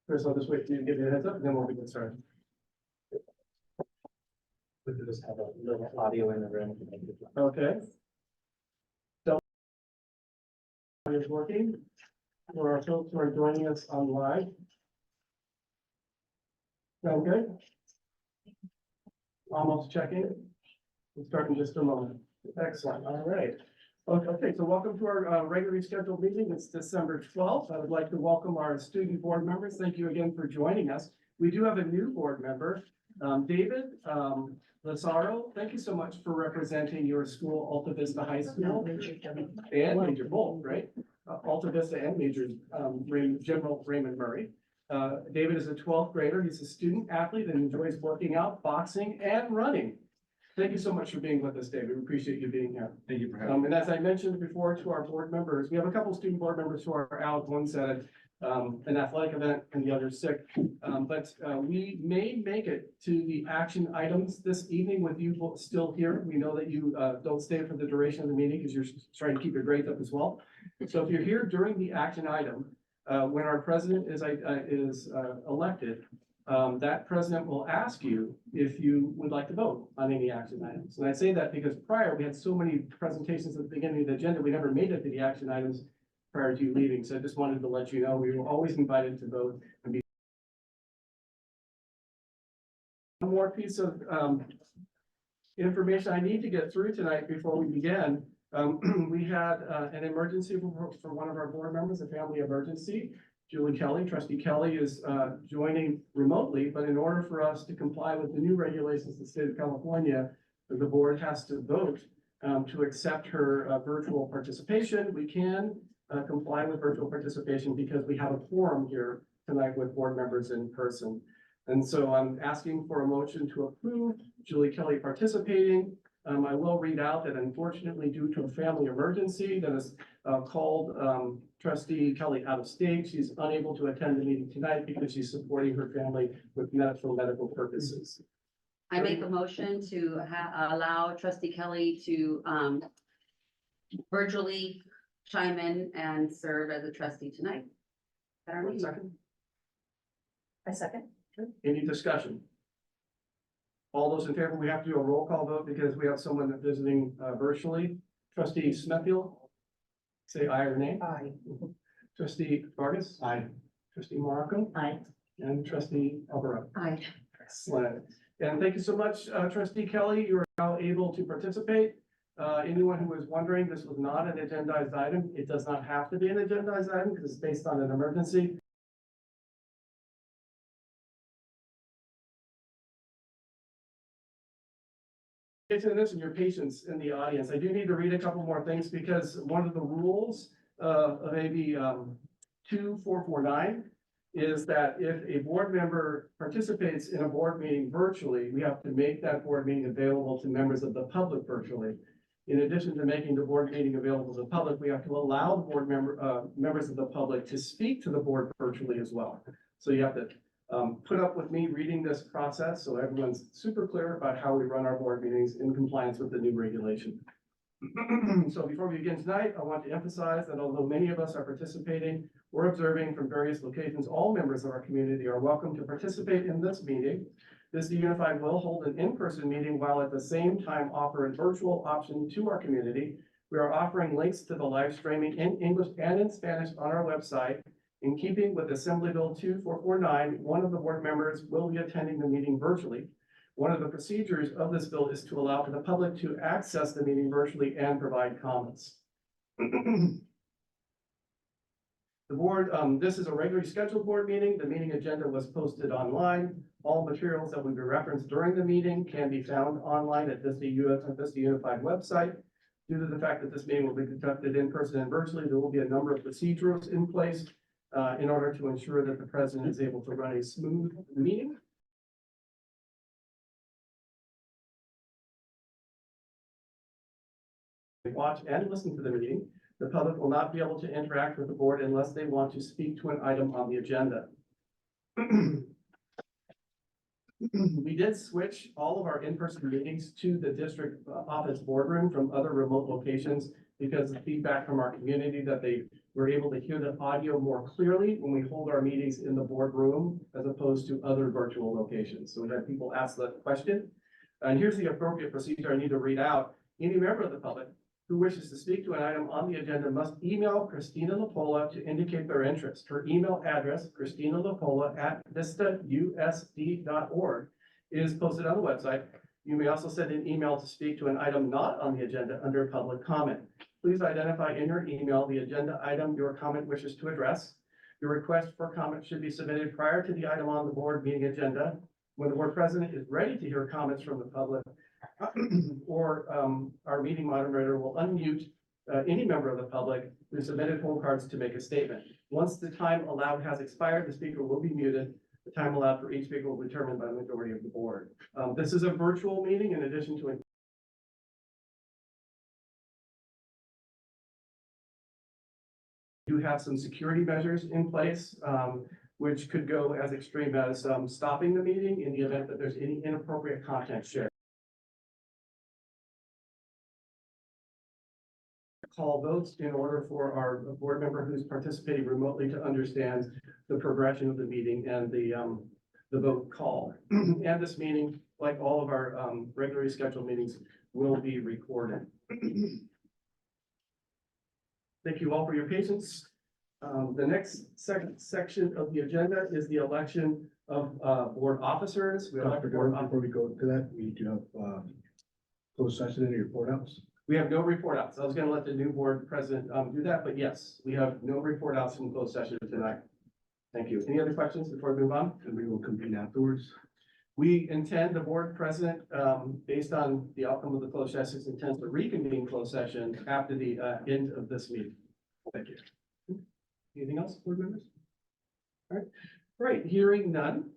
Chris, I'll just wait for you to give me a heads up and then we'll get started. We could just have a little audio in the room. Okay. So is working for our folks who are joining us online. Sound good? Almost checking. We'll start in just a moment. Excellent. All right. Okay, so welcome to our regularly scheduled meeting. It's December 12th. I would like to welcome our student board members. Thank you again for joining us. We do have a new board member, David Lazaro. Thank you so much for representing your school, Alta Vista High School. And Major both, right? Alta Vista and Major, General Raymond Murray. David is a 12th grader. He's a student athlete and enjoys working out, boxing, and running. Thank you so much for being with us, David. We appreciate you being here. Thank you for having me. And as I mentioned before to our board members, we have a couple of student board members who are out. One's at an athletic event and the other's sick. But we may make it to the action items this evening with you still here. We know that you don't stay for the duration of the meeting because you're trying to keep your grades up as well. So if you're here during the action item, when our president is elected, that president will ask you if you would like to vote on any action items. And I say that because prior, we had so many presentations at the beginning of the agenda, we never made it to the action items prior to you leaving. So I just wanted to let you know, we were always invited to vote. And be one more piece of information I need to get through tonight before we begin. We had an emergency for one of our board members, a family emergency. Julie Kelly, Trustee Kelly is joining remotely, but in order for us to comply with the new regulations of the state of California, the board has to vote to accept her virtual participation. We can comply with virtual participation because we have a quorum here tonight with board members in person. And so I'm asking for a motion to approve Julie Kelly participating. I will read out that unfortunately, due to a family emergency that is called Trustee Kelly out of state, she's unable to attend the meeting tonight because she's supporting her family with medical purposes. I make a motion to allow Trustee Kelly to virtually chime in and serve as a trustee tonight. One second. I second. Okay. Any discussion? All those in favor, we have to do a roll call vote because we have someone visiting virtually. Trustee Smithfield, say aye or nay. Aye. Trustee Vargas. Aye. Trustee Morocco. Aye. And Trustee Alvarado. Aye. Excellent. And thank you so much, Trustee Kelly. You are now able to participate. Anyone who was wondering, this was not an agendized item. It does not have to be an agendized item because it's based on an emergency. This and your patience in the audience. I do need to read a couple more things because one of the rules of AB 2449 is that if a board member participates in a board meeting virtually, we have to make that board meeting available to members of the public virtually. In addition to making the board meeting available to the public, we have to allow the board members of the public to speak to the board virtually as well. So you have to put up with me reading this process so everyone's super clear about how we run our board meetings in compliance with the new regulation. So before we begin tonight, I want to emphasize that although many of us are participating or observing from various locations, all members of our community are welcome to participate in this meeting. Vista Unified will hold an in-person meeting while at the same time offer a virtual option to our community. We are offering links to the live streaming in English and in Spanish on our website. In keeping with Assembly Bill 2449, one of the board members will be attending the meeting virtually. One of the procedures of this bill is to allow for the public to access the meeting virtually and provide comments. The board, this is a regularly scheduled board meeting. The meeting agenda was posted online. All materials that will be referenced during the meeting can be found online at Vista Unified website. Due to the fact that this meeting will be conducted in person and virtually, there will be a number of procedures in place in order to ensure that the president is able to run a smooth meeting. Watch and listen to the meeting. The public will not be able to interact with the board unless they want to speak to an item on the agenda. We did switch all of our in-person meetings to the district office boardroom from other remote locations because of feedback from our community that they We're able to hear the audio more clearly when we hold our meetings in the boardroom as opposed to other virtual locations. So we had people ask the question. And here's the appropriate procedure I need to read out. Any member of the public who wishes to speak to an item on the agenda must email Christina Lapola to indicate their interest. Her email address, christinalapola@vistausd.org, is posted on the website. You may also send an email to speak to an item not on the agenda under public comment. Please identify in your email the agenda item your comment wishes to address. Your request for comment should be submitted prior to the item on the board meeting agenda. When the board president is ready to hear comments from the public, or our meeting moderator will unmute any member of the public who submitted poll cards to make a statement. Once the time allowed has expired, the speaker will be muted. The time allowed for each speaker will be determined by the majority of the board. This is a virtual meeting in addition to do have some security measures in place, which could go as extreme as stopping the meeting in the event that there's any inappropriate content shared. Call votes in order for our board member who's participating remotely to understand the progression of the meeting and the vote call. And this meeting, like all of our regularly scheduled meetings, will be recorded. Thank you all for your patience. The next section of the agenda is the election of board officers. We elect board Before we go to that, we do have closed session in your report outs. We have no report outs. I was gonna let the new board president do that, but yes, we have no report outs from closed session tonight. Thank you. Any other questions before we move on? And we will convene afterwards. We intend, the board president, based on the outcome of the closed session, intends to reconvene closed session after the end of this meeting. Thank you. Anything else, board members? All right, great. Hearing none.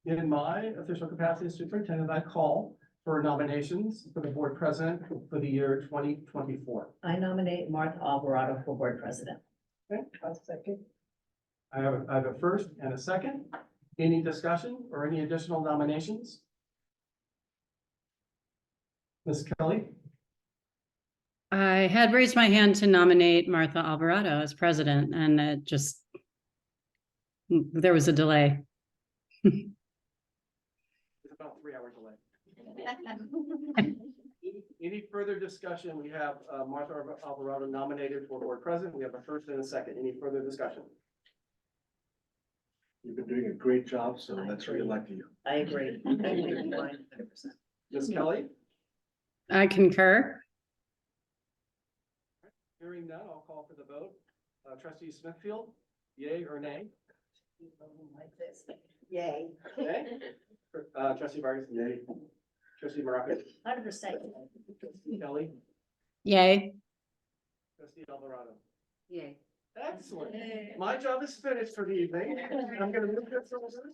In my official capacity as superintendent, I call for nominations for the board president for the year 2024. I nominate Martha Alvarado for board president. Okay. I'll second. I have a first and a second. Any discussion or any additional nominations? Ms. Kelly? I had raised my hand to nominate Martha Alvarado as president, and it just, there was a delay. It's about 3 hours away. Any further discussion? We have Martha Alvarado nominated for board president. We have a first and a second. Any further discussion? You've been doing a great job, so let's re-elect you. I agree. 100%. Ms. Kelly? I concur. Hearing none, I'll call for the vote. Trustee Smithfield, yay or nay? Yay. Nay? Trustee Vargas, yay. Trustee Morocco? 100%. Trustee Kelly? Yay. Trustee Alvarado? Yay. Excellent. My job is finished for the evening. I'm gonna move this over.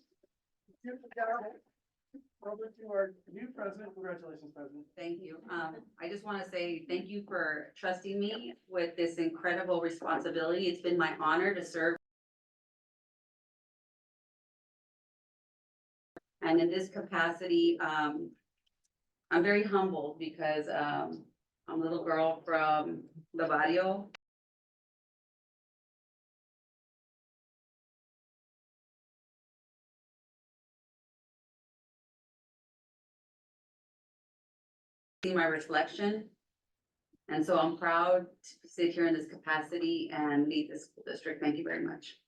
Over to our new president. Congratulations, President. Thank you. I just want to say thank you for trusting me with this incredible responsibility. It's been my honor to serve. And in this capacity, I'm very humbled because I'm a little girl from the barrio. See my reflection. And so I'm proud to sit here in this capacity and lead this school district. Thank you very much.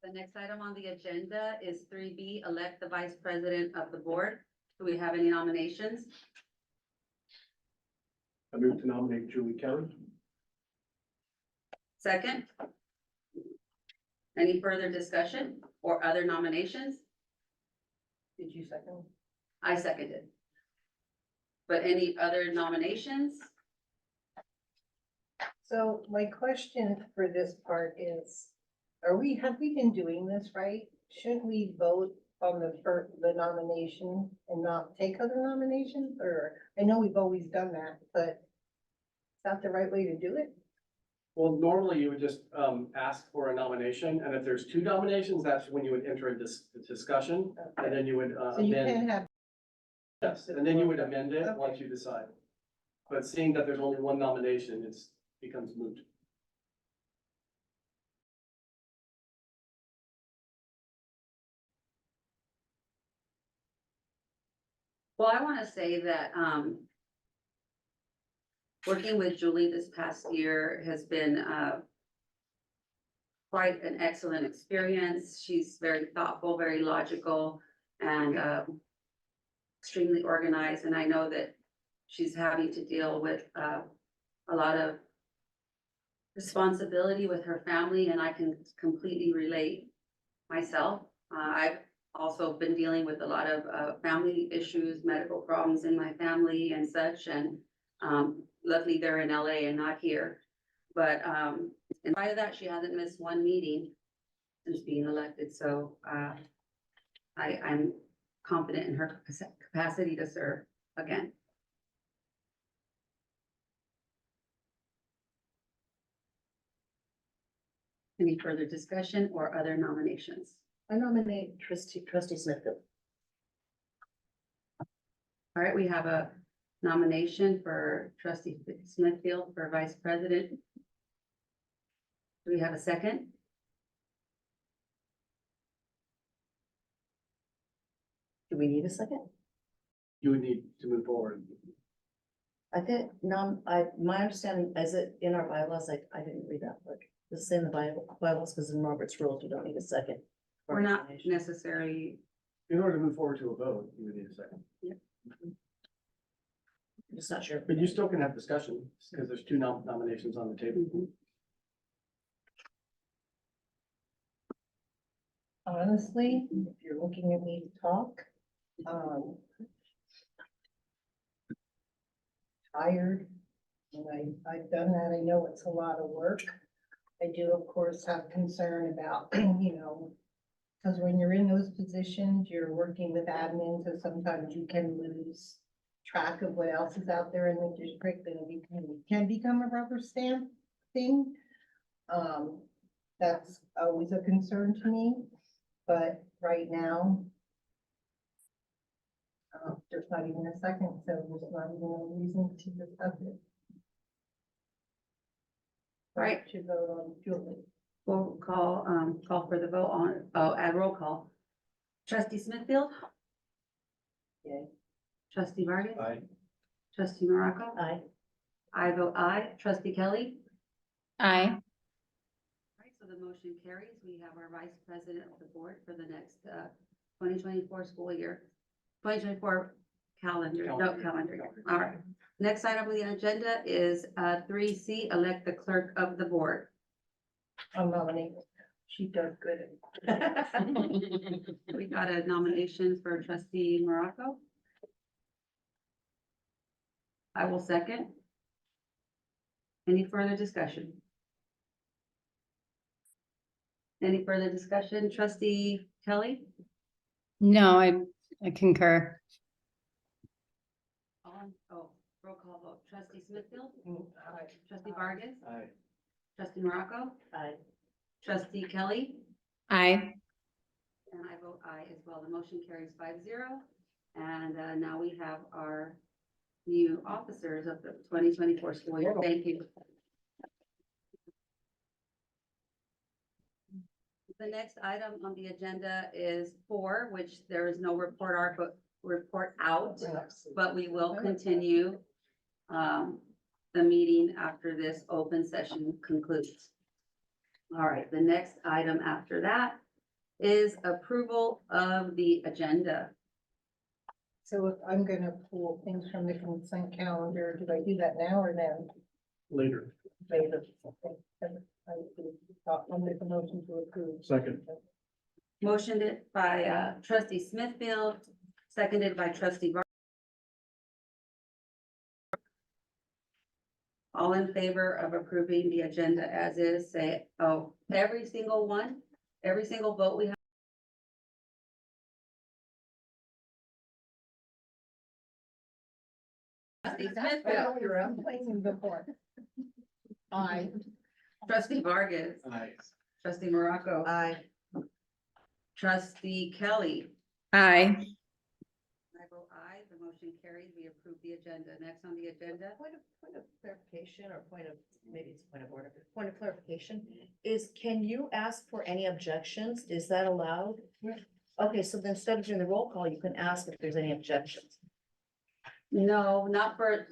The next item on the agenda is 3B, elect the vice president of the board. Do we have any nominations? I move to nominate Julie Kelly. Second? Any further discussion or other nominations? Did you second? I seconded. But any other nominations? So my question for this part is, have we been doing this right? Shouldn't we vote on the nomination and not take other nominations? Or, I know we've always done that, but is that the right way to do it? Well, normally you would just ask for a nomination, and if there's 2 nominations, that's when you would enter a discussion, and then you would So you amend. can have. Yes, and then you would amend it once you decide. But seeing that there's only one nomination, it's becomes moot. Well, I want to say that, working with Julie this past year has been, quite an excellent experience. She's very thoughtful, very logical, and, extremely organized. And I know that she's having to deal with, a lot of responsibility with her family, and I can completely relate myself. I've also been dealing with a lot of family issues, medical problems in my family and such, and luckily they're in LA and not here. But in spite of that, she hasn't missed one meeting since being elected, so I'm confident in her capacity to serve again. Any further discussion or other nominations? I nominate trustee Smithfield. All right, we have a nomination for trustee Smithfield for vice president. Do we have a second? Do we need a second? You would need to move forward. I think, my understanding, is it in our bylaws, I didn't read that, but it's in the bylaws, because in Robert's rules, you don't need a second. for We're not nomination. necessarily, In order to move forward to a vote, you would need a second. I'm just not sure. But you still can have discussion, because there's two nominations on the table. Honestly, if you're looking at me to talk, tired. And I've done that. I know it's a lot of work. I do, of course, have concern about, because when you're in those positions, you're working with admin, so sometimes you can lose track of what else is out there in the district, and it can become a rubber stamp thing. That's always a concern to me, but right now, there's not even a second, so there's not even a reason to discuss it. Right. To vote on Julie. we'll call for the vote on, add roll call. Trustee Smithfield, Yay. trustee Vargas, Aye. trustee Morocco. Aye. I vote aye. Trustee Kelly. Aye. All right, so the motion carries. We have our vice president of the board for the next 2024 school year, 2024 calendar year. All right. Next item on the agenda is 3C, elect the clerk of the board. I'll nominate. She does good. We got a nomination for trustee Morocco. I will second. Any further discussion? Any further discussion? Trustee Kelly? No, I concur. Roll call vote. Trustee Smithfield? Aye. Trustee Vargas? Aye. Trustee Morocco? Aye. Trustee Kelly? Aye. And I vote aye as well. The motion carries 5-0. And now we have our new officers of the 2024 school year. Thank you. The next item on the agenda is 4, which there is no report out, but we will continue the meeting after this open session concludes. All right, the next item after that is approval of the agenda. So if I'm gonna pull things from the consent calendar, do I do that now or then? Later. Later. Okay. I'll make a motion to approve. Second. Motioned by trustee Smithfield, seconded by trustee Vargas. All in favor of approving the agenda as is, say, every single one, every single vote we have. Trustee Smithfield, I'm playing before. Aye. trustee Vargas, Aye. trustee Morocco, Aye. trustee Kelly. Aye. I vote aye, the motion motion carries. We approve the agenda. Next on the agenda. Point of clarification or maybe it's a point of order, point of clarification is, can you ask for any objections? Is that allowed? Okay, so then instead of doing the roll call, you can ask if there's any objections. No, not for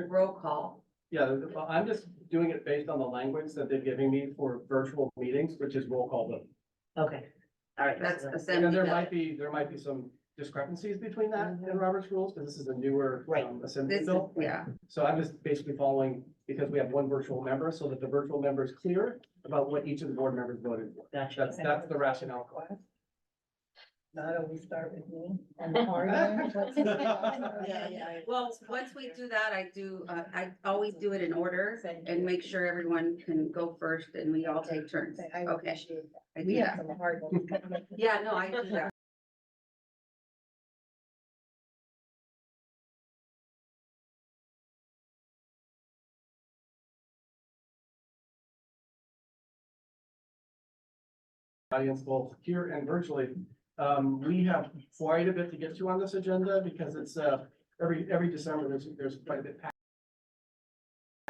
roll call. Yeah, well, I'm just doing it based on the language that they're giving me for virtual meetings, which is roll call vote. Okay, all right. That's And assembly. there bill. might be some discrepancies between that and Robert's rules, because this is a newer Right. assembly This is, bill. yeah, So I'm just basically following, because we have one virtual member, so that the virtual member is clear about what each of the board members voted for. Gotcha. That's the rationale. Not always start with me. And the hard one. Yeah. well, once we do that, I always do it in order and make sure everyone can go first and we all take turns. I Okay, appreciate that. I do We have that. some hard ones. Yeah, no, I do that. Audience both here and virtually. We have quite a bit to get to on this agenda because it's, every December, there's quite a bit packed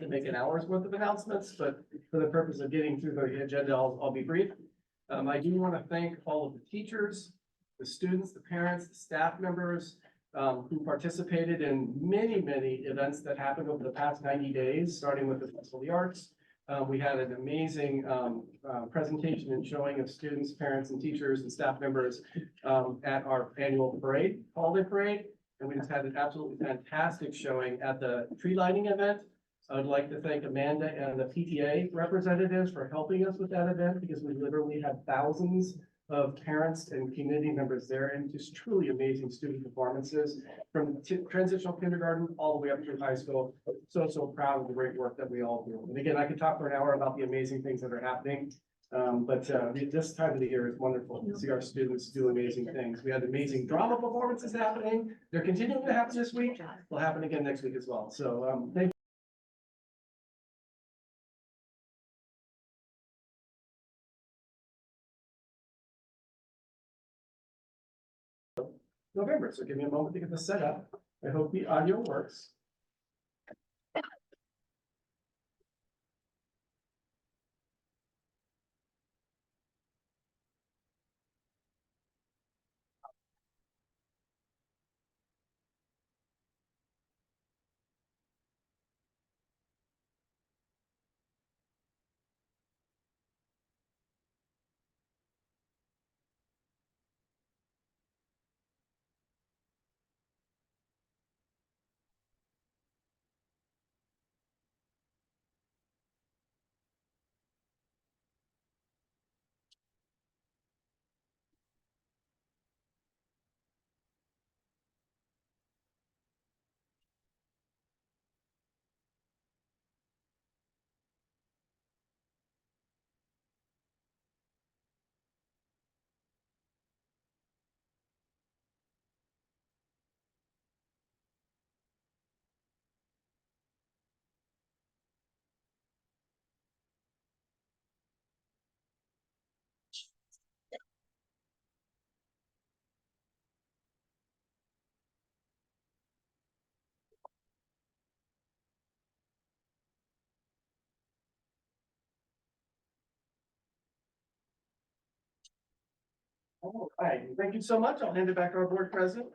to make an hour's worth of announcements, but for the purpose of getting through the agenda, I'll be brief. I do want to thank all of the teachers, the students, the parents, the staff members, who participated in many, many events that happened over the past 90 days, starting with the Festival of the Arts. We had an amazing presentation and showing of students, parents, and teachers and staff members at our annual parade, holiday parade. And we just had an absolutely fantastic showing at the tree lighting event. I would like to thank Amanda and the PTA representatives for helping us with that event, because we literally had thousands of parents and community members there, and just truly amazing student performances from transitional kindergarten all the way up through high school. So proud of the great work that we all do. And again, I could talk for an hour about the amazing things that are happening. But this time of the year is wonderful to see our students do amazing things. We had amazing drama performances happening. They're continuing to happen this week. Will happen again next week as well. So thank you. November, so give me a moment to get this set up. I hope the audio works. All right, thank you so much. I'll hand it back to our board president.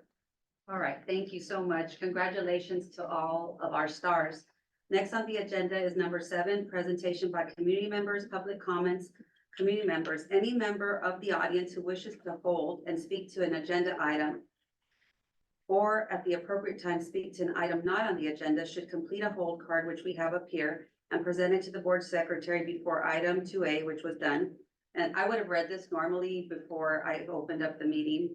All right, thank you so much. Congratulations to all of our stars. Next on the agenda is number 7, presentation by community members, public comments. Community members, any member of the audience who wishes to hold and speak to an agenda item or at the appropriate time speak to an item not on the agenda should complete a hold card, which we have up here, and present it to the board secretary before item 2A, which was done. And I would have read this normally before I opened up the meeting.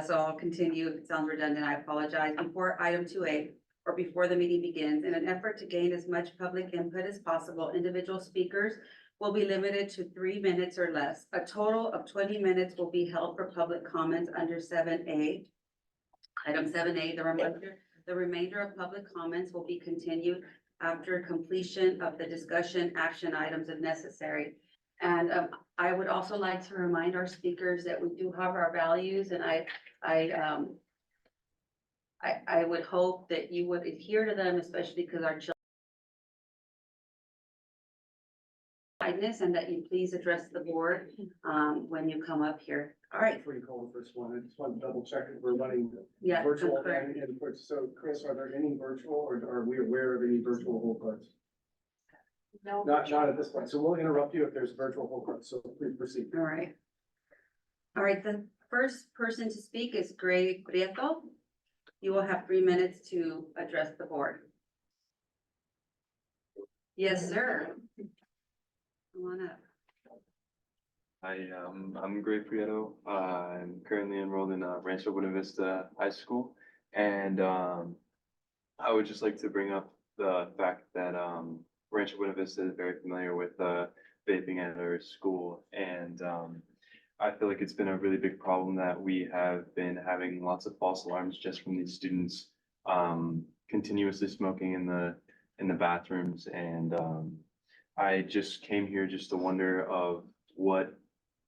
So I'll continue. If it sounds redundant, I apologize. Before item 2A, or before the meeting begins, in an effort to gain as much public input as possible, individual speakers will be limited to 3 minutes or less. A total of 20 minutes will be held for public comments under 7A. Item 7A, the remainder of public comments will be continued after completion of the discussion action items if necessary. And I would also like to remind our speakers that we do have our values, and I I would hope that you would adhere to them, especially because our children and that you please address the board, when you come up here. All right, Before you call the first one, I just want to double check if we're running yeah. virtual correct. and so Chris, are there any virtual or are we aware of any virtual hold cards? No. Not at this point. So we'll interrupt you if there's virtual hold cards. So please proceed. All right. All right, the first person to speak is Gray Prieto. You will have 3 minutes to address the board. Yes, sir. Come on up. Hi, I'm Gray Prieto. I'm currently enrolled in Rancho Buena Vista High School, and I would just like to bring up the fact that Rancho Buena Vista is very familiar with vaping at our school, and I feel like it's been a really big problem that we have been having lots of false alarms just from these students continuously smoking in the bathrooms, and I just came here just to wonder of what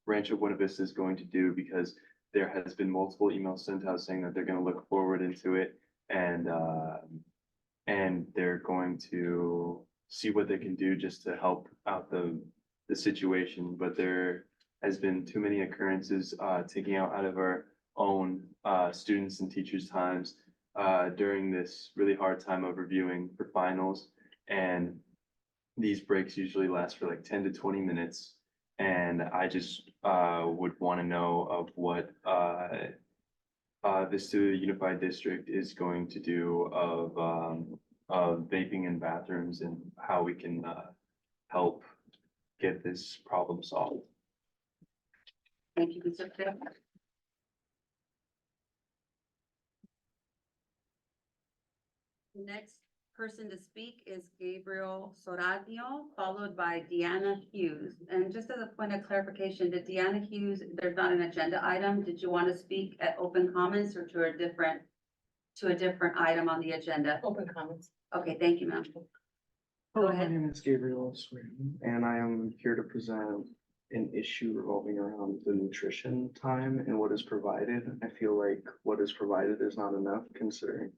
Rancho Buena Vista is going to do, because there has been multiple emails sent out saying that they're going to look forward into it, and they're going to see what they can do just to help out the situation. But there has been too many occurrences taking out of our own students and teachers' times during this really hard time of reviewing for finals, and these breaks usually last for like 10 to 20 minutes. And I just would want to know of what Vista Unified District is going to do of vaping in bathrooms and how we can help get this problem solved. Thank you, Mr. Prieto. Next person to speak is Gabriel Soradio, followed by Deanna Hughes. And just as a point of clarification, did Deanna Hughes, there's not an agenda item. Did you want to speak at open comments or to a different item on the agenda? Open comments. Okay, thank you, ma'am. Hello, ahead. my name is Gabriel Sweden, and I am here to present an issue revolving around the nutrition time and what is provided. I feel like what is provided is not enough considering.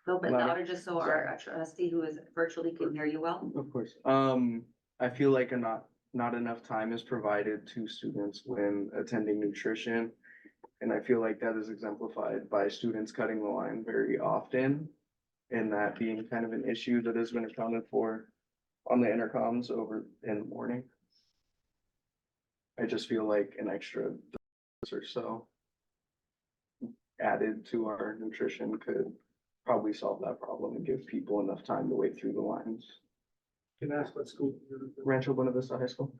A little bit Louder. louder, just so our trustee who is virtually can hear you well. Of course. I feel like not enough time is provided to students when attending nutrition. And I feel like that is exemplified by students cutting the line very often. And that being kind of an issue that has been accounted for on the intercoms over in the morning. I just feel like an extra or so added to our nutrition could probably solve that problem and give people enough time to wait through the lines. Can I ask what school? Rancho Buena Vista High School.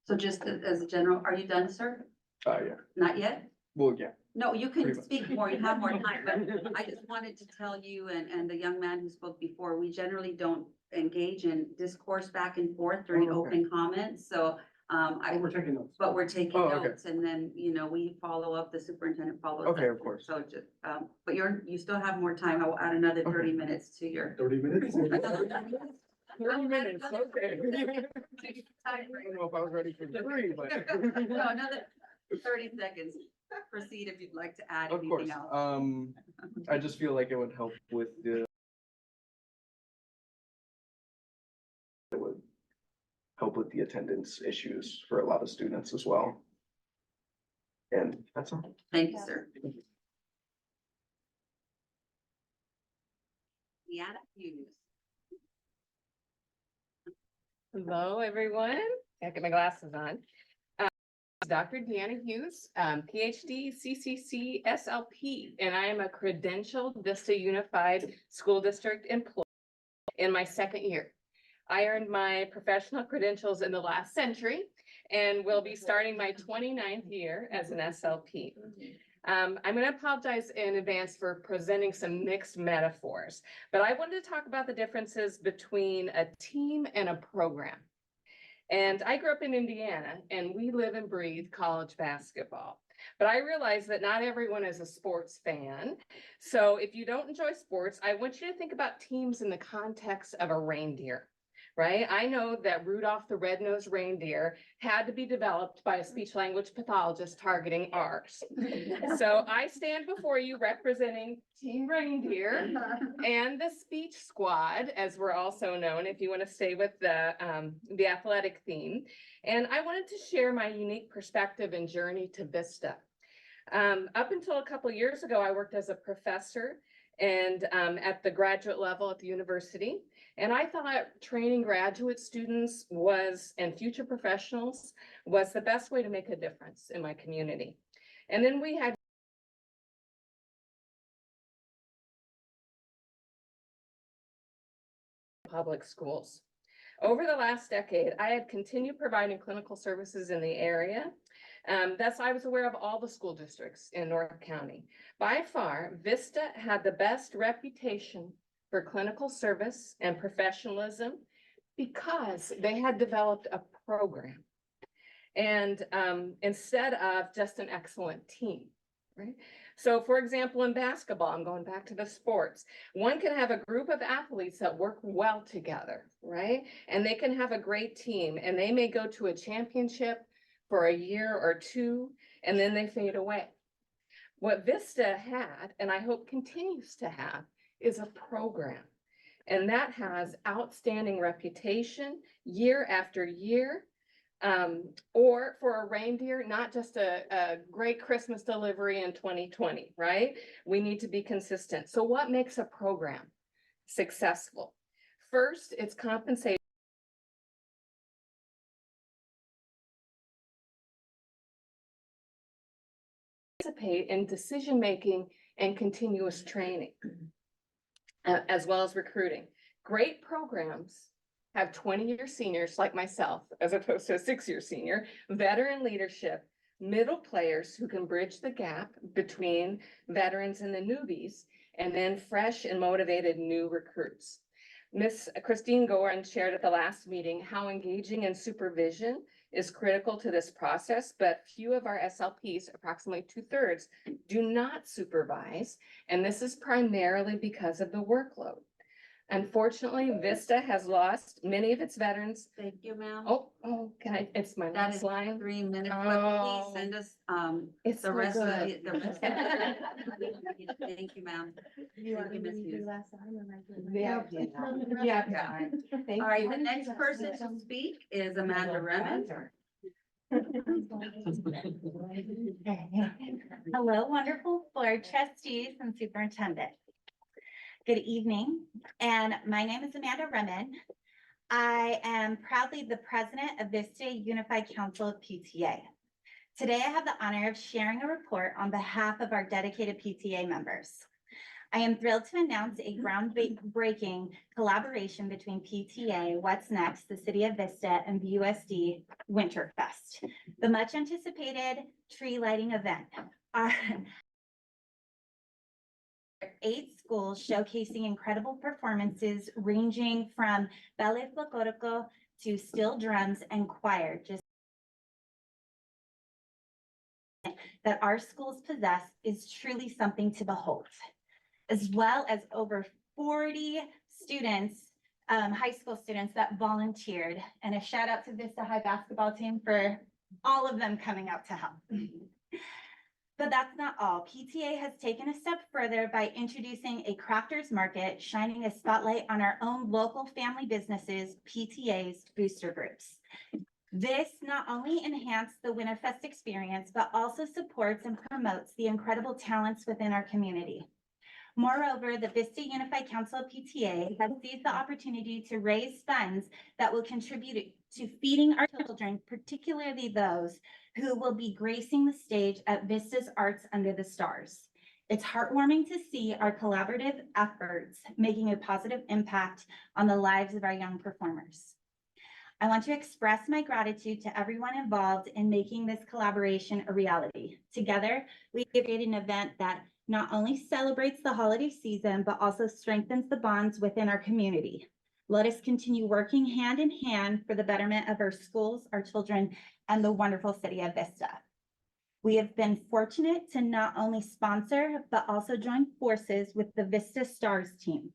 So just as a general, are you done, sir? Yeah. Not yet? Well, yeah. No, you Pretty can much. speak more, you have more time, but I just wanted to tell you and the young man who spoke before, we generally don't engage in discourse back and forth during Oh, okay. open comments, so We're taking notes. but we're taking Oh, okay. notes, and then, we follow up, the superintendent follows up. Okay, of course. So just, but you still have more time, I will add another Okay. 30 minutes to your. 30 minutes? 30 minutes, okay. I don't know if I was ready for 3, but. No, another 30 seconds. Proceed if you'd like to add Of course, anything else. I just feel like it would help with it would help with the attendance issues for a lot of students as well. And that's all. Thank you, sir. Deanna Hughes. Hello, everyone. I get my glasses on. Dr. Deanna Hughes, PhD, CCC, SLP, and I am a credentialed Vista Unified School District employee in my second year. I earned my professional credentials in the last century and will be starting my 29th year as an SLP. I'm going to apologize in advance for presenting some mixed metaphors, but I wanted to talk about the differences between a team and a program. And I grew up in Indiana and we live and breathe college basketball. But I realize that not everyone is a sports fan. So if you don't enjoy sports, I want you to think about teams in the context of a reindeer. right? I know that Rudolph the Red-Nosed Reindeer had to be developed by a speech language pathologist targeting ours. So I stand before you representing Team Reindeer and the Speech Squad, as we're also known, if you want to stay with the athletic theme. And I wanted to share my unique perspective and journey to Vista. Up until a couple years ago, I worked as a professor and at the graduate level at the university. And I thought training graduate students and future professionals was the best way to make a difference in my community. And then we had public schools. Over the last decade, I had continued providing clinical services in the area. Thus, I was aware of all the school districts in North County. By far, Vista had the best reputation for clinical service and professionalism because they had developed a program. And instead of just an excellent team, right? So for example, in basketball, I'm going back to the sports, one can have a group of athletes that work well together, right? And they can have a great team and they may go to a championship for a year or two, and then they fade away. What Vista had, and I hope continues to have, is a program. And that has outstanding reputation year after year. Or for a reindeer, not just a great Christmas delivery in 2020, right? We need to be consistent. So what makes a program successful? First, it's compensation. Participate in decision-making and continuous training, as well as recruiting. Great programs have 20-year seniors like myself, as opposed to a 6-year senior, veteran leadership, middle players who can bridge the gap between veterans and the newbies, and then fresh and motivated new recruits. Miss Christine Gorin shared at the last meeting how engaging in supervision is critical to this process, but few of our SLPs, approximately 2/3, do not supervise, and this is primarily because of the workload. Unfortunately, Vista has lost many of its veterans. Thank you, ma'am. It's my That last is line. 3 minutes, but please Oh. send us, It's the so rest of good. the rest of the. Thank you, ma'am. You want me to do last item or Yeah. All right, the next person to speak is Amanda Remen. Hello, wonderful board trustees and superintendent. Good evening, and my name is Amanda Remen. I am proudly the president of Vista Unified Council of PTA. Today, I have the honor of sharing a report on behalf of our dedicated PTA members. I am thrilled to announce a groundbreaking collaboration between PTA, What's Next, the City of Vista, and the USD Winterfest, the much anticipated tree lighting event. Our 8 schools showcasing incredible performances ranging from ballet folklorico to steel drums and choir, just that our schools possess is truly something to behold, as well as over 40 students, high school students that volunteered, and a shout out to Vista High basketball team for all of them coming out to help. But that's not all. PTA has taken a step further by introducing a crafters market, shining a spotlight on our own local family businesses, PTA's booster groups. This not only enhanced the Winterfest experience, but also supports and promotes the incredible talents within our community. Moreover, the Vista Unified Council of PTA has seized the opportunity to raise funds that will contribute to feeding our children, particularly those who will be gracing the stage at Vista's Arts Under the Stars. It's heartwarming to see our collaborative efforts making a positive impact on the lives of our young performers. I want to express my gratitude to everyone involved in making this collaboration a reality. Together, we created an event that not only celebrates the holiday season, but also strengthens the bonds within our community. Let us continue working hand in hand for the betterment of our schools, our children, and the wonderful city of Vista. We have been fortunate to not only sponsor, but also join forces with the Vista Stars team.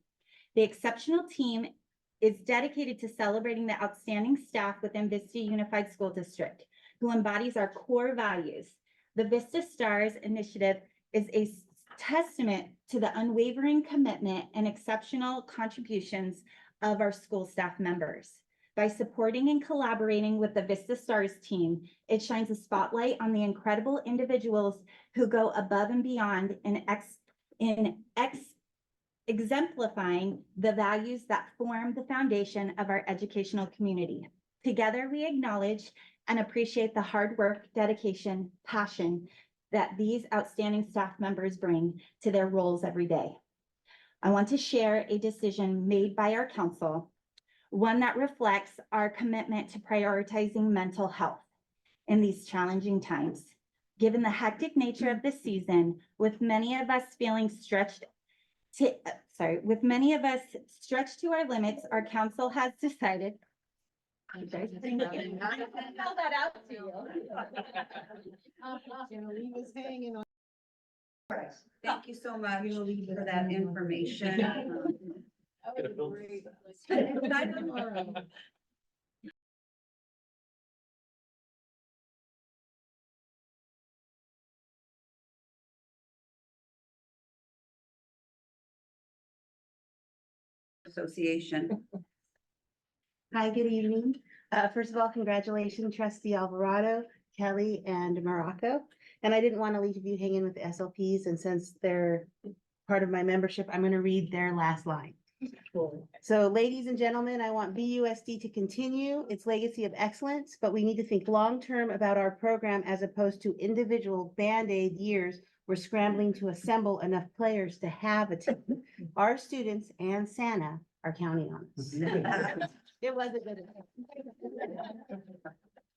The exceptional team is dedicated to celebrating the outstanding staff within Vista Unified School District, who embodies our core values. The Vista Stars initiative is a testament to the unwavering commitment and exceptional contributions of our school staff members. By supporting and collaborating with the Vista Stars team, it shines a spotlight on the incredible individuals who go above and beyond in exemplifying the values that form the foundation of our educational community. Together, we acknowledge and appreciate the hard work, dedication, passion that these outstanding staff members bring to their roles every day. I want to share a decision made by our council, one that reflects our commitment to prioritizing mental health in these challenging times. Given the hectic nature of this season, with many of us stretched to our limits, our council has decided. I'm just thinking. I spell that out to you. Thank you so much for that information. Association. Hi, good evening. First of all, congratulations, trustee Alvarado, Kelly, and Morocco. And I didn't want to leave you hanging with the SLPs, and since they're part of my membership, I'm going to read their last line. So, ladies and gentlemen, I want VUSD to continue its legacy of excellence, but we need to think long-term about our program as opposed to individual Band-Aid years. We're scrambling to assemble enough players to have a team. Our students and Santa are counting on us. It wasn't good enough.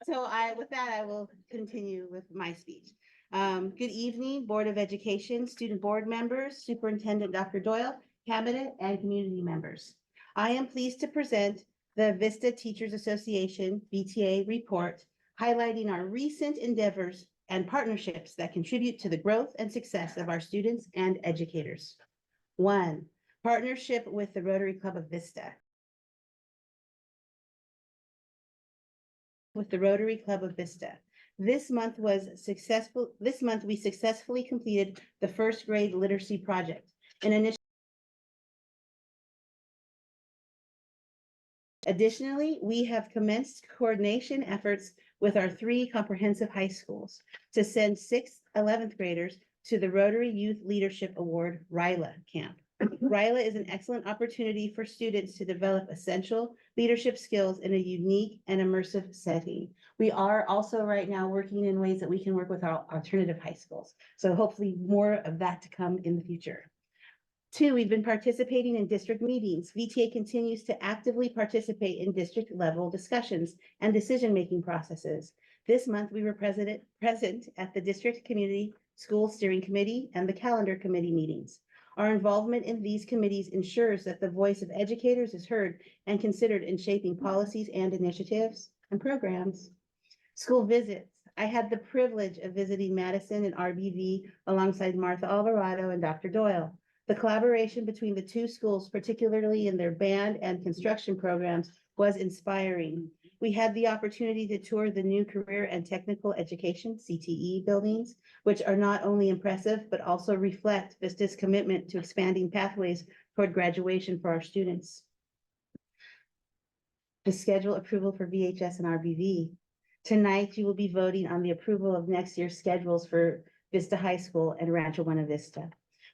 So with that, I will continue with my speech. Good evening, Board of Education, student board members, Superintendent Dr. Doyle, cabinet, and community members. I am pleased to present the Vista Teachers Association, VTA report, highlighting our recent endeavors and partnerships that contribute to the growth and success of our students and educators. 1, partnership with the Rotary Club of Vista. With the Rotary Club of Vista. This month we successfully completed the first grade literacy project, an initiative. Additionally, we have commenced coordination efforts with our 3 comprehensive high schools to send 6th, 11th graders to the Rotary Youth Leadership Award RILA camp. RILA is an excellent opportunity for students to develop essential leadership skills in a unique and immersive setting. We are also right now working in ways that we can work with our alternative high schools. So hopefully more of that to come in the future. 2, we've been participating in district meetings. VTA continues to actively participate in district level discussions and decision-making processes. This month, we were present at the District Community School Steering Committee and the Calendar Committee meetings. Our involvement in these committees ensures that the voice of educators is heard and considered in shaping policies and initiatives and programs. School visits. I had the privilege of visiting Madison and RBV alongside Martha Alvarado and Dr. Doyle. The collaboration between the 2 schools, particularly in their band and construction programs, was inspiring. We had the opportunity to tour the new Career and Technical Education, CTE buildings, which are not only impressive, but also reflect Vista's commitment to expanding pathways toward graduation for our students. The schedule approval for VHS and RBV. Tonight, you will be voting on the approval of next year's schedules for Vista High School and Rancho Buena Vista.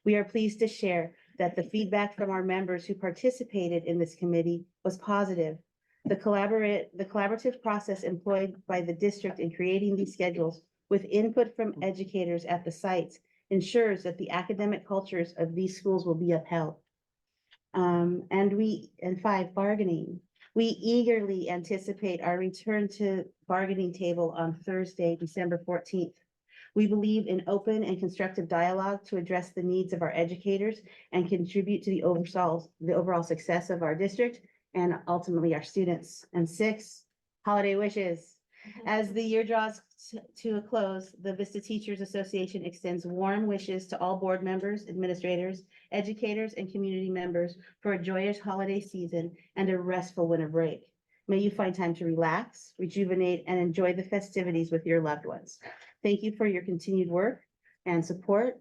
We are pleased to share that the feedback from our members who participated in this committee was positive. The collaborative process employed by the district in creating these schedules with input from educators at the sites ensures that the academic cultures of these schools will be upheld. And 5, bargaining. We eagerly anticipate our return to bargaining table on Thursday, December 14th. We believe in open and constructive dialogue to address the needs of our educators and contribute to the overall success of our district and ultimately our students. And 6, holiday wishes. As the year draws to a close, the Vista Teachers Association extends warm wishes to all board members, administrators, educators, and community members for a joyous holiday season and a restful winter break. May you find time to relax, rejuvenate, and enjoy the festivities with your loved ones. Thank you for your continued work and support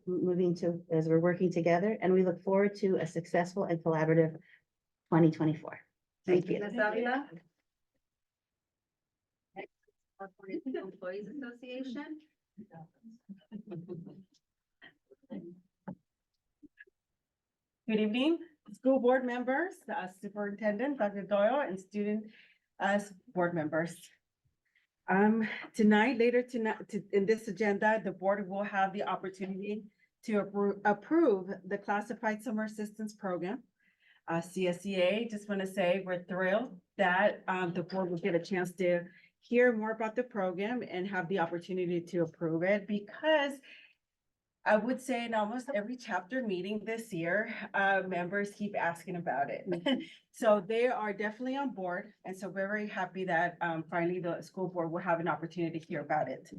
as we're working together, and we look forward to a successful and collaborative 2024. Thank you. Ms. Avila? Employees Association. Good evening, school board members, Superintendent Dr. Doyle, and student board members. Later tonight, in this agenda, the board will have the opportunity to approve the Classified Summer Assistance Program. CSEA, just want to say we're thrilled that the board will get a chance to hear more about the program and have the opportunity to approve it, because I would say in almost every chapter meeting this year, members keep asking about it. So they are definitely on board. And so we're very happy that finally the school board will have an opportunity to hear about it.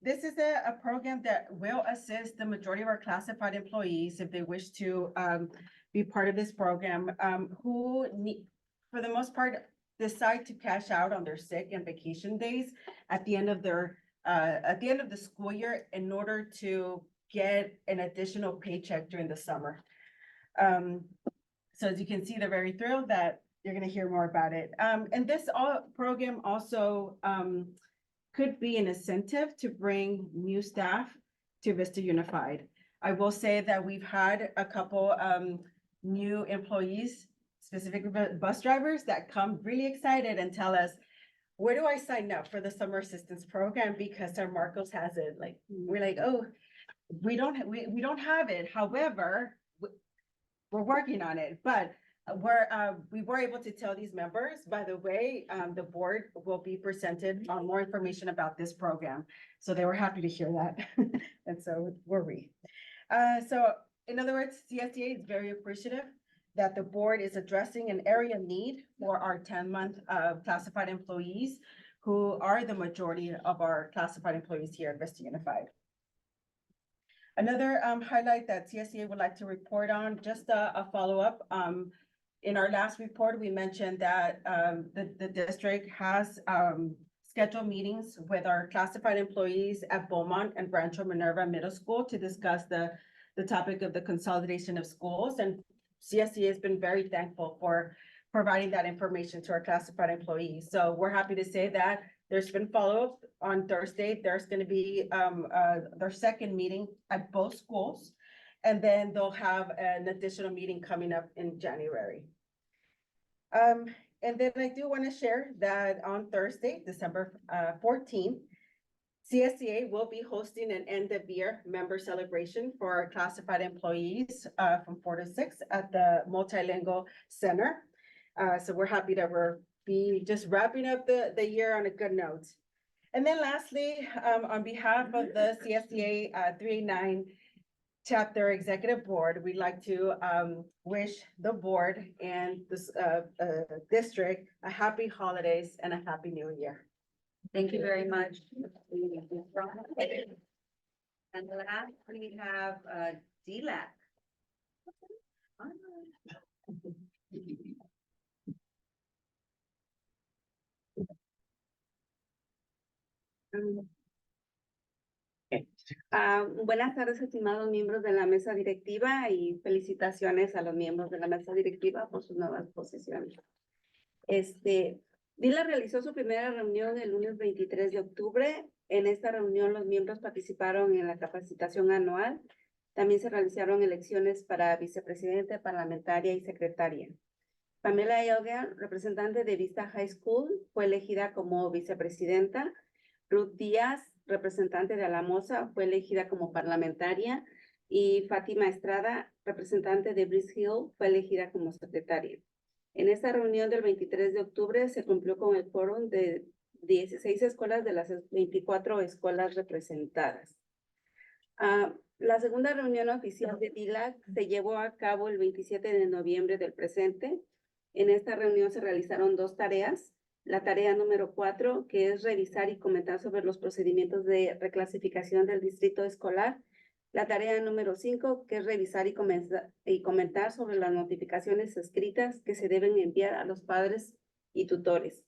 This is a program that will assist the majority of our classified employees if they wish to be part of this program, who need, for the most part, decide to cash out on their sick and vacation days at the end of the school year in order to get an additional paycheck during the summer. So as you can see, they're very thrilled that you're going to hear more about it. And this program also could be an incentive to bring new staff to Vista Unified. I will say that we've had a couple new employees, specifically bus drivers, that come really excited and tell us, where do I sign up for the summer assistance program? Because San Marcos has it. Like, we're like, oh, we don't have it. However, we're working on it. But we were able to tell these members, by the way, the board will be presented on more information about this program. So they were happy to hear that. And so were we. So in other words, CSDA is very appreciative that the board is addressing an area need for our 10-month classified employees, who are the majority of our classified employees here at Vista Unified. Another highlight that CSEA would like to report on, just a follow-up. In our last report, we mentioned that the district has scheduled meetings with our classified employees at Beaumont and Rancho Minerva Middle School to discuss the topic of the consolidation of schools. And CSEA has been very thankful for providing that information to our classified employees. So we're happy to say that there's been follow-up on Thursday. There's going to be their second meeting at both schools, and then they'll have an additional meeting coming up in January. And then I do want to share that on Thursday, December 14th, CSEA will be hosting an end of year member celebration for our classified employees from 4 to 6 at the Multilingual Center. So we're happy that we're just wrapping up the year on a good note. And then lastly, on behalf of the CSEA 389 Chapter Executive Board, we'd like to wish the board and this district a happy holidays and a happy new year. Thank you very much. And last, we have DLAC. Buenas tardes, estimados miembros de la mesa directiva, y felicitaciones a los miembros de la mesa directiva por sus nuevas posiciones. DILA realizó su primera reunión el lunes 23 de octubre. En esta reunión los miembros participaron en la capacitación anual. También se realizaron elecciones para vicepresidente, parlamentaria y secretaria. Pamela Elgar, representante de Vista High School, fue elegida como vicepresidenta. Ruth Díaz, representante de Alamosa, fue elegida como parlamentaria. Y Fátima Estrada, representante de Breeze Hill, fue elegida como secretaria. En esta reunión del 23 de octubre se cumplió con el quórum de 16 escuelas de las 24 escuelas representadas. La segunda reunión oficial de DILAC se llevó a cabo el 27 de noviembre del presente. En esta reunión se realizaron 2 tareas. La tarea número 4, que es revisar y comentar sobre los procedimientos de reclasificación del distrito escolar. La tarea número 5, que es revisar y comentar sobre las notificaciones escritas que se deben enviar a los padres y tutores.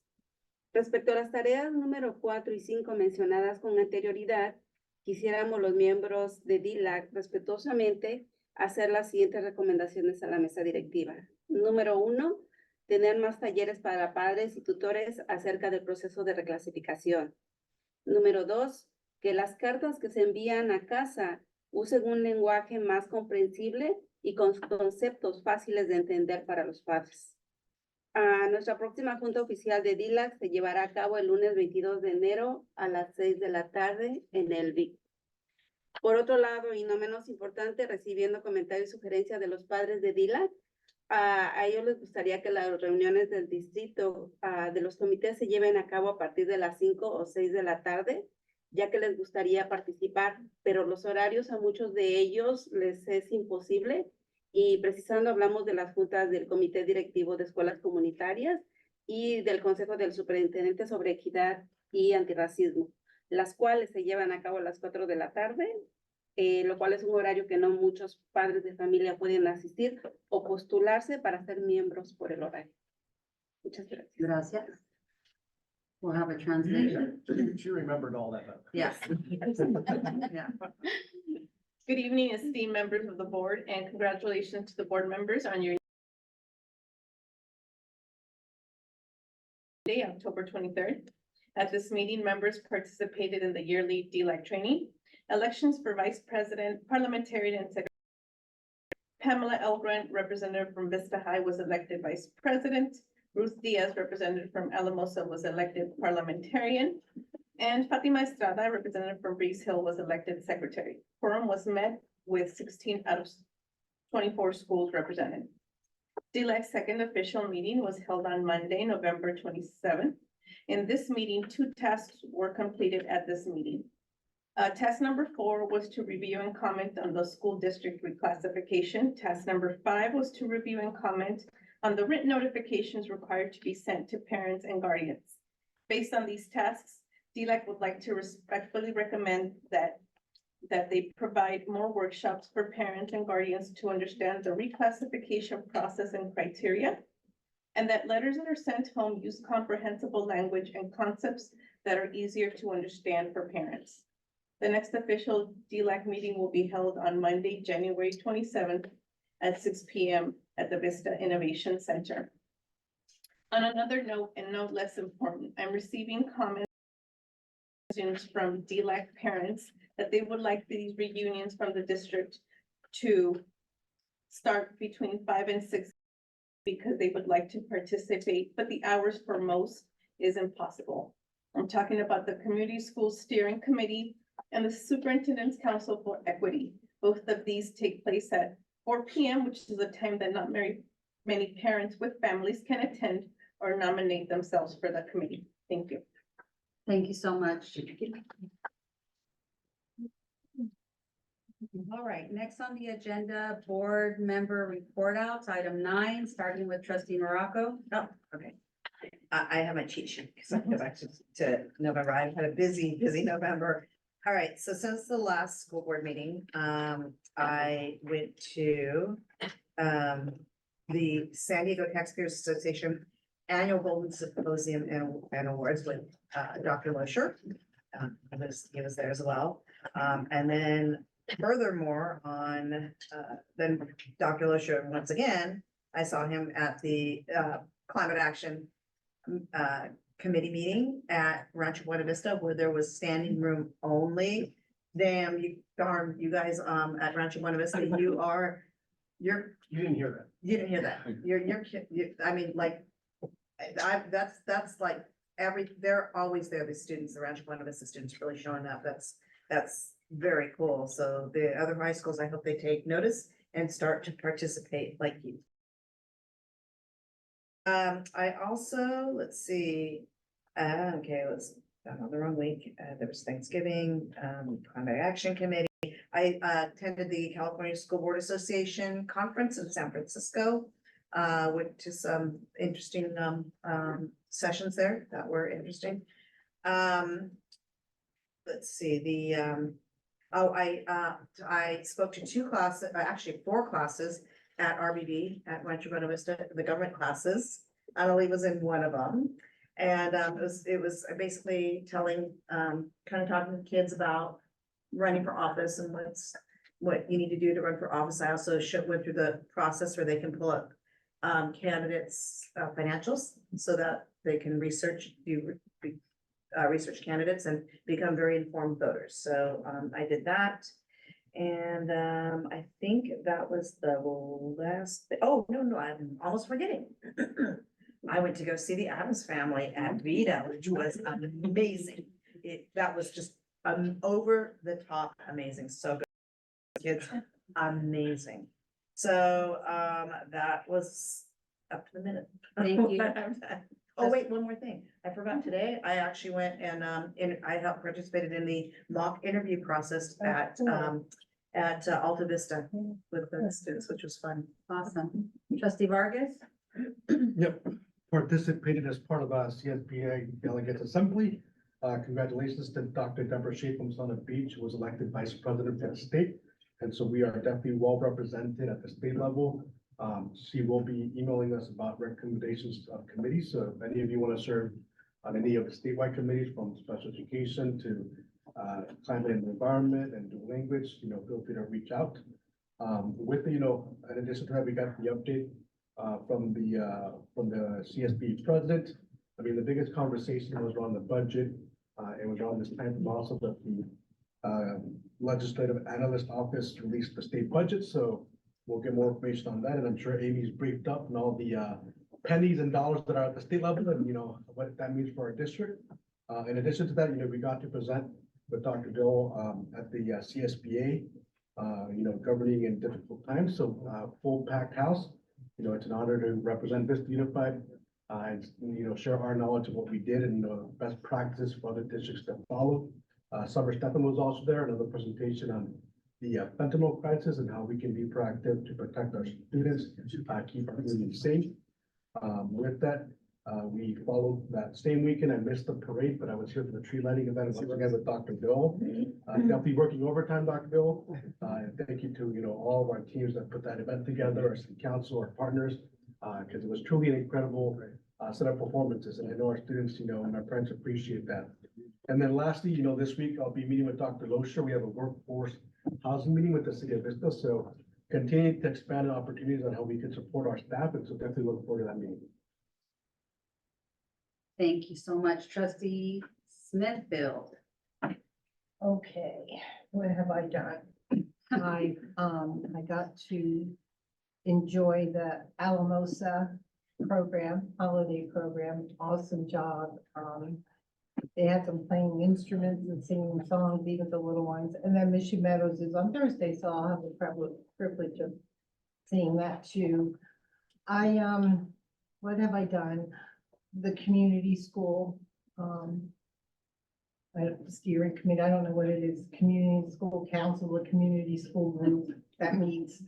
Respecto a las tareas número 4 y 5 mencionadas con anterioridad, quisiéramos los miembros de DILAC respetuosamente hacer las siguientes recomendaciones a la mesa directiva. Número 1, tener más talleres para padres y tutores acerca del proceso de reclasificación. Número 2, que las cartas que se envían a casa usen un lenguaje más comprensible y con conceptos fáciles de entender para los padres. Nuestra próxima junta oficial de DILAC se llevará a cabo el lunes 22 de enero a las 6 de la tarde en el VIC. Por otro lado, y no menos importante, recibiendo comentarios y sugerencias de los padres de DILAC, a ellos les gustaría que las reuniones del distrito de los comités se lleven a cabo a partir de las 5 o 6 de la tarde, ya que les gustaría participar, pero los horarios a muchos de ellos les es imposible. Y precisando hablamos de las juntas del Comité Directivo de Escuelas Comunitarias y del Consejo del Superintendente sobre Equidad y Antirracismo, las cuales se llevan a cabo a las 4 de la tarde, lo cual es un horario que no muchos padres de familia pueden asistir o postularse para ser miembros por el horario. Muchas gracias. Gracias. We'll have a translation. She remembered all that. Yes. Yeah. Good evening, esteemed members of the board, and congratulations to the board members on your day, October 23rd. At this meeting, members participated in the yearly DLAC training. Elections for Vice President, Parliamentarian, and Secretary. Pamela Elgren, representative from Vista High, was elected Vice President. Ruth Diaz, representative from Alamosa, was elected Parliamentarian. And Fatima Estrada, representative from Breeze Hill, was elected Secretary. Quorum was met with 16 out of 24 schools represented. DLAC's second official meeting was held on Monday, November 27th. In this meeting, 2 tasks were completed at this meeting. Task number 4 was to review and comment on the school district reclassification. Task number 5 was to review and comment on the written notifications required to be sent to parents and guardians. Based on these tasks, DLAC would like to respectfully recommend that they provide more workshops for parents and guardians to understand the reclassification process and criteria, and that letters that are sent home use comprehensible language and concepts that are easier to understand for parents. The next official DLAC meeting will be held on Monday, January 27th at 6 p.m. at the Vista Innovation Center. On another note, and no less important, I'm receiving comments from DLAC parents that they would like these reunions from the district to start between 5 and 6 because they would like to participate, but the hours for most is impossible. I'm talking about the Community School Steering Committee and the Superintendent's Council for Equity. Both of these take place at 4 p.m., which is a time that not many parents with families can attend or nominate themselves for the committee. Thank you. Thank you so much. All right, next on the agenda, board member report outs, item 9, starting with trustee Morocco. Oh, okay. I have my cheat sheet because I go back to November. I've had a busy November. All right, so since the last school board meeting, I went to the San Diego Taxpayers Association Annual Golden Symposium and Awards with Dr. Losher. He was there as well. And then furthermore, then Dr. Losher, once again, I saw him at the Climate Action Committee meeting at Rancho Buena Vista, where there was standing room only. Damn, you guys at Rancho Buena Vista, you didn't hear that. You didn't hear that. I mean, like, that's like they're always there, the students, the Rancho Buena Vista students really showing up. That's very cool. So the other high schools, I hope they take notice and start to participate like you. I also, let's see, okay, I'm on the wrong week. There was Thanksgiving, Climate Action Committee. I attended the California School Board Association conference in San Francisco. went to some interesting, sessions there that were interesting. Let's see, I spoke to 2 classes, actually 4 classes at RBB at Rancho Buena Vista, the government classes. Emily was in one of them. And it was basically telling, kind of talking to kids about running for office and what you need to do to run for office. I also went through the process where they can pull up candidates' financials so that they can research candidates and become very informed voters. So I did that. And I think that was the last, oh, no, I'm almost forgetting. I went to go see the Addams Family at Vista, which was amazing. That was just over the top amazing. So good. Kids, amazing. So that was up to the minute. Thank you. Oh, wait, one more thing. I forgot today. I actually went and I helped participated in the mock interview process at Alta Vista with the students, which was fun. Awesome. Trustee Vargas? Yep, participated as part of a CSBA Delegates Assembly. Congratulations to Dr. Deborah Shea from Summit Beach, who was elected Vice President for the state. And so we are definitely well represented at the state level. She will be emailing us about recommendations of committees. So if any of you want to serve on any of the statewide committees, from special education to climate and environment and dual language, feel free to reach out. With the, in addition to that, we got the update from the CSB president. I mean, the biggest conversation was around the budget. It was around this time, and also that the legislative analyst office released the state budget. So we'll get more information on that. And I'm sure Amy's briefed up on all the pennies and dollars that are at the state level and, what that means for our district. In addition to that, we got to present with Dr. Dill at the CSBA, governing in difficult times. So full packed house. It's an honor to represent Vista Unified and, share our knowledge of what we did and, best practices for other districts that follow. Summer Stephan was also there, another presentation on the fentanyl crisis and how we can be proactive to protect our students, keep our community safe. With that, we followed that same weekend. I missed the parade, but I was here for the tree lighting event once again with Dr. Bill. Definitely working overtime, Dr. Bill. And thank you to, all of our teams that put that event together, our city council, our partners, because it was truly an incredible set of performances. And I know our students, and our parents appreciate that. And then lastly, this week I'll be meeting with Dr. Loescher. We have a workforce housing meeting with the city of Vista. So continue to expand opportunities on how we can support our staff. And so definitely look forward to that meeting. Thank you so much, Trustee Smithfield. Okay, what have I done? I got to enjoy the Alamosa program, holiday program. Awesome job. They had them playing instruments and singing songs, even the little ones. And then Mission Meadows is on Thursday, so I'll have the privilege of seeing that too. What have I done? The community school, steering committee, I don't know what it is, community school council, the community school group that meets.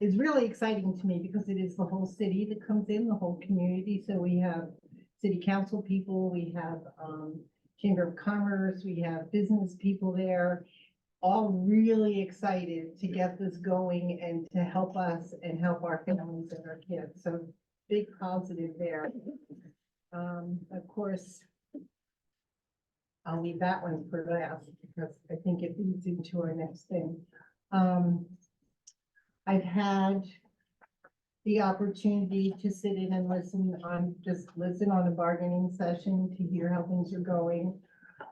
Is really exciting to me because it is the whole city that comes in, the whole community. So we have city council people, we have Chamber of Commerce, we have business people there, all really excited to get this going and to help us and help our families and our kids. So big positive there. Of course, I'll leave that one for last because I think it leads into our next thing. I've had the opportunity to sit in and listen on a bargaining session to hear how things are going.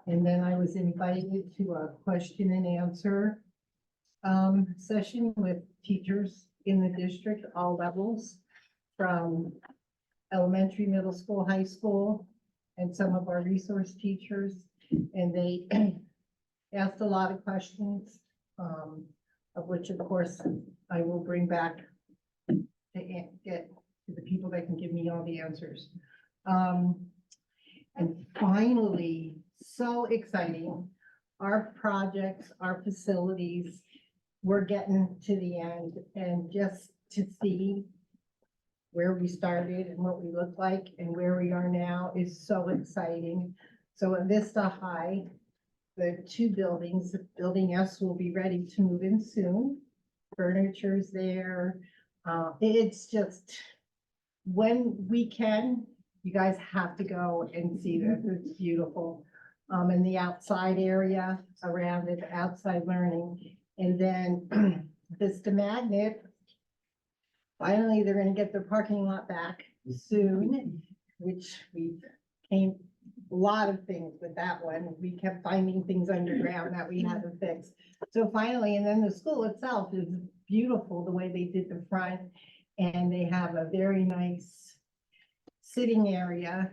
And then I was invited to a question and answer session with teachers in the district, all levels, from elementary, middle school, high school, and some of our resource teachers. And they asked a lot of questions, of which, of course, I will bring back to get to the people that can give me all the answers. And finally, so exciting, our projects, our facilities, we're getting to the end, and just to see where we started and what we look like and where we are now is so exciting. So at Vista High, the two buildings, Building S will be ready to move in soon. Furniture's there. It's just, when we can, you guys have to go and see this. It's beautiful. In the outside area around it, outside learning. And then Vista Magnet, finally, they're gonna get their parking lot back soon, which we've came, a lot of things with that one. We kept finding things underground that we had to fix. So finally, and then the school itself is beautiful, the way they did the front. And they have a very nice sitting area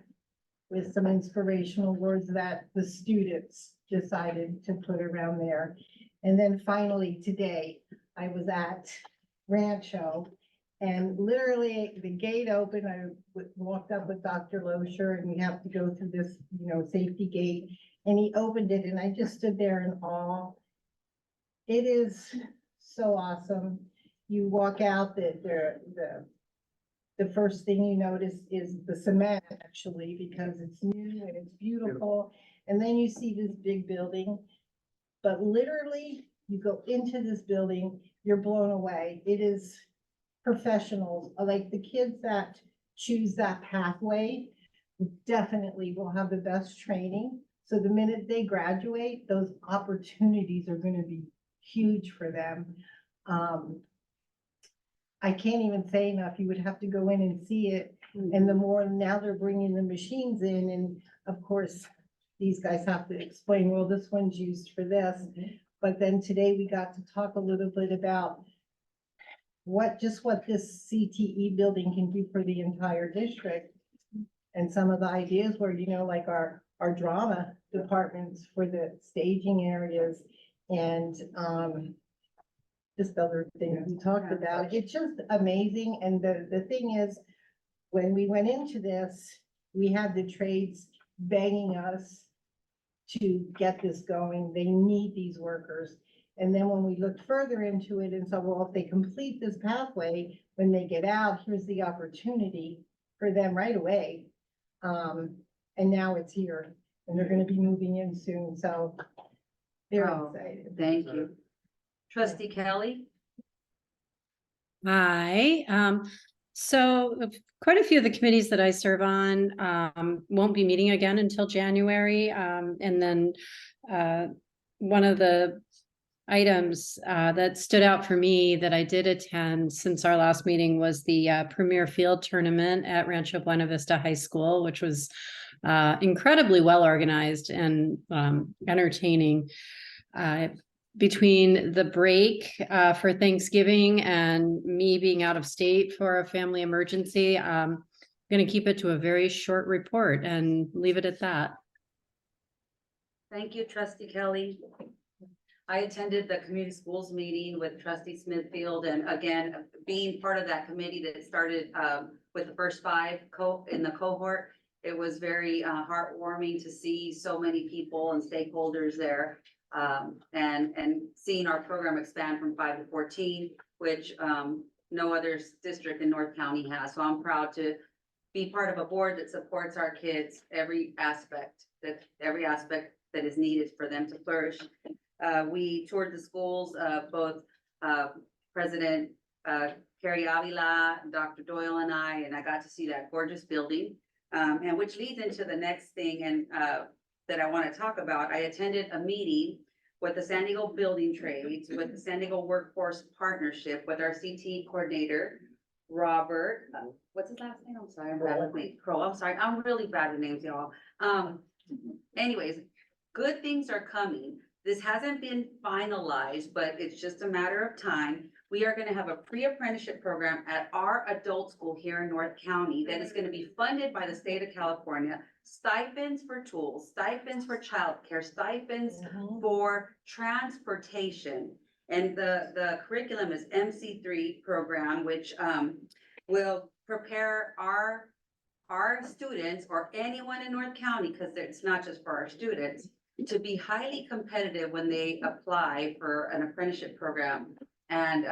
with some inspirational words that the students decided to put around there. And then finally, today, I was at Rancho, and literally the gate opened. I walked up with Dr. Loescher, and we have to go through this, safety gate. And he opened it, and I just stood there in awe. It is so awesome. You walk out, the first thing you notice is the cement, actually, because it's new and it's beautiful. And then you see this big building, but literally you go into this building, you're blown away. It is professionals, like the kids that choose that pathway definitely will have the best training. So the minute they graduate, those opportunities are going to be huge for them. I can't even say enough. You would have to go in and see it. And the more, now they're bringing the machines in, and of course, these guys have to explain, well, this one's used for this. But then today we got to talk a little bit about what this CTE building can do for the entire district. And some of the ideas were, like our drama departments for the staging areas, and just other things we talked about. It's just amazing. And the thing is, when we went into this, we had the trades begging us to get this going. They need these workers. And then when we looked further into it and said, well, if they complete this pathway, when they get out, here's the opportunity for them right away. And now it's here, and they're gonna be moving in soon, so very excited. Thank you. Trustee Kelly? Hi, so quite a few of the committees that I serve on, won't be meeting again until January. And then, one of the items, that stood out for me that I did attend since our last meeting was the, Premier Field Tournament at Rancho Buena Vista High School, which was, incredibly well organized and, entertaining. Between the break for Thanksgiving and me being out of state for a family emergency, I'm going to keep it to a very short report and leave it at that. Thank you, Trustee Kelly. I attended the community schools meeting with Trustee Smithfield, and again, being part of that committee that started with the first 5 in the cohort, it was very heartwarming to see so many people and stakeholders there. And seeing our program expand from 5 to 14, which no other district in North County has. So I'm proud to be part of a board that supports our kids, every aspect that is needed for them to flourish. We toured the schools, both President Carrie Avila, Dr. Doyle and I got to see that gorgeous building. And which leads into the next thing and that I want to talk about. I attended a meeting with the San Diego Building Trades, with the San Diego Workforce Partnership, with our CT coordinator, Robert. What's his last name? I'm sorry, I'm bad with me. Crow. I'm sorry. I'm really bad with names, y'all. Anyways, good things are coming. This hasn't been finalized, but it's just a matter of time. We are going to have a pre-apprenticeship program at our adult school here in North County that is going to be funded by the state of California. Stipends for tools, stipends for childcare, stipends for transportation. And the curriculum is MC3 program, which will prepare our students or anyone in North County, because it's not just for our students, to be highly competitive when they apply for an apprenticeship program. And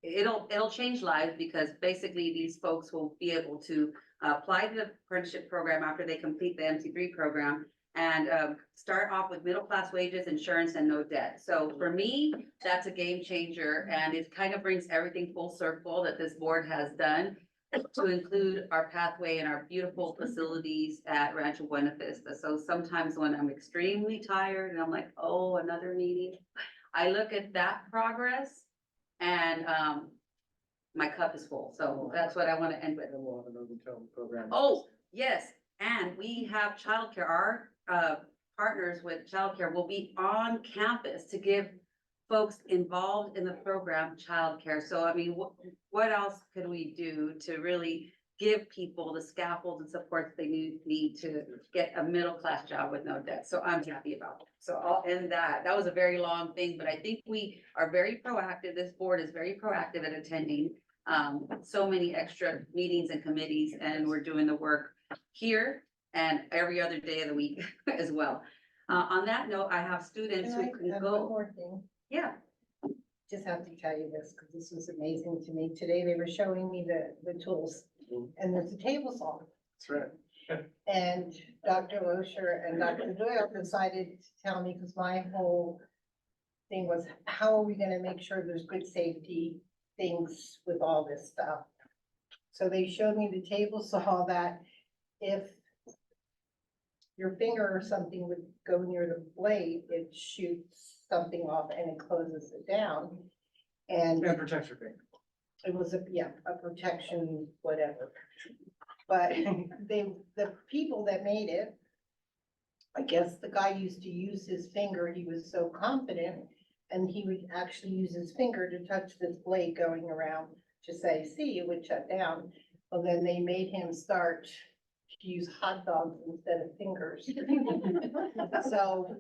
it'll change lives because basically these folks will be able to apply to the apprenticeship program after they complete the MC3 program and start off with middle-class wages, insurance, and no debt. So for me, that's a game changer, and it kind of brings everything full circle that this board has done to include our pathway and our beautiful facilities at Rancho Buena Vista. So sometimes when I'm extremely tired and I'm like, oh, another meeting, I look at that progress and my cup is full. So that's what I want to end with. And we'll have another program. Oh, yes, and we have childcare. Our partners with childcare will be on campus to give folks involved in the program childcare. So I mean, what else could we do to really give people the scaffold and support they need to get a middle-class job with no debt? So I'm happy about it. So I'll end that. That was a very long thing, but I think we are very proactive. This board is very proactive at attending so many extra meetings and committees, and we're doing the work here and every other day of the week as well. On that note, I have students who can One go. more thing. Yeah, Just have to tell you this, because this was amazing to me. Today they were showing me the tools, and there's a table saw. That's right. And Dr. Loescher and Dr. Doyle decided to tell me, because my whole thing was, how are we gonna make sure there's good safety things with all this stuff? So they showed me the table saw that if your finger or something would go near the blade, it shoots something off and it closes it down. And And protect your finger. it was a protection, whatever. But the people that made it, I guess the guy used to use his finger, he was so confident, and he would actually use his finger to touch this blade going around to say, see, it would shut down. Well, then they made him start to use hot dogs instead of fingers. So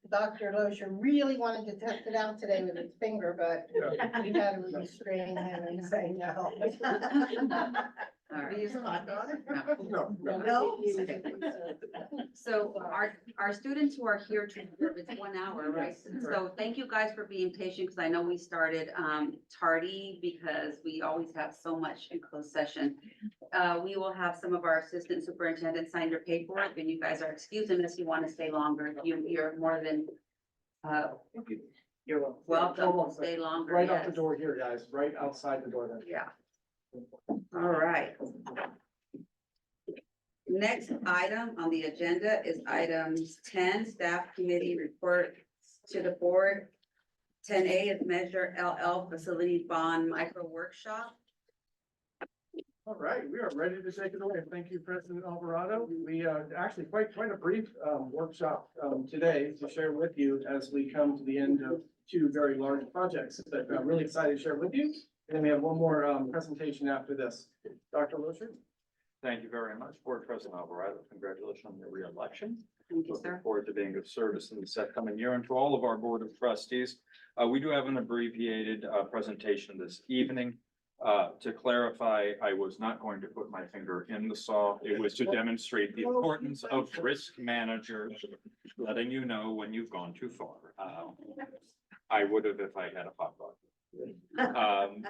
Dr. Loescher really wanted to test it out today with his finger, but we had to restrain him and say no. all right. Use a hot dog? No, no. No? So our students who are here to observe, it's 1 hour, right? So thank you guys for being patient, because I know we started tardy because we always have so much in closed session. We will have some of our assistant superintendents sign their paperwork, and you guys are excused unless you want to stay longer. You're more than You're welcome to stay longer. Right out the yes. door here, guys, right outside the door there. Yeah. All right. Next item on the agenda is items 10, staff committee report to the board. 10A is Measure LL Facility Bond Micro Workshop. All right, we are ready to take it away. Thank you, President Alvarado. We actually quite a brief workshop today to share with you as we come to the end of 2 very large projects that I'm really excited to share with you. And then we have one more presentation after this. Dr. Loescher? Thank you very much, Board President Alvarado. Congratulations on your reelection. Thank you, Looking sir. forward to being of service in this upcoming year, and to all of our Board of Trustees. We do have an abbreviated presentation this evening. To clarify, I was not going to put my finger in the saw. It was to demonstrate the importance of risk managers, letting you know when you've gone too far. I would have if I had a hot dog.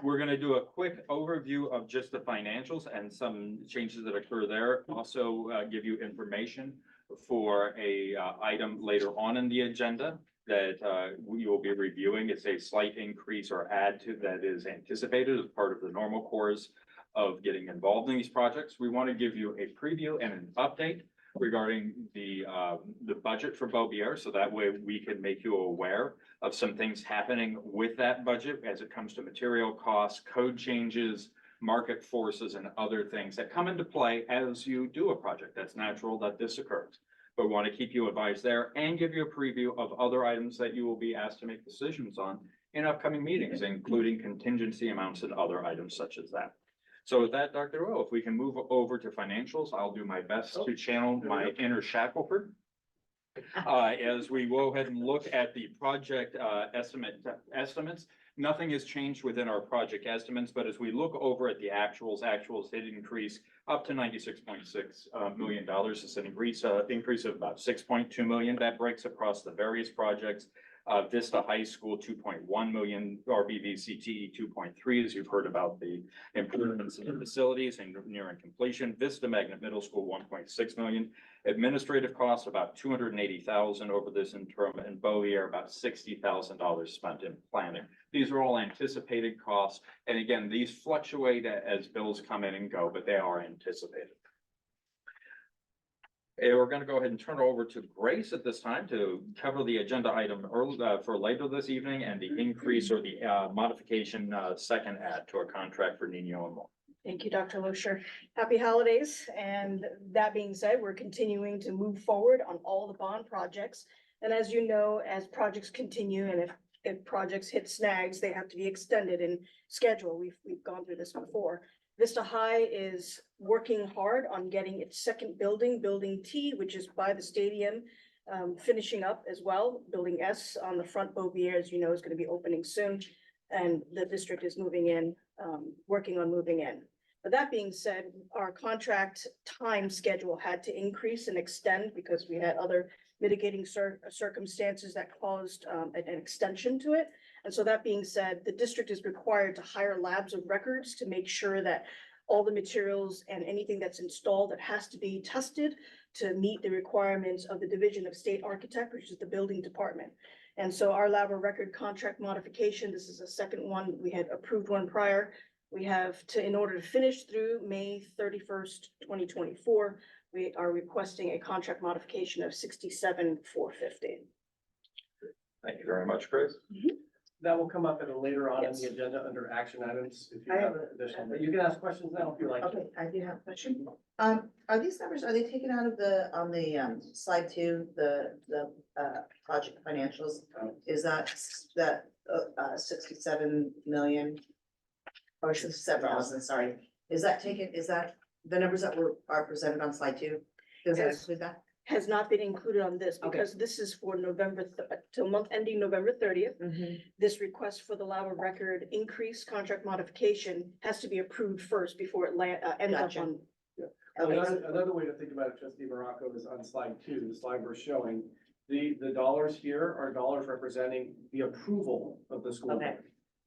We're gonna do a quick overview of just the financials and some changes that occur there. Also, give you information for a item later on in the agenda that we will be reviewing. It's a slight increase or add to that is anticipated as part of the normal course of getting involved in these projects. We want to give you a preview and an update regarding the budget for Beaubier, so that way we can make you aware of some things happening with that budget as it comes to material costs, code changes, market forces, and other things that come into play as you do a project. That's natural that this occurs. But we want to keep you advised there and give you a preview of other items that you will be asked to make decisions on in upcoming meetings, including contingency amounts and other items such as that. So with that, Dr. O, if we can move over to financials, I'll do my best to channel my inner Shackelford. As we go ahead and look at the project estimates, nothing has changed within our project estimates, but as we look over at the actuals did increase up to $96.6 million. It's an increase of about $6.2 million. That breaks across the various projects. Vista High School, 2.1 million, RBV CTE 2.3, as you've heard about the improvements in the facilities and nearing completion. Vista Magnet Middle School, 1.6 million. Administrative costs, about 280,000 over this interim, and Bovier, about $60,000 spent in planning. These are all anticipated costs. And again, these fluctuate as bills come in and go, but they are anticipated. We're going to go ahead and turn it over to Grace at this time to cover the agenda item early, for later this evening, and the increase or the modification, second add to a contract for Nino and Mo. Thank you, Dr. Loescher. Happy holidays. And that being said, we're continuing to move forward on all the bond projects. And as you know, as projects continue and if projects hit snags, they have to be extended in schedule. We've gone through this before. Vista High is working hard on getting its second building, Building T, which is by the stadium, finishing up as well. Building S on the front Bovier, as you know, is going to be opening soon. And the district is moving in, working on moving in. But that being said, our contract time schedule had to increase and extend because we had other mitigating circumstances that caused an extension to it. And so that being said, the district is required to hire labs of records to make sure that all the materials and anything that's installed that has to be tested to meet the requirements of the Division of State Architect, which is the building department. And so our lab of record contract modification, this is a second one. We had approved one prior. We have to, in order to finish through May 31st, 2024, we are requesting a contract modification of $67,450. Thank you very much, Grace. That will come up at a later on in the agenda under action items. If you have additional, but you can ask questions now if you like. Okay, I do have a question. Are these numbers, are they taken out of on the slide 2, the project financials? Is that 67 million? Or 67,000, sorry. Is that the numbers that are presented on slide 2? Does that include that? Has not been included on this because this is for November, till month ending November 30th. This request for the lab of record increase contract modification has to be approved first before it ends up on. Another way to think about it, Trustee Morocco, is on slide 2, the slide we're showing. The dollars here are dollars representing the approval of the school. Okay.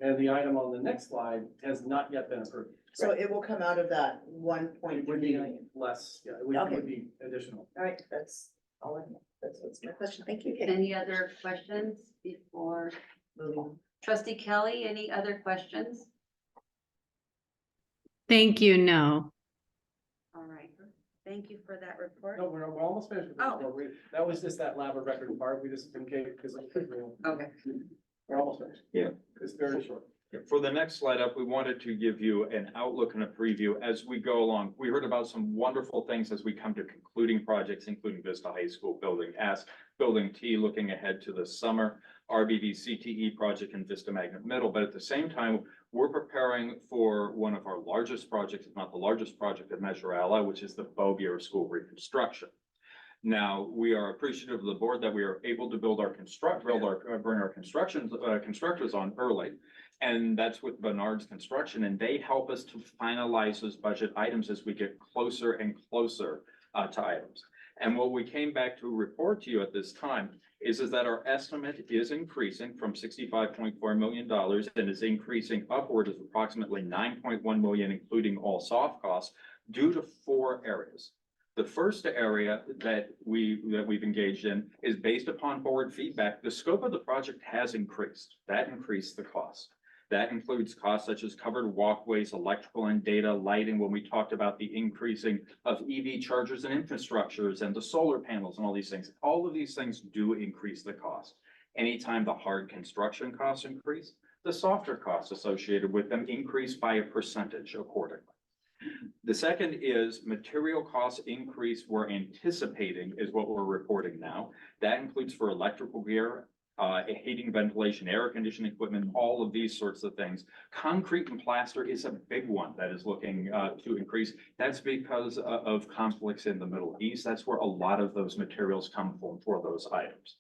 And the item on the next slide has not yet been approved. So it will come out of that It 1.3 would be million. less, yeah, it would Okay. be additional. All right, that's all I know. That's my question. Thank you. Any other questions before? Moving. Trustee Kelly, any other questions? Thank you, no. All right, thank you for that report. No, we're almost finished with this. Oh. That was just that lab of record part. We just in case, because Okay. we're almost finished. Yeah. It's very short. For the next slide up, we wanted to give you an outlook and a preview as we go along. We heard about some wonderful things as we come to concluding projects, including Vista High School Building S, Building T, looking ahead to the summer, RBV CTE project and Vista Magnet Middle. But at the same time, we're preparing for one of our largest projects, if not the largest project at Measure Ally, which is the Bovier School reconstruction. Now, we are appreciative of the board that we are able to bring our constructors on early. And that's with Bernard's Construction, and they help us to finalize those budget items as we get closer and closer to items. And what we came back to report to you at this time is that our estimate is increasing from $65.4 million and is increasing upward of approximately 9.1 million, including all soft costs, due to 4 areas. The first area that we've engaged in is based upon forward feedback. The scope of the project has increased. That increased the cost. That includes costs such as covered walkways, electrical and data, lighting, when we talked about the increasing of EV chargers and infrastructures and the solar panels and all these things. All of these things do increase the cost. Anytime the hard construction costs increase, the softer costs associated with them increase by a percentage accordingly. The second is material costs increase we're anticipating is what we're reporting now. That includes for electrical gear, heating, ventilation, air conditioning equipment, all of these sorts of things. Concrete and plaster is a big one that is looking to increase. That's because of conflicts in the Middle East. That's where a lot of those materials come from for those items.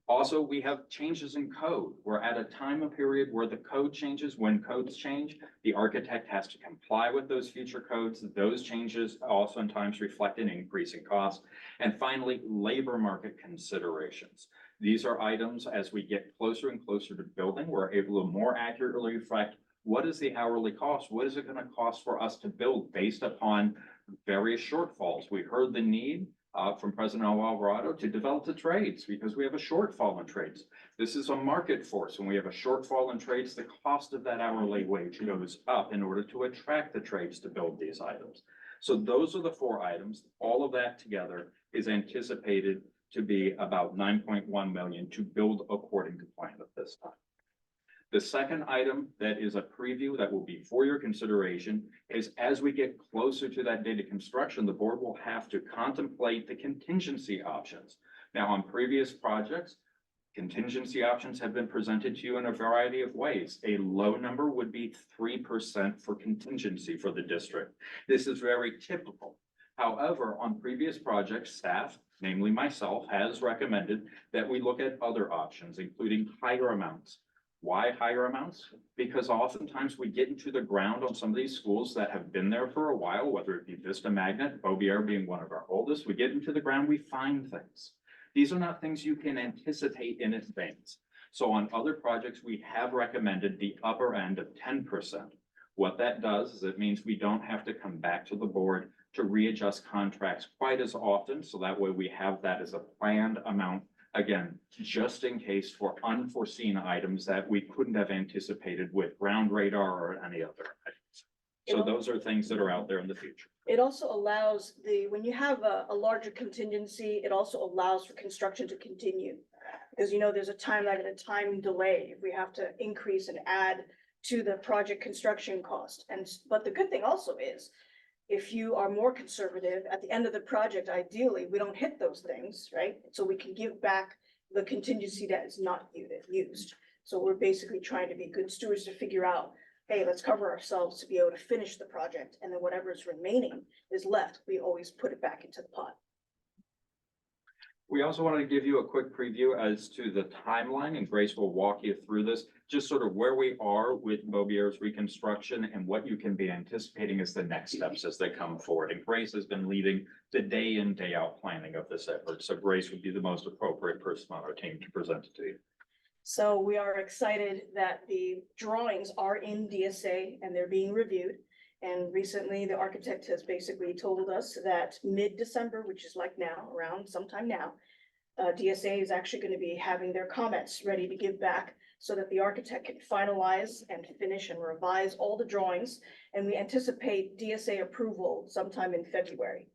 Also, we have changes in code. We're at a time period where the code changes. When codes change, the architect has to comply with those future codes. Those changes oftentimes reflect an increase in cost. And finally, labor market considerations. These are items, as we get closer and closer to building, we're able to more accurately reflect what is the hourly cost? What is it gonna cost for us to build based upon various shortfalls? We heard the need from President Alvarado to develop the trades because we have a shortfall in trades. This is a market force. When we have a shortfall in trades, the cost of that hourly wage goes up in order to attract the trades to build these items. So those are the 4 items. All of that together is anticipated to be about 9.1 million to build according to plan at this time. The second item that is a preview that will be for your consideration is as we get closer to that date of construction, the board will have to contemplate the contingency options. Now, on previous projects, contingency options have been presented to you in a variety of ways. A low number would be 3% for contingency for the district. This is very typical. However, on previous projects, staff, namely myself, has recommended that we look at other options, including higher amounts. Why higher amounts? Because oftentimes we get into the ground on some of these schools that have been there for a while, whether it be Vista Magnet, Beaubier being one of our oldest, we get into the ground, we find things. These are not things you can anticipate in advance. So on other projects, we have recommended the upper end of 10%. What that does is it means we don't have to come back to the board to readjust contracts quite as often. So that way we have that as a planned amount. Again, just in case for unforeseen items that we couldn't have anticipated with ground radar or any other items. So those are things that are out there in the future. It also allows when you have a larger contingency, it also allows for construction to continue. Because there's a time lag and a time delay if we have to increase and add to the project construction cost. But the good thing also is, if you are more conservative at the end of the project, ideally, we don't hit those things, right? So we can give back the contingency that is not used. So we're basically trying to be good stewards to figure out, hey, let's cover ourselves to be able to finish the project. And then whatever is remaining is left, we always put it back into the pot. We also wanted to give you a quick preview as to the timeline, and Grace will walk you through this, just sort of where we are with Beaubier's reconstruction and what you can be anticipating as the next steps as they come forward. And Grace has been leading the day in, day out planning of this effort. So Grace would be the most appropriate person on our team to present it to you. So we are excited that the drawings are in DSA and they're being reviewed. And recently the architect has basically told us that mid-December, which is like now, around sometime now, DSA is actually going to be having their comments ready to give back so that the architect can finalize and finish and revise all the drawings. And we anticipate DSA approval sometime in February.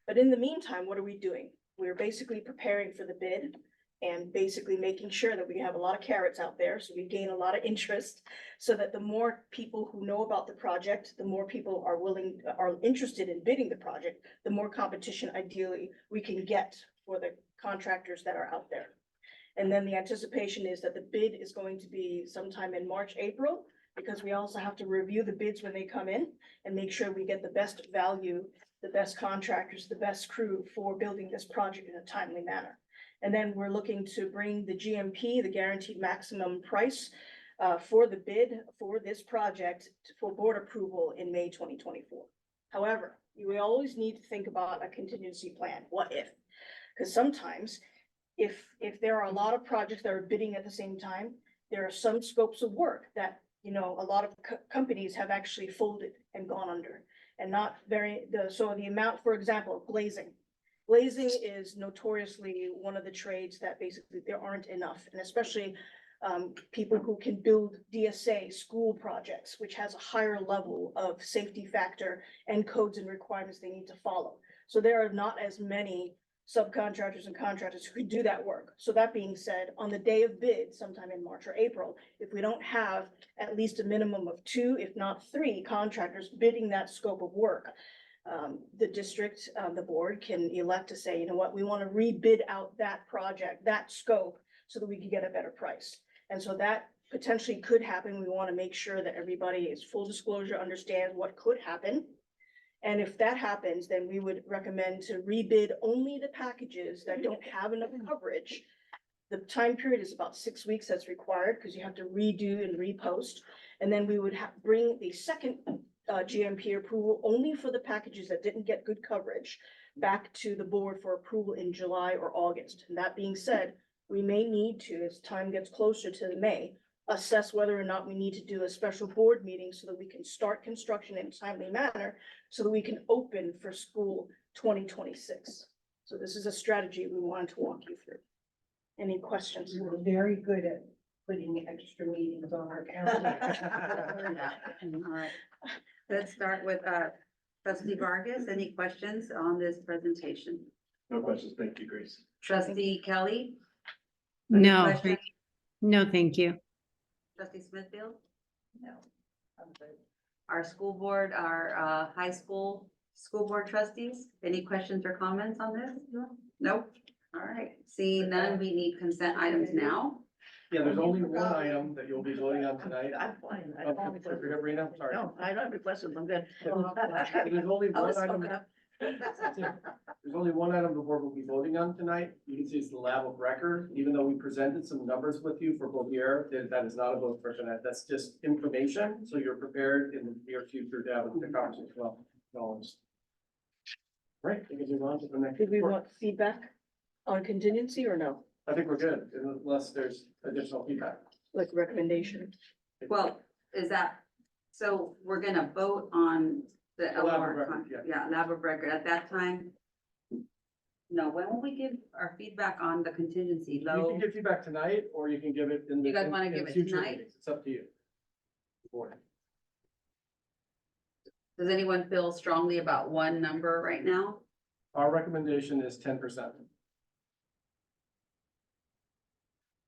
But in the meantime, what are we doing? We're basically preparing for the bid and basically making sure that we have a lot of carrots out there, so we gain a lot of interest, so that the more people who know about the project, the more people are interested in bidding the project, the more competition ideally we can get for the contractors that are out there. And then the anticipation is that the bid is going to be sometime in March, April, because we also have to review the bids when they come in and make sure we get the best value, the best contractors, the best crew for building this project in a timely manner. And then we're looking to bring the GMP, the guaranteed maximum price, for the bid for this project for board approval in May 2024. However, we always need to think about a contingency plan. What if? Because sometimes if there are a lot of projects that are bidding at the same time, there are some scopes of work that, a lot of companies have actually folded and gone under, and not so the amount, for example, glazing. Glazing is notoriously one of the trades that basically there aren't enough, and especially people who can build DSA school projects, which has a higher level of safety factor and codes and requirements they need to follow. So there are not as many subcontractors and contractors who can do that work. So that being said, on the day of bid, sometime in March or April, if we don't have at least a minimum of 2, if not 3 contractors bidding that scope of work, the district, the board can elect to say, you know what, we want to rebid out that project, that scope, so that we can get a better price. And so that potentially could happen. We want to make sure that everybody is full disclosure, understands what could happen. And if that happens, then we would recommend to rebid only the packages that don't have enough coverage. The time period is about 6 weeks that's required because you have to redo and repost. And then we would bring the second GMP approval only for the packages that didn't get good coverage back to the board for approval in July or August. And that being said, we may need to, as time gets closer to May, assess whether or not we need to do a special board meeting so that we can start construction in a timely manner, so that we can open for school 2026. So this is a strategy we wanted to walk you through. Any questions? We're very good at putting extra meetings on our calendar. All right. Let's start with, trustee Vargas. Any questions on this presentation? No questions. Thank you, Grace. Trustee Kelly? Any No, questions? no, thank you. Trustee Smithfield? No, I'm good. Our school board, our, high school board trustees, any questions or comments on this? Nope. All right, seeing none, we need consent items now. Yeah, there's only one item that you'll be voting on tonight. I'm fine. I Oh, don't have any questions. Sabrina, sorry. No, I don't have any questions. I'm good. There's only I one was item. smoking up. There's only one item the board will be voting on tonight. You can see it's the lab of record, even though we presented some numbers with you for both year, that is not a vote for tonight. That's just information, so you're prepared in the near future to have the conversation as well. Right, we can move on to the next. Did we report. want feedback on contingency or no, I think we're good, unless there's additional feedback. like recommendation? Well, is that, so we're gonna vote on the The lab of LR, record, yeah. yeah, lab of record at that time? No, when will we give our feedback on the contingency? You Low, can give feedback tonight, or you can give it in the. You guys in- wanna in give it future tonight? meetings. It's up to you. Board. does anyone feel strongly about one number right now? Our recommendation is 10%.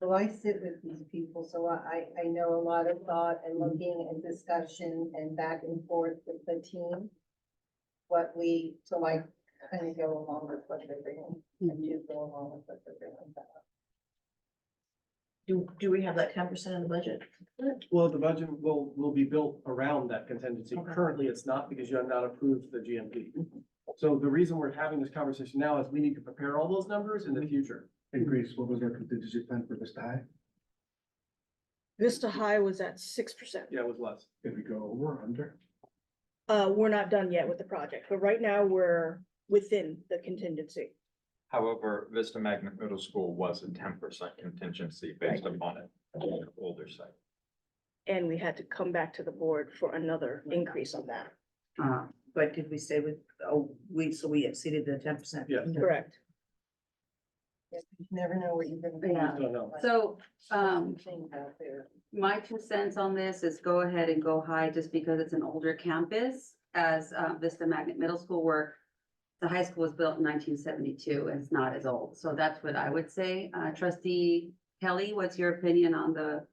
So I sit with these people, so I know a lot of thought and looking and discussion and back and forth with the team. So I kind of go along with what they're bringing, and you go along with what they're bringing back. Do we have that 10% in the budget? Well, the budget will be built around that contingency. Okay. Currently, it's not because you have not approved the GMP. So the reason we're having this conversation now is we need to prepare all those numbers in the future. And Grace, what was our contingency plan for Vista High? Vista High was at 6%. Yeah, it was less. Did we go over or under? We're not done yet with the project, but right now we're within the contingency. However, Vista Magnet Middle School was a 10% contingency based upon it, an older site. And we had to come back to the board for another increase on that. But did we stay with, so we exceeded the 10%? Yeah. Correct. You never know what you're gonna. Yeah. Don't know. So, Things out there. my 2 cents on this is go ahead and go high just because it's an older campus as Vista Magnet Middle School work. The high school was built in 1972 and it's not as old. So that's what I would say. Trustee Kelly, what's your opinion on the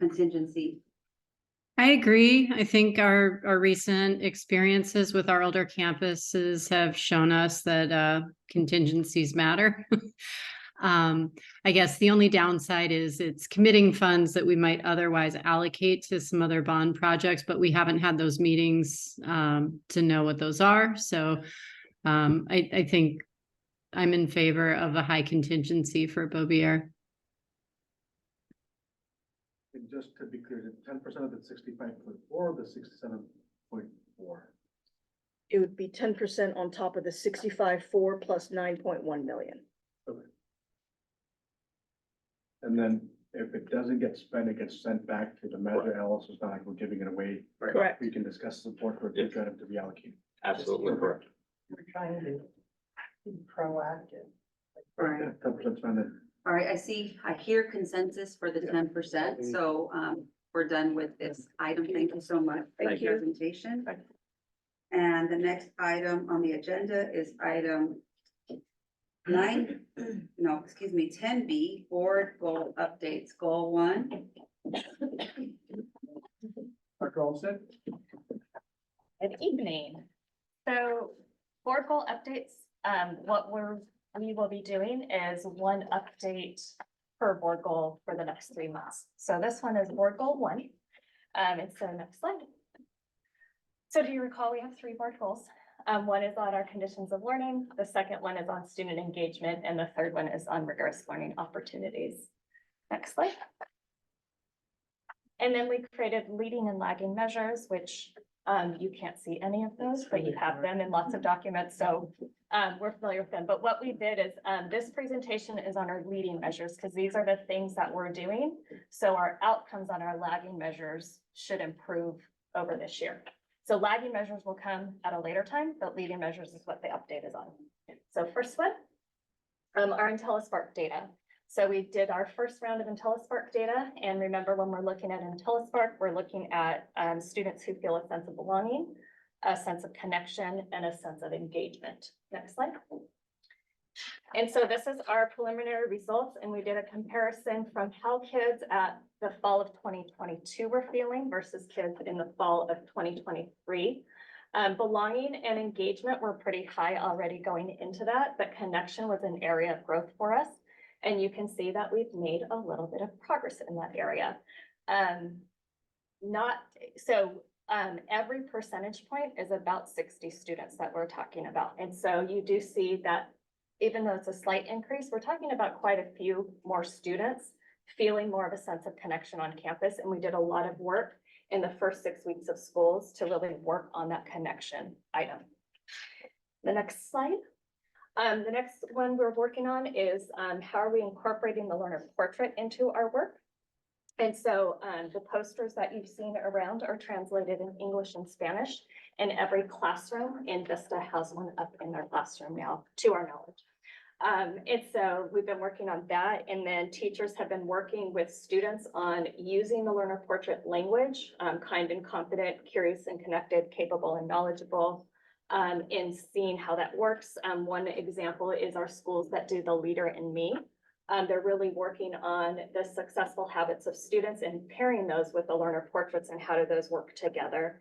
contingency? I agree. I think our recent experiences with our older campuses have shown us that contingencies matter. I guess the only downside is it's committing funds that we might otherwise allocate to some other bond projects, but we haven't had those meetings to know what those are. So I think I'm in favor of a high contingency for Beaubier. And just to be clear, 10% of the 65.4, the 67.4. It would be 10% on top of the 65.4 plus 9.1 million. Okay. And then if it doesn't get spent, it gets sent back to the manager analysis. It's not like we're giving it away. Correct. We can discuss support for future item to be allocated. Absolutely correct. We're trying to be proactive. Right. 10% spending. All right, I hear consensus for the 10%, so we're done with this item. Thank you so much for the Thank you. presentation. And the next item on the agenda is item 10B, board goal updates, goal 1. Dr. Olmsted? Good evening. So board goal updates, what we will be doing is one update per board goal for the next 3 months. So this one is board goal 1. It's the next slide. So do you recall we have 3 board goals? One is on our conditions of learning, the second one is on student engagement, and the third one is on rigorous learning opportunities. Next slide. And then we created leading and lagging measures, which you can't see any of those, but you have them in lots of documents. So we're familiar with them, but what we did is, this presentation is on our leading measures, because these are the things that we're doing. So our outcomes on our lagging measures should improve over this year. So lagging measures will come at a later time, but leading measures is what the update is on. So first one, our IntelliSpark data. So we did our first round of IntelliSpark data, and remember, when we're looking at IntelliSpark, we're looking at students who feel a sense of belonging, a sense of connection, and a sense of engagement. Next slide. And so this is our preliminary results, and we did a comparison from how kids at the fall of 2022 were feeling versus kids in the fall of 2023. Belonging and engagement were pretty high already going into that, but connection was an area of growth for us. And you can see that we've made a little bit of progress in that area. Every percentage point is about 60 students that we're talking about. And so you do see that even though it's a slight increase, we're talking about quite a few more students feeling more of a sense of connection on campus. And we did a lot of work in the first 6 weeks of schools to really work on that connection item. The next slide. The next one we're working on is how are we incorporating the learner portrait into our work? And so the posters that you've seen around are translated in English and Spanish, and every classroom in Vista has one up in their classroom now, to our knowledge. And so we've been working on that, and then teachers have been working with students on using the learner portrait language, kind and confident, curious and connected, capable and knowledgeable, and seeing how that works. One example is our schools that do the leader in me. They're really working on the successful habits of students and pairing those with the learner portraits and how do those work together.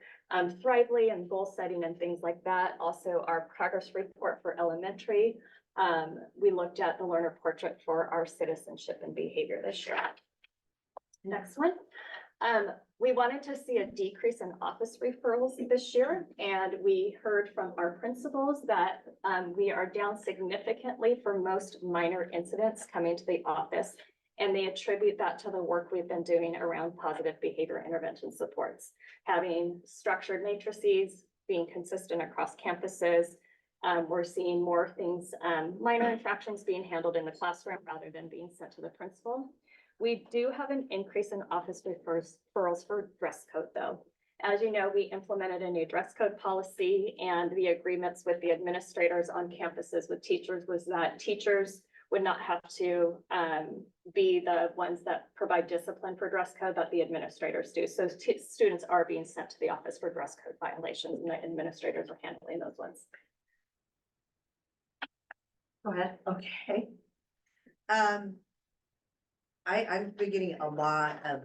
Thrively and goal setting and things like that. Also our progress report for elementary. We looked at the learner portrait for our citizenship and behavior this year. Next one. We wanted to see a decrease in office referrals this year, and we heard from our principals that we are down significantly for most minor incidents coming to the office, and they attribute that to the work we've been doing around positive behavior intervention supports, having structured matrices, being consistent across campuses. We're seeing more things, minor infractions being handled in the classroom rather than being sent to the principal. We do have an increase in office referrals for dress code though. As you know, we implemented a new dress code policy, and the agreements with the administrators on campuses with teachers was that teachers would not have to be the ones that provide discipline for dress code, but the administrators do. So students are being sent to the office for dress code violations, and the administrators are handling those ones. Go ahead. Okay. I've been getting a lot of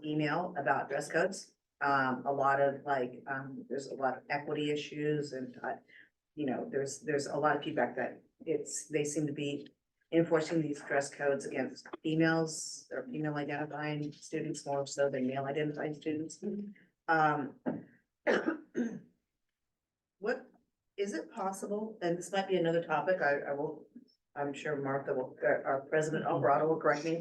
email about dress codes. A lot of there's a lot of equity issues, and there's a lot of feedback that they seem to be enforcing these dress codes against females or female identifying students more so than male identifying students. What is it possible? And this might be another topic. I'm sure Martha will, our president Alvarado will correct me,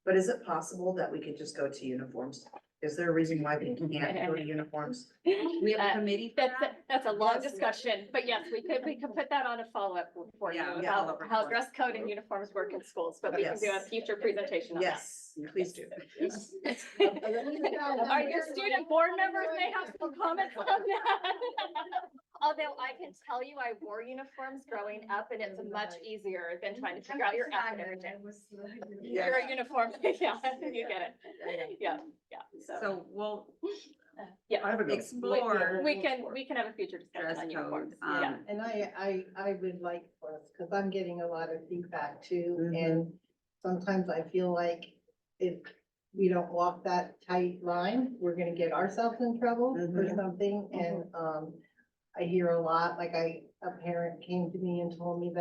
but is it possible that we could just go to uniforms? Is there a reason why we can't go to uniforms? We have a committee for that? That's a long discussion, but yes, we could put that on a follow-up for you about how dress code and uniforms work in schools, but we can do a future presentation on that. Yes, please do. Your student board members may have some comments on that. Although I can tell you, I wore uniforms growing up, and it's much easier than trying to figure out your academic. You're a uniform, yeah, you get it. Yeah. So we'll explore. We can have a future discussion on uniforms. Yeah. And I would like for us, because I'm getting a lot of feedback too, and sometimes I feel like if we don't walk that tight line, we're gonna get ourselves in trouble for something, and I hear a lot, like a parent came to me and told me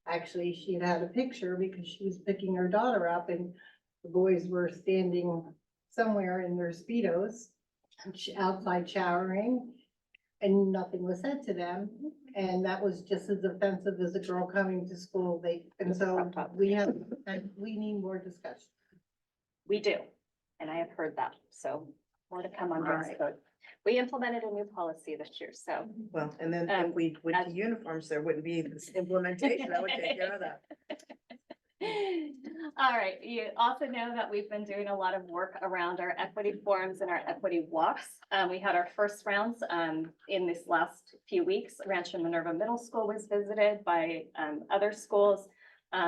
actually she had a picture because she was picking her daughter up, and the boys were standing somewhere in their Speedos outside showering, and nothing was said to them. And that was just as offensive as a girl coming to school. So we need more discussion. We do, and I have heard that, so more to come on dress code. We implemented a new policy this year, so. Well, and then if we went to uniforms, there wouldn't be this implementation. That would take care of that. All right, you also know that we've been doing a lot of work around our equity forums and our equity walks. We had our first rounds in this last few weeks. Rancho Minerva Middle School was visited by other schools.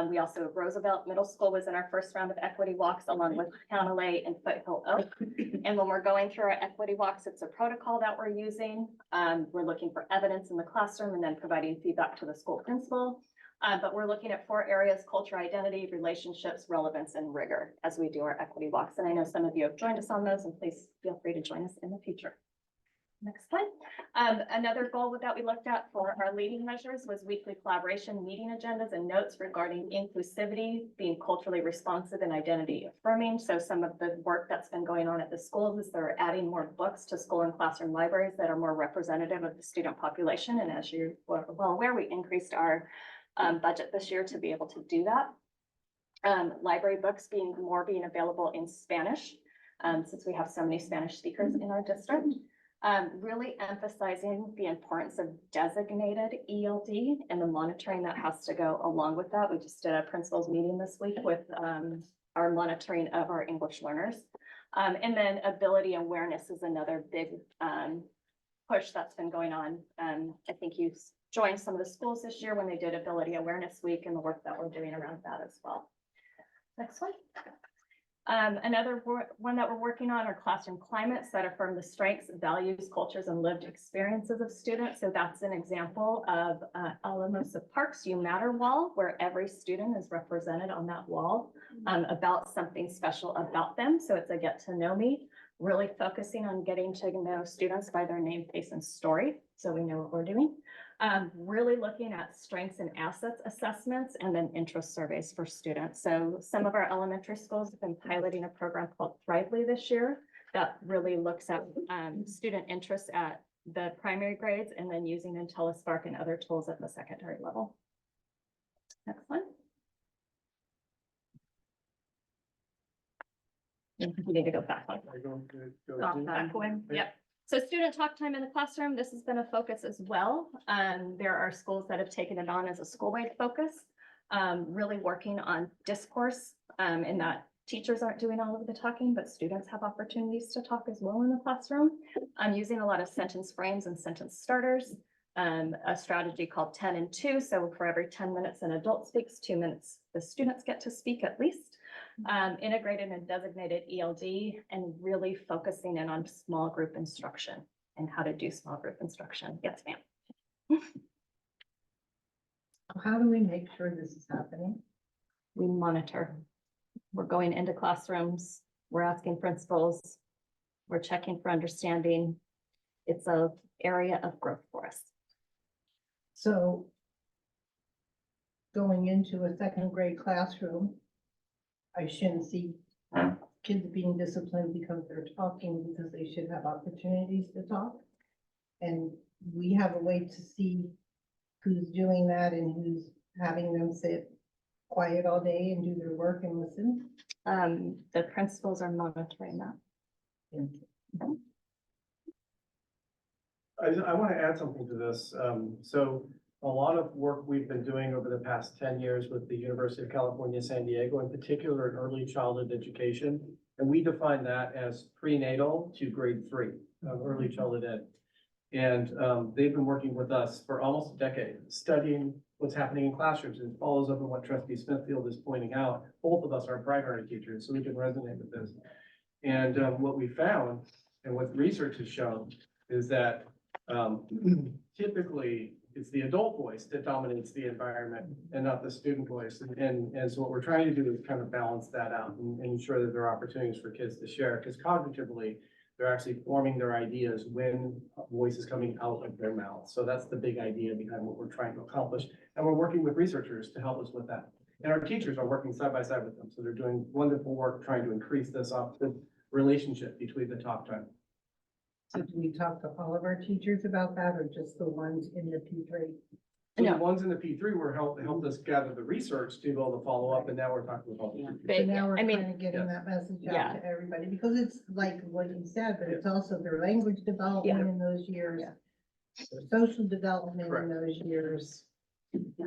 We also, Roosevelt Middle School was in our first round of equity walks along with County and Foothill Oak. And when we're going through our equity walks, it's a protocol that we're using. We're looking for evidence in the classroom and then providing feedback to the school principal. But we're looking at 4 areas: culture, identity, relationships, relevance, and rigor as we do our equity walks. And I know some of you have joined us on those, and please feel free to join us in the future. Next slide. Another goal that we looked at for our leading measures was weekly collaboration, meeting agendas, and notes regarding inclusivity, being culturally responsive and identity affirming. So some of the work that's been going on at the schools is they're adding more books to school and classroom libraries that are more representative of the student population. And as you're well aware, we increased our budget this year to be able to do that. Library books being available in Spanish, since we have so many Spanish speakers in our district. Really emphasizing the importance of designated ELD and the monitoring that has to go along with that. We just did a principals meeting this week with our monitoring of our English learners. And then ability awareness is another big push that's been going on. I think you joined some of the schools this year when they did Ability Awareness Week and the work that we're doing around that as well. Next one. Another one that we're working on are classroom climates that affirm the strengths, values, cultures, and lived experiences of students. So that's an example of Alamosa Park's You Matter wall, where every student is represented on that wall about something special about them. So it's a get to know me, really focusing on getting to know students by their name, face, and story. So we know what we're doing. Really looking at strengths and assets assessments and then interest surveys for students. So some of our elementary schools have been piloting a program called Thrively this year that really looks at student interest at the primary grades and then using IntelliSpark and other tools at the secondary level. Next one. You need to go back one. Back one. Yep. So student talk time in the classroom, this has been a focus as well. There are schools that have taken it on as a school-wide focus, really working on discourse in that teachers aren't doing all of the talking, but students have opportunities to talk as well in the classroom. I'm using a lot of sentence frames and sentence starters, a strategy called 10 and 2. So for every 10 minutes an adult speaks, 2 minutes the students get to speak at least. Integrated and designated ELD and really focusing in on small group instruction and how to do small group instruction. Yes, ma'am. How do we make sure this is happening? We monitor. We're going into classrooms. We're asking principals. We're checking for understanding. It's an area of growth for us. So going into a second grade classroom, I shouldn't see kids being disciplined because they're talking, because they should have opportunities to talk. And we have a way to see who's doing that and who's having them sit quiet all day and do their work and listen. The principals are monitoring that. I want to add something to this. So a lot of work we've been doing over the past 10 years with the University of California, San Diego, in particular in early childhood education. And we define that as prenatal to grade 3 of early childhood ed. And they've been working with us for almost a decade, studying what's happening in classrooms, and follows up on what Trustee Smithfield is pointing out. Both of us are primary teachers, so we can resonate with this. And what we found, and what research has shown, is that typically it's the adult voice that dominates the environment and not the student voice. And so what we're trying to do is kind of balance that out and ensure that there are opportunities for kids to share, because cognitively, they're actually forming their ideas when voice is coming out of their mouth. So that's the big idea behind what we're trying to accomplish. And we're working with researchers to help us with that. And our teachers are working side by side with them. So they're doing wonderful work trying to increase this relationship between the talk time. So do we talk to all of our teachers about that or just the ones in the P3? So the No. ones in the P3 were helped us gather the research to be able to follow up, and now we're talking about. the P3. So now we're I mean, kind of getting that message yeah. out to everybody, because it's like what you said, but it's also their language development in those years. Their social development in Correct. those years.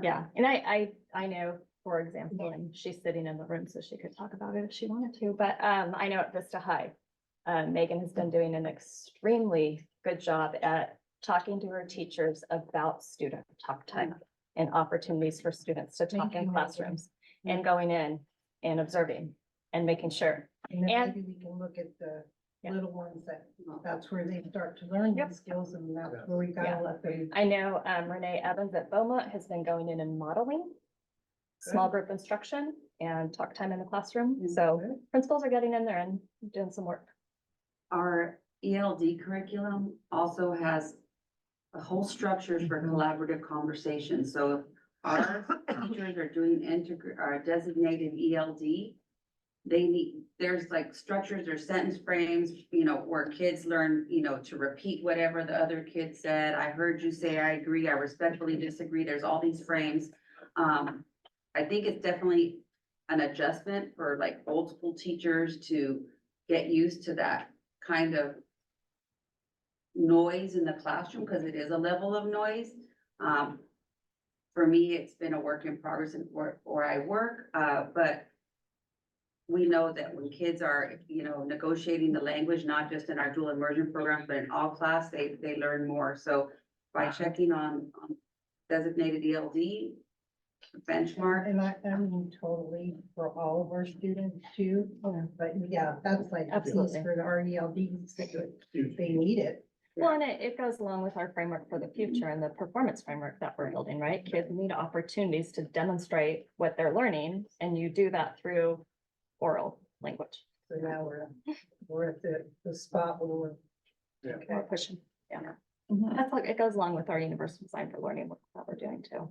Yeah, and I know, for example, and she's sitting in the room, so she could talk about it if she wanted to, but I know at Vista High, Megan has been doing an extremely good job at talking to her teachers about student talk time and opportunities for students to talk Thank you, in Megan. classrooms and going in and observing and making sure. And then And- maybe we can look at the Yeah. little ones that's where they start to learn Yep. these skills, and that's where we Yeah. gotta let them. I know Renee Evans at Beaumont has been going in and modeling small group instruction and talk time in the classroom. So principals are getting in there and doing some work. Our ELD curriculum also has a whole structures for collaborative conversation. So if our teachers are doing designated ELD, they need, there's like structures or sentence frames, where kids learn, to repeat whatever the other kid said. I heard you say, I agree, I respectfully disagree. There's all these frames. I think it's definitely an adjustment for like old school teachers to get used to that kind of noise in the classroom, because it is a level of noise. For me, it's been a work in progress where I work, but we know that when kids are, negotiating the language, not just in our dual immersion program, but in all class, they learn more. So by checking on designated ELD benchmark. And I mean, totally for all of our students too, but yeah, that's like, a piece Absolutely. for the RELDs, they need it. Well, and it goes along with our framework for the future and the performance framework that we're building, right? Kids need opportunities to demonstrate what they're learning, and you do that through oral language. So now we're at the spot where We're pushing, yeah. That's like, it goes along with our universal design for learning work that we're doing too.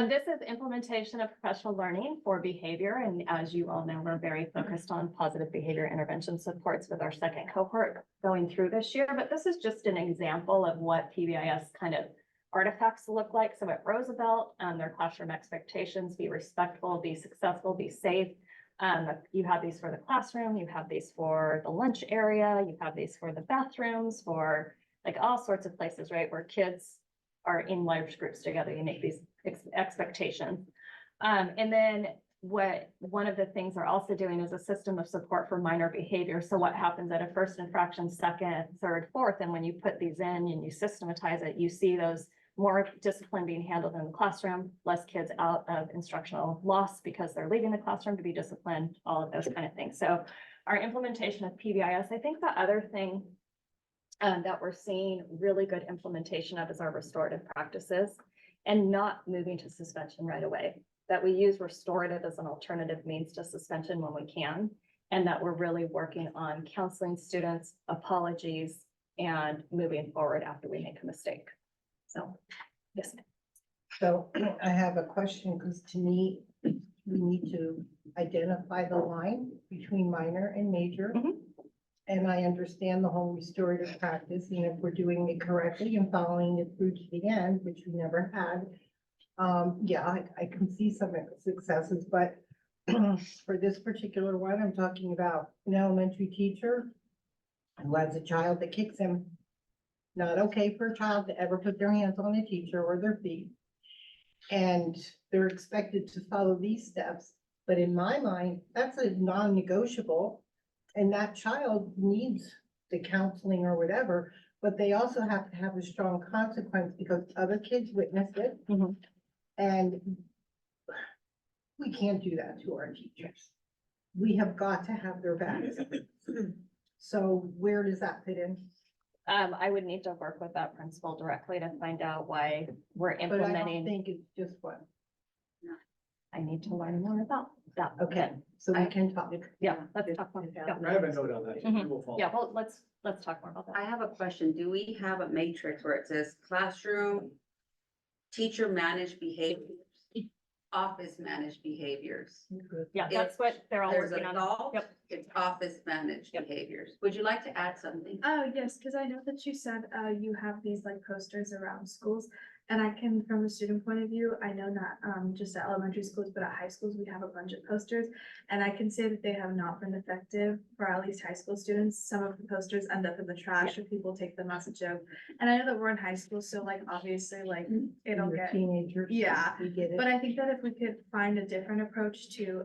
This is implementation of professional learning for behavior, and as you all know, we're very focused on positive behavior intervention supports with our second cohort going through this year, but this is just an example of what PBIS kind of artifacts look like. So at Roosevelt, their classroom expectations: be respectful, be successful, be safe. You have these for the classroom, you have these for the lunch area, you have these for the bathrooms, for like all sorts of places, right? Where kids are in large groups together, you make these expectations. And then one of the things they're also doing is a system of support for minor behavior. So what happens at a first infraction, second, third, fourth, and when you put these in and you systematize it, you see those more discipline being handled in the classroom, less kids out of instructional loss because they're leaving the classroom to be disciplined, all of those kind of things. So our implementation of PBIS, I think the other thing that we're seeing really good implementation of is our restorative practices, and not moving to suspension right away. That we use restorative as an alternative means to suspension when we can, and that we're really working on counseling students, apologies, and moving forward after we make a mistake. So, yes. So I have a question, because to me, we need to identify the line between minor and major. And I understand the whole restorative practice, if we're doing it correctly and following it through to the end, which we never had. Yeah, I can see some successes, but for this particular one, I'm talking about an elementary teacher who has a child that kicks him. Not okay for a child to ever put their hands on a teacher or their feet. And they're expected to follow these steps, but in my mind, that's a non-negotiable. And that child needs the counseling or whatever, but they also have to have a strong consequence because other kids witnessed it. And we can't do that to our teachers. We have got to have their backs. So where does that fit in? I would need to work with that principal directly to find out why we're But I don't implementing. think it's just one. I need to learn more about that. Okay, so we can talk. Yeah, let's talk more. Yeah. I have a note on that. Mhm. We'll follow. Yeah, well, let's talk more about that. I have a question. Do we have a matrix where it says classroom, teacher managed behaviors, office managed behaviors? Yeah, that's what they're all There's working on. adult, Yep. it's office managed behaviors. Would you like to add something? Oh, yes, because I know that you said you have these like posters around schools. And I can, from a student point of view, I know not just at elementary schools, but at high schools, we have a bunch of posters. And I can say that they have not been effective for at least high school students. Some of the posters end up in the trash or people take them as a joke. And I know that we're in high school, so like obviously like it'll You're get. teenagers. Yeah, We get it. but I think that if we could find a different approach to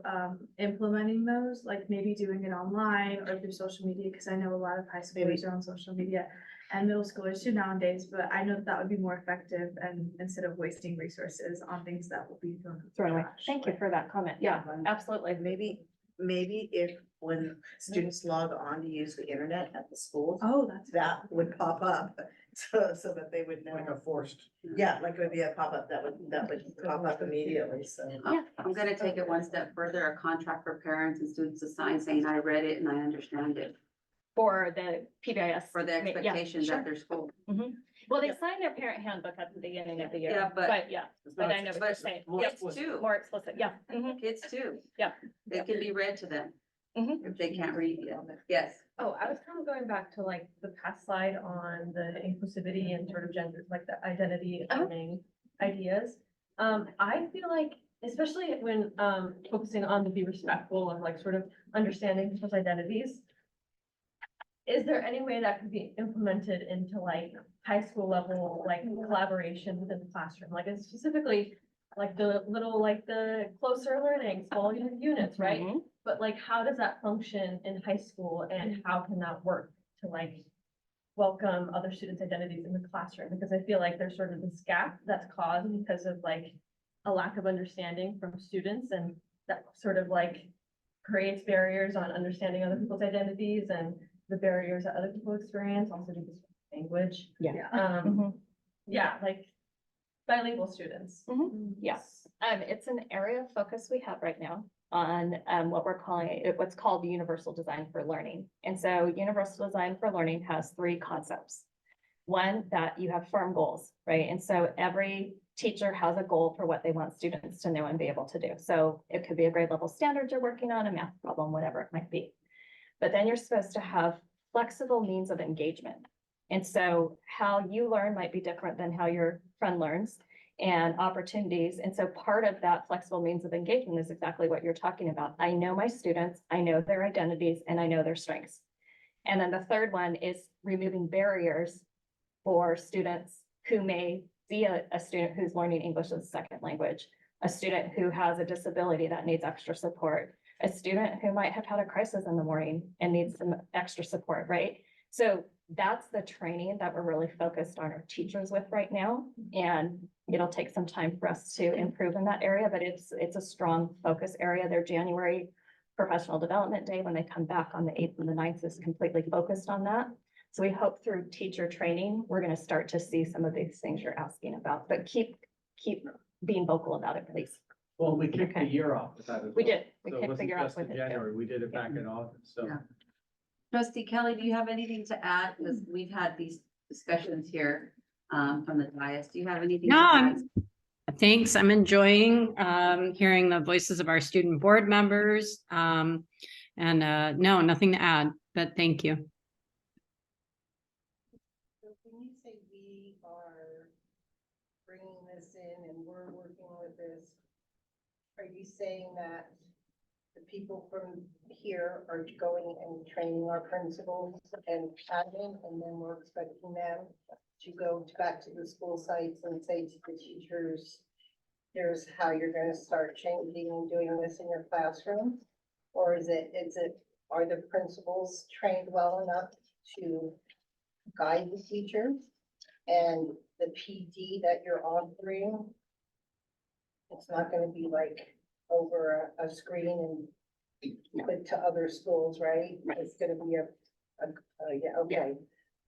implementing those, like maybe doing it online or through social media, because I know a lot of high schoolers are on social media and middle schoolers too nowadays, but I know that would be more effective and instead of wasting resources on things that will be thrown away. Thank you for that comment. Yeah, absolutely. Maybe if when students log on to use the internet at the schools, Oh, that's. that would pop up, so that they would know. Like a forced. Yeah, like it would be a pop-up that would pop up immediately, so. I'm gonna take it one step further, a contract for parents and students to sign saying I read it and I understand it. For the PBIS. For the Yeah, expectations sure. at their school. Mhm. Well, they sign their parent handbook at the beginning of the year. Yeah, but- Yeah, but I know what you're saying. More Yeah, explicit. Too. More explicit, yeah. Mhm. Kids too. Yeah. It can be read to them Mhm. if they can't read yet. Yes. Oh, I was kind of going back to like the past slide on the inclusivity and sort of gender, like the identity affirming ideas. I feel like, especially when focusing on the be respectful and like sort of understanding people's identities. Is there any way that could be implemented into like high school level, like collaboration within the classroom? Like and specifically, like the little, like the closer learning, small units, right? Mhm. But like, how does that function in high school and how can that work to like welcome other students' identities in the classroom? Because I feel like there's sort of this gap that's caused because of like a lack of understanding from students and that sort of like creates barriers on understanding other people's identities and the barriers that other people experience, also due to language. Yeah. Yeah, like bilingual students. Yes, it's an area of focus we have right now on what we're calling what's called the universal design for learning. And so universal design for learning has three concepts. One, that you have firm goals, right? And so every teacher has a goal for what they want students to know and be able to do. So it could be a grade level standard you're working on, a math problem, whatever it might be. But then you're supposed to have flexible means of engagement. And so how you learn might be different than how your friend learns and opportunities. And so part of that flexible means of engagement is exactly what you're talking about. I know my students, I know their identities, and I know their strengths. And then the third one is removing barriers for students who may be a student who's learning English as a second language, a student who has a disability that needs extra support, a student who might have had a crisis in the morning and needs some extra support, right? So that's the training that we're really focused on our teachers with right now. And it'll take some time for us to improve in that area, but it's a strong focus area. Their January professional development day, when they come back on the 8th and the 9th, is completely focused on that. So we hope through teacher training, we're going to start to see some of these things you're asking about, but keep being vocal about it, please. Well, we kicked the year off with that. as We well. did. We So it kicked the wasn't year off just in with it, too. January, we did it back in August, so. Yeah. Trustee Kelly, do you have anything to add? Because we've had these discussions here from the dais. Do you have anything? No, to add? thanks. I'm enjoying hearing the voices of our student board members. No, nothing to add, but thank you. So when you say we are bringing this in and we're working with this, are you saying that the people from here are going and training our principals and admin, and then we're expecting them to go back to the school sites and say to the teachers, here's how you're gonna start changing and doing this in your classroom? Or are the principals trained well enough to guide the teachers? And the PD that you're offering, it's not gonna be like over a screen and put to other schools, right? It's gonna be yeah, okay.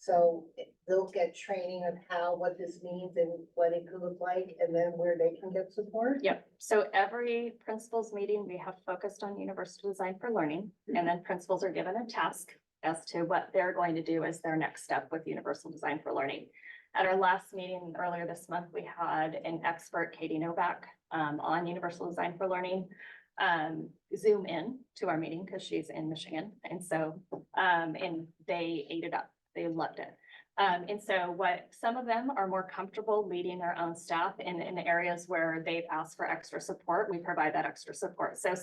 So they'll get training of what this means and what it could look like, and then where they can get support? Yep. So every principals meeting, we have focused on universal design for learning, and then principals are given a task as to what they're going to do as their next step with universal design for learning. At our last meeting earlier this month, we had an expert, Katie Novak, on universal design for learning, Zoom in to our meeting because she's in Michigan. And so, and they ate it up. They loved it. And so some of them are more comfortable leading their own staff in the areas where they've asked for extra support, we provide that extra support. So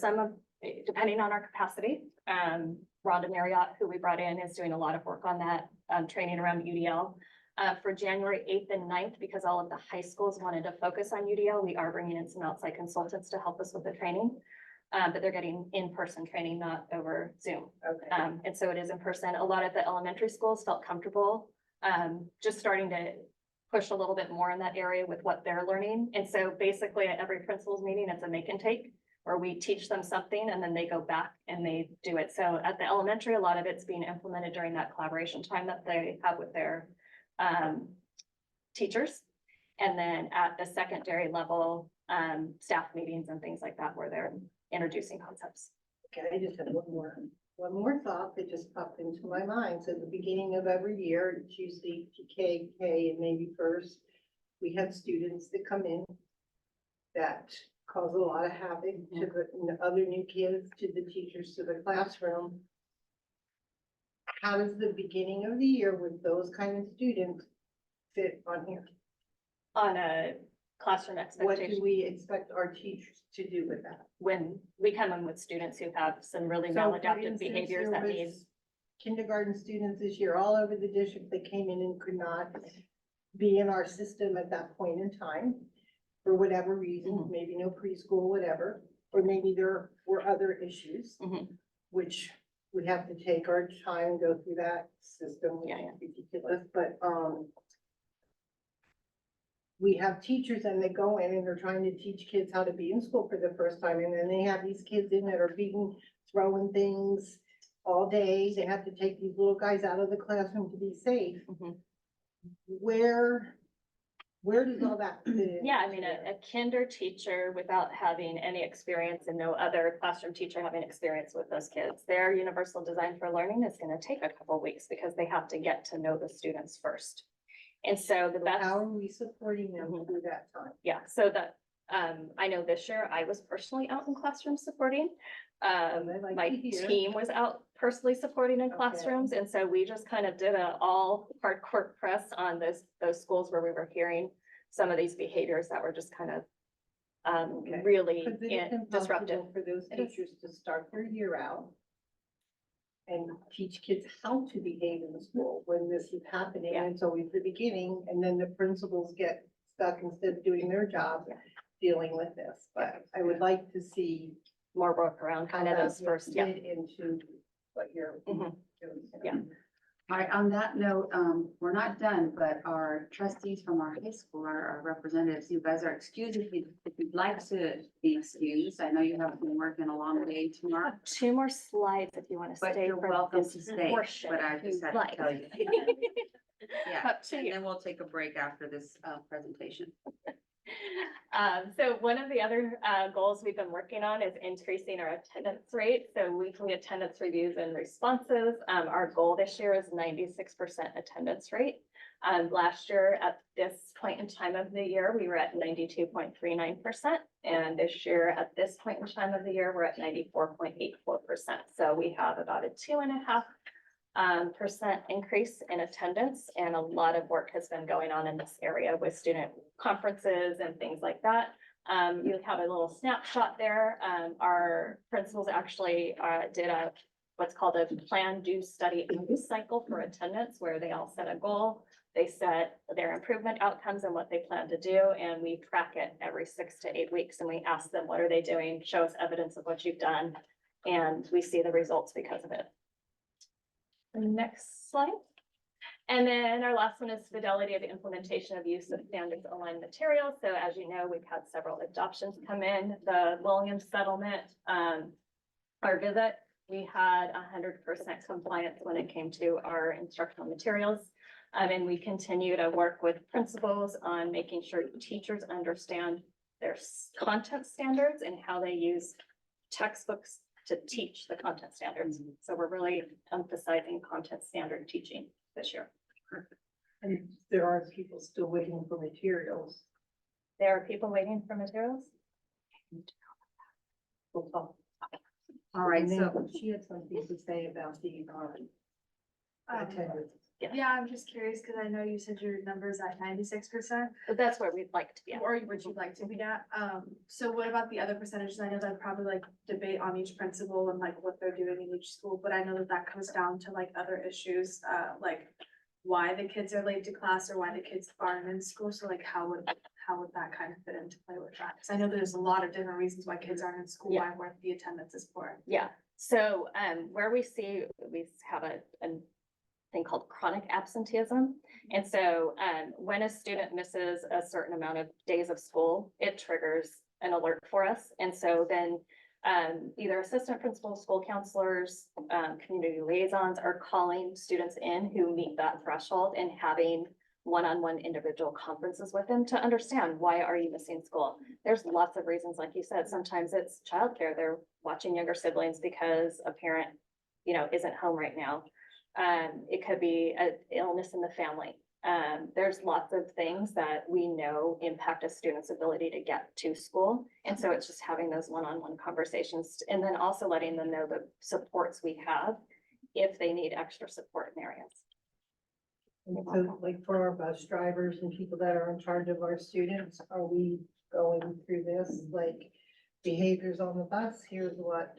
depending on our capacity, Rhonda Marriott, who we brought in, is doing a lot of work on that, training around UDL. For January 8th and 9th, because all of the high schools wanted to focus on UDL, we are bringing in some outside consultants to help us with the training. But they're getting in-person training, not over Zoom. Okay. And so it is in person. A lot of the elementary schools felt comfortable, just starting to push a little bit more in that area with what they're learning. And so basically at every principal's meeting, it's a make and take, where we teach them something and then they go back and they do it. So at the elementary, a lot of it's being implemented during that collaboration time that they have with their teachers. And then at the secondary level, staff meetings and things like that, where they're introducing concepts. Okay, I just have one more thought that just popped into my mind. So at the beginning of every year, it's usually TK, K, and maybe first, we have students that come in that cause a lot of havoc to the other new kids, to the teachers, to the classroom. How does the beginning of the year with those kind of students fit on here? On a classroom What expectation. do we expect our teachers to do with that? When we come in with students who have some really So, for maladaptive instance, behaviors there that need. was kindergarten students this year all over the district that came in and could not be in our system at that point in time for whatever reason, maybe no preschool, whatever, or maybe there were other issues, which we have to take our time and go through that system, which is ridiculous, but, we have teachers and they go in and they're trying to teach kids how to be in school for the first time. And then they have these kids in that are beating, throwing things all day. They have to take these little guys out of the classroom to be safe. Where does all that fit in? Yeah, I mean, a kinder teacher without having any experience and no other classroom teacher having experience with those kids, their universal design for learning is going to take a couple weeks because they have to get to know the students first. And so how are we supporting them through that time? Yeah, so I know this year I was personally out in classrooms supporting. My team was out personally supporting in classrooms. And so we just kind of did a all hardcore press on those schools where we were hearing some of these behaviors that were just kind of really Because it is disruptive. impossible for those teachers to start their year out and teach kids how to behave in the school when this is happening. And it's always the beginning, and then the principals get stuck instead of doing their job dealing with this. But I would like to see more work around kind of those first, fit into what you're doing. Yeah. All right, on that note, we're not done, but our trustees from our high school, our representatives, you guys are excused if you'd like to be excused. I know you have been working a long day tomorrow. 2 more slides if you want to But stay. you're for welcome this to stay, portion but I if just you'd had like. to tell you. Yeah, Up to and you. then we'll take a break after this presentation. So one of the other goals we've been working on is increasing our attendance rate. So weekly attendance reviews and responses. Our goal this year is 96% attendance rate. Last year at this point in time of the year, we were at 92.39%. And this year at this point in time of the year, we're at 94.84%. So we have about a 2.5% increase in attendance, and a lot of work has been going on in this area with student conferences and things like that. You have a little snapshot there. Our principals actually did what's called a plan, do, study, and cycle for attendance, where they all set a goal. They set their improvement outcomes and what they plan to do, and we track it every 6 to 8 weeks, and we ask them, what are they doing? Show us evidence of what you've done, and we see the results because of it. Next slide. And then our last one is fidelity of the implementation of use of standards aligned materials. So as you know, we've had several adoptions come in. The Williams settlement, our visit, we had 100% compliance when it came to our instructional materials. And we continue to work with principals on making sure teachers understand their content standards and how they use textbooks to teach the content standards. So we're really emphasizing content standard teaching this year. And there are people still waiting for materials. There are people waiting for materials? We'll talk. All right, And then so she had something to say about the attendance. Yeah, I'm just curious, because I know you said your number's at 96%. But that's where we'd like to be at. Or would you like to be at? So what about the other percentages? I know that probably like debate on each principal and like what they're doing in each school, but I know that that comes down to like other issues, like why the kids are late to class or why the kids aren't in school. So like, how would that kind of fit into play with that? Because I know there's a lot of different reasons why kids aren't in school, Yeah. why the attendance is poor. Yeah, so where we have a thing called chronic absenteeism. And so when a student misses a certain amount of days of school, it triggers an alert for us. And so then either assistant principals, school counselors, community liaisons are calling students in who meet that threshold and having one-on-one individual conferences with them to understand, why are you missing school? There's lots of reasons, like you said, sometimes it's childcare. They're watching younger siblings because a parent, isn't home right now. It could be an illness in the family. There's lots of things that we know impact a student's ability to get to school. And so it's just having those one-on-one conversations and then also letting them know the supports we have if they need extra support in areas. And so like for our bus drivers and people that are in charge of our students, are we going through this, like behaviors on the bus? Here's what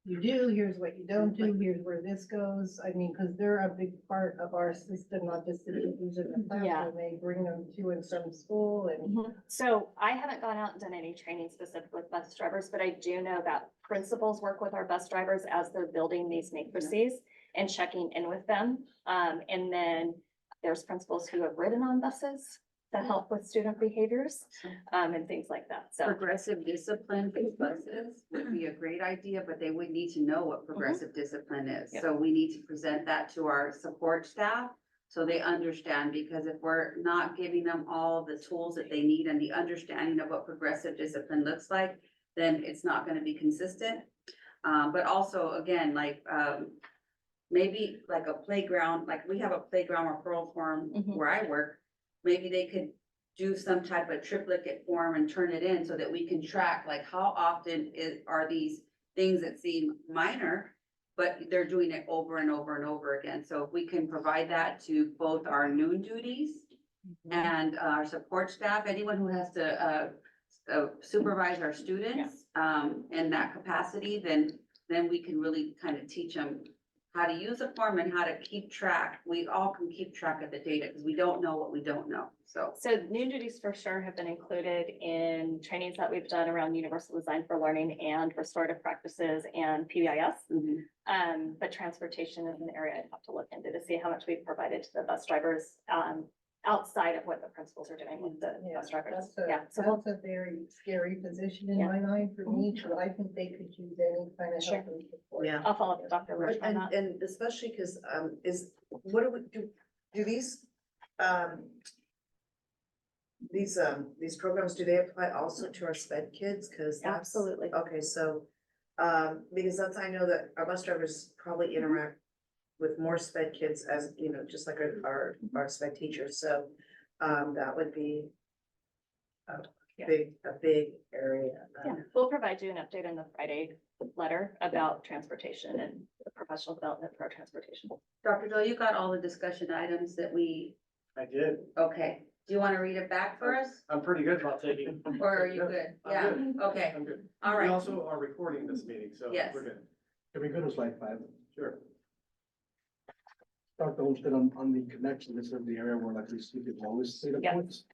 you do, here's what you don't do, here's where this goes. I mean, because they're a big part of our system, not just the teachers in the classroom. They bring them to and from school and. So I haven't gone out and done any training specific with bus drivers, but I do know that principals work with our bus drivers as they're building these matrices and checking in with them. And then there's principals who have ridden on buses that help with student behaviors, and things like that. So Progressive discipline for buses would be a great idea, but they would need to know what progressive discipline is. Yeah. So we need to present that to our support staff so they understand, because if we're not giving them all the tools that they need and the understanding of what progressive discipline looks like, then it's not gonna be consistent. But also, again, maybe like a playground, like we have a playground referral form where I work. Maybe they could do some type of triplicate form and turn it in so that we can track, like, how often are these things that seem minor, but they're doing it over and over and over again. So if we can provide that to both our noon duties and our support staff, anyone who has to supervise our students in that capacity, then we can really kind of teach them how to use a form and how to keep track. We all can keep track of the data because we don't know what we don't know. So noon duties for sure have been included in trainings that we've done around universal design for learning and restorative practices and PBIS. But transportation is an area I'd have to look into to see how much we've provided to the bus drivers outside of what the principals are doing with the bus drivers. That's a very scary position in my mind for me, so I think they could use any kind of help and support. Yeah. I'll follow up with Dr. Lurch on that. And especially because, what do we do these programs, do they apply also to our sped kids? Cause Absolutely. Okay, so, because I know that our bus drivers probably interact with more sped kids as, just like our sped teachers, so, that would be a big area. We'll provide you an update in the Friday letter about transportation and professional development for our transportation. Dr. Joe, you got all the discussion items that I did. okay. Do you want to read it back for us? I'm pretty good about taking. Or are you good? I'm Yeah, good. okay. I'm good. All We right. also are recording this meeting, so Yes. we're good. Can we go to slide 5? Sure. Dr. Olmsted, on the connection, this is the area where like we see the lowest data Yes. points.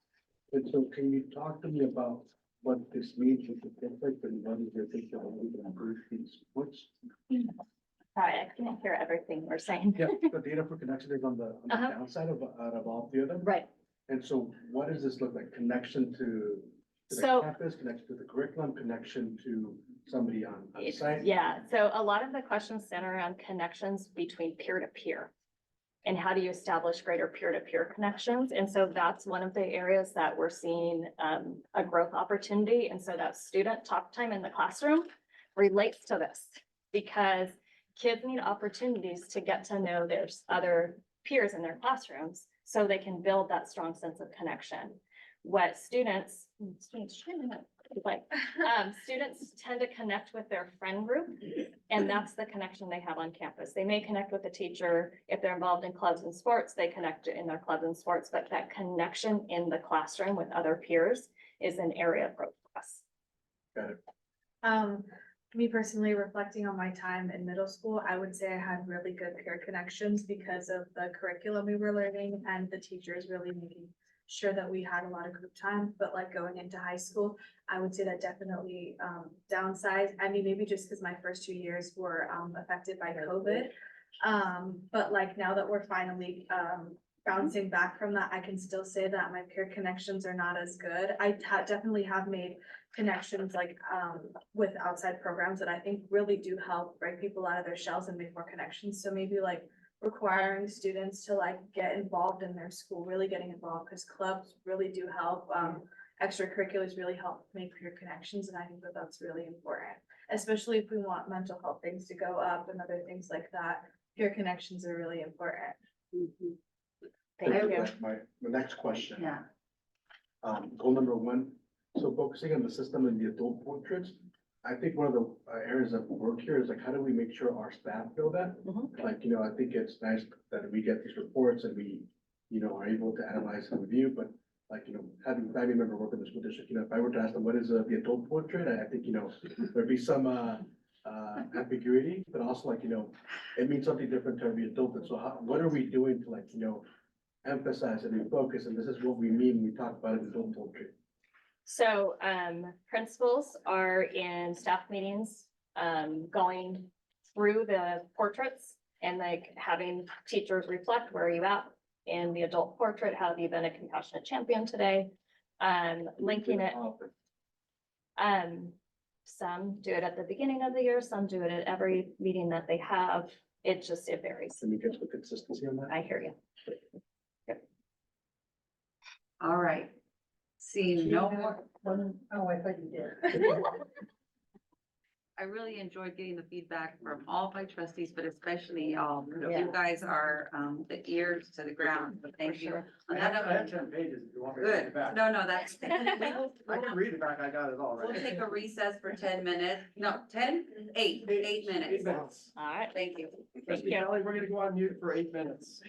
And so can you talk to me about what this means with the district and what is your thinking on we can improve these points? Sorry, I can't hear everything we're saying. Yeah, the data for connection is on the downside of all the other. Right. And so what does this look like? Connection to the So- campus, connection to the curriculum, connection to somebody on site? Yeah, so a lot of the questions center around connections between peer-to-peer. And how do you establish greater peer-to-peer connections? And so that's one of the areas that we're seeing a growth opportunity. And so that student talk time in the classroom relates to this because kids need opportunities to get to know their other peers in their classrooms so they can build that strong sense of connection. What students chime in. Like, students tend to connect with their friend group, and that's the connection they have on campus. They may connect with the teacher. If they're involved in clubs and sports, they connect in their clubs and sports, but that connection in the classroom with other peers is an area of growth for us. Got it. Me personally, reflecting on my time in middle school, I would say I had really good peer connections because of the curriculum we were learning and the teachers really making sure that we had a lot of group time. But like going into high school, I would say that definitely downsized. I mean, maybe just because my first 2 years were affected by COVID. But like now that we're finally bouncing back from that, I can still say that my peer connections are not as good. I definitely have made connections like with outside programs that I think really do help break people out of their shells and make more connections. So maybe like requiring students to like get involved in their school, really getting involved, because clubs really do help. Extracurriculars really help make peer connections, and I think that that's really important, especially if we want mental health things to go up and other things like that. Peer connections are really important. Thank you. you. My next question. Yeah. Goal number 1, so focusing on the system and the adult portraits. I think one of the areas of work here is like, how do we make sure our staff know that? Like, I think it's nice that we get these reports and we, are able to analyze and review, but like, having a family member work in the school district, if I were to ask them, what is the adult portrait? I think, there'd be some ambiguity, but also like, it means something different to every adult. And so what are we doing to like, emphasize and refocus, and this is what we mean when we talk about an adult portrait? So, principals are in staff meetings, going through the portraits and like having teachers reflect, where are you at in the adult portrait? How have you been a compassionate champion today? Linking it. Some do it at the beginning of the year, some do it at every meeting that they have. It varies. Can we get the consistency on that? I hear you. All right. Seeing no more. Oh, I thought you did. I really enjoyed getting the feedback from all of my trustees, but especially y'all. You guys are the ears to the ground, so thank you. I have 10 pages if you want me to read Good. it back. No, that's. I can read it back, I got it all We'll right. take a recess for 10 minutes. No, 10, 8 8 minutes. minutes. All right. Thank you. Trustee Kelly, we're gonna go on mute for 8 minutes.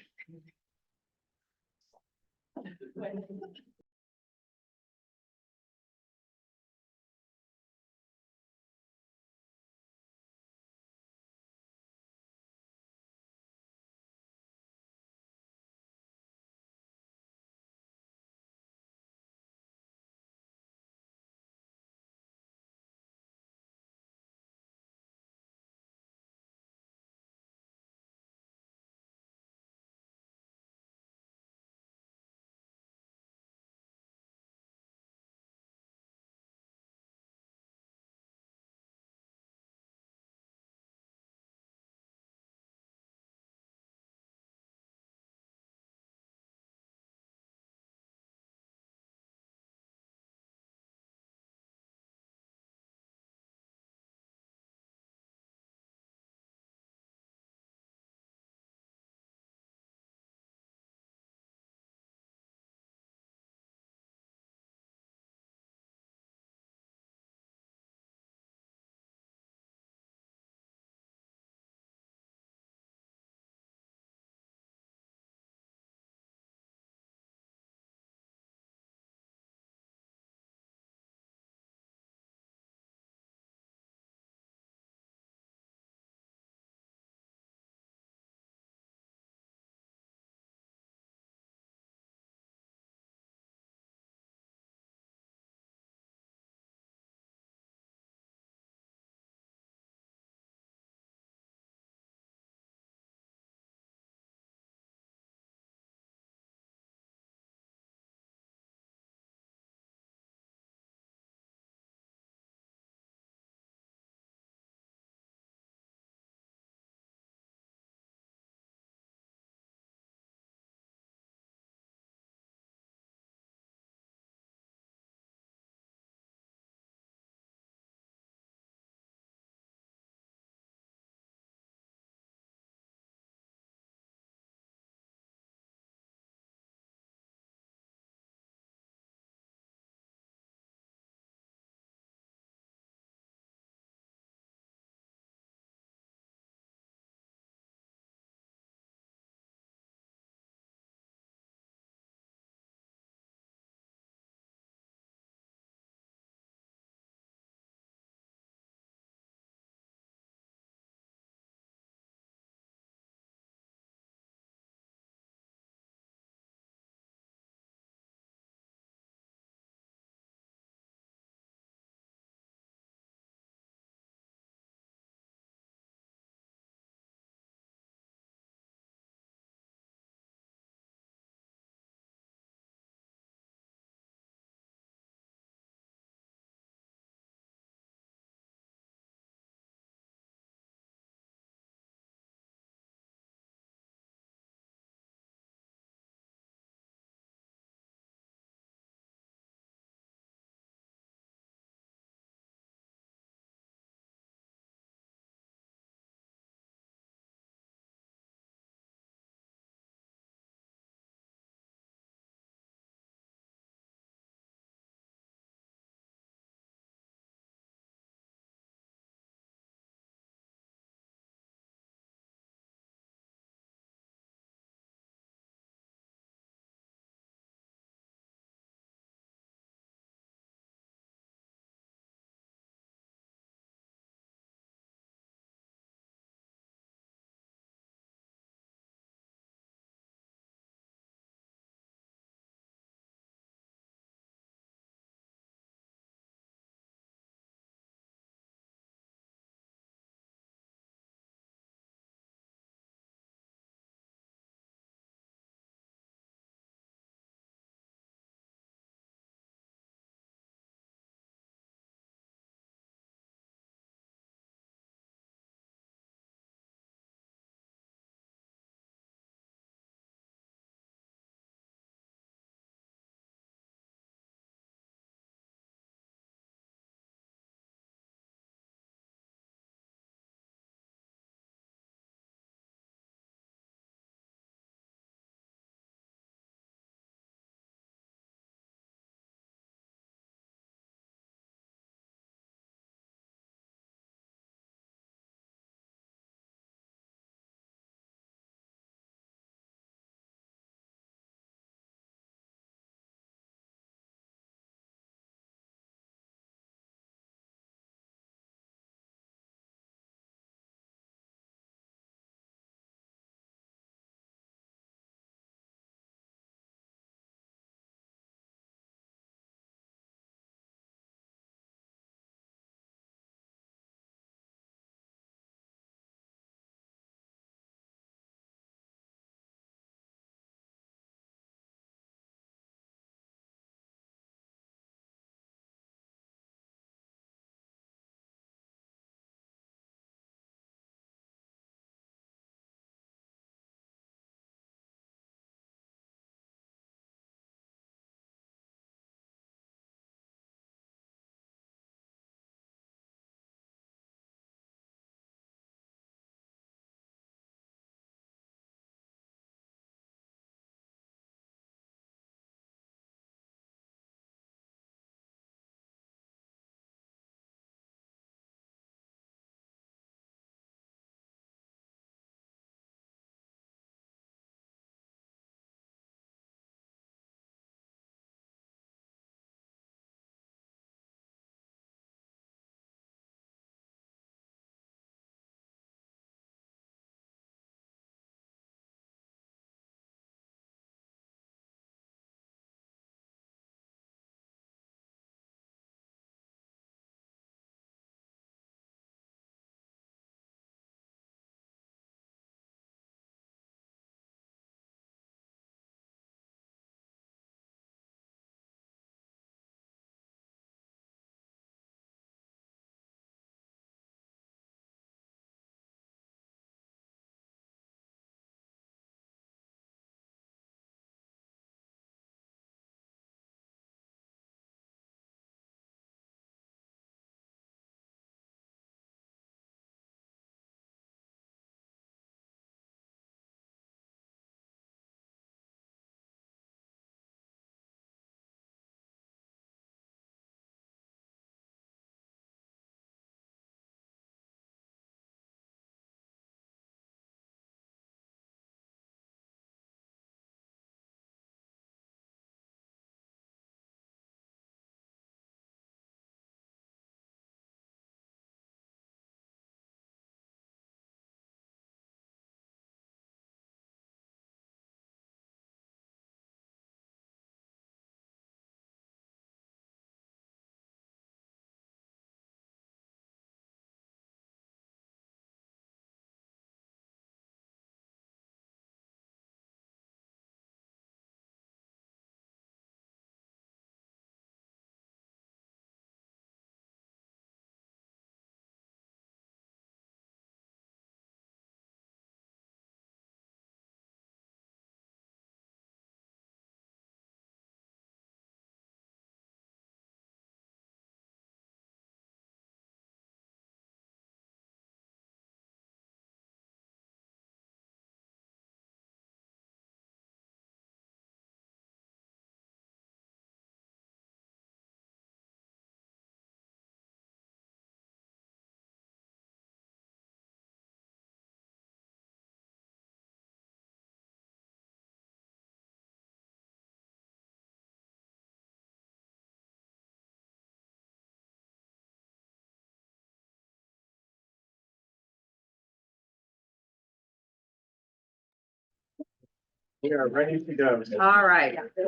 We are ready to go. All right. The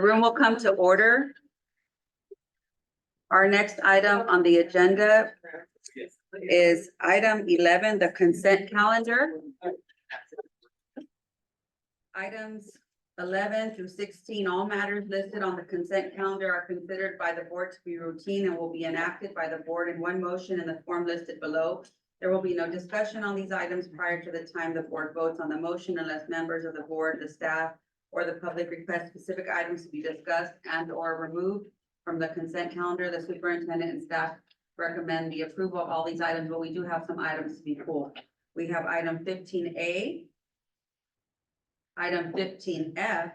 room will come to order. Our next item on the agenda is item 11, the consent calendar. Items 11 through 16, all matters listed on the consent calendar are considered by the board to be routine and will be enacted by the board in one motion in the form listed below. There will be no discussion on these items prior to the time the board votes on the motion unless members of the board, the staff, or the public request specific items to be discussed and or removed from the consent calendar. The superintendent and staff recommend the approval of all these items, but we do have some items to be pulled. We have item 15A, item 15F,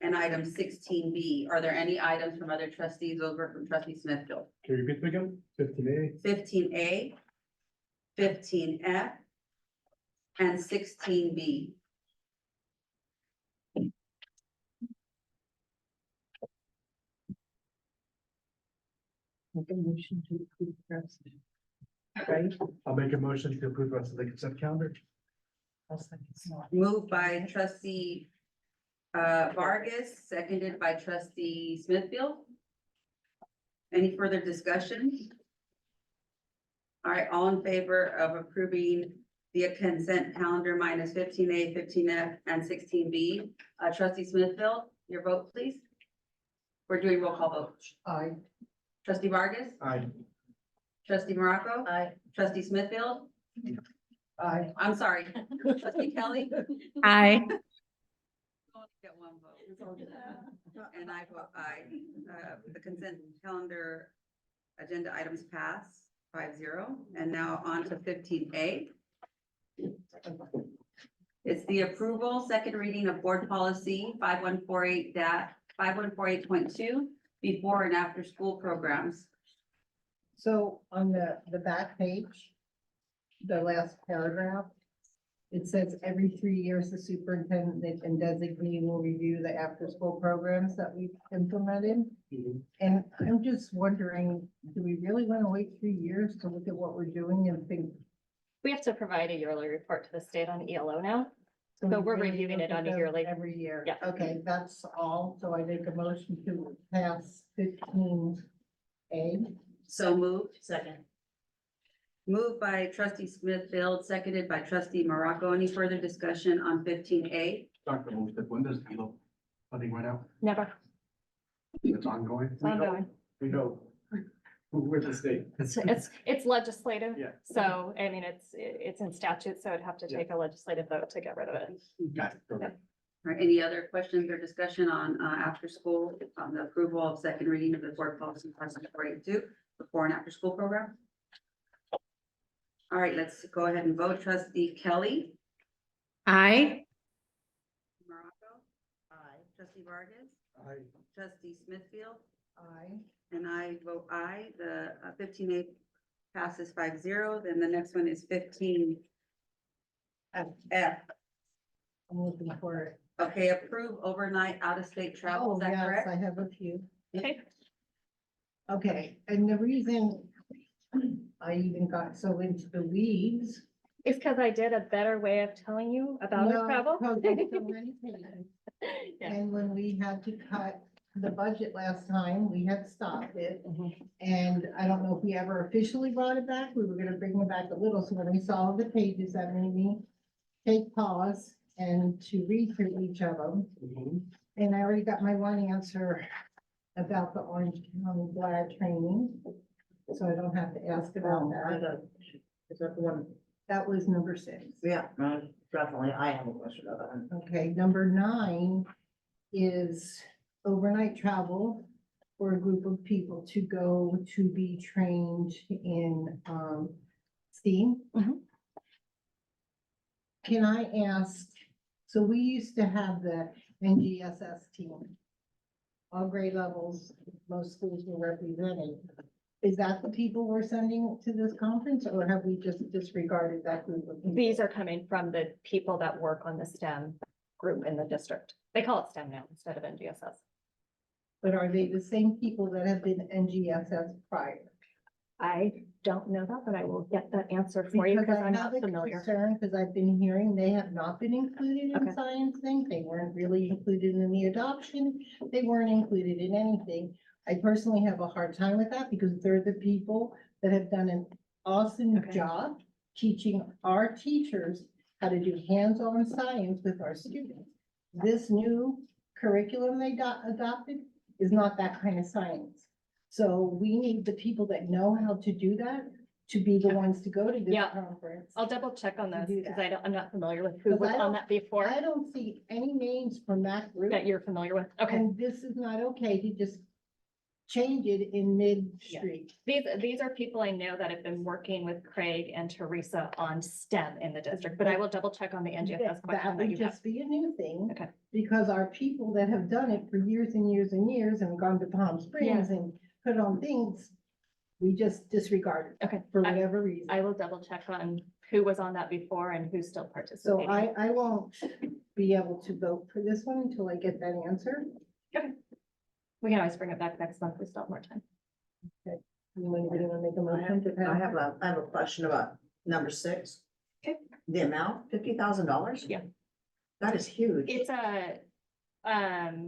and item 16B. Are there any items from other trustees over from trustee Smithfield? Can you repeat them again? 15A. 15A, 15F, and 16B. Make a motion to approve the rest. Right? I'll make a motion to approve the rest of the consent calendar. Moved by trustee Vargas, seconded by trustee Smithfield. Any further discussion? All right, all in favor of approving the consent calendar minus 15A, 15F, and 16B. Trustee Smithfield, your vote, please. We're doing roll call vote. Aye. Trustee Vargas, Aye. trustee Morocco, Aye. trustee Smithfield. Aye. I'm sorry, trustee Kelly. Aye. Only get one vote. And I vote aye. The consent calendar agenda items pass 5-0. And now on to 15A. It's the approval, second reading of board policy 5148.2 before and after school programs. So on the back page, the last paragraph, it says every 3 years, the superintendent and designee will review the after-school programs that we've implemented. And I'm just wondering, do we really want to wait 3 years to look at what we're doing and think? We have to provide a yearly report to the state on ELO now. So we we're really reviewing look it at on a them yearly. every year? Yeah. Okay, that's all. So I make a motion to pass 15A. So moved. Second. Moved by trustee Smithfield, seconded by trustee Morocco. Any further discussion on 15A? Dr. Olmsted, when does ELO funding run out? Never. It's ongoing? It's ongoing. We know. With the state. It's legislative. Yeah. So, I mean, it's in statute, so it'd have to take a legislative vote to get rid of it. Got it. Okay. All right, any other questions or discussion on after school, on the approval of second reading of the board policy 5482 before and after school program? All right, let's go ahead and vote. Trustee Kelly. Aye. Morocco. Aye. Trustee Vargas. Aye. Trustee Smithfield. Aye. And I vote aye. The 15A passes 5-0. Then the next one is 15F. I'm looking for it. Okay, approve overnight out-of-state travel. Oh, Is that yes, correct? I have a few. Okay. Okay, and the reason I even got so into the weeds. It's because I did a better way of telling you about our No, travel. because there's so many pages. Yeah. And when we had to cut the budget last time, we had stopped it. Mm-hmm. And I don't know if we ever officially brought it back. We were gonna bring it back a little. So when we saw the pages, that made me take pause and to read through each of them. And I already got my one answer about the Orange County GLAD training. So I don't have to ask about that. Is that the one? That was number 6. Yeah, definitely. I have a question about that. Okay, number 9 is overnight travel for a group of people to go to be trained in STEAM. Can I ask, so we used to have the NGSS team. All grade levels, most schools were represented. Is that the people we're sending to this conference, or have we just disregarded that group of people? These are coming from the people that work on the STEM group in the district. They call it STEM now instead of NGSS. But are they the same people that have been NGSS prior? I don't know that, but I will get that answer for you because I I'm have not a familiar. concern, because I've been hearing they have not been included in Okay. science things. They weren't really included in the adoption. They weren't included in anything. I personally have a hard time with that because they're the people that have done an awesome Okay. job teaching our teachers how to do hands-on science with our students. This new curriculum they adopted is not that kind of science. So we need the people that know how to do that to be the ones to go to this Yeah. conference. I'll double check on To those do because that. I'm not familiar with who 'Cause was I on don't- that before I don't see any names from that group. that you're familiar with. Okay. And this is not okay to just change it in mid-street. These are people I know that have been working with Craig and Teresa on STEM in the district, but I will double check on the NGFS That question that would you have. just be a new thing. Okay. Because our people that have done it for years and years and years and gone to Palm Springs and put on things, we just disregarded. Okay. For whatever reason. I will double check on who was on that before and who's still So participating. I won't be able to vote for this one until I get that answer. We can always bring it back next month. We still have more time. Anybody want to make a motion to pass? I have a question about number 6. Okay. The amount, $50,000? Yeah. That is huge. It's a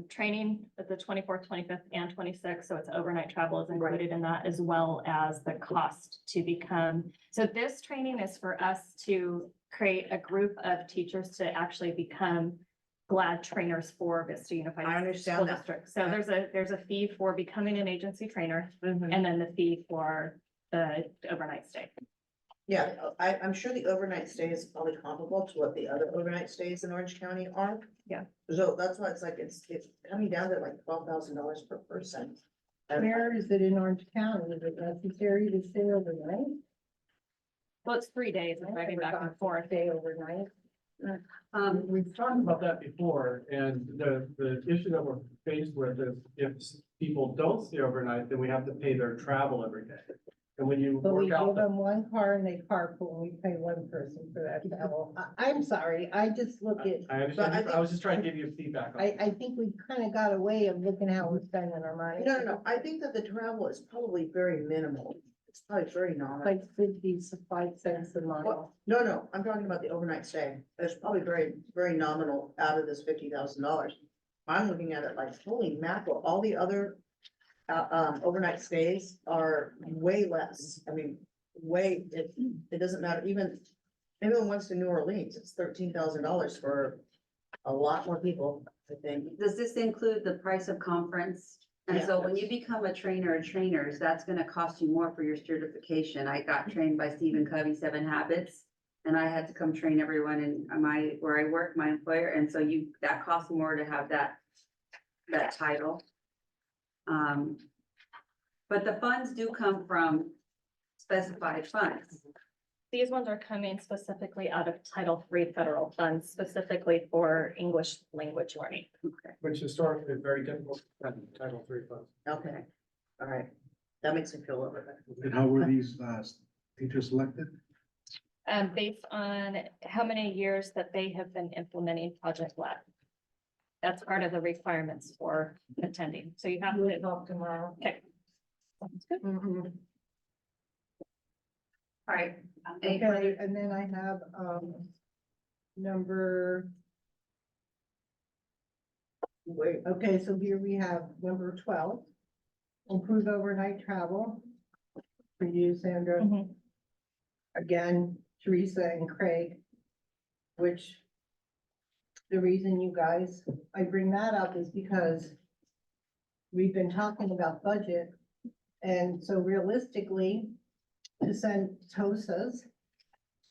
training at the 24th, 25th and 26th. So it's overnight travel is included in that as well as the cost to become. So this training is for us to create a group of teachers to actually become GLAD trainers for Vista Unified I understand School that. District. So there's a fee for becoming an agency trainer and then the fee for the overnight stay. Yeah, I'm sure the overnight stay is probably comparable to what the other overnight stays in Orange County are. Yeah. So that's why it's like, it's coming down to like $12,000 per person. And Where is it in Orange County? Is it necessary to stay overnight? Well, it's 3 days of driving back and forth. Stay overnight. We've talked about that before, and the issue that we're faced with is if people don't stay overnight, then we have to pay their travel every day. And when you But we work out give the them one car and they carpool and we pay one person for that travel. I'm sorry, I just look at, I understand, I was just trying to give you feedback on it. I think we've kind of got a way of looking how we're spending our money. No, I think that the travel is probably very minimal. It's probably very nominal. Like 55 cents a mile. No, I'm talking about the overnight stay. It's probably very, very nominal out of this $50,000. I'm looking at it like, holy mackerel, all the other overnight stays are way less. I mean, it doesn't matter, even the ones to New Orleans, it's $13,000 for a lot more people, I think. Does this include the price of conference? And Yeah, so when you become a trainer or trainers, that's gonna cost you more for your certification. I got trained by Stephen Covey, 7 Habits. And I had to come train everyone in where I work, my employer, and so that costs more to have that title. But the funds do come from specified funds. These ones are coming specifically out of Title III federal funds, specifically for English language learning. Which historically is very difficult to have Title III funds. Okay, all right. That makes me feel a little bit better. And how were these teachers selected? Based on how many years that they have been implementing Project Lab. That's part of the requirements for attending. So you have to. We'll talk tomorrow. Okay. Sounds good. Mhm. All right. Okay, and then I have, number. Wait, okay, so here we have number 12. Improve overnight travel. For you, Sandra. Mhm. Again, Teresa and Craig. Which. The reason you guys, I bring that up is because. We've been talking about budget. And so realistically, to send TOSAs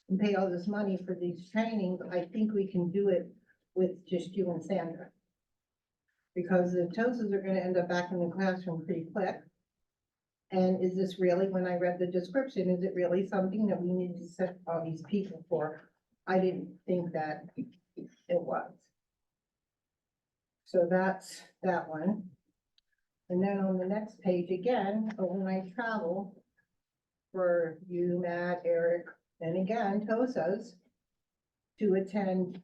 and pay all this money for these trainings, I think we can do it with just you and Sandra. Because the TOSAs are gonna end up back in the classroom pretty quick. And is this really, when I read the description, is it really something that we need to set all these people for? I didn't think that it was. So that's that one. And then on the next page again, overnight travel for you, Matt, Eric, and again, TOSAs to attend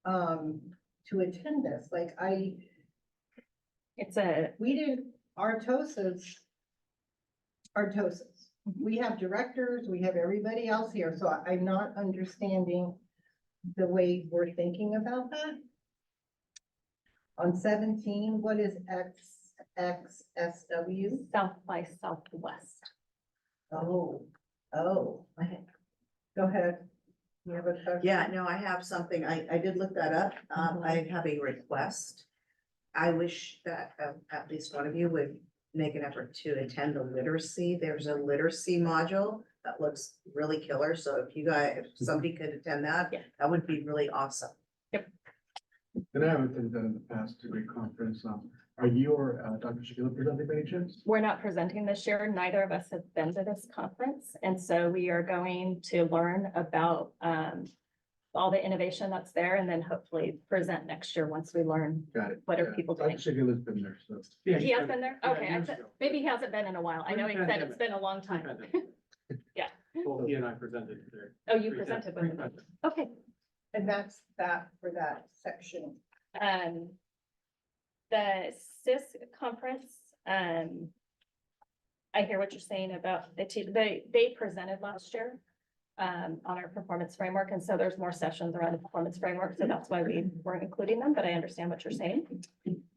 this, like we didn't, our TOSAs are TOSAs. we have directors, we have everybody else here, so I'm not understanding the way we're thinking about that. On 17, what is XXSW? South by Southwest. Oh, go ahead. You have a question? Yeah, no, I have something. I did look that up. I have a request. I wish that at least one of you would make an effort to attend the literacy. There's a literacy module that looks really killer. So if somebody could attend that, that would be really awesome. And I haven't attended that in the past, a great conference. Are you or Dr. Shakila presenting by any chance? We're not presenting this year. Neither of us have been to this conference. And so we are going to learn about all the innovation that's there and then hopefully present next year once we learn Got it. what are Yeah. people Dr. doing. Shakila's been there, so. Yeah, He has been there? yeah, Okay, years ago. maybe he hasn't been in a while. I know he said it's been a long time. Pre-pandemic. Yeah. Well, he and I presented there. Oh, you presented with him. Pre-pandemic. Okay. And that's that for that section. The CIS conference, I hear what you're saying about they presented last year on our performance framework, and so there's more sessions around the performance framework, so that's why we weren't including them, but I understand what you're saying.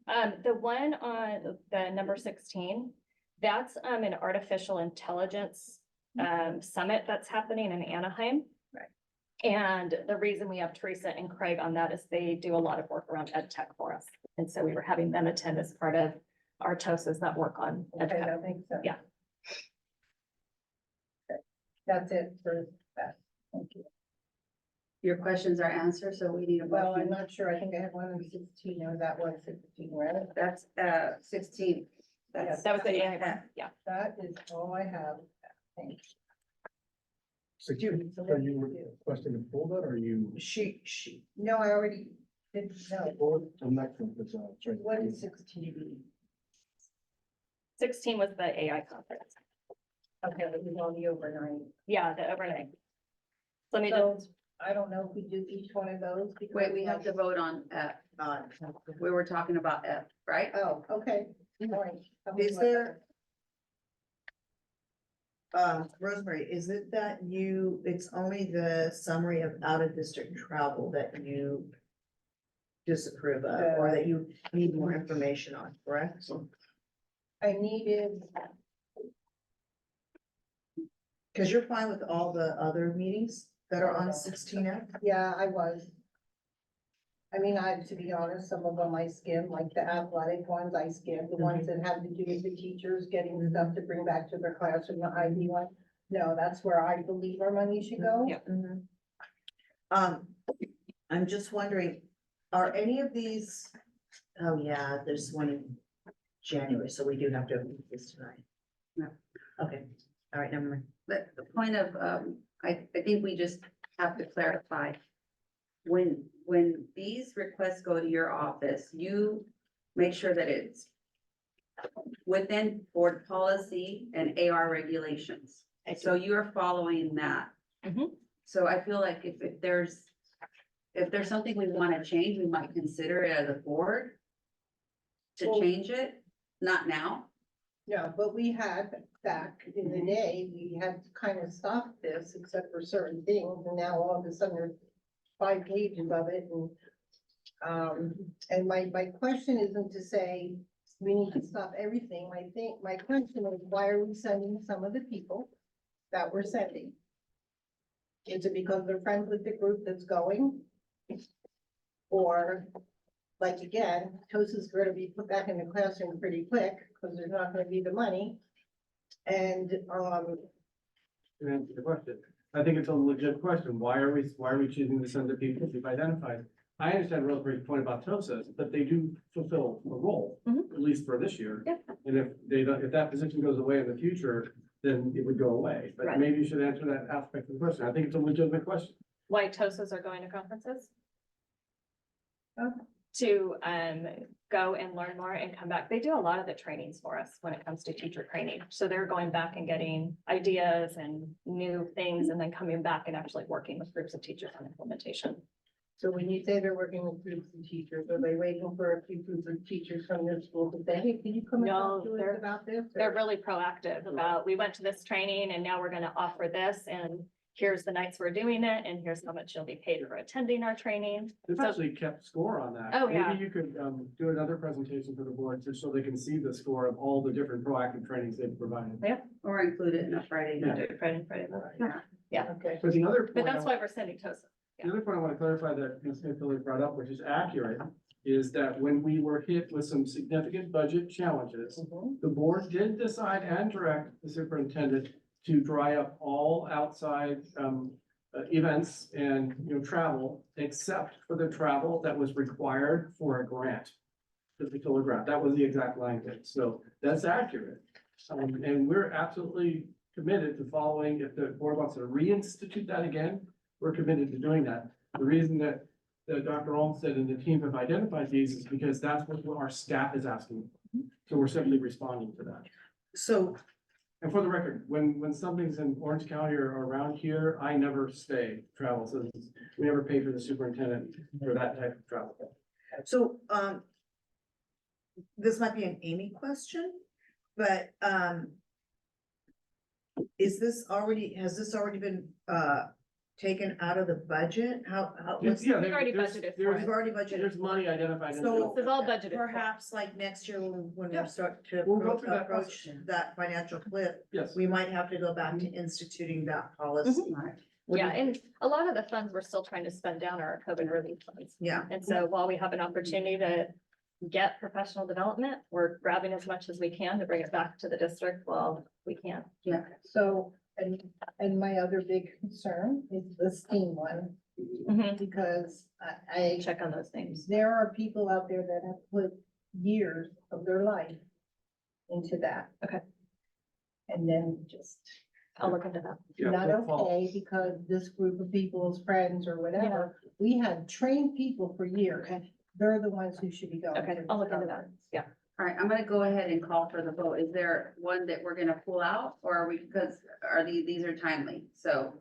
The one on the number 16, that's an artificial intelligence summit that's happening in Anaheim. And the reason we have Teresa and Craig on that is they do a lot of work around ed tech for us. And so we were having them attend as part of our TOSAs that work on ed Okay, tech. that makes sense. Yeah. That's it for that. Thank you. Your questions are answered, so we need a Well, I'm motion. not sure. I think I have one on 16, or that was 16, right? That's 16. That's That was the AI one, yeah. That is all I have. Thanks. So are you requesting to pull that or are you? No, I already did, no. I'm not going to, sorry. What is 16? 16 was the AI conference. Okay, it was on the overnight. Yeah, the overnight. Let me So, just, I don't know if we do each one of those. because, Wait, we have to vote on F. We were talking about F, right? Oh, okay. All right. Is there? Rosemary, is it that it's only the summary of out of district travel that you disapprove of, or that you need more information on, correct? I needed, Cause you're fine with all the other meetings that are on 16F? yeah, I was. I mean, to be honest, some of them I skimmed, like the athletic ones, I skimmed, the ones that had to do with the teachers getting stuff to bring back to their classroom, the IB one. No, that's where I believe our money should go. Yeah. I'm just wondering, are any of these, oh yeah, there's one in January, so we do have to approve this tonight. No. Okay, all right, never mind. But the point of, I think we just have to clarify. When these requests go to your office, you make sure that it's within board policy and AR regulations. So you're following that. So I feel like if there's something we want to change, we might consider it as a board to change it, not now. No, but we had back in the day, we had kind of stopped this except for certain things, and now all of a sudden there's 5 pages of it, and my question isn't to say we need to stop everything. I think my question is, why are we sending some of the people that we're sending? Is it because they're friends with the group that's going? Or, like, again, TOSA's going to be put back in the classroom pretty quick, because there's not gonna be the money. And, To answer the question, I think it's a legit question. Why are we choosing to send the people we've identified? I understand Rosemary's point about TOSAs, but they do fulfill a role, at least for this year. And if that position goes away in the future, then it would go away. But Right. maybe you should answer that aspect of the question. I think it's a legitimate question. why TOSAs are going to conferences? Oh. To go and learn more and come back. They do a lot of the trainings for us when it comes to teacher training. So they're going back and getting ideas and new things and then coming back and actually working with groups of teachers on implementation. So when you say they're working with groups of teachers, are they waiting for a few groups of teachers from their school to say, hey, can you come and talk No, to us about this? They're or- really proactive about, we went to this training and now we're gonna offer this and here's the nights we're doing it and here's how much you'll be paid for attending our training. They've So- actually kept score on that. Oh, yeah. Maybe you could, do another presentation for the board, just so they can see the score of all the different proactive trainings they've provided. Or include it in a Friday Yeah. night. Friday. Yeah, Okay. But the other point. but I that's wa- why we're sending TOSA. The other point I want to clarify that Ms. Smith brought up, which is accurate, is that when we were hit with some significant budget challenges, the board did decide and direct the superintendent to dry up all outside, events and, travel, except for the travel that was required for a grant. The particular grant, that was the exact language, so that's accurate. And we're absolutely committed to following, if the board wants to reinstitute that again, we're committed to doing that. The reason that Dr. Olmsted and the team have identified these is because that's what our staff is asking. So we're simply responding to that. So, And for the record, when something's in Orange County or around here, I never stay travel. So we never pay for the superintendent for that type of travel. so, this might be an Amy question, but, has this already been, taken out of the budget? What's- Yeah, We've already there's- budgeted for there's- We've already budgeted. There's money identified. in So This is all budgeted. perhaps like next year when we Yeah. start to We'll go through that approach process. that financial cliff, Yes. we might have to go back to instituting that policy. Yeah, and a lot of the funds we're still trying to spend down are our COVID relief funds. Yeah. And so while we have an opportunity to get professional development, we're grabbing as much as we can to bring it back to the district while we can. Yeah. So, and my other big concern is the STEAM one, because I, Check on those names. there are people out there that have put years of their life into that. Okay. And then just I'll look into that. Yeah, not we'll follow. okay because this group of people's friends or whatever, we had trained people for years. They're the ones who should be going. Okay, through I'll the look into that. programs. Yeah. All right, I'm gonna go ahead and call for the vote. Is there one that we're gonna pull out or are we, because these are timely, so.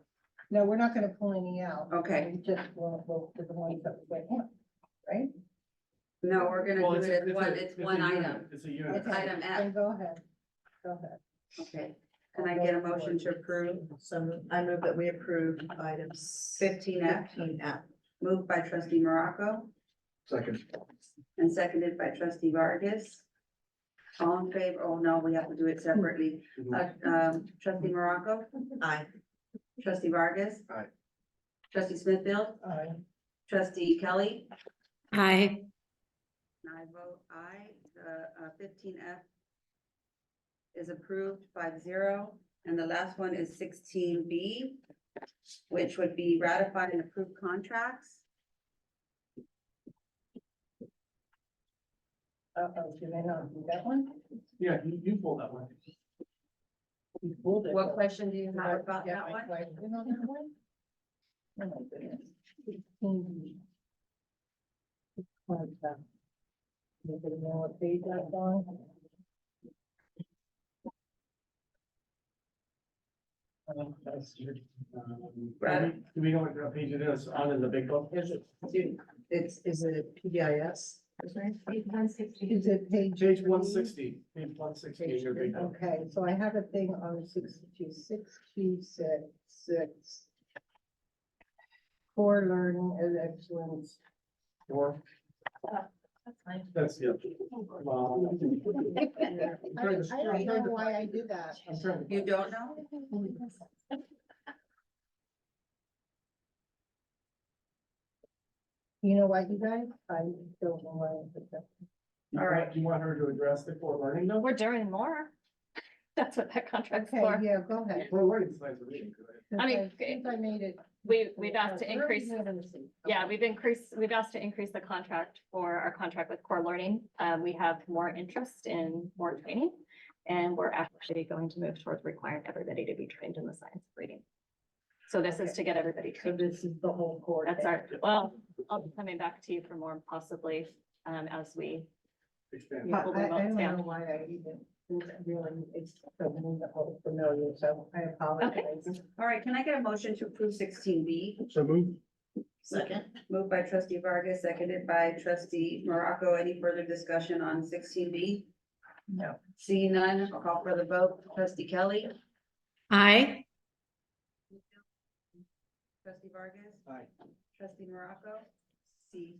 No, we're not gonna pull any out. Okay. We just want to vote for the ones that we went, right? No, we're gonna Well, do it's it a- as it's one, a- it's a one unit. item. It's a unit. Okay, Item F. then go ahead. Go ahead. Okay, can I get a motion to approve So I move that we approve items 15F? 15F. Moved by trustee Morocco Second. and seconded by trustee Vargas. All in favor? Oh, no, we have to do it separately. Trustee Morocco, Aye. trustee Vargas. Aye. Trustee Smithfield, Aye. trustee Kelly. Hi. And I vote aye. The 15F is approved 5-0. And the last one is 16B, which would be ratified and approved contracts. Did I not do that one? Yeah, you pull that one. You pulled it. What question do you Did I have about get that my one? question on that one? Oh my goodness. 16. Anybody know what page that's on? Do we know what page it is on in the big book? Is it PBIS? Is it page? Page 160, page 160 in your big book. Okay, so I have a thing on 62666. Core learning and excellence. Or, That's fine. that's, yeah. Wow. I don't know why I did that. I'm trying to. You don't know? You know why, you guys? I don't know why I did that. All right, do you want her to address the core learning though? We're doing more. That's what that contract's Okay, for. yeah, go ahead. Core learning slides are really good. I mean, Since I made it. We've asked to Where are increase, we gonna see? yeah, we've asked to increase the contract for our contract with Core Learning. We have more interest in more training. And we're actually going to move towards requiring everybody to be trained in the science of reading. So this is to get everybody So trained. this is the whole core. That's thing. our, well, I'll be coming back to you for more possibly, as we, Expand. Yeah, probably I won't don't stand. know why I even, really, it's something that was familiar, so I apologize. All right, can I get a motion to approve 16B? So move. Second. Moved by trustee Vargas, seconded by trustee Morocco. Any further discussion on 16B? No. Seeing none, I'll call for the vote. Trustee Kelly? Aye. Trustee Vargas? Aye. Trustee Morocco? C.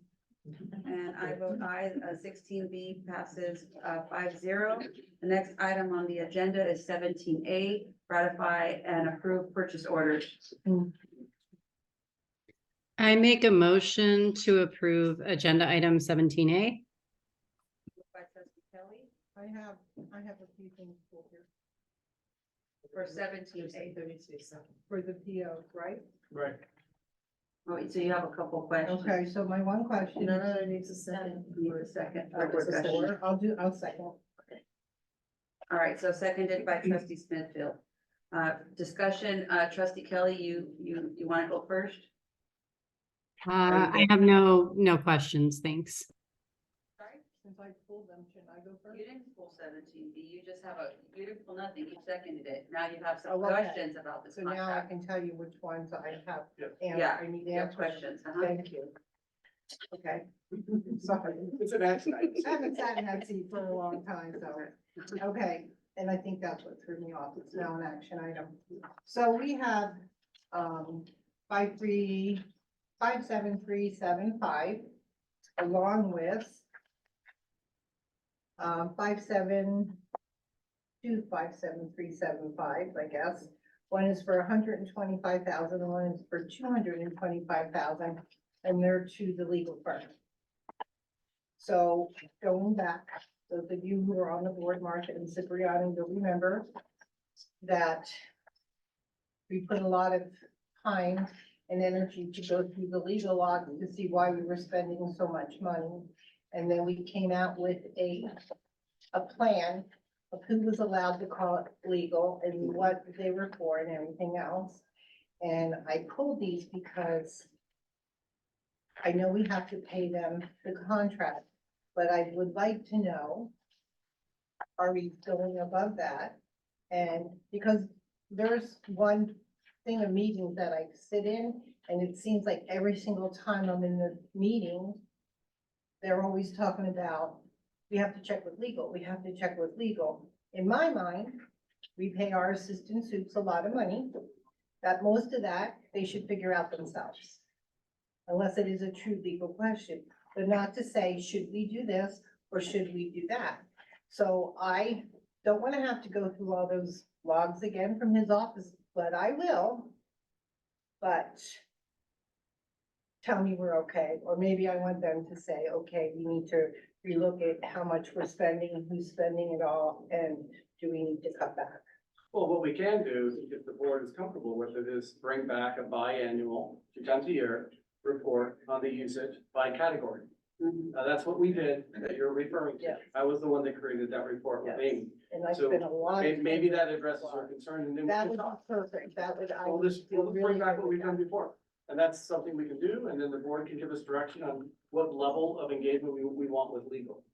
And I vote aye. 16B passes 5-0. The next item on the agenda is 17A, ratify and approve purchase orders. I make a motion to approve agenda item 17A. Moved by trustee Kelly I have a few things for here. for 17A. For the POs, right? Right. Oh, so you have a couple questions. Okay, so my one question. No, needs a second. Need a second Uh, for discussion. I'll second. All right, so seconded by trustee Smithfield. Discussion, trustee Kelly, you want to go first? I have no questions, thanks. Sorry? Since I pulled them, shouldn't I go first? You didn't pull 17B, you just have you didn't pull nothing, you seconded it. Now you have some Oh, okay. questions about this So now I contract. can tell you which ones I have. Yeah, I need you have answers. questions, Thank you. Okay. Sorry. It's an action item. I haven't sat in that seat for a long time, so, okay, and I think that's what threw me off, it's now an action item. So we have, 57375, along with 57257,375, I guess. One is for 125,000, one is for 225,000, and they're to the legal firm. So going back, those of you who are on the board, Martha and Cipriani, you'll remember that we put a lot of time and energy to go through the legal log to see why we were spending so much money. And then we came out with a plan of who was allowed to call it legal and what they were for and everything else. And I pulled these because I know we have to pay them the contract, but I would like to know, are we going above that? And because there's one thing of meetings that I sit in, and it seems like every single time I'm in the meeting, they're always talking about, we have to check with legal, we have to check with legal. In my mind, we pay our assistant soups a lot of money, that most of that, they should figure out themselves. Unless it is a true legal question, but not to say, should we do this or should we do that? So I don't want to have to go through all those logs again from his office, but I will. But tell me we're okay, or maybe I want them to say, okay, we need to relook at how much we're spending, who's spending it all, and do we need to cut back? Well, what we can do, if the board is comfortable with it, is bring back a biannual, 2 times a year, report on the usage by category. That's what we did that you're referring to. Yes. I was the one that created that report with Yes. Amy. And I So spent a lot. of maybe time that with addresses this your law. concern and then we That can would be talk. perfect, that would, I We'll would just, feel we'll really bring back good what with we've done that. before. And that's something we can do, and then the board can give us direction on what level of engagement we want with legal.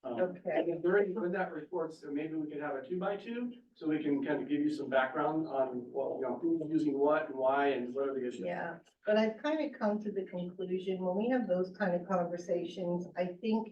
Okay. And then during, when that report, so maybe we could have a 2x2, so we can kind of give you some background on, well, you know, who's using what and why and what are the issues. Yeah, but I've kind of come to the conclusion, when we have those kind of conversations, I think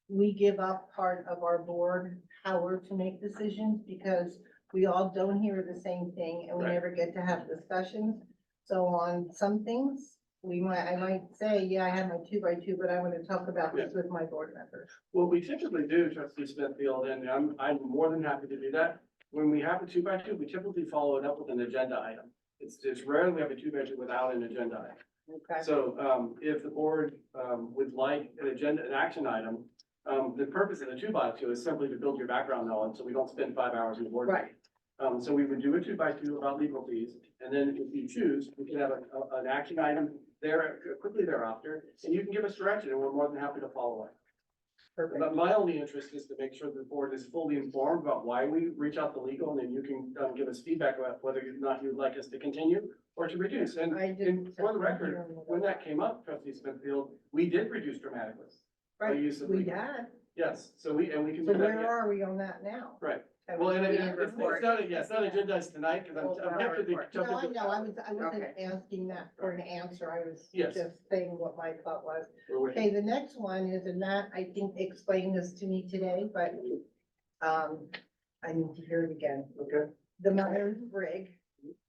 we give up part of our board power to make decisions because we all don't hear the same thing and we Right. never get to have discussions. So on some things, I might say, yeah, I have my 2x2, but I want to talk about this with my board members. What we typically do, trustee Smithfield, and I'm more than happy to do that. When we have a 2x2, we typically follow it up with an agenda item. It's rare we have a 2x2 without an agenda item. Okay. So, if the board, would like an action item, the purpose of the 2x2 is simply to build your background knowledge, so we don't spend 5 hours in the board. Right. So we would do a 2x2 about legal fees, and then if you choose, we can have an action item there quickly thereafter, and you can give us direction, and we're more than happy to follow it. Perfect. But my only interest is to make sure the board is fully informed about why we reach out to legal, and then you can give us feedback about whether or not you'd like us to continue or to reduce. And for the record, when that came up, trustee Smithfield, we did reduce dramatically. Right, use of we legal. had. Yes, so we can So do that where again. are we on that now? Right, Well, and We it's didn't report. not, yeah, it's not agendized tonight, because Well, I'm tempted to report. jump No, I into. know, I wasn't Okay. asking that for an answer, I was Yes. just saying what my thought was. We're waiting. Okay, the next one is, and that, I think, explained this to me today, but, I need to hear it again. Okay. The Myers Brigg,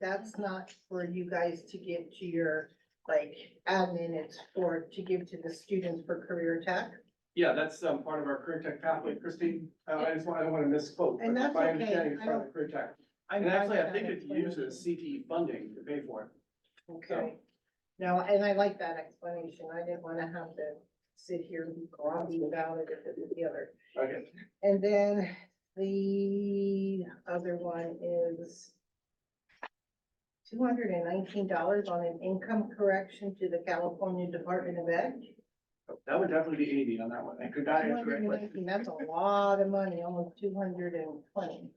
that's not for you guys to give to your, like, admin, it's to give to the students for career tech. Yeah, that's, part of our career tech pathway, Christine, I don't wanna misquote, but And that's my okay. understanding is I part of don't- career tech. I'm And fine actually, with I think that it uses CTE funding to pay for it. Okay. No, and I like that explanation. I didn't wanna have to sit here and be groggy about it if it was the other. Okay. And then the other one is $219 on an income correction to the California Department of Ed. That would definitely be 80 on that one, I could not answer it, but 219, that's a lot of money, almost 220.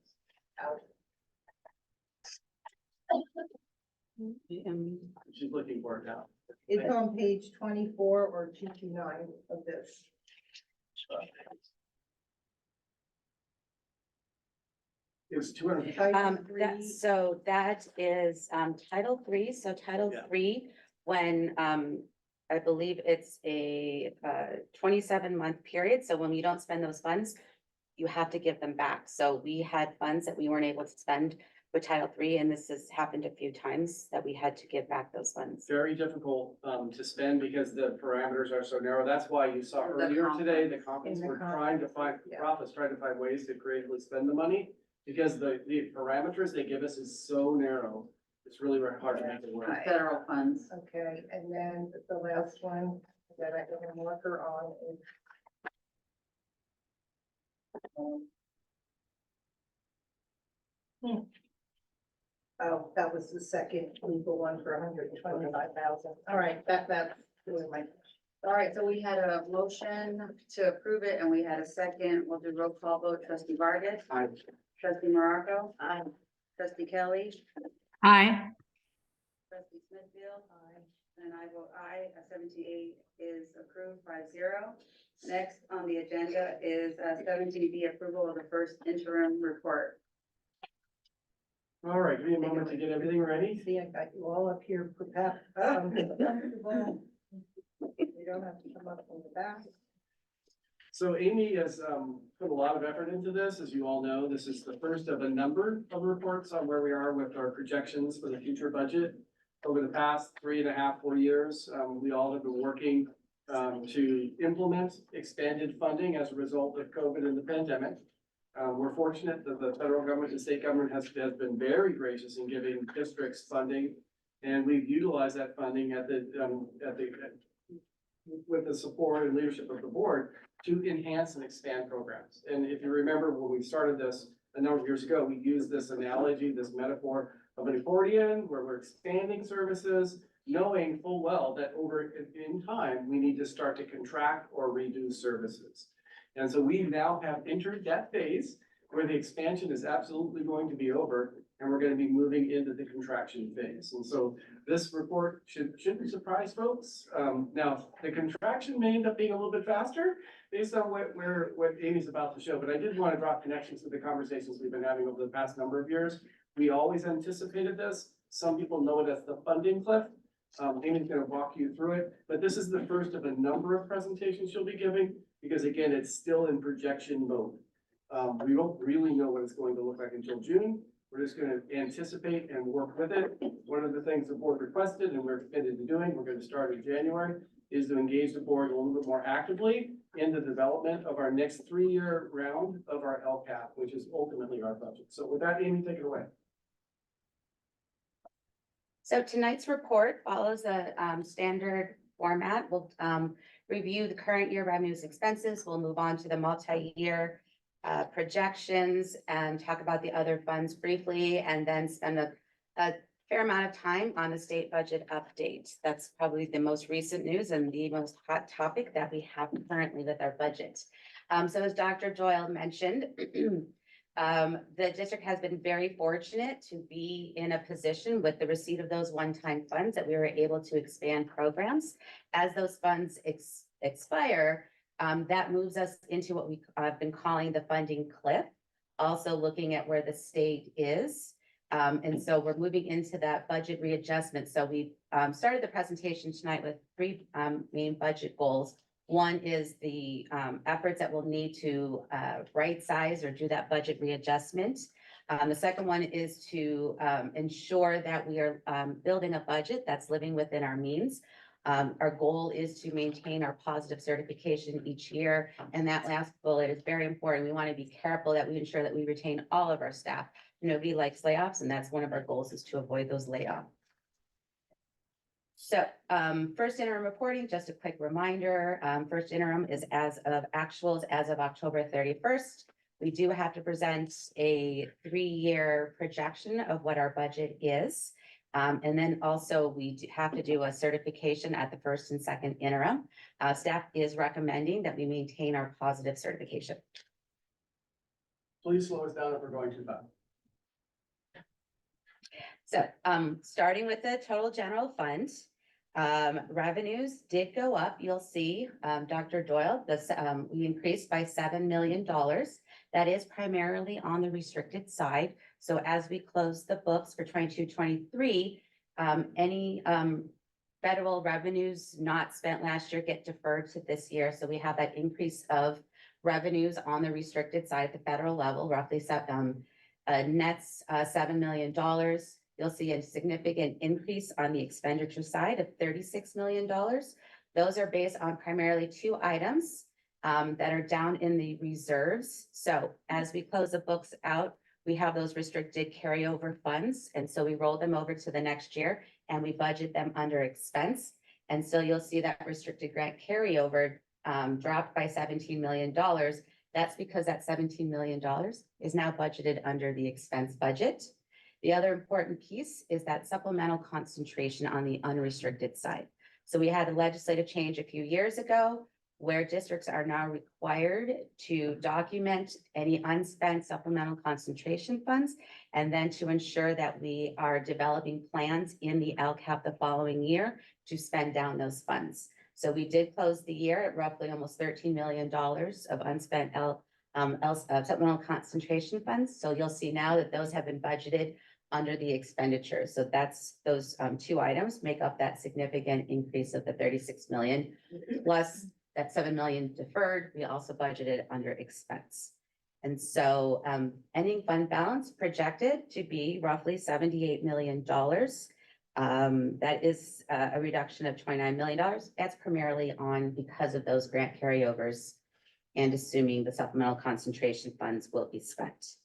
she's looking for it now. It's on page 24 or 229 of this. It was 200. So that is, Title III, so Title Yeah. III, when, I believe it's a, 27-month period, so when we don't spend those funds, you have to give them back. So we had funds that we weren't able to spend with Title III, and this has happened a few times that we had to give back those funds. Very difficult, to spend because the parameters are so narrow. That's why you saw earlier today, the conference, we're trying to find, profits, trying to find ways to creatively spend the money. Because the parameters they give us is so narrow, it's really hard to make it work. Federal funds. Okay, and then the last one that I have a marker on is oh, that was the second legal one for 125,000. All right, that's doing my. All right, so we had a motion to approve it and we had a second. We'll do roll call vote. Trustee Vargas. Aye. Trustee Morocco. Aye. Trustee Kelly. Aye. Trustee Smithfield. Aye. And I vote aye. 78 is approved 5-0. Next on the agenda is 17B, approval of the first interim report. All right, give me a moment to get everything ready. See, I got you all up here prepared. You don't have to come up from the back. So Amy has put a lot of effort into this. As you all know, this is the first of a number of reports on where we are with our projections for the future budget. Over the past 3.5, 4 years, we all have been working to implement expanded funding as a result of COVID and the pandemic. We're fortunate that the federal government and state government has been very gracious in giving districts funding. And we've utilized that funding with the support and leadership of the board to enhance and expand programs. And if you remember when we started this a number of years ago, we used this analogy, this metaphor of an accordion where we're expanding services, knowing full well that in time, we need to start to contract or reduce services. And so we now have entered that phase where the expansion is absolutely going to be over and we're going to be moving into the contraction phase. And so this report shouldn't surprise folks. Now, the contraction may end up being a little bit faster based on what Amy's about to show, but I did want to draw connections to the conversations we've been having over the past number of years. We always anticipated this. Some people know it as the funding cliff. Amy's going to walk you through it, but this is the first of a number of presentations she'll be giving because again, it's still in projection mode. We don't really know what it's going to look like until June. We're just going to anticipate and work with it. One of the things the board requested and we're committed to doing, we're going to start in January, is to engage the board a little bit more actively in the development of our next 3-year round of our LCAP, which is ultimately our budget. So with that, Amy, take it away. So tonight's report follows a standard format. We'll review the current year revenues expenses. We'll move on to the multi-year projections and talk about the other funds briefly, and then spend a fair amount of time on the state budget update. That's probably the most recent news and the most hot topic that we have currently with our budget. So as Dr. Doyle mentioned, the district has been very fortunate to be in a position with the receipt of those one-time funds that we were able to expand programs. As those funds expire, that moves us into what we have been calling the funding cliff. also looking at where the state is. And so we're moving into that budget readjustment. So we started the presentation tonight with three main budget goals. One is the efforts that we'll need to right size or do that budget readjustment. The second one is to ensure that we are building a budget that's living within our means. Our goal is to maintain our positive certification each year. And that last bullet is very important. We want to be careful that we ensure that we retain all of our staff. Nobody likes layoffs, and that's one of our goals, is to avoid those layoffs. So first interim reporting, just a quick reminder, first interim is as of actuals as of October 31st. We do have to present a 3-year projection of what our budget is. And then also we have to do a certification at the first and second interim. Staff is recommending that we maintain our positive certification. Please slow us down if we're going too fast. So, starting with the total general fund, revenues did go up. You'll see, Dr. Doyle, we increased by $7 million. That is primarily on the restricted side. So as we close the books for 22-23, any federal revenues not spent last year get deferred to this year. So we have that increase of revenues on the restricted side at the federal level, roughly nets $7 million. You'll see a significant increase on the expenditure side of $36 million. Those are based on primarily 2 items that are down in the reserves. So as we close the books out, we have those restricted carryover funds. And so we roll them over to the next year and we budget them under expense. And so you'll see that restricted grant carryover dropped by $17 million. That's because that $17 million is now budgeted under the expense budget. The other important piece is that supplemental concentration on the unrestricted side. So we had a legislative change a few years ago where districts are now required to document any unspent supplemental concentration funds, and then to ensure that we are developing plans in the LCAP the following year to spend down those funds. So we did close the year at roughly almost $13 million of unspent supplemental concentration funds. So you'll see now that those have been budgeted under the expenditure. So that's those 2 items make up that significant increase of the 36 million, plus that 7 million deferred. We also budgeted under expense. And so ending fund balance projected to be roughly $78 million. That is a reduction of $29 million. That's primarily because of those grant carryovers and assuming the supplemental concentration funds will be spent.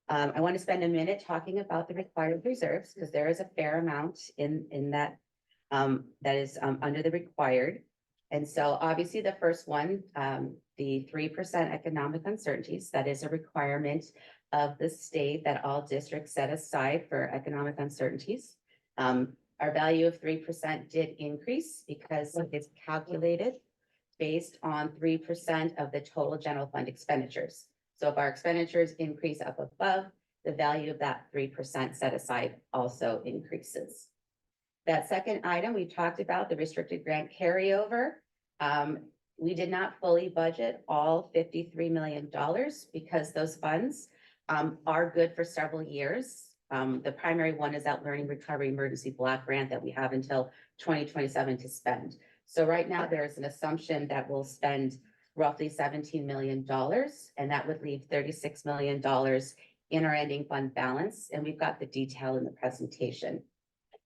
I want to spend a minute talking about the required reserves because there is a fair amount in that that is under the required. And so obviously the first one, the 3% economic uncertainties, that is a requirement of the state that all districts set aside for economic uncertainties. Our value of 3% did increase because it's calculated based on 3% of the total general fund expenditures. So if our expenditures increase up above, the value of that 3% set aside also increases. That second item we talked about, the restricted grant carryover. We did not fully budget all $53 million because those funds are good for several years. The primary one is that Learning Recovery Emergency Block Grant that we have until 2027 to spend. So right now there is an assumption that we'll spend roughly $17 million, and that would leave $36 million in our ending fund balance. And we've got the detail in the presentation.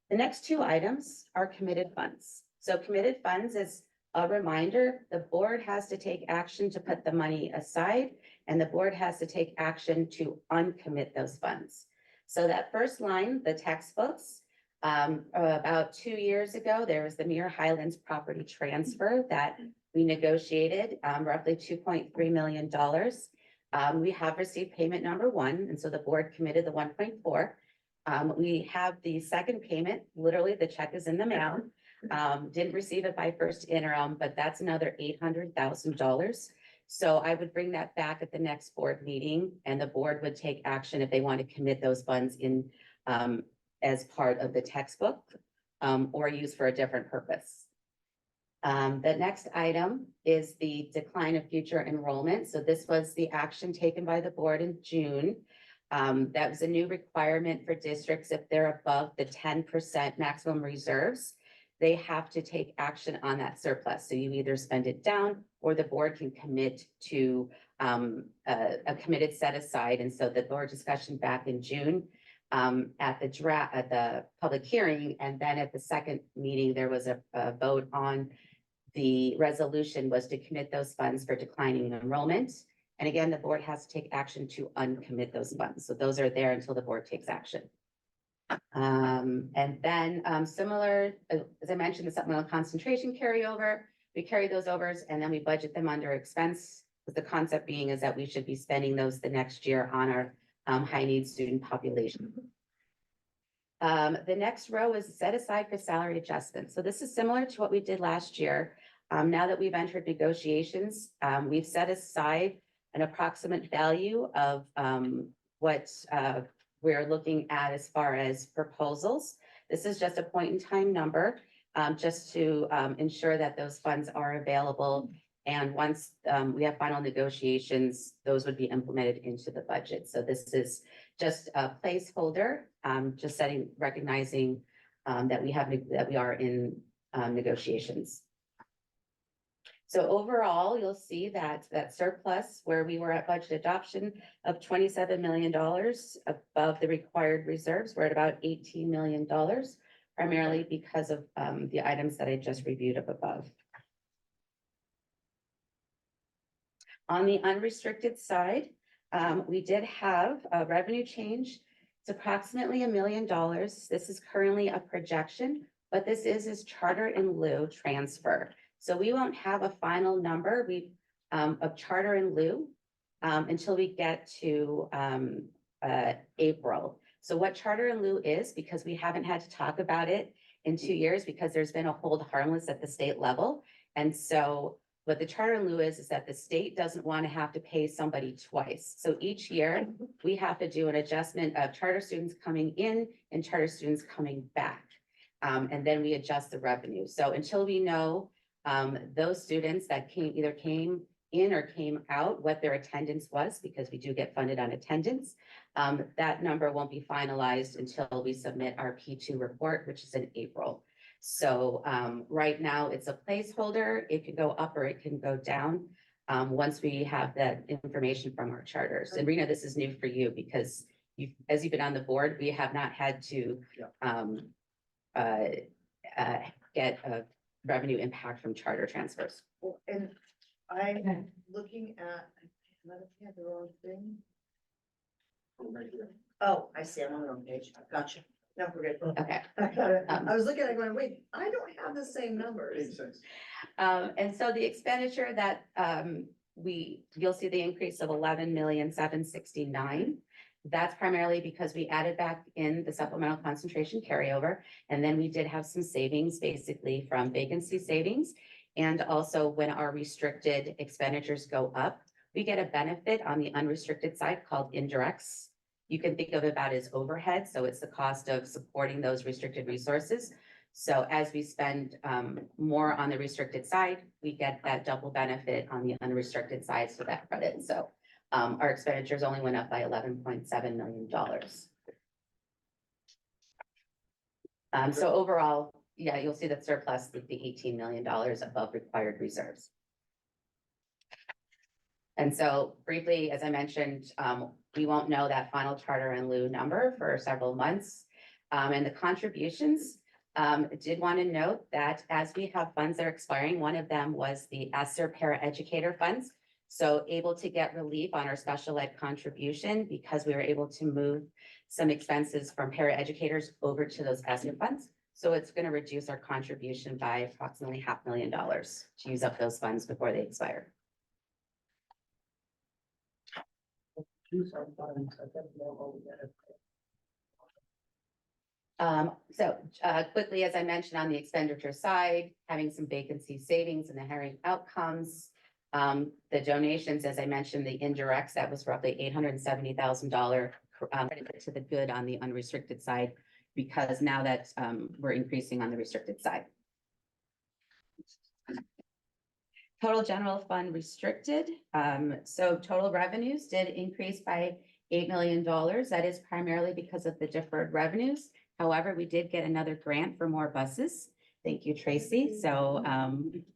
The next 2 items are committed funds. So committed funds is a reminder, the board has to take action to put the money aside, and the board has to take action to uncommit those funds. So that first line, the textbooks, about 2 years ago, there was the Muir Highlands property transfer that we negotiated, roughly $2.3 million. We have received payment number 1, and so the board committed the 1.4. We have the second payment, literally the check is in the mail. Didn't receive it by first interim, but that's another $800,000. So I would bring that back at the next board meeting, and the board would take action if they want to commit those funds in as part of the textbook or use for a different purpose. The next item is the decline of future enrollment. So this was the action taken by the board in June. That was a new requirement for districts if they're above the 10% maximum reserves. They have to take action on that surplus. So you either spend it down or the board can commit to a committed set aside. And so the board discussion back in June at the public hearing, and then at the second meeting, there was a vote on the resolution was to commit those funds for declining enrollment. And again, the board has to take action to uncommit those funds. So those are there until the board takes action. And then similar, as I mentioned, the supplemental concentration carryover, we carry those overs and then we budget them under expense. With the concept being is that we should be spending those the next year on our high needs student population. The next row is set aside for salary adjustments. So this is similar to what we did last year. Now that we've entered negotiations, we've set aside an approximate value of what we're looking at as far as proposals. This is just a point in time number, just to ensure that those funds are available. And once we have final negotiations, those would be implemented into the budget. So this is just a placeholder, just recognizing that we are in negotiations. So overall, you'll see that surplus where we were at budget adoption of $27 million above the required reserves, we're at about $18 million, primarily because of the items that I just reviewed up above. On the unrestricted side, we did have a revenue change. It's approximately $1 million. This is currently a projection, but this is charter in lieu transfer. So we won't have a final number of charter in lieu until we get to April. So what charter in lieu is, because we haven't had to talk about it in 2 years because there's been a hold harmless at the state level. And so what the charter in lieu is that the state doesn't want to have to pay somebody twice. So each year we have to do an adjustment of charter students coming in and charter students coming back. And then we adjust the revenue. So until we know those students that either came in or came out, what their attendance was, because we do get funded on attendance, that number won't be finalized until we submit our P2 report, which is in April. So right now it's a placeholder. It can go up or it can go down once we have that information from our charters. And Rena, this is new for you because as you've been on the board, we have not had to get a revenue impact from charter transfers. Well, and I'm looking at, am I looking at the wrong thing? Oh, I see, I'm on the wrong page. Gotcha. No, we're good. Okay. I got it. I was looking at it going, wait, I don't have the same numbers. And so the expenditure that you'll see the increase of 11,769,000. That's primarily because we added back in the supplemental concentration carryover. And then we did have some savings basically from vacancy savings. And also when our restricted expenditures go up, we get a benefit on the unrestricted side called indirects. You can think of it about as overhead. So it's the cost of supporting those restricted resources. So as we spend more on the restricted side, we get that double benefit on the unrestricted side, so that credit. So our expenditures only went up by $11.7 million. So overall, yeah, you'll see that surplus with the $18 million above required reserves. And so briefly, as I mentioned, we won't know that final charter in lieu number for several months. And the contributions, did want to note that as we have funds that are expiring, one of them was the ESSER paraeducator funds. So able to get relief on our special ed contribution because we were able to move some expenses from paraeducators over to those ESSER funds. So it's going to reduce our contribution by approximately $500,000 to use up those funds before they expire. Quickly, as I mentioned on the expenditure side, having some vacancy savings and the hiring outcomes. The donations, as I mentioned, the indirects, that was roughly $870,000 credit to the good on the unrestricted side, because now that we're increasing on the restricted side. Total general fund restricted, so total revenues did increase by $8 million. That is primarily because of the deferred revenues. However, we did get another grant for more buses. Thank you, Tracy. So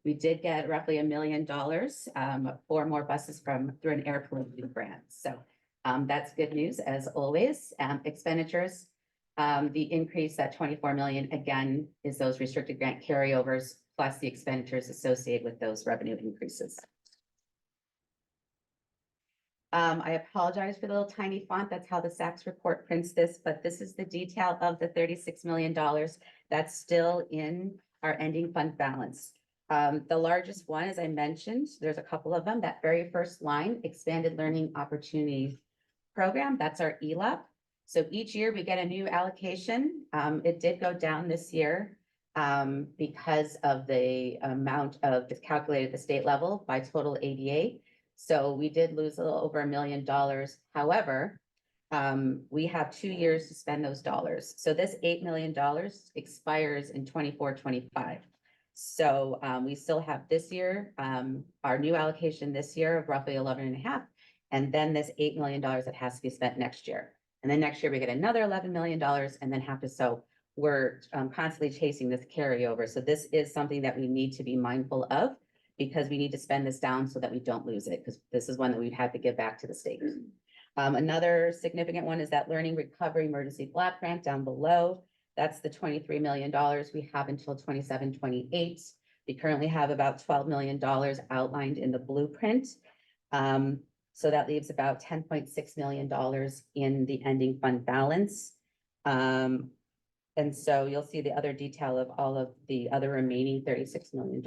we did get roughly $1 million for more buses through an air pollution grant. So that's good news as always. Expenditures, the increase at 24 million again is those restricted grant carryovers plus the expenditures associated with those revenue increases. I apologize for the little tiny font. That's how the SACS report prints this, but this is the detail of the $36 million that's still in our ending fund balance. The largest one, as I mentioned, there's a couple of them. That very first line, Expanded Learning Opportunities Program, that's our ELAP. So each year we get a new allocation. It did go down this year because of the amount of it's calculated at the state level by total ADA. So we did lose a little over $1 million. However, we have 2 years to spend those dollars. So this $8 million expires in 24-25. So we still have this year, our new allocation this year of roughly 11.5, and then this $8 million that has to be spent next year. And then next year we get another $11 million and then have to, so we're constantly chasing this carryover. So this is something that we need to be mindful of because we need to spend this down so that we don't lose it, because this is one that we've had to give back to the state. Another significant one is that Learning Recovery Emergency Block Grant down below. That's the $23 million we have until 27-28. We currently have about $12 million outlined in the blueprint. So that leaves about $10.6 million in the ending fund balance. And so you'll see the other detail of all of the other remaining $36 million.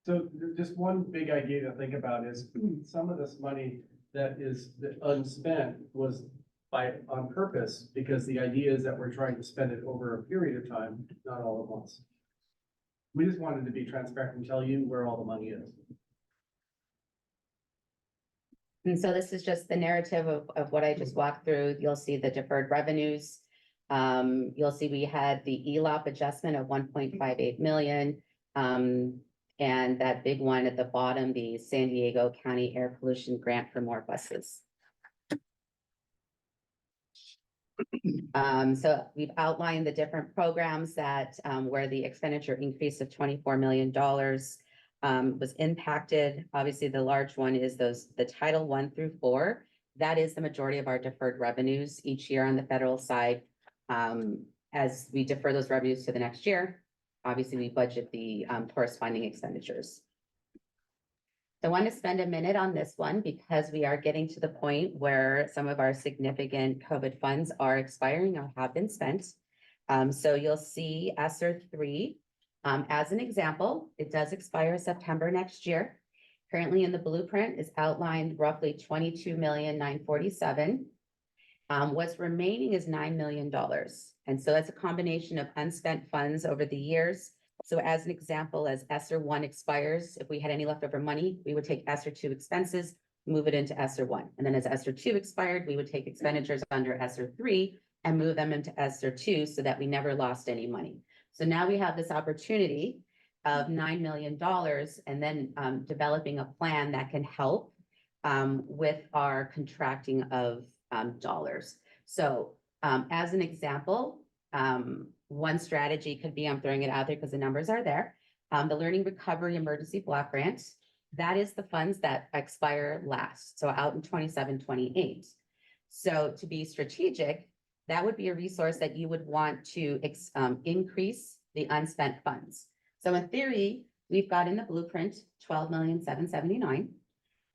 So just one big idea to think about is some of this money that is unspent was on purpose, because the idea is that we're trying to spend it over a period of time, not all at once. We just wanted to be transparent and tell you where all the money is. And so this is just the narrative of what I just walked through. You'll see the deferred revenues. You'll see we had the ELAP adjustment of 1.58 million. And that big one at the bottom, the San Diego County Air Pollution Grant for more buses. So we've outlined the different programs that where the expenditure increase of $24 million was impacted. Obviously, the large one is the Title 1 through 4. That is the majority of our deferred revenues each year on the federal side. As we defer those revenues to the next year, obviously we budget the corresponding expenditures. So I want to spend a minute on this one because we are getting to the point where some of our significant COVID funds are expiring or have been spent. So you'll see ESSER 3 as an example. It does expire September next year. Currently in the blueprint is outlined roughly $22,947,000. What's remaining is $9 million. And so that's a combination of unspent funds over the years. So as an example, as ESSER 1 expires, if we had any leftover money, we would take ESSER 2 expenses, move it into ESSER 1. And then as ESSER 2 expired, we would take expenditures under ESSER 3 and move them into ESSER 2 so that we never lost any money. So now we have this opportunity of $9 million and then developing a plan that can help with our contracting of dollars. So as an example, one strategy could be, I'm throwing it out there because the numbers are there, the Learning Recovery Emergency Block Grant. That is the funds that expire last, so out in 27-28. So to be strategic, that would be a resource that you would want to increase the unspent funds. So in theory, we've got in the blueprint $12,779,000.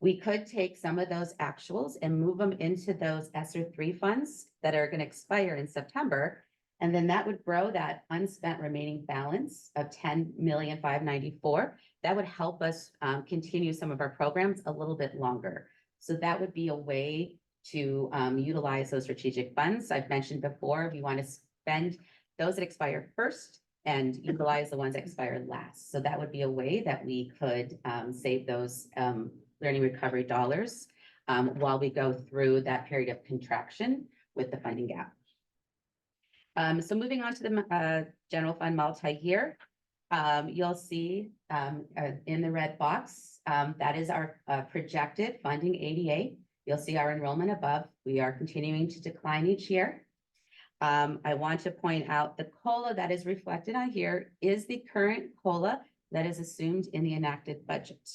We could take some of those actuals and move them into those ESSER 3 funds that are going to expire in September. And then that would grow that unspent remaining balance of $10,594,000. That would help us continue some of our programs a little bit longer. So that would be a way to utilize those strategic funds. I've mentioned before, we want to spend those that expire first and utilize the ones that expire last. So that would be a way that we could save those learning recovery dollars while we go through that period of contraction with the funding gap. So moving on to the general fund multi-year. You'll see in the red box, that is our projected funding ADA. You'll see our enrollment above. We are continuing to decline each year. I want to point out the COLA that is reflected on here is the current COLA that is assumed in the enacted budget.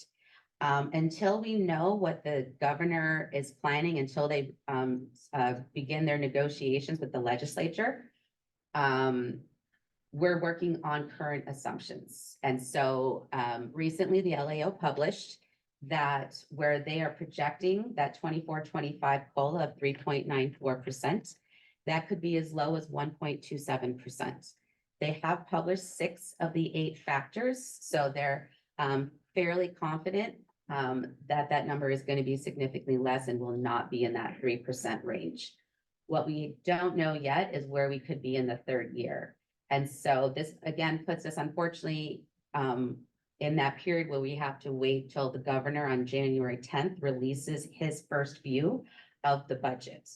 Until we know what the governor is planning, until they begin their negotiations with the legislature, we're working on current assumptions. And so recently the LAO published that where they are projecting that 24-25 COLA of 3.94%, that could be as low as 1.27%. They have published 6 of the 8 factors, so they're fairly confident that that number is going to be significantly less and will not be in that 3% range. What we don't know yet is where we could be in the 3rd year. And so this again puts us unfortunately in that period where we have to wait till the governor on January 10th releases his first view of the budget.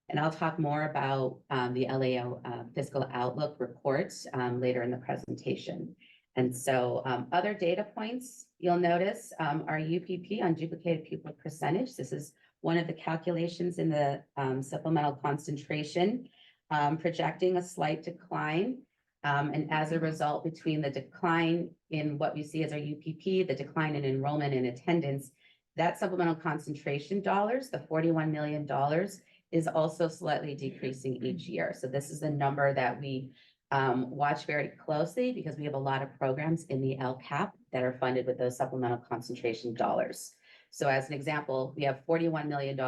And I'll talk more about the LAO fiscal outlook reports later in the presentation. And so other data points you'll notice our UPP, unduplicated pupil percentage. This is one of the calculations in the supplemental concentration, projecting a slight decline. And as a result, between the decline in what we see as our UPP, the decline in enrollment and attendance, that supplemental concentration dollars, the $41 million, is also slightly decreasing each year. So this is the number that we watch very closely because we have a lot of programs in the LCAP that are funded with those supplemental concentration dollars. So as an example, we have $41 million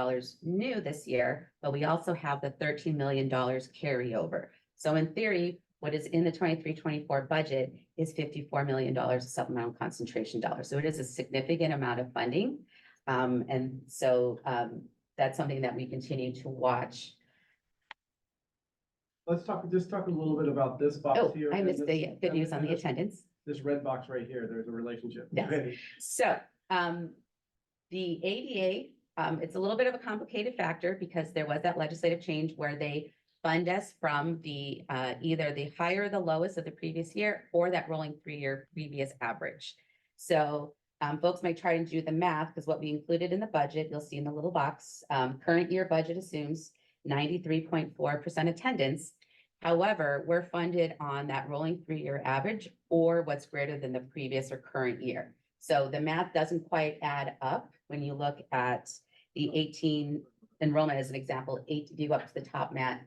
new this year, but we also have the $13 million carryover. So in theory, what is in the 23-24 budget is $54 million of supplemental concentration dollars. So it is a significant amount of funding. And so that's something that we continue to watch. Let's just talk a little bit about this box Oh, here. I missed the good news on the this- attendance. This red box right here, there's a relationship. Yes. So the ADA, it's a little bit of a complicated factor because there was that legislative change where they fund us from the either the higher or the lowest of the previous year or that rolling 3-year previous average. So folks might try to do the math because what we included in the budget, you'll see in the little box, current year budget assumes 93.4% attendance. However, we're funded on that rolling 3-year average or what's greater than the previous or current year. So the math doesn't quite add up when you look at the 18 enrollment as an example, if you go up to the top, Matt,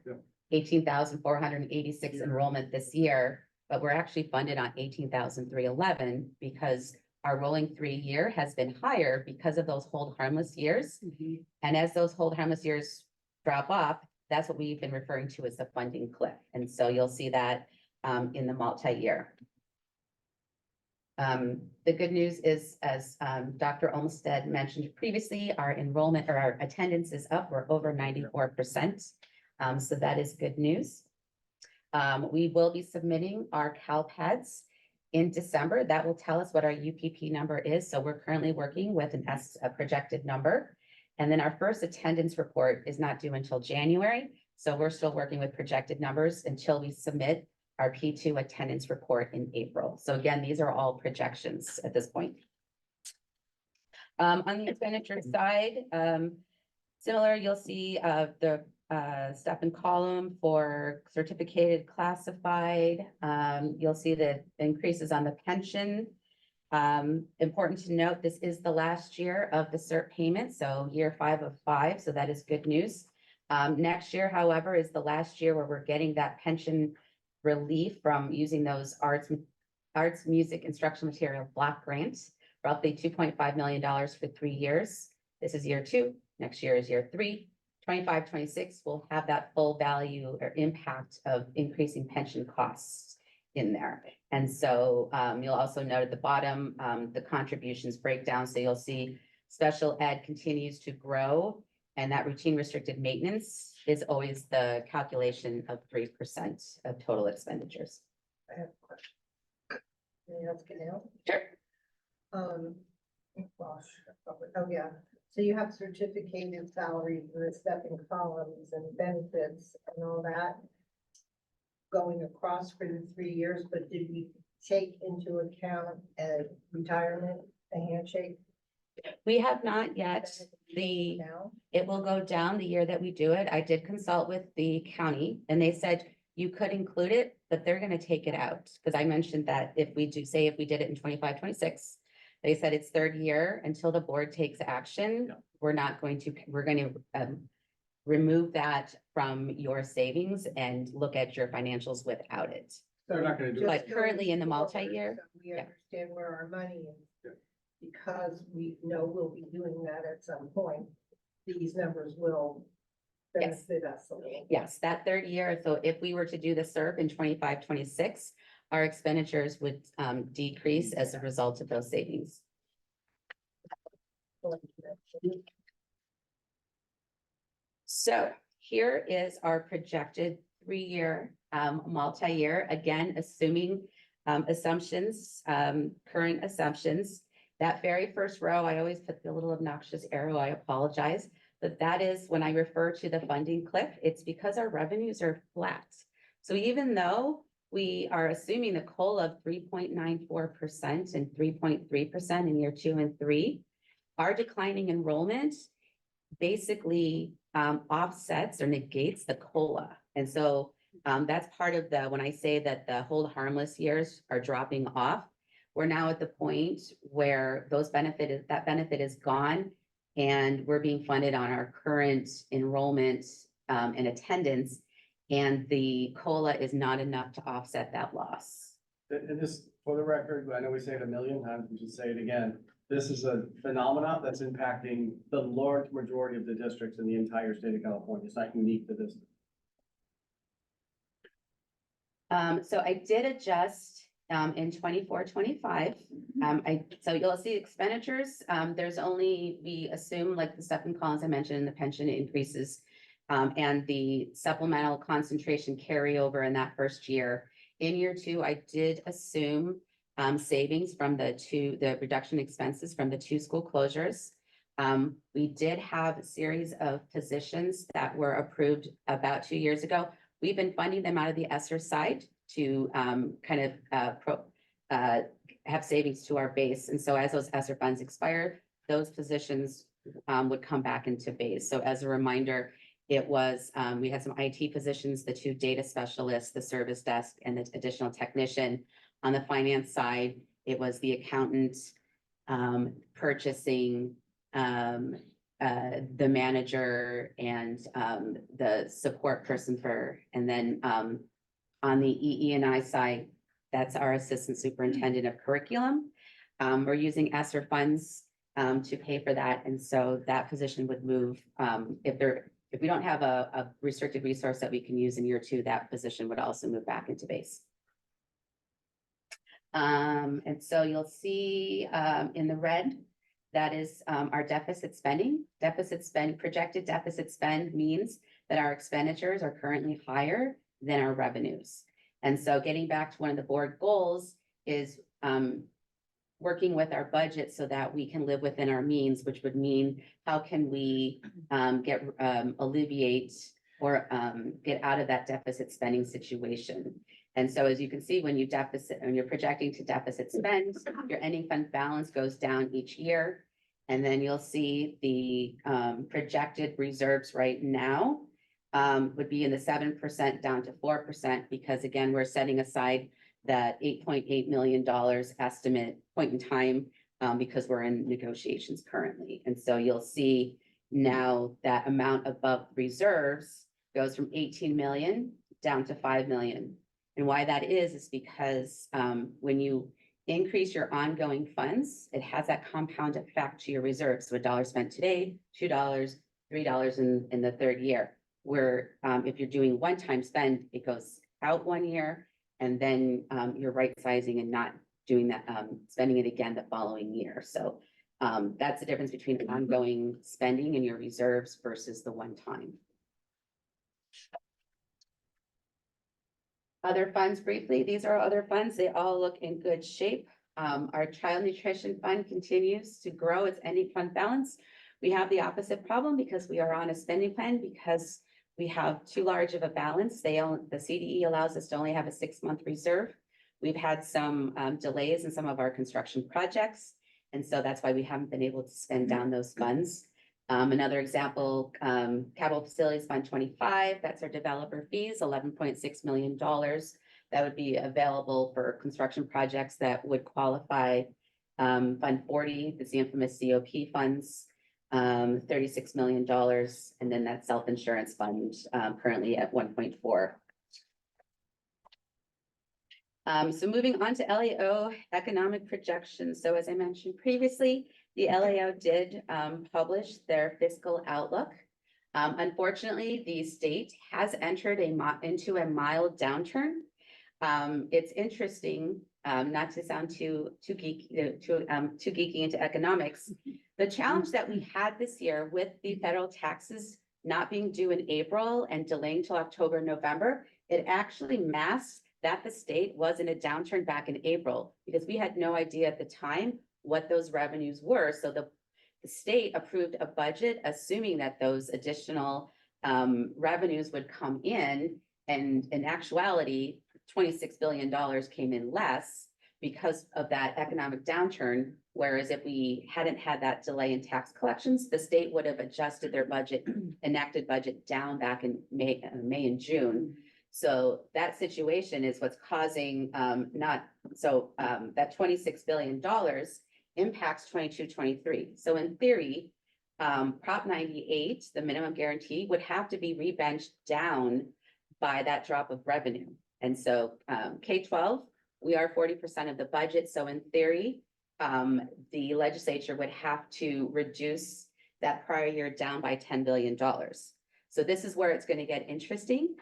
18,486 enrollment this year, but we're actually funded on 18,311 because our rolling 3-year has been higher because of those hold harmless years. And as those hold harmless years drop off, that's what we've been referring to as the funding cliff. And so you'll see that in the multi-year. The good news is, as Dr. Olmsted mentioned previously, our enrollment or our attendance is up. We're over 94%. So that is good news. We will be submitting our CalPADS in December. That will tell us what our UPP number is. So we're currently working with a projected number. And then our first attendance report is not due until January. So we're still working with projected numbers until we submit our P2 attendance report in April. So again, these are all projections at this point. On the expenditure side, similar, you'll see the step and column for certificated classified. You'll see the increases on the pension. Important to note, this is the last year of the CERT payment, so year 5 of 5, so that is good news. Next year, however, is the last year where we're getting that pension relief from using those arts, music, instructional material block grants, roughly $2.5 million for 3 years. This is year 2, next year is year 3. 25, 26 will have that full value or impact of increasing pension costs in there. And so you'll also note at the bottom, the contributions breakdown. So you'll see special ed continues to grow and that routine restricted maintenance is always the calculation of 3% of total expenditures. I have a question. Anything else can help? Sure. Gosh, oh yeah, so you have certificated salaries and the stepping columns and benefits and all that going across for the 3 years, but did we take into account a retirement, a handshake? We have not yet. It will go down the year that we do it. I did consult with the county and they said you could include it, but they're gonna take it out. Because I mentioned that if we did it in 25, 26, they said it's third year until the board takes action. We're going to remove that from your savings and look at your financials without it. They're not gonna do it. But currently in the multi-year, So we understand where our money is. Because we know we'll be doing that at some point, these numbers will Yes. benefit us a little. yes, that third year, so if we were to do the SERP in 25, 26, our expenditures would decrease as a result of those savings. So here is our projected 3-year, multi-year, again, assuming assumptions, current assumptions. That very first row, I always put the little obnoxious arrow, I apologize, but that is when I refer to the funding cliff, it's because our revenues are flat. So even though we are assuming the COLA of 3.94% and 3.3% in year 2 and 3, our declining enrollment basically offsets or negates the COLA. And so that's part of when I say that the hold harmless years are dropping off, we're now at the point where that benefit is gone and we're being funded on our current enrollment and attendance, and the COLA is not enough to offset that loss. And this, for the record, I know we say it a million times, we should say it again. This is a phenomenon that's impacting the large majority of the districts in the entire state of California. It's not unique to this. So I did adjust in 24, 25. So you'll see expenditures. We assume like the second columns I mentioned, the pension increases and the supplemental concentration carryover in that first year. In year 2, I did assume savings from the reduction expenses from the 2 school closures. We did have a series of positions that were approved about 2 years ago. We've been funding them out of the ESSER side to have savings to our base. And so as those ESSER funds expire, those positions would come back into base. So as a reminder, it was, we had some IT positions, the 2 data specialists, the service desk, and the additional technician. On the finance side, it was the accountant, purchasing, the manager, and the support person and then on the EE&I side, that's our assistant superintendent of curriculum. We're using ESSER funds to pay for that, and so that position would move. If we don't have a restricted resource that we can use in year 2, that position would also move back into base. And so you'll see in the red, that is our deficit spending. Projected deficit spend means that our expenditures are currently higher than our revenues. And so getting back to one of the board goals is working with our budget so that we can live within our means, which would mean how can we alleviate or get out of that deficit spending situation. And so as you can see, when you're projecting to deficit spend, your ending fund balance goes down each year. And then you'll see the projected reserves right now would be in the 7% down to 4%, because again, we're setting aside that $8.8 million estimate point in time because we're in negotiations currently. And so you'll see now that amount above reserves goes from 18 million down to 5 million. And why that is because when you increase your ongoing funds, it has that compound effect to your reserves. So $1 spent today, $2, $3 in the third year. Where if you're doing one-time spend, it goes out 1 year, and then you're right sizing and not doing that, spending it again the following year. So that's the difference between ongoing spending and your reserves versus the one-time. Other funds briefly, these are other funds. They all look in good shape. Our child nutrition fund continues to grow its ending fund balance. We have the opposite problem because we are on a spending plan because we have too large of a balance. The CDE allows us to only have a 6-month reserve. We've had some delays in some of our construction projects, and so that's why we haven't been able to spend down those funds. Another example, Capital Facilities Fund 25, that's our developer fees, $11.6 million. That would be available for construction projects that would qualify. Fund 40, that's the infamous COP funds, $36 million, and then that self-insurance fund, currently at 1.4. So moving on to LAO economic projections. So as I mentioned previously, the LAO did publish their fiscal outlook. Unfortunately, the state has entered into a mild downturn. It's interesting, not to sound too geeky into economics. The challenge that we had this year with the federal taxes not being due in April and delaying till October, November, it actually masks that the state was in a downturn back in April, because we had no idea at the time what those revenues were. So the state approved a budget assuming that those additional revenues would come in, and in actuality, $26 billion came in less because of that economic downturn. Whereas if we hadn't had that delay in tax collections, the state would have adjusted their budget, enacted budget down back in May and June. So that situation is what's causing that $26 billion impacts 22-23. So in theory, Prop 98, the minimum guarantee, would have to be rebenched down by that drop of revenue. And so K-12, we are 40% of the budget. So in theory, the legislature would have to reduce that prior year down by $10 billion. So this is where it's going to get interesting.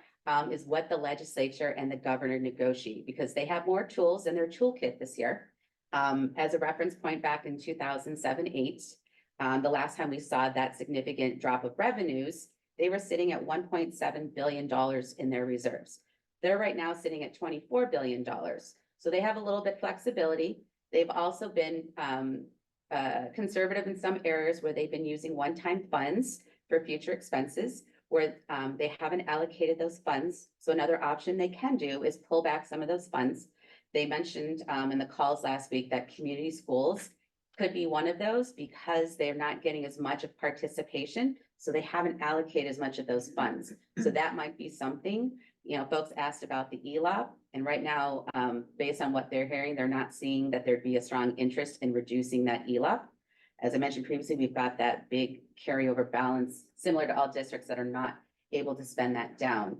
Is what the legislature and the governor negotiate, because they have more tools in their toolkit this year. As a reference point, back in 2007-8, the last time we saw that significant drop of revenues, they were sitting at $1.7 billion in their reserves. They're right now sitting at $24 billion. So they have a little bit flexibility. They've also been conservative in some areas where they've been using one-time funds for future expenses, where they haven't allocated those funds. So another option they can do is pull back some of those funds. They mentioned in the calls last week that community schools could be one of those, because they're not getting as much of participation. So they haven't allocated as much of those funds. So that might be something. You know, folks asked about the ELOP, and right now, based on what they're hearing, they're not seeing that there'd be a strong interest in reducing that ELOP. As I mentioned previously, we've got that big carryover balance, similar to all districts that are not able to spend that down.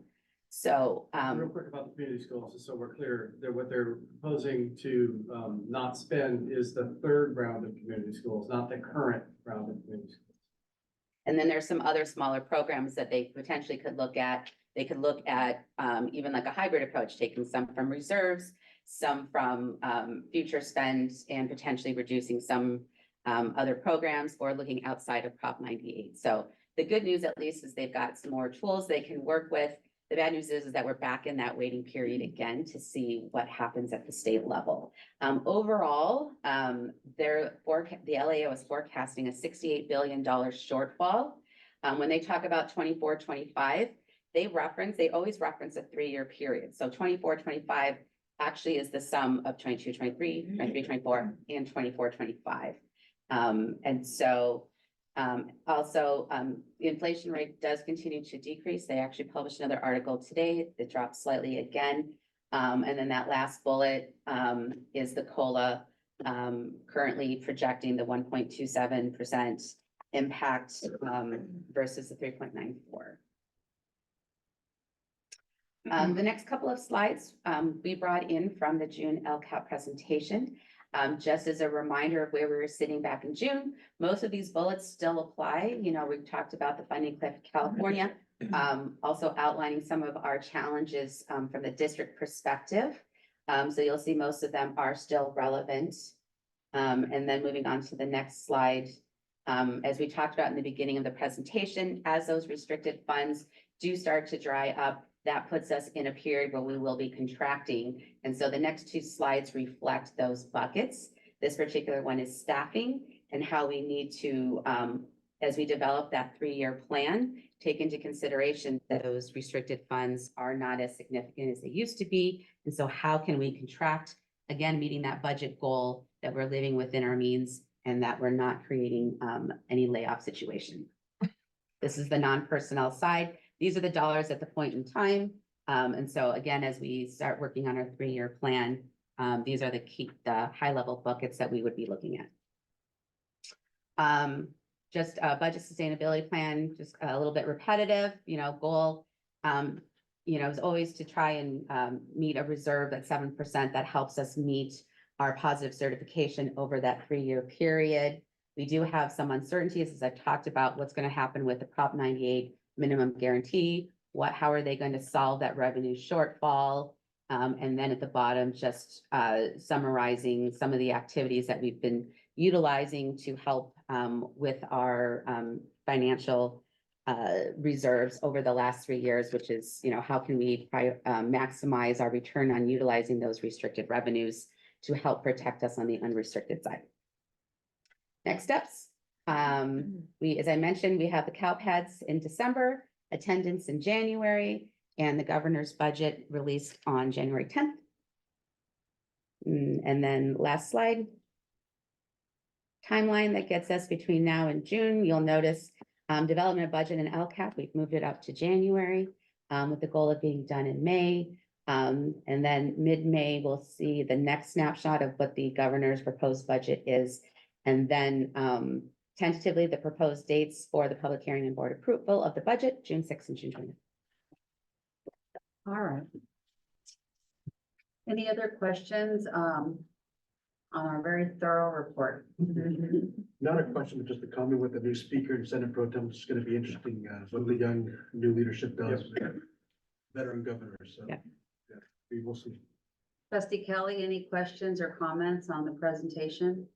So, real quick about the community schools, just so we're clear, that what they're proposing to not spend is the third round of community schools, not the current round of community schools. And then there's some other smaller programs that they potentially could look at. They could look at even like a hybrid approach, taking some from reserves, some from future spends, and potentially reducing some other programs, or looking outside of Prop 98. So the good news, at least, is they've got some more tools they can work with. The bad news is that we're back in that waiting period again to see what happens at the state level. Overall, the LAO is forecasting a $68 billion shortfall. When they talk about 24-25, they always reference a 3-year period. So 24-25 actually is the sum of 22-23, 23-24, and 24-25. And so also, the inflation rate does continue to decrease. They actually published another article today that dropped slightly again. And then that last bullet is the COLA, currently projecting the 1.27% impact versus the 3.94. The next couple of slides we brought in from the June LCAP presentation. Just as a reminder of where we were sitting back in June, most of these bullets still apply. You know, we've talked about the funding cliff in California, also outlining some of our challenges from the district perspective. So you'll see most of them are still relevant. And then moving on to the next slide, as we talked about in the beginning of the presentation, as those restricted funds do start to dry up, that puts us in a period where we will be contracting. And so the next 2 slides reflect those buckets. This particular one is staffing, and how we need to, as we develop that 3-year plan, take into consideration that those restricted funds are not as significant as they used to be. And so how can we contract, again, meeting that budget goal that we're living within our means and that we're not creating any layoff situation. This is the non-personnel side. These are the dollars at the point in time. And so again, as we start working on our 3-year plan, these are the high-level buckets that we would be looking at. Just a budget sustainability plan, just a little bit repetitive, goal, is always to try and meet a reserve at 7% that helps us meet our positive certification over that 3-year period. We do have some uncertainties, as I've talked about, what's going to happen with the Prop 98 minimum guarantee. How are they going to solve that revenue shortfall? And then at the bottom, just summarizing some of the activities that we've been utilizing to help with our financial reserves over the last 3 years, which is, how can we maximize our return on utilizing those restricted revenues to help protect us on the unrestricted side. Next steps. As I mentioned, we have the CalPADs in December, attendance in January, and the governor's budget released on January 10th. And then last slide. Timeline that gets us between now and June. You'll notice development of budget and LCAP, we've moved it up to January with the goal of being done in May. And then mid-May, we'll see the next snapshot of what the governor's proposed budget is. And then tentatively the proposed dates for the public hearing and board approval of the budget, June 6th and June 20th. All right. Any other questions on our very thorough report? Not a question, but just a comment with the new speaker and Senate Pro Tem. It's going to be interesting what the young new leadership does with veteran governors. So we will see. Trustee Kelly, any questions or comments on the presentation?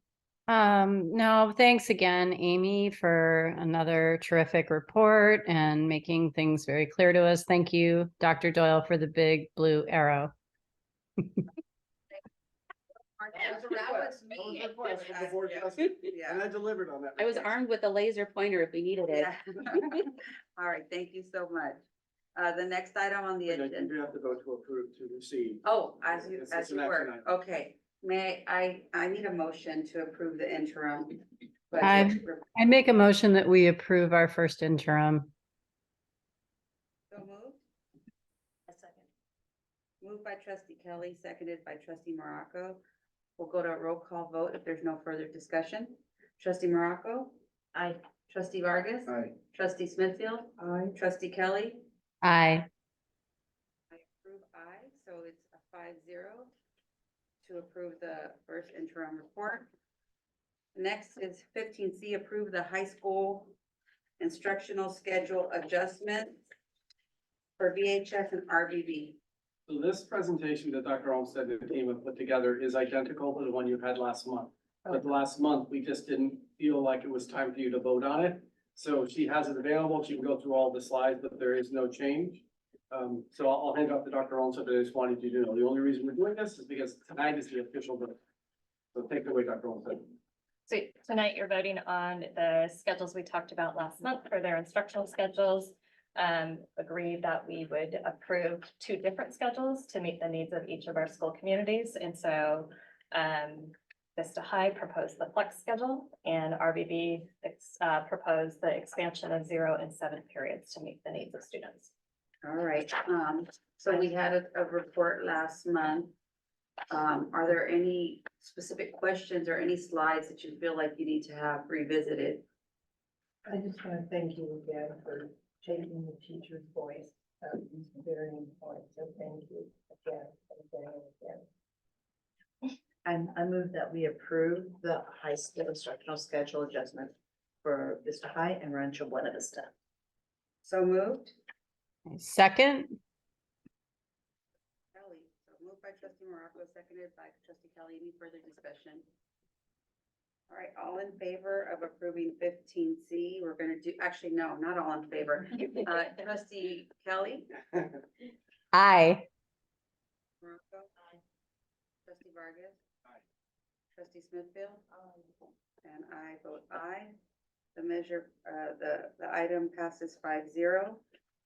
No, thanks again, Amy, for another terrific report and making things very clear to us. Thank you, Dr. Doyle, for the big blue arrow. And I delivered on that. I was armed with a laser pointer if we needed it. All right, thank you so much. The next item on the agenda. You do have to vote to approve to receive. Oh, as you It's an action were, item. okay. May I need a motion to approve the interim. I budget. make a motion that we approve our first interim. So moved. A second. Moved by trustee Kelly, seconded by trustee Morocco. We'll go to a roll call vote if there's no further discussion. Trustee Morocco? Aye. Trustee Vargas? Aye. Trustee Smithfield? Aye. Trustee Kelly? Aye. I approve aye, so it's a 5-0 to approve the first interim report. Next is 15C, approve the high school instructional schedule adjustment for VHS and RBB. So this presentation that Dr. Olmsted and the team have put together is identical to the one you had last month. But last month, we just didn't feel like it was time for you to vote on it. So she has it available. She can go through all the slides, but there is no change. So I'll hand off to Dr. Olmsted, but I just wanted you to know, the only reason we're doing this is because tonight is the official vote. So take it away, Dr. Olmsted. So tonight you're voting on the schedules we talked about last month for their instructional schedules. Agreed that we would approve 2 different schedules to meet the needs of each of our school communities. And so Vista High proposed the flex schedule and RBB proposed the expansion of 0 and 7 periods to meet the needs of students. All right, so we had a report last month. Are there any specific questions or any slides that you feel like you need to have revisited? I just want to thank you again for taking the teacher's voice. It's very important, so thank you again and again. I move that we approve the high school instructional schedule adjustment for Vista High and Rancho Buena Vista. So moved. Second. Kelly, so moved by trustee Morocco, seconded by trustee Kelly. Any further discussion? All right, all in favor of approving 15C? We're gonna do, actually, no, not all in favor. Trustee Kelly? Aye. Morocco? Aye. Trustee Vargas? Aye. Trustee Smithfield? Aye. And I vote aye. The measure, the item passes 5-0.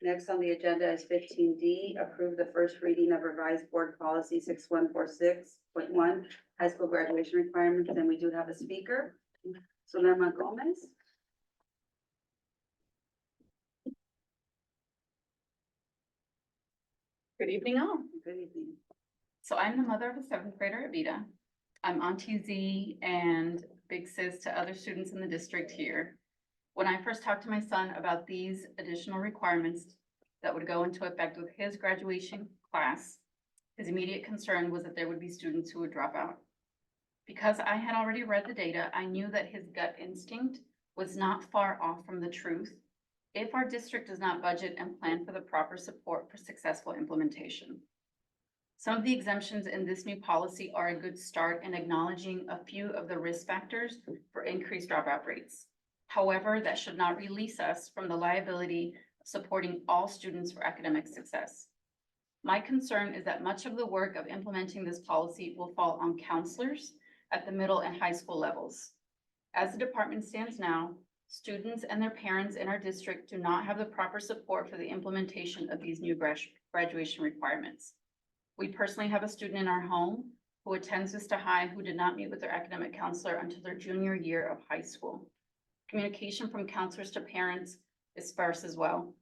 Next on the agenda is 15D, approve the first reading of revised board policy 6146.1, high school graduation requirements, and we do have a speaker. Solema Gomez. Good evening all. Good evening. So I'm the mother of a seventh grader at Vista. I'm Auntie Z and big sis to other students in the district here. When I first talked to my son about these additional requirements that would go into effect with his graduation class, his immediate concern was that there would be students who would drop out. Because I had already read the data, I knew that his gut instinct was not far off from the truth if our district does not budget and plan for the proper support for successful implementation. Some of the exemptions in this new policy are a good start in acknowledging a few of the risk factors for increased dropout rates. However, that should not release us from the liability of supporting all students for academic success. My concern is that much of the work of implementing this policy will fall on counselors at the middle and high school levels. As the department stands now, students and their parents in our district do not have the proper support for the implementation of these new graduation requirements. We personally have a student in our home who attends Vista High who did not meet with their academic counselor until their junior year of high school. Communication from counselors to parents is sparse as well.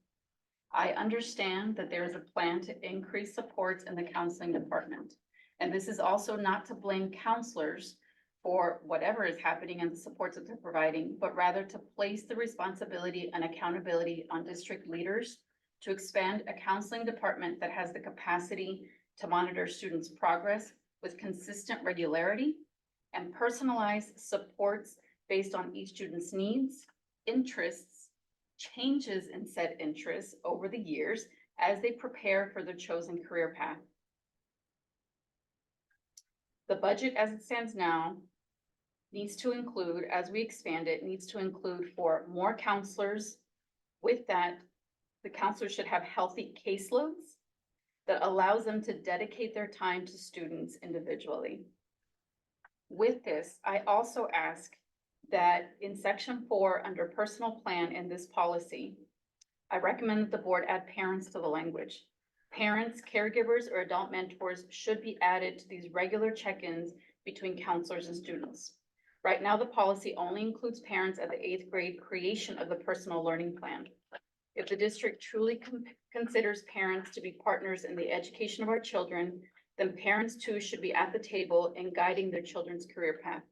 I understand that there is a plan to increase supports in the counseling department. And this is also not to blame counselors for whatever is happening and the supports that they're providing, but rather to place the responsibility and accountability on district leaders to expand a counseling department that has the capacity to monitor students' progress with consistent regularity and personalized supports based on each student's needs, interests, changes in said interests over the years as they prepare for their chosen career path. The budget as it stands now needs to include, as we expand it, needs to include for more counselors. With that, the counselors should have healthy caseloads that allows them to dedicate their time to students individually. With this, I also ask that in section 4 under personal plan in this policy, I recommend that the board add parents to the language. Parents, caregivers, or adult mentors should be added to these regular check-ins between counselors and students. Right now, the policy only includes parents at the 8th grade creation of the personal learning plan. If the district truly considers parents to be partners in the education of our children, then parents too should be at the table in guiding their children's career path.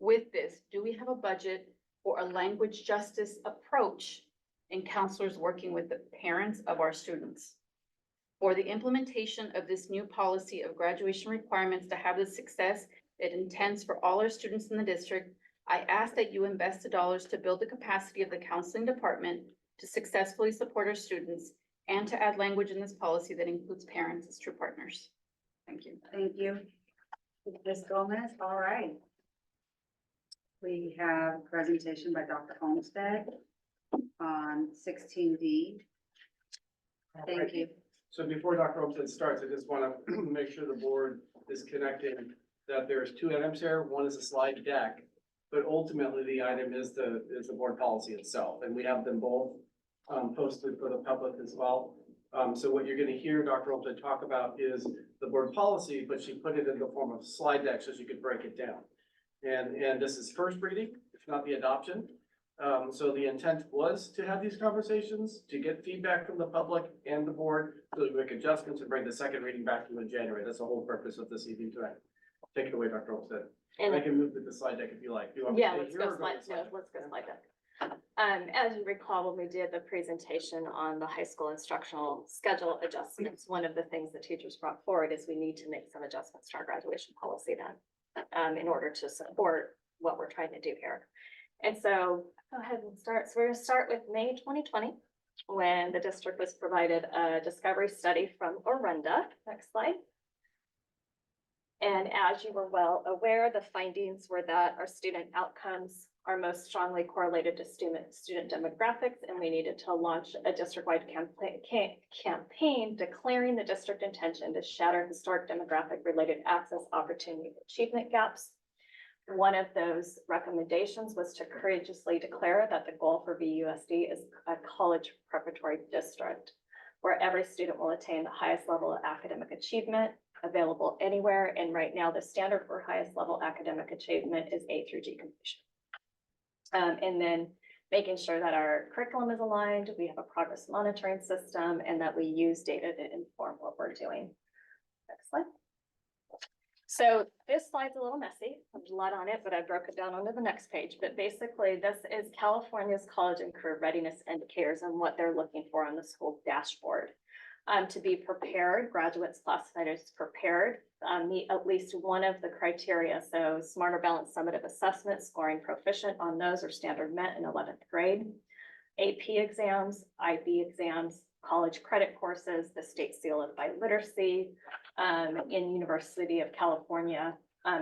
With this, do we have a budget for a language justice approach in counselors working with the parents of our students? For the implementation of this new policy of graduation requirements to have the success it intends for all our students in the district, I ask that you invest the dollars to build the capacity of the counseling department to successfully support our students and to add language in this policy that includes parents as true partners. Thank you. Thank you. Ms. Gomez, all right. We have a presentation by Dr. Olmsted on 16D. Thank you. So before Dr. Olmsted starts, I just want to make sure the board is connected that there's 2 items here. One is a slide deck, but ultimately the item is the board policy itself. And we have them both posted for the public as well. So what you're going to hear Dr. Olmsted talk about is the board policy, but she put it in the form of slide deck so she could break it down. And this is first reading, if not the adoption. So the intent was to have these conversations, to get feedback from the public and the board, so that we make adjustments and bring the second reading back to you in January. That's the whole purpose of this evening tonight. Take it away, Dr. Olmsted. And I can move to the slide deck if you like. Do you want me yeah, to let's stay here go or slide, to slide no, deck? let's go slide deck. As you recall, when we did the presentation on the high school instructional schedule adjustments, one of the things the teachers brought forward is we need to make some adjustments to our graduation policy then, in order to support what we're trying to do here. And so go ahead and start. So we're gonna start with May 2020, when the district was provided a discovery study from Orenda. Next slide. And as you were well aware, the findings were that our student outcomes are most strongly correlated to student demographics, and we needed to launch a district-wide campaign declaring the district intention to shatter historic demographic-related access, opportunity, and achievement gaps. one of those recommendations was to courageously declare that the goal for VUSD is a college preparatory district where every student will attain the highest level of academic achievement available anywhere. And right now, the standard for highest level academic achievement is A through G completion. And then making sure that our curriculum is aligned, we have a progress monitoring system, and that we use data to inform what we're doing. Next slide. So this slide's a little messy. There's a lot on it, but I broke it down onto the next page. But basically, this is California's college and career readiness indicators and what they're looking for on the school dashboard. To be prepared, graduates classified as prepared meet at least one of the criteria. So smarter balanced summative assessment, scoring proficient on those or standard met in 11th grade. AP exams, IB exams, college credit courses, the state seal of biliteracy, in University of California,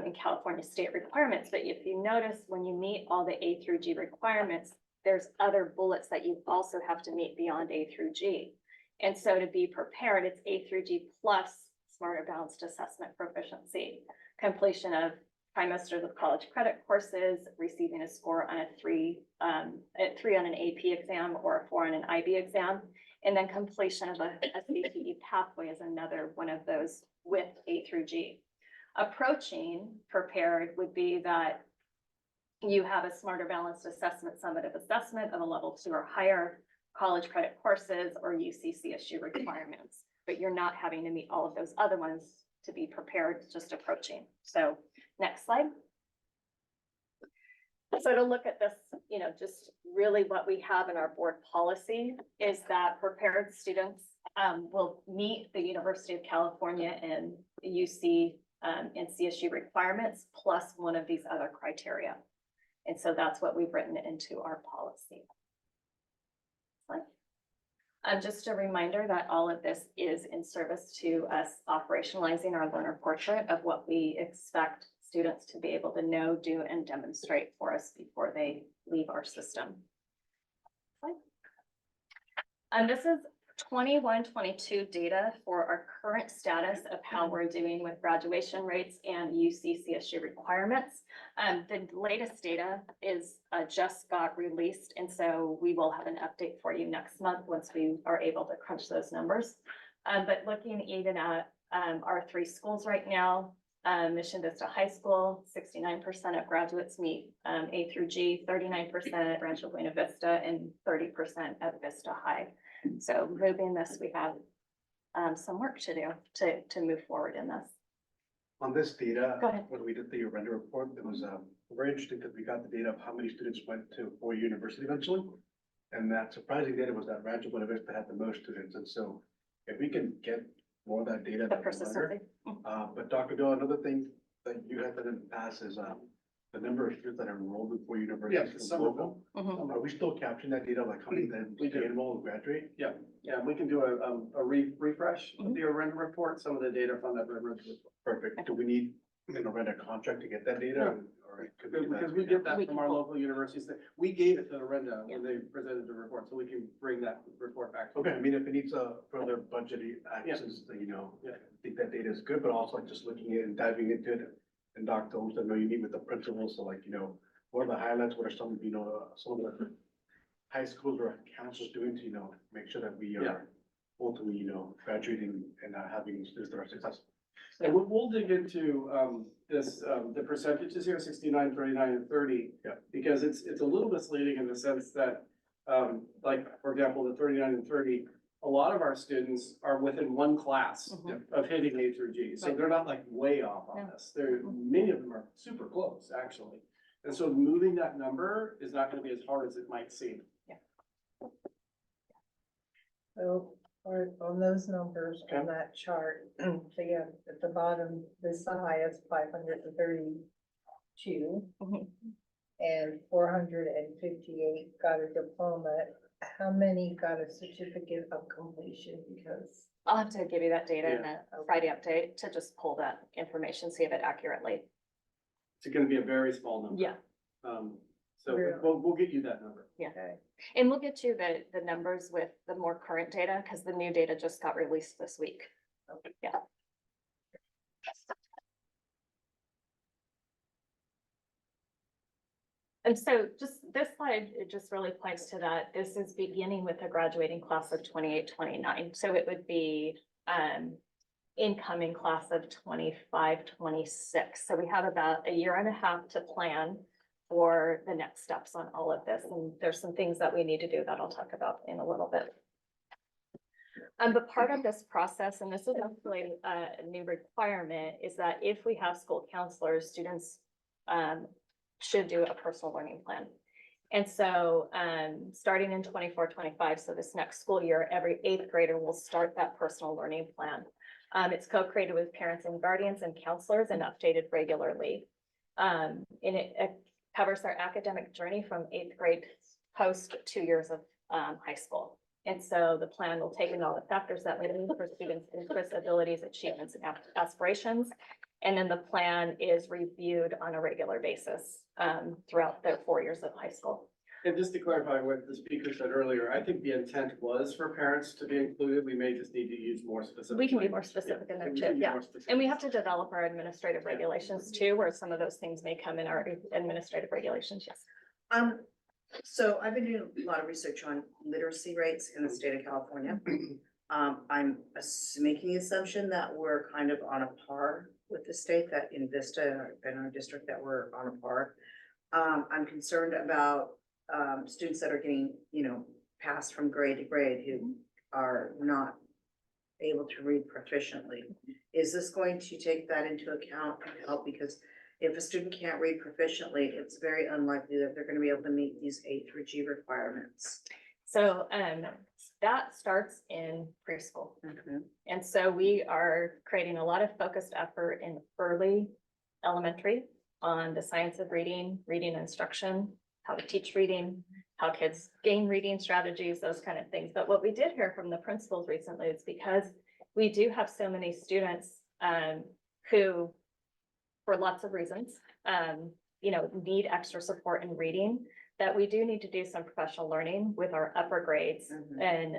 in California state requirements. But if you notice, when you meet all the A through G requirements, there's other bullets that you also have to meet beyond A through G. And so to be prepared, it's A through G plus smarter balanced assessment proficiency, completion of trimesters of college credit courses, receiving a score on a 3 on an AP exam or a 4 on an IB exam, and then completion of a CTE pathway is another one of those with A through G. Approaching prepared would be that you have a smarter balanced assessment, summative assessment of a level 2 or higher, college credit courses or UCCSU requirements, but you're not having to meet all of those other ones to be prepared, just approaching. So next slide. So to look at this, just really what we have in our board policy is that prepared students will meet the University of California and UC and CSU requirements plus one of these other criteria. And so that's what we've written into our policy. Just a reminder that all of this is in service to us operationalizing our learner portrait of what we expect students to be able to know, do, and demonstrate for us before they leave our system. And this is 21-22 data for our current status of how we're doing with graduation rates and UCCSU requirements. The latest data is just got released, and so we will have an update for you next month once we are able to crunch those numbers. But looking even at our 3 schools right now, Mission Vista High School, 69% of graduates meet A through G, 39% at Rancho Buena Vista, and 30% at Vista High. So moving this, we have some work to do to move forward in this. On this data, Go ahead. when we did the render report, it was very interesting because we got the data of how many students went to 4-year university eventually. And that surprising data was that Rancho Buena Vista had the most students. And so if we can get more of that data. The that'd be persistency. better. But Dr. Bill, another thing that you have done in the past is the number of students that are enrolled in 4 universities. Yeah, some of them. Are we still capturing that data, like how many then We do. enroll and graduate? Yeah, we can do a refresh of the render report, some of the data from that render report. Perfect. Do we need, rent a contract to get that data? Or it could be Because we get that from our local universities, that we gave it to the Renda when they presented the report, so we can bring that report back. Okay, I mean, if it needs a further budgeting access, Yeah. I think that data is good, but also just looking at and diving into it. And Dr. Holmes, I know you meet with the principals, so what are the highlights, what are some of the high schools or councils doing to, make sure that we are ultimately, graduating and having students that are successful. And we'll dig into this, the percentages here, 69, 39, and 30. Yeah. Because it's a little misleading in the sense that, for example, the 39 and 30, a lot of our students are within one class of hitting A through G. So they're not way off on this. Many of them are super close, actually. And so moving that number is not going to be as hard as it might seem. So, on those numbers on that chart, so yeah, at the bottom, this the highest 532. And 458 got a diploma. How many got a certificate of completion? Because I'll have to give you that data in a Friday update to just pull that information, see if it accurately. It's going to be a very small number. Yeah. So we'll get you that number. Yeah. And we'll get you the numbers with the more current data because the new data just got released this week. Yeah. And so just this slide, it just really points to that. This is beginning with a graduating class of 28, 29. So it would be incoming class of 25, 26. So we have about a year and a half to plan for the next steps on all of this. And there's some things that we need to do that I'll talk about in a little bit. But part of this process, and this is actually a new requirement, is that if we have school counselors, students should do a personal learning plan. And so starting in 24, 25, so this next school year, every 8th grader will start that personal learning plan. It's co-created with parents and guardians and counselors and updated regularly. And it covers their academic journey from 8th grade post 2 years of high school. And so the plan will take in all the factors that we need for students' interests, abilities, achievements, and aspirations. And then the plan is reviewed on a regular basis throughout their 4 years of high school. And just to clarify what the speaker said earlier, I think the intent was for parents to be included. We may just need to use more specific. We can be more specific in there too, yeah. And we have to develop our administrative regulations too, where some of those things may come in our administrative regulations, yes. So I've been doing a lot of research on literacy rates in the state of California. I'm making the assumption that we're kind of on a par with the state, that in Vista and our district that we're on a par. I'm concerned about students that are getting, passed from grade to grade who are not able to read proficiently. Is this going to take that into account and help? Because if a student can't read proficiently, it's very unlikely that they're going to be able to meet these A through G requirements. So that starts in preschool. And so we are creating a lot of focused effort in early elementary on the science of reading, reading instruction, how to teach reading, how kids gain reading strategies, those kind of things. But what we did hear from the principals recently is because we do have so many students who, for lots of reasons, need extra support in reading, that we do need to do some professional learning with our upper grades and,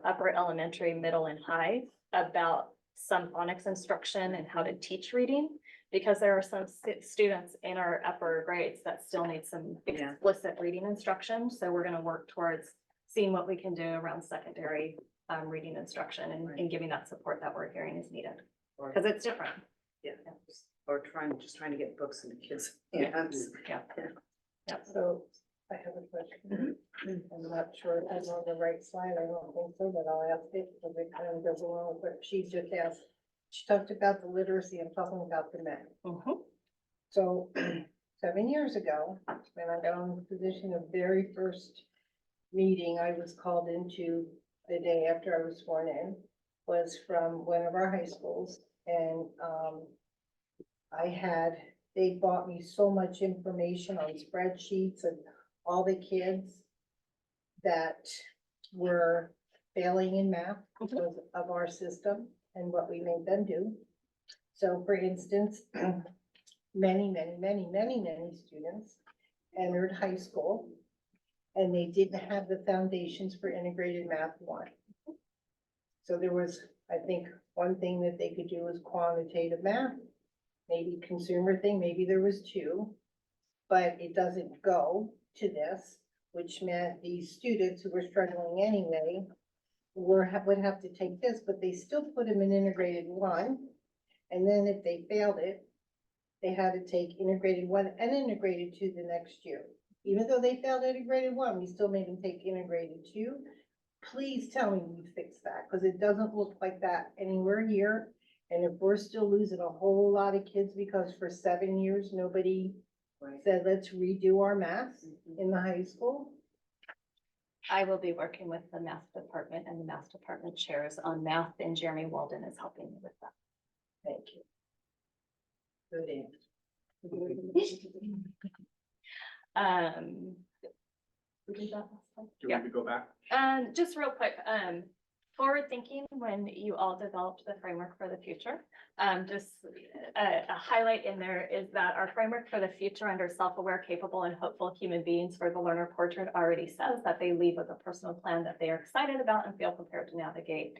upper elementary, middle and high about some phonics instruction and how to teach reading, because there are some students in our upper grades that still need some explicit reading instruction. So we're going to work towards seeing what we can do around secondary reading instruction and giving that support that we're hearing is needed, because it's different. Or just trying to get books into kids' hands. So I have a question. I'm not sure if I'm on the right slide. I don't think so, but I'll ask it because it kind of goes along with what she just asked. She talked about the literacy. I'm talking about the men. So 7 years ago, when I got on the position of very first meeting I was called into the day after I was sworn in, was from one of our high schools. And they bought me so much information on spreadsheets and all the kids that were failing in math because of our system and what we made them do. So for instance, many students entered high school and they didn't have the foundations for integrated math 1. So there was, I think, one thing that they could do was quantitative math, maybe consumer thing, maybe there was 2, but it doesn't go to this, which meant these students who were struggling anyway would have to take this, but they still put them in integrated 1. And then if they failed it, they had to take integrated 1 and integrated 2 the next year. Even though they failed integrated 1, we still made them take integrated 2. Please tell me we fixed that, because it doesn't look like that anywhere here. And if we're still losing a whole lot of kids because for 7 years, nobody said, let's redo our math in the high school. I will be working with the math department and the math department chairs on math, and Jeremy Walden is helping me with that. Thank you. Good answer. We did that last time? Do you want me to go back? Just real quick, forward thinking, when you all developed the framework for the future, just a highlight in there is that our framework for the future under self-aware, capable and hopeful human beings for the learner portrait already says that they leave with a personal plan that they are excited about and feel prepared to navigate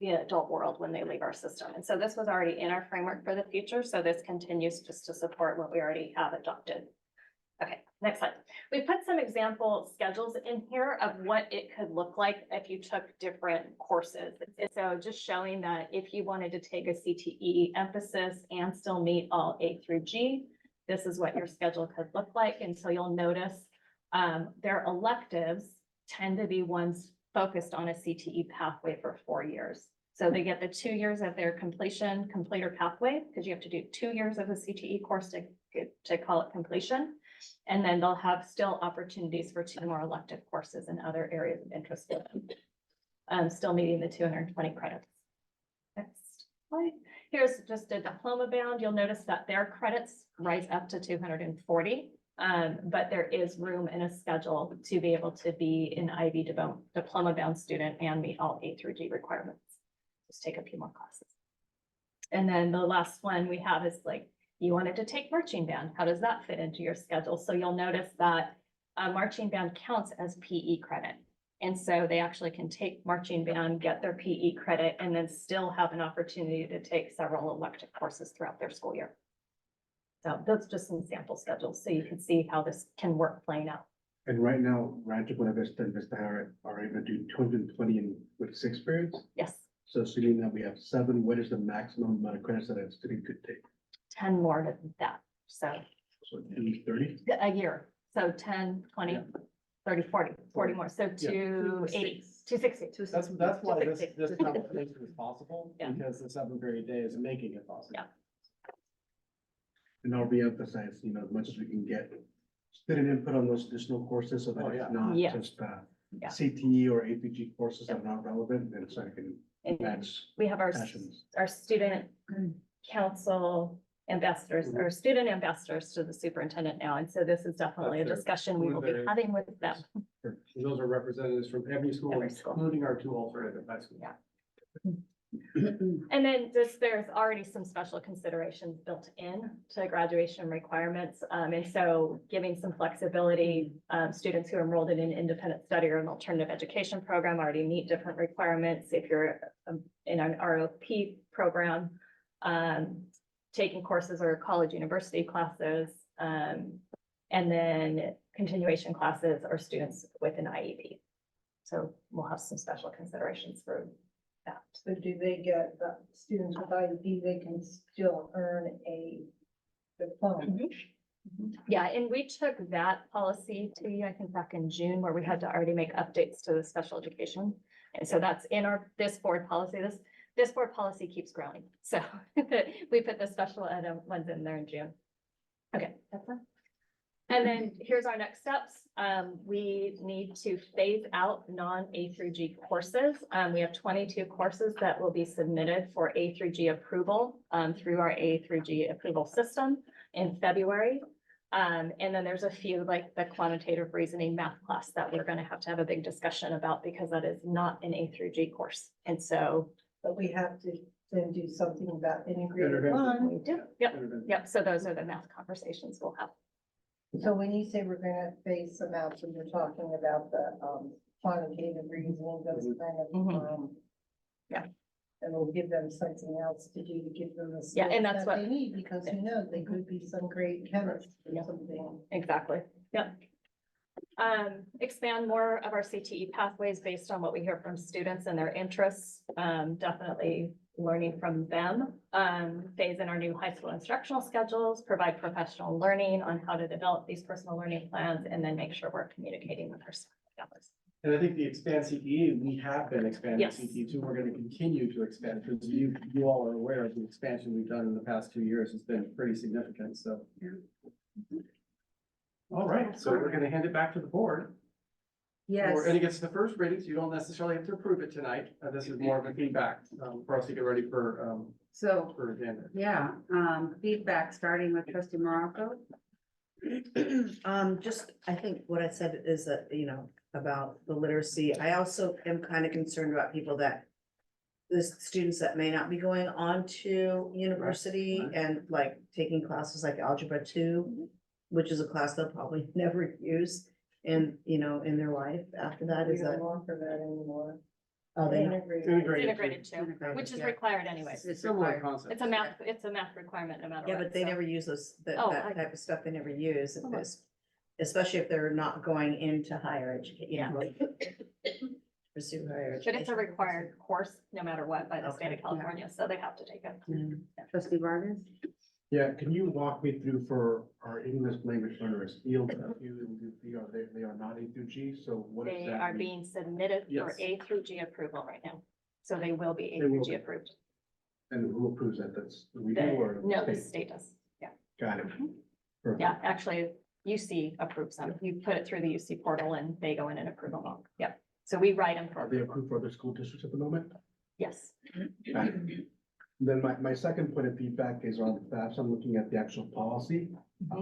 the adult world when they leave our system. And so this was already in our framework for the future. So this continues just to support what we already have adopted. Okay, next slide. We put some example schedules in here of what it could look like if you took different courses. And so just showing that if you wanted to take a CTE emphasis and still meet all A through G, this is what your schedule could look like. And so you'll notice their electives tend to be ones focused on a CTE pathway for 4 years. So they get the 2 years of their completer pathway, because you have to do 2 years of a CTE course to call it completion. And then they'll have still opportunities for 2 more elective courses in other areas of interest for them. Still meeting the 220 credits. Next slide. Here's just a diploma bound. You'll notice that their credits rise up to 240. But there is room in a schedule to be able to be an IB diploma bound student and meet all A through G requirements. Just take a few more classes. And then the last one we have is like, you wanted to take marching band. How does that fit into your schedule? So you'll notice that marching band counts as PE credit. And so they actually can take marching band, get their PE credit, and then still have an opportunity to take several elective courses throughout their school year. So that's just some sample schedules, so you can see how this can work playing out. And right now, Rancho Buena Vista and Vista are able to do 220 with 6 periods. Yes, So assuming that we have 7, what is the maximum amount of credits that a student could take? 10 more than that, so So at least 30? a year, so 10, 20, 30, 40 more, so 280, 260. That's why this 260. conversation is possible, Yeah. because the 7 period day is making it possible. Yeah. And I'll reemphasize, as much as we can get student input on those additional courses so that Oh, yeah. it's not Yes. just Yeah. CTE or APG courses that are not relevant, and so I can And match we have our passions. student council ambassadors, or student ambassadors to the superintendent now, and so this is definitely a That's discussion we will be having with them. And those are representatives from every school, Every school. including our 2 alternative high schools. Yeah. And then there's already some special considerations built in to graduation requirements. And so giving some flexibility, students who are enrolled in an independent study or an alternative education program already meet different requirements. If you're in an ROP program, taking courses or college university classes, and then continuation classes or students with an IEP. So we'll have some special considerations for that. So do they get, the students with IEP, they can still earn a diploma? Yeah, and we took that policy to you, I think back in June, where we had to already make updates to the special education. And so that's in this board policy. This board policy keeps growing. So we put the special ed ones in there in June. Okay, that's fine. And then here's our next steps. We need to phase out non-A through G courses. We have 22 courses that will be submitted for A through G approval through our A through G approval system in February. And then there's a few like the quantitative reasoning math class that we're going to have a big discussion about because that is not an A through G course. And so. But we have to then do something about integrated Intervention. fund. We do. Yep. So those are the math conversations we'll have. So when you say we're gonna phase some out, so you're talking about the quantitative reasoning, those kind of. Yeah. And we'll give them something else to do to give them the Yeah, skills and that's that what- they need, because who knows, they could be some great chemists or something. Exactly. Yep. Expand more of our CTE pathways based on what we hear from students and their interests. Definitely learning from them. Phase in our new high school instructional schedules, provide professional learning on how to develop these personal learning plans, and then make sure we're communicating with our staff. And I think the expand CTE, we have been expanding Yes. CTE too. We're going to continue to expand because you all are aware of the expansion we've done in the past 2 years. It's been pretty significant, so. All right, so we're going to hand it back to the board. Yes. And it gets to the first reading, so you don't necessarily have to approve it tonight. This is more of a feedback for us to get ready for agenda. Yeah, feedback, starting with trustee Morocco. Just, I think what I said is that, about the literacy, I also am kind of concerned about people that. The students that may not be going on to university and like taking classes like Algebra 2, which is a class they'll probably never use in their life after that, We is don't that? offer that anymore. Oh, they don't. Integrated too, which is yeah. required anyway. It's Similar required. concept. It's a math requirement no matter what. Yeah, but they so. never use that Oh, I- type of stuff, they never use. Oh. This, especially if they're not going into higher education, you know, pursue higher But education. it's a required course, no matter what, by the state Okay. of California, so they have to take it. Trustee Vargas? Yeah, can you walk me through for our English language learners, field they are not A through G, so what does They that are mean? being submitted for Yes. A through G approval right now. So they will be A They through will G be. approved. And who approves that? That's, we do The- or? No, the state? state does. Yeah. Got it. Perfect. Yeah, actually, UC approves them. You put it through the UC portal and they go in and approve them all. Yeah. So we write them for Are they approval. approved for other school districts at the moment? Yes. Got it. Then my second point of feedback is on FAFSA. I'm looking at the actual policy.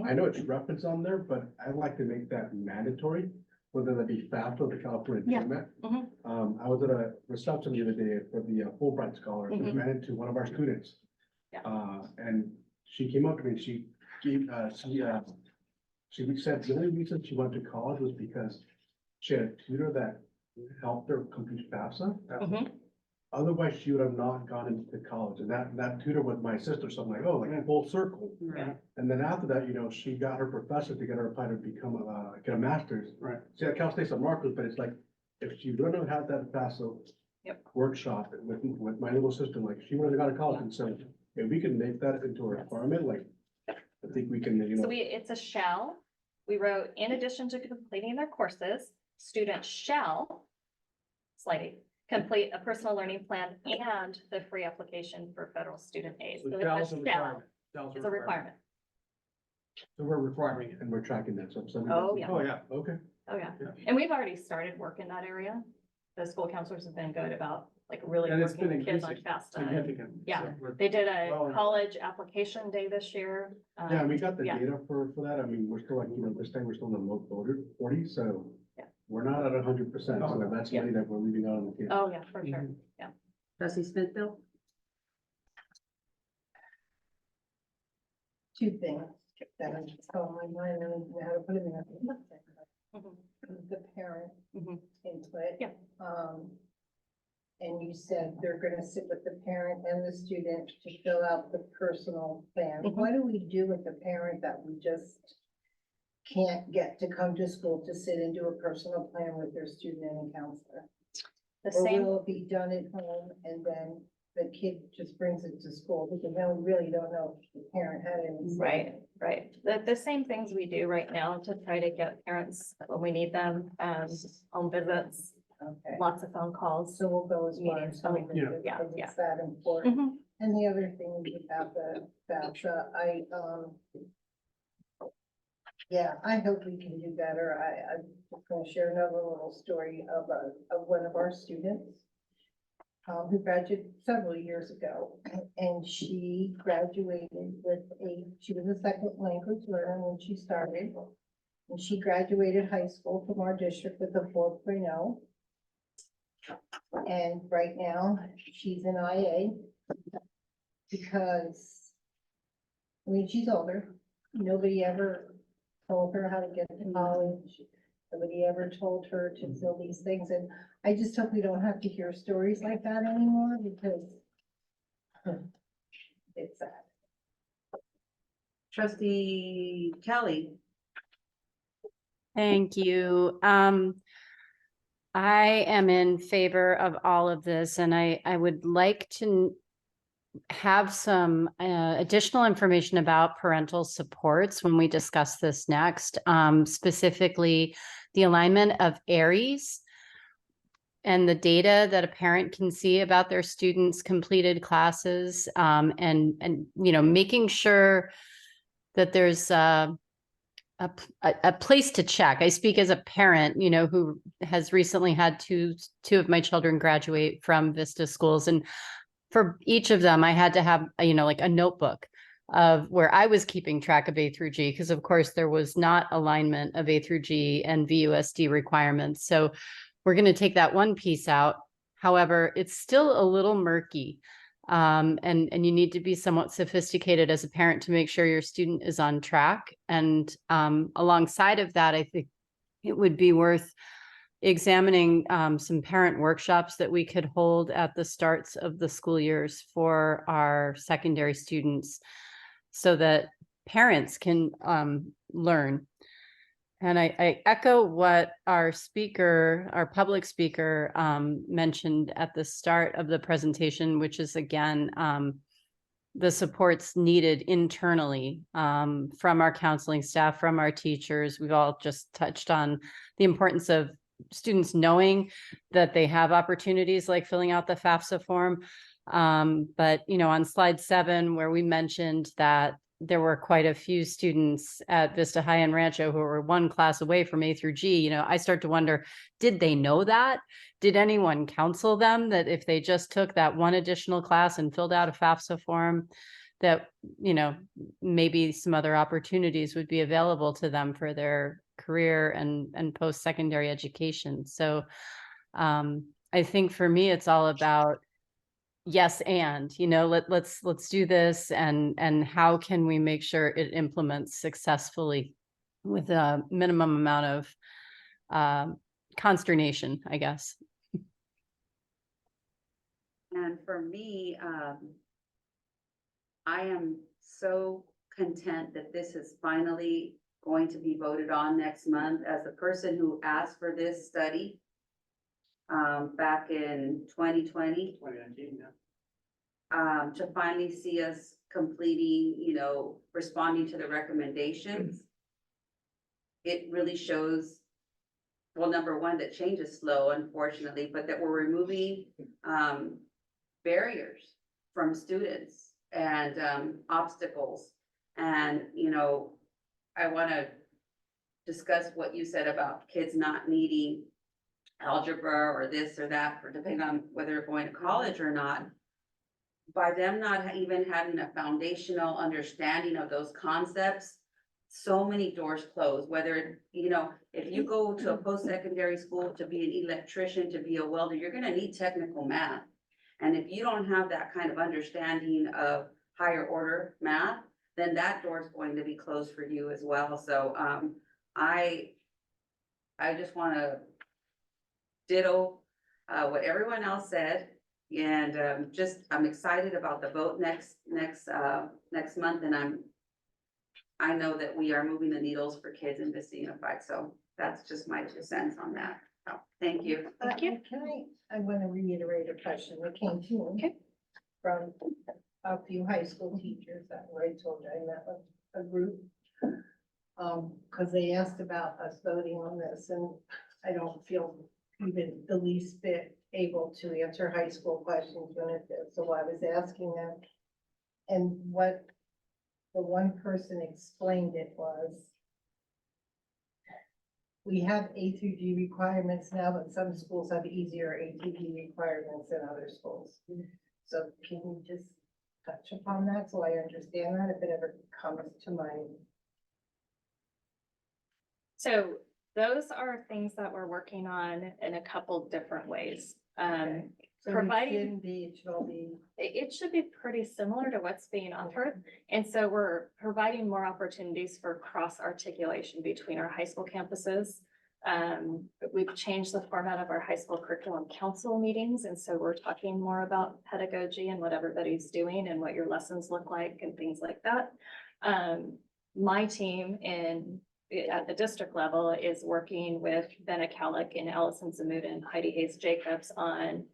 I know it's referenced on there, but I'd like to make that mandatory, whether that be FAFSA or the California Yeah. GMAT. Mhm. I was at a reception the other day for the Fulbright Scholar, it was Mhm. granted to one of our students. Yeah. And she came up to me, she gave, she said the only reason she went to college was because she had a tutor that helped her complete FAFSA. Mhm. Otherwise, she would have not gone into college, and that tutor was my sister, so I'm like, oh, like full circle. Yeah. And then after that, she got her professor to get her apply to become get a master's. Right. See, at Cal State San Marcos, but it's like, if she wouldn't have had that FAFSA Yep. workshop with my little sister, like, she would have gone to college, and so if we can make that into a requirement, like, I think we can, So it's a shall. We wrote, in addition to completing their courses, students shall sliding, complete a personal learning plan and the free application for federal student aid. So So shall's it's a a shall, requirement. Shall's it's a requirement. So we're requiring it, and we're tracking that, so. Oh, yeah. Oh, yeah. Okay. Oh, yeah. Yeah. And we've already started work in that area. The school counselors have been good about like really And it's working been with kids on increasing FAFSA. significant. Yeah. So we're- They did a Well, college application day this year. Yeah, we got the yeah. data for that. I mean, we're still like, this time we're still in the low 40, so. Yeah. We're not at 100%, Oh, so no. that's Yeah. money that we're leaving out on the table. Oh, yeah, for sure. Yeah. Trustee Smithfield? Two things that are just on my mind, and I don't know how to put them in. Mhm. The parent Mhm. input. Yeah. And you said they're gonna sit with the parent and the student to fill out the personal plan. Mhm. What do we do with the parent that we just can't get to come to school to sit and do a personal plan with their student and counselor? The Or same, will it be done at home and then the kid just brings it to school? Because then we really don't know if the parent had any. say. right. The same things we do right now to try to get parents when we need them, home visits, Okay, lots of phone calls. so we'll go as far Meetings. as home Yeah. visits, Yeah, because yeah. it's that important. Mhm. And the other thing is about the FAFSA, yeah, I hope we can do better. I'm just gonna share another little story of one of our students who graduated several years ago, and she graduated with she was a second language learner when she started. And she graduated high school from our district with a 4.0. And right now, she's an IA because, I mean, she's older. Nobody ever told her how to get to college. Nobody ever told her to fill these things. And I just hope we don't have to hear stories like that anymore because it's sad. Trustee Kelly? Thank you. I am in favor of all of this, and I would like to have some additional information about parental supports when we discuss this next, specifically the alignment of ARIES and the data that a parent can see about their students' completed classes, and making sure that there's a place to check. I speak as a parent, who has recently had two of my children graduate from Vista schools. And for each of them, I had to have, like a notebook of where I was keeping track of A through G, because of course there was not alignment of A through G and VUSD requirements. So we're going to take that one piece out. However, it's still a little murky. And you need to be somewhat sophisticated as a parent to make sure your student is on track. And alongside of that, I think it would be worth examining some parent workshops that we could hold at the starts of the school years for our secondary students so that parents can learn. And I echo what our speaker, our public speaker, mentioned at the start of the presentation, which is again, the supports needed internally, from our counseling staff, from our teachers. We've all just touched on the importance of students knowing that they have opportunities like filling out the FAFSA form. But, you know, on slide 7, where we mentioned that there were quite a few students at Vista High and Rancho who were one class away from A through G, you know, I start to wonder, did they know that? Did anyone counsel them that if they just took that one additional class and filled out a FAFSA form, that, you know, maybe some other opportunities would be available to them for their career and post-secondary education? So I think for me, it's all about yes, and, you know, let's do this, and how can we make sure it implements successfully with a minimum amount of consternation, I guess. And for me, I am so content that this is finally going to be voted on next month. As a person who asked for this study back in 2020. 2019, yeah. To finally see us completing, you know, responding to the recommendations. It really shows, well, number one, that change is slow, unfortunately, but that we're removing barriers from students and obstacles. And, you know, I want to discuss what you said about kids not needing algebra or this or that, for depending on whether they're going to college or not. By them not even having a foundational understanding of those concepts, so many doors close. Whether, you know, if you go to a post-secondary school to be an electrician, to be a welder, you're gonna need technical math. And if you don't have that kind of understanding of higher order math, then that door is going to be closed for you as well. So I just wanna ditto what everyone else said. And I'm excited about the vote next month, and I know that we are moving the needles for kids in Vista Unified. So that's just my 2 cents on that. So, thank you. Thank you. I want to reiterate a question that came to me from a few high school teachers that I told you I met with a group. Because they asked about us voting on this, and I don't feel even the least bit able to answer high school questions when it is. So I was asking them, and what the one person explained it was, we have A through G requirements now, but some schools have easier A through G requirements than other schools. So can you just touch upon that so I understand that if it ever comes to mind? So those are things that we're working on in a couple different ways. So Providing, it shouldn't be, it should all be. it should be pretty similar to what's being offered. And so we're providing more opportunities for cross articulation between our high school campuses. We've changed the format of our high school curriculum council meetings. And so we're talking more about pedagogy and what everybody's doing and what your lessons look like and things like that. My team at the district level is working with Benna Calic and Allison Zamut and Heidi Hayes Jacobs on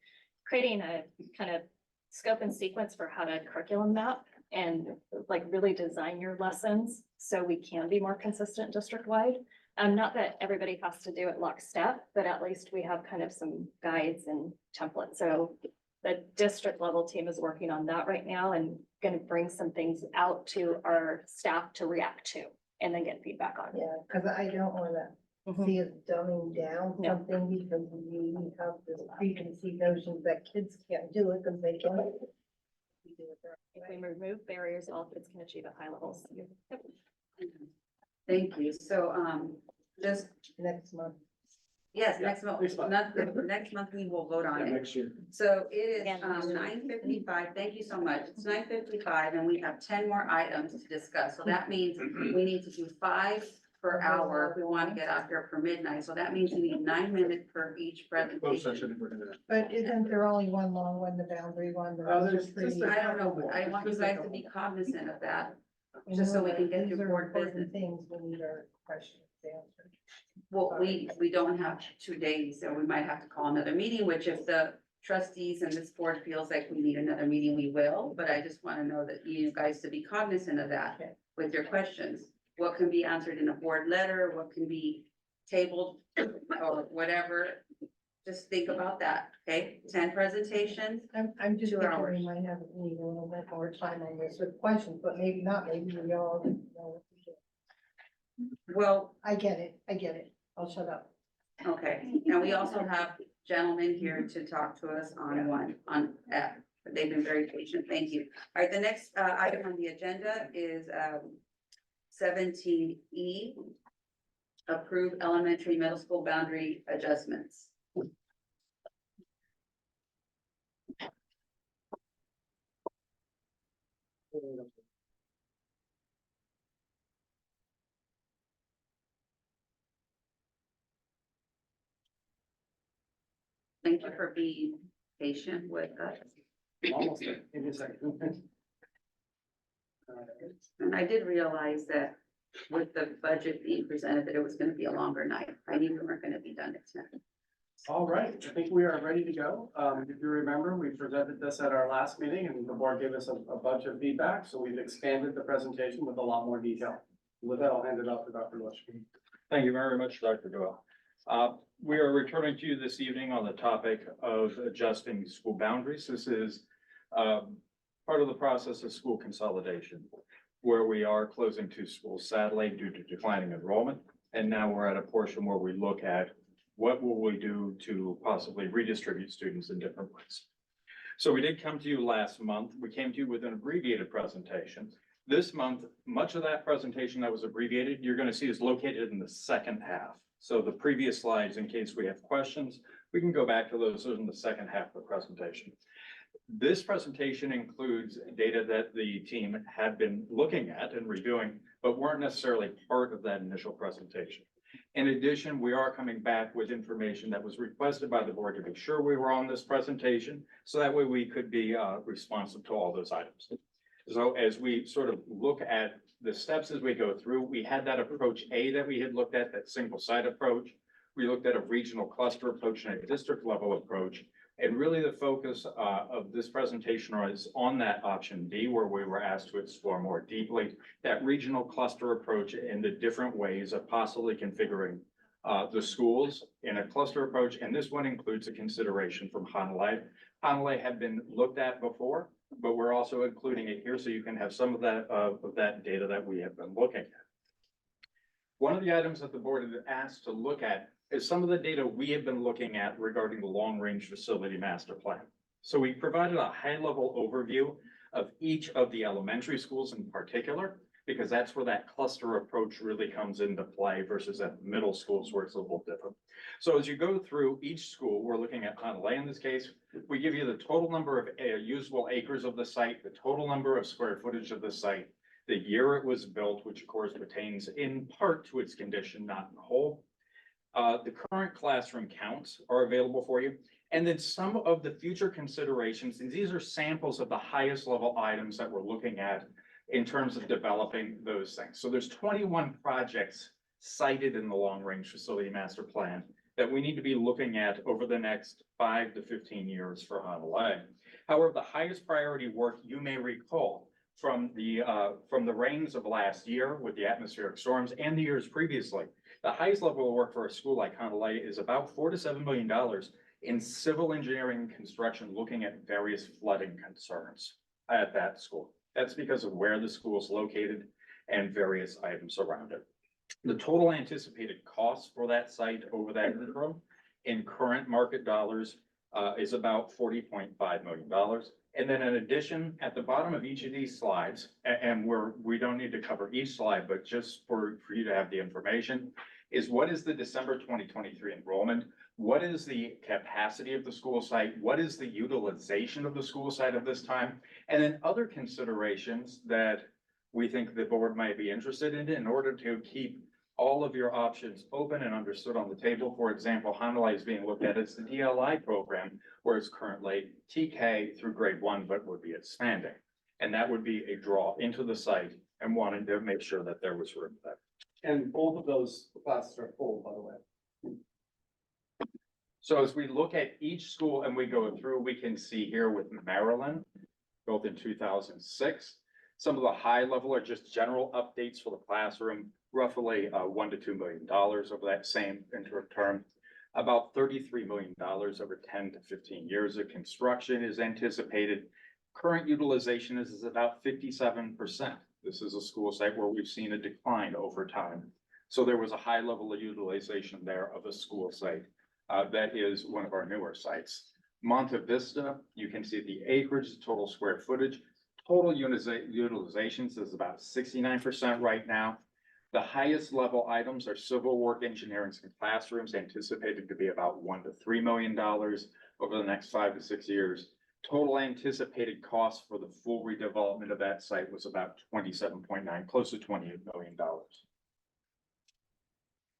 creating a kind of scope and sequence for how to curriculum map and like really design your lessons so we can be more consistent district-wide. Not that everybody has to do it lockstep, but at least we have kind of some guides and templates. So the district level team is working on that right now and going to bring some things out to our staff to react to and then get feedback on. Yeah, because I don't want to see us dumbing down No. something because we have this preconceived notions that kids can't do it because they can't. If we remove barriers, all kids can achieve at high levels. Yep. Thank you. So just next month. Yes, Yeah, next month, next month we will vote on Yeah, it. next year. So it is 9:55. Thank you so much. It's 9:55 and we have 10 more items to discuss. So that means we need to do 5 per hour if we want to get out here for midnight. So that means we need 9 minutes per each presentation. But isn't there only one long one, the boundary one? The rest are there's pretty- just a I don't know, but I want you Just a guys to couple. be cognizant of that, I just so know we that can get these through are board important business. Things we need our questions. Well, we don't have 2 days, so we might have to call another meeting, which if the trustees and this board feels like we need another meeting, we will. But I just want to know that you guys to be cognizant of that with your questions. What can be answered in a board letter, what can be tabled or whatever. Just think about that, okay? 10 presentations. I'm just 2 thinking hours. we might have need a little bit more time on this with questions, but maybe not, maybe we all know what to do. Well, I get it. I'll shut up. okay, and we also have gentlemen here to talk to us on F. They've been very patient, thank you. All right, the next item on the agenda is 17E. Approve elementary middle school boundary adjustments. Thank you for being patient with us. Almost there. Give me a second. And I did realize that with the budget being presented, that it was gonna be a longer night. I knew we weren't gonna be done at 10. All right, I think we are ready to go. If you remember, we presented this at our last meeting and the board gave us a bunch of feedback, so we've expanded the presentation with a lot more detail. With that, I'll hand it off to Dr. Lush. Thank you very much, Dr. Doyle. We are returning to you this evening on the topic of adjusting school boundaries. This is part of the process of school consolidation, where we are closing 2 schools sadly due to declining enrollment. And now we're at a portion where we look at what will we do to possibly redistribute students in different ways. So we did come to you last month. We came to you with an abbreviated presentation. This month, much of that presentation that was abbreviated, you're going to see is located in the second half. So the previous slides, in case we have questions, we can go back to those in the second half of the presentation. This presentation includes data that the team had been looking at and reviewing, but weren't necessarily part of that initial presentation. In addition, we are coming back with information that was requested by the board to make sure we were on this presentation, so that way we could be responsive to all those items. So as we sort of look at the steps as we go through, we had that approach A that we had looked at, that single site approach. We looked at a regional cluster approach and a district level approach. And really the focus of this presentation is on that option D, where we were asked to explore more deeply that regional cluster approach and the different ways of possibly configuring the schools in a cluster approach. And this one includes a consideration from Hanalei. Hanalei had been looked at before, but we're also including it here so you can have some of that data that we have been looking at. One of the items that the board had asked to look at is some of the data we have been looking at regarding the long-range facility master plan. So we provided a high-level overview of each of the elementary schools in particular, because that's where that cluster approach really comes into play versus at middle schools where it's a little different. So as you go through each school, we're looking at Hanalei in this case, we give you the total number of usable acres of the site, the total number of square footage of the site, the year it was built, which of course pertains in part to its condition, not in whole. The current classroom counts are available for you. And then some of the future considerations, and these are samples of the highest level items that we're looking at in terms of developing those things. So there's 21 projects cited in the long range facility master plan that we need to be looking at over the next 5 to 15 years for Hanalei. However, the highest priority work you may recall from the rains of last year with the atmospheric storms and the years previously, the highest level of work for a school like Hanalei is about $4 to $7 million in civil engineering and construction, looking at various flooding concerns at that school. That's because of where the school is located and various items around it. The total anticipated cost for that site over that interim in current market dollars is about $40.5 million. And then in addition, at the bottom of each of these slides, and we don't need to cover each slide, but just for you to have the information, is what is the December 2023 enrollment? What is the capacity of the school site? What is the utilization of the school site at this time? And then other considerations that we think the board might be interested in order to keep all of your options open and understood on the table. For example, Hanalei is being looked at as the DLI program, where it's currently TK through grade 1, but would be expanding. And that would be a draw into the site and wanting to make sure that there was room there. And both of those classes are full, by the way. So as we look at each school and we go through, we can see here with Maryland, built in 2006. Some of the high level are just general updates for the classroom, roughly $1 to $2 million over that same interim term. About $33 million over 10 to 15 years of construction is anticipated. Current utilization is about 57%. This is a school site where we've seen a decline over time. So there was a high level of utilization there of a school site. That is one of our newer sites. Monte Vista, you can see the acreage, the total square footage. Total utilizations is about 69% right now. The highest level items are civil work, engineering, and classrooms, anticipated to be about $1 to $3 million over the next 5 to 6 years. Total anticipated cost for the full redevelopment of that site was about 27.9, close to $28 million.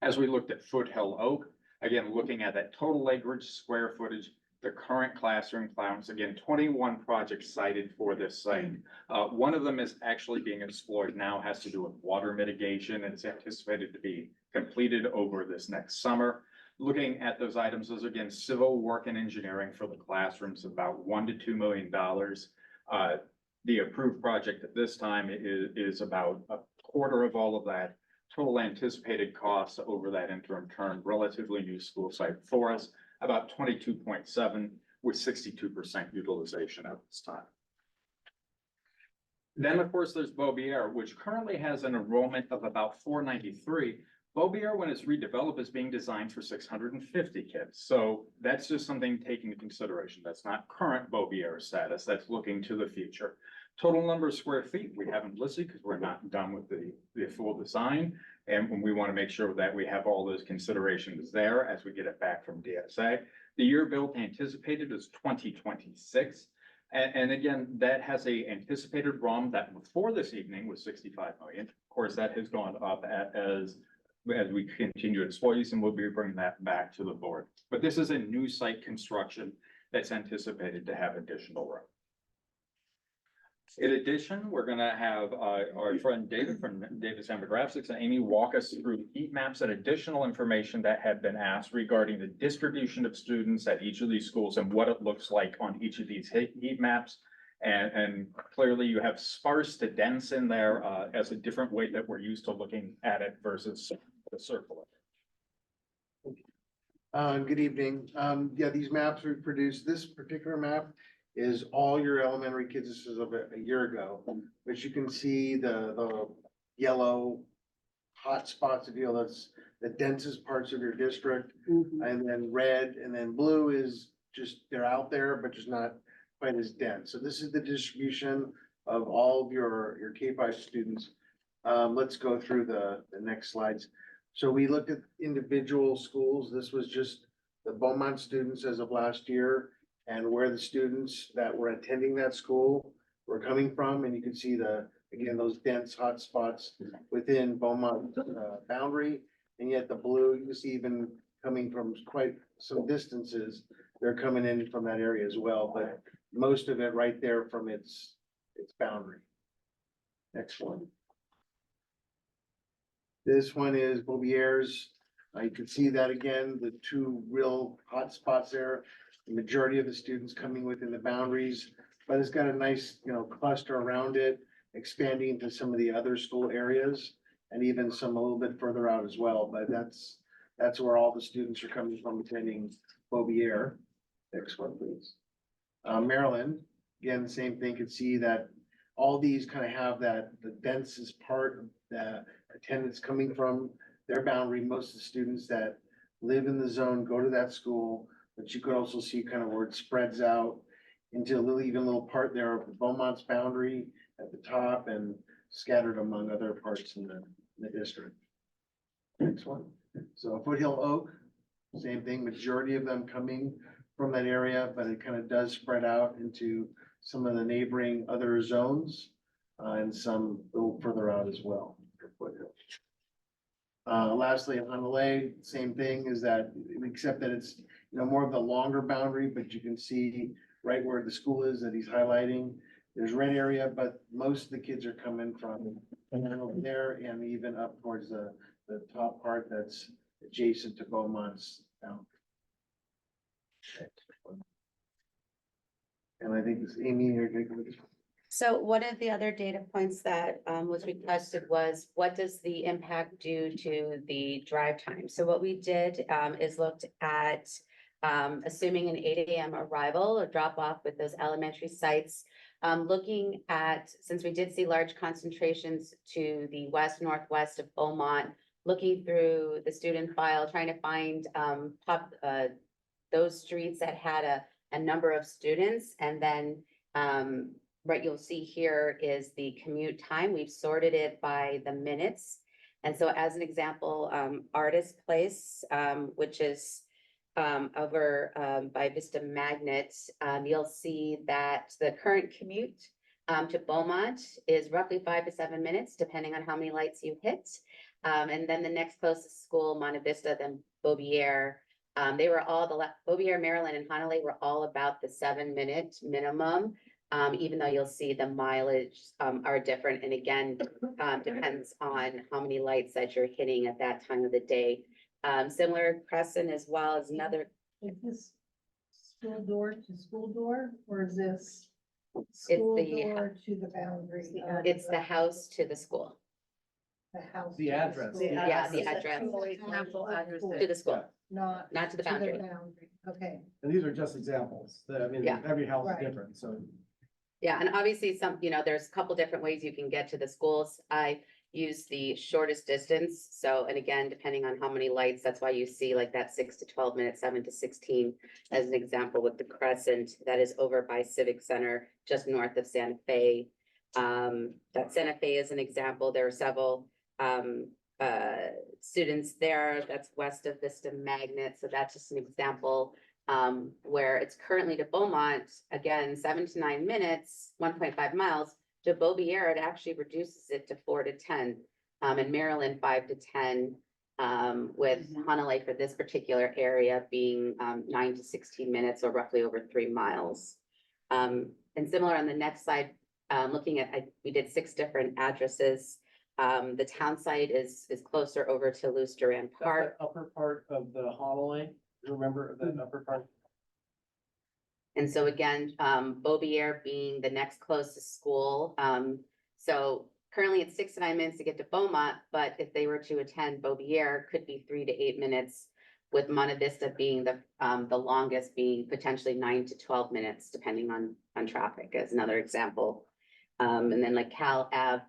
As we looked at Foothill Oak, again, looking at that total acreage, square footage, the current classroom counts, again, 21 projects cited for this site. One of them is actually being explored now, has to do with water mitigation, and it's anticipated to be completed over this next summer. Looking at those items, those are again, civil work and engineering for the classrooms, about $1 to $2 million. The approved project at this time is about a quarter of all of that. Total anticipated costs over that interim term, relatively new school site for us, about 22.7 with 62% utilization at this time. Then, of course, there's Beaubier, which currently has an enrollment of about 493. Beaubier, when it's redeveloped, is being designed for 650 kids. So that's just something taken into consideration. That's not current Beaubier status. That's looking to the future. Total number of square feet, we haven't listed because we're not done with the full design. And we want to make sure that we have all those considerations there as we get it back from DSA. The year built anticipated is 2026. And again, that has a anticipated ROM that before this evening was 65 million. Of course, that has gone up as we continue to explore these, and we'll be bringing that back to the board. But this is a new site construction that's anticipated to have additional room. In addition, we're gonna have our friend David from David's Demographics and Amy walk us through heat maps and additional information that had been asked regarding the distribution of students at each of these schools and what it looks like on each of these heat maps. And clearly you have sparse to dense in there as a different way that we're used to looking at it versus the circular. Good evening. Yeah, these maps we produced, this particular map is all your elementary kids. This is of a year ago, but you can see the yellow hot spots, if you will, that's the densest parts of your district. And then red and then blue is just, they're out there, but just not quite as dense. So this is the distribution of all of your K-5 students. Let's go through the next slides. So we looked at individual schools. This was just the Beaumont students as of last year and where the students that were attending that school were coming from. And you can see again, those dense hot spots within Beaumont boundary. And yet the blue, you can see even coming from quite some distances, they're coming in from that area as well, but most of it right there from its boundary. Next one. This one is Beaubier's. You can see that again, the two real hot spots there. The majority of the students coming within the boundaries, but it's got a nice, cluster around it, expanding to some of the other school areas and even some a little bit further out as well. But that's where all the students are coming from attending Beaubier. Next one, please. Maryland, again, same thing. Could see that all these kind of have the densest part of the attendance coming from their boundary. Most of the students that live in the zone go to that school. But you could also see kind of where it spreads out into even little part there of the Beaumont's boundary at the top and scattered among other parts in the district. Next one. So Foothill Oak, same thing, majority of them coming from that area, but it kind of does spread out into some of the neighboring other zones and some a little further out as well. Lastly, Honolulu, same thing is that, except that it's more of the longer boundary, but you can see right where the school is that he's highlighting. There's red area, but most of the kids are coming from over there and even up towards the the top part that's adjacent to Beaumont's boundary. And I think this, Amy, you're going to. So one of the other data points that was requested was, what does the impact do to the drive time? So what we did is looked at assuming an 8 a.m. arrival or drop off with those elementary sites. Looking at, since we did see large concentrations to the west, northwest of Beaumont, looking through the student file, trying to find those streets that had a number of students, and then what you'll see here is the commute time. We've sorted it by the minutes. And so as an example, Artist Place, which is over by Vista Magnet, you'll see that the current commute to Beaumont is roughly 5 to 7 minutes, depending on how many lights you hit. And then the next closest school, Monte Vista, then Beaubier, they were all Beaubier, Maryland, and Honolulu were all about the 7-minute minimum. Even though you'll see the mileage are different, and again, depends on how many lights that you're hitting at that time of the day. Similar Crescent as well as another. Is this school door to school door, or is this It's school the, door to the boundary? it's the house to the school, The house. The to address. school. Yeah, the address. to the school, Not. not to the boundary. Okay. And these are just examples. I mean, Yeah. every house is Right. different, so. Yeah, and obviously there's a couple different ways you can get to the schools. I use the shortest distance. So, and again, depending on how many lights, that's why you see like that 6 to 12 minutes, 7 to 16, as an example with the Crescent that is over by Civic Center, just north of Santa Fe. That Santa Fe is an example. There are several students there. That's west of Vista Magnet. So that's just an example. Where it's currently to Beaumont, again, 7 to 9 minutes, 1.5 miles. To Beaubier, it actually reduces it to 4 to 10. In Maryland, 5 to 10. With Honolulu for this particular area being 9 to 16 minutes, or roughly over 3 miles. And similar on the next slide, looking at, we did 6 different addresses. The town site is closer over to Luce Duran That's Park. the upper part of the Honolulu, remember that upper part? And so again, Beaubier being the next closest school. So currently it's 6 to 9 minutes to get to Beaumont, but if they were to attend Beaubier, could be 3 to 8 minutes, with Monte Vista being the longest, being potentially 9 to 12 minutes, depending on traffic, as another example. And then like Cal Ave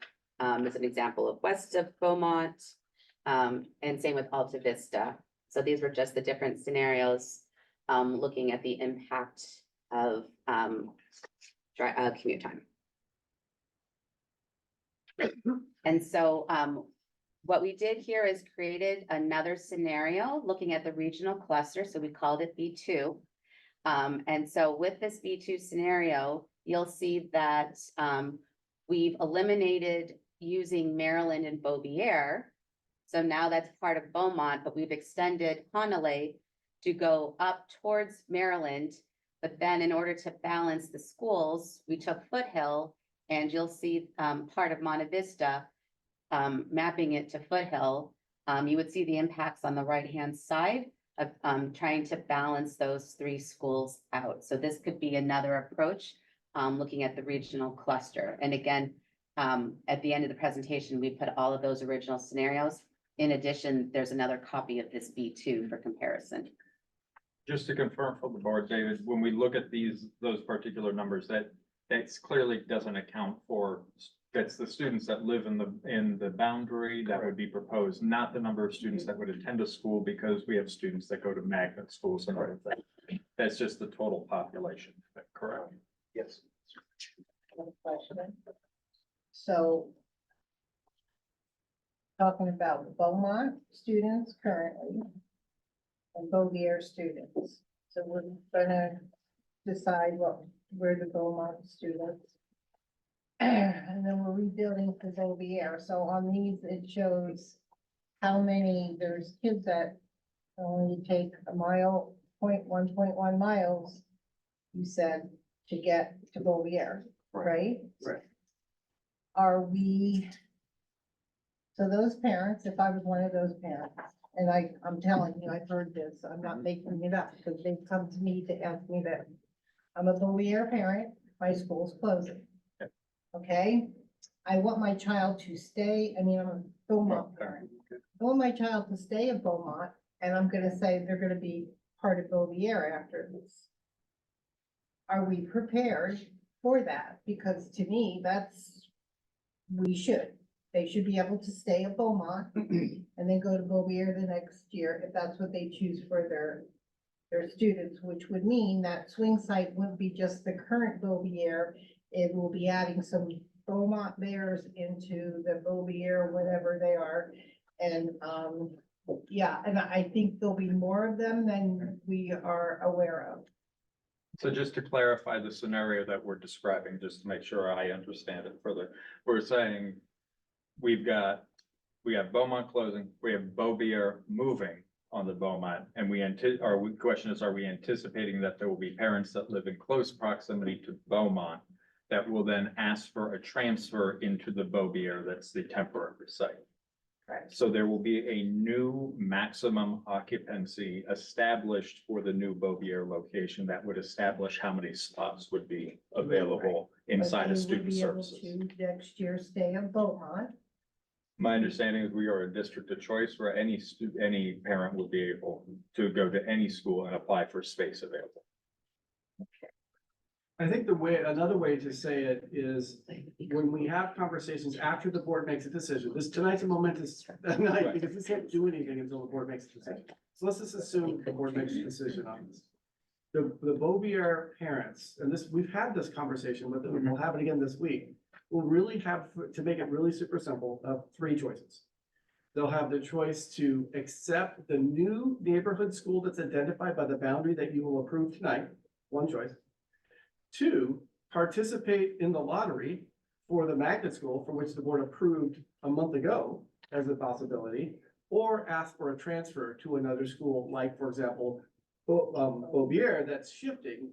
is an example of west of Beaumont, and same with Alta Vista. So these were just the different scenarios, looking at the impact of commute time. And so what we did here is created another scenario looking at the regional cluster. So we called it B2. And so with this B2 scenario, you'll see that we've eliminated using Maryland and Beaubier. So now that's part of Beaumont, but we've extended Honolulu to go up towards Maryland. But then in order to balance the schools, we took Foothill, and you'll see part of Monte Vista, mapping it to Foothill. You would see the impacts on the right-hand side of trying to balance those 3 schools out. So this could be another approach, looking at the regional cluster. And again, at the end of the presentation, we put all of those original scenarios. In addition, there's another copy of this B2 for comparison. Just to confirm for the board, David, when we look at those particular numbers, that clearly doesn't account for, that's the students that live in the boundary that would be proposed, not the number of students that would attend a school, because we have students that go to magnet schools and everything. That's just the total population, correct? Yes. So talking about Beaumont students currently and Beaubier students. So we're gonna decide where the Beaumont students. And then we're rebuilding for Beaubier. So on these, it shows how many, there's kids that only take 1.1 miles, you said, to get to Beaubier, right? Right. Are we So those parents, if I was one of those parents, and I'm telling you, I've heard this, I'm not making it up, because they've come to me to ask me that. I'm a Bowier parent, my school's closing. Okay, I want my child to stay, I'm a Beaumont parent. I want my child to stay at Beaumont, and I'm gonna say they're gonna be part of Bowier after this. Are we prepared for that? Because to me, we should. They should be able to stay at Beaumont and then go to Bowier the next year if that's what they choose for their students, which would mean that swing site wouldn't be just the current Bowier. It will be adding some Beaumont Bears into the Bowier, whatever they are. And, yeah, and I think there'll be more of them than we are aware of. So just to clarify the scenario that we're describing, just to make sure I understand it further, we're saying we have Beaumont closing, we have Bowier moving on the Beaumont, and question is, are we anticipating that there will be parents that live in close proximity to Beaumont that will then ask for a transfer into the Bowier that's the temporary site? Right. So there will be a new maximum occupancy established for the new Bowier location that would establish how many spots would be available inside of student services. But they would be able to next year stay at Beaumont. My understanding is we are a district of choice where any parent would be able to go to any school and apply for space available. I think another way to say it is when we have conversations after the board makes a decision, tonight's a momentous night because we can't do anything until the board makes a decision. So let's just assume the board makes a decision on this. The Bowier parents, and we've had this conversation with them, and we'll have it again this week. We'll really have, to make it really super simple, three choices. They'll have the choice to accept the new neighborhood school that's identified by the boundary that you will approve tonight, one choice. Two, participate in the lottery for the magnet school for which the board approved a month ago as a possibility, or ask for a transfer to another school, like, for example, Bowier that's shifting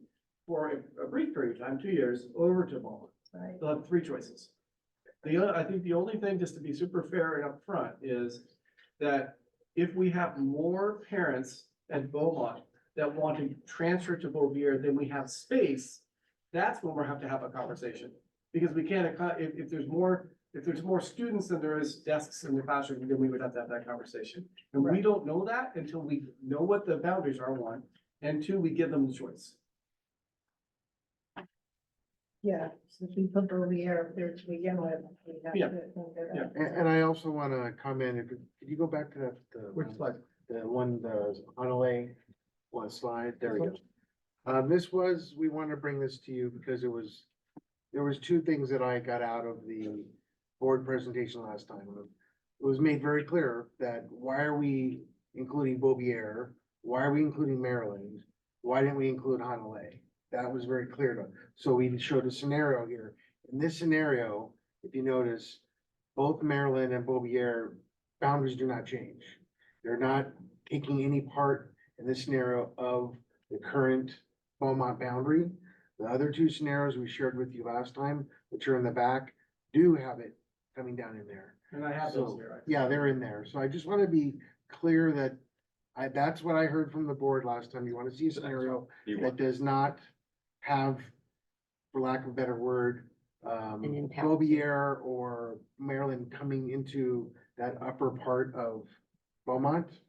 for a brief period of time, 2 years, over to Beaumont. Right. They'll have three choices. I think the only thing, just to be super fair and upfront, is that if we have more parents at Beaumont that want to transfer to Bowier than we have space, that's when we'll have to have a conversation. Because we can't, if there's more students than there is desks in the classroom, then we would have to have that conversation. And we don't know that until we know what the boundaries are, one, and two, we give them the choice. Yeah, since we put Bowier there to begin with. We have Yeah. to think that out. And I also want to comment, could you go back to that? Which slide? The Honolulu one slide, there we go. We wanted to bring this to you because there was two things that I got out of the board presentation last time. It was made very clear that why are we including Bowier? Why are we including Maryland? Why didn't we include Honolulu? That was very clear to us. So we showed a scenario here. In this scenario, if you notice, both Maryland and Bowier boundaries do not change. They're not taking any part in this scenario of the current Beaumont boundary. The other two scenarios we shared with you last time, which are in the back, do have it coming down in there. And I have those here. Yeah, they're in there. So I just want to be clear that that's what I heard from the board last time. You want to see a scenario that does not have, for lack of a better word, impact. Bowier or Maryland coming into that upper part of Beaumont.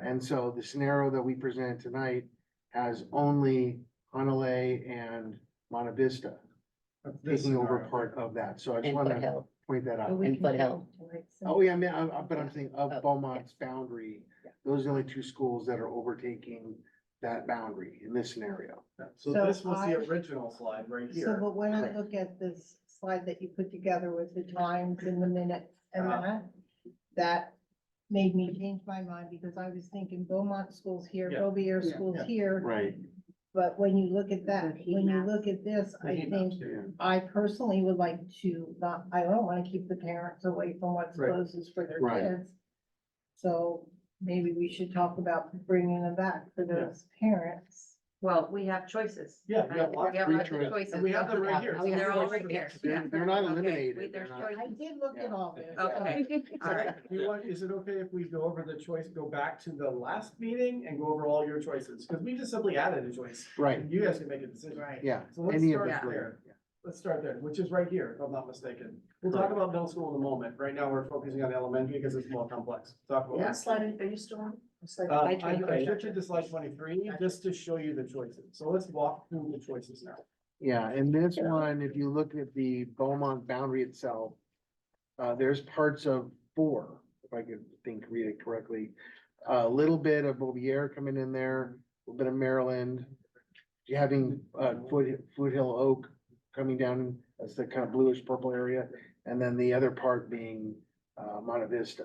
And so the scenario that we presented tonight has only Honolulu and Monte Vista taking over part of that. So I just And want to Foothill. point that out. And Foothill. Oh, yeah, I mean, but I'm saying of Beaumont's boundary, those are the only two schools that are overtaking that boundary in this scenario. So So this was the I- original slide right So, here. but when I look at this slide that you put together with the times and the minutes and that made me change my mind because I was thinking Beaumont schools here, Yeah. Bowier Yeah. schools Yeah. here. Right. But when you look at that, The heat when you maps. look at this, The I heat think maps, yeah. I personally would like to I don't want to keep the parents away from what's Right. closest for their Right. kids. So maybe we should talk about bringing them back for those parents. Well, we have choices. Yeah, we have lots We have Free lots of choice. choices. And we have them right here. I mean, they're all right here. They're not Okay, eliminated. wait, there's They're not- choices. I did look at all this. Okay, all right. Is it okay if we go over the choice, go back to the last meeting and go over all your choices? Because we just simply added a choice. Right, You guys can make a decision. Right. yeah. So let's Any of start us there. later. Let's start there, which is right here, if I'm not mistaken. We'll talk about middle school in a moment. Right now, we're focusing on elementary because it's more complex. Talk about. Yeah. What slide are you still on? Slide I shifted to slide 23 just to show you the choices. So let's walk through the choices now. Yeah, and this one, if you look at the Beaumont boundary itself, there's parts of 4, if I could read it correctly. A little bit of Beaubier coming in there, a little bit of Maryland. You're having, Foothill Oak coming down, that's the kind of bluish purple area, and then the other part being, Monte Vista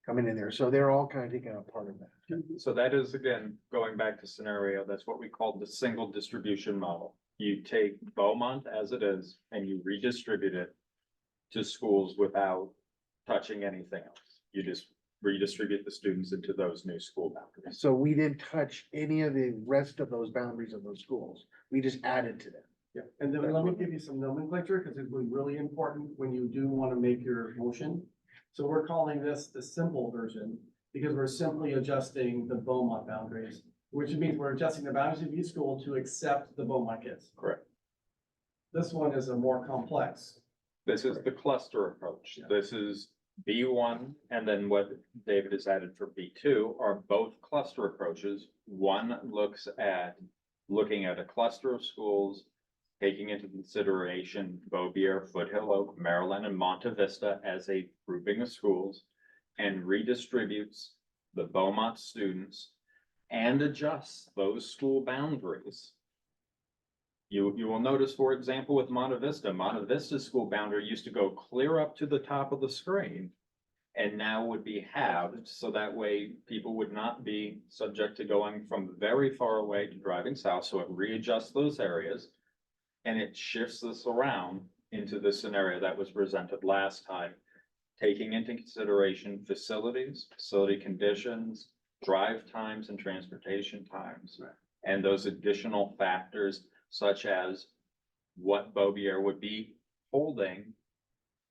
coming in there. So they're all kind of taking a part of that. So that is, again, going back to scenario, that's what we call the single distribution model. You take Beaumont as it is and you redistribute it to schools without touching anything else. You just redistribute the students into those new school boundaries. So we didn't touch any of the rest of those boundaries of those schools. We just added to them. Yeah, and then let me give you some nomenclature because it was really important when you do want to make your motion. So we're calling this the simple version because we're simply adjusting the Beaumont boundaries, which means we're adjusting the boundaries of each school to accept the Beaumont kids. Correct. This one is a more complex. This is the cluster approach. This is B1, and then what David has added for B2 are both cluster approaches. One looks at looking at a cluster of schools, taking into consideration Beaubier, Foothill Oak, Maryland, and Monte Vista as a grouping of schools, and redistributes the Beaumont students and adjusts those school boundaries. You will notice, for example, with Monte Vista's school boundary used to go clear up to the top of the screen and now would be halved, so that way people would not be subject to going from very far away to driving south, so it readjusts those areas. And it shifts this around into the scenario that was presented last time, taking into consideration facilities, facility conditions, drive times and transportation times, and those additional factors such as what Beaubier would be holding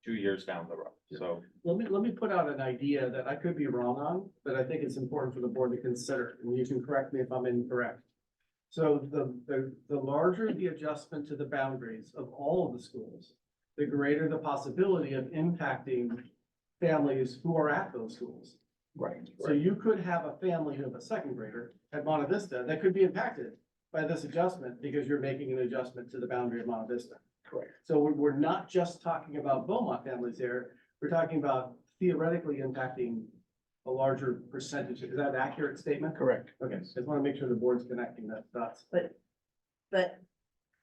2 years down the road. So Let me put out an idea that I could be wrong on, but I think it's important for the board to consider, and you can correct me if I'm incorrect. So the larger the adjustment to the boundaries of all of the schools, the greater the possibility of impacting families who are at those schools. Right. So you could have a family of a second grader at Monte Vista that could be impacted by this adjustment because you're making an adjustment to the boundary of Monte Vista. Correct. So we're not just talking about Beaumont families here, we're talking about theoretically impacting a larger percentage. Is that an accurate statement? Correct. Okay, just want to make sure the board's connecting that dots. But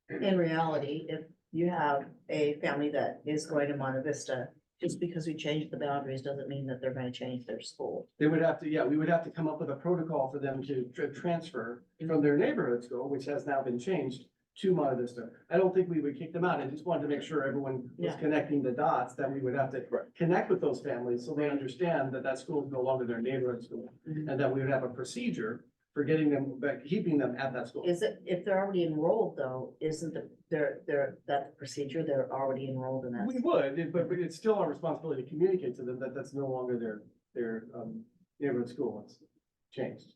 in reality, if you have a family that is going to Monte Vista, just because we changed the boundaries doesn't mean that they're gonna change their school. They would have to, yeah, we would have to come up with a protocol for them to transfer from their neighborhood school, which has now been changed, to Monte Vista. I don't think we would kick them out. I just wanted to make sure everyone was Yeah. connecting the dots, that we would have to connect with those families so they understand that that school is no longer their neighborhood school. Mhm. And that we would have a procedure for getting them, back, keeping them at that school. Is it, if they're already enrolled though, isn't that procedure, they're already enrolled in that? We would, but it's still our responsibility to communicate to them that that's no longer their neighborhood school. It's changed.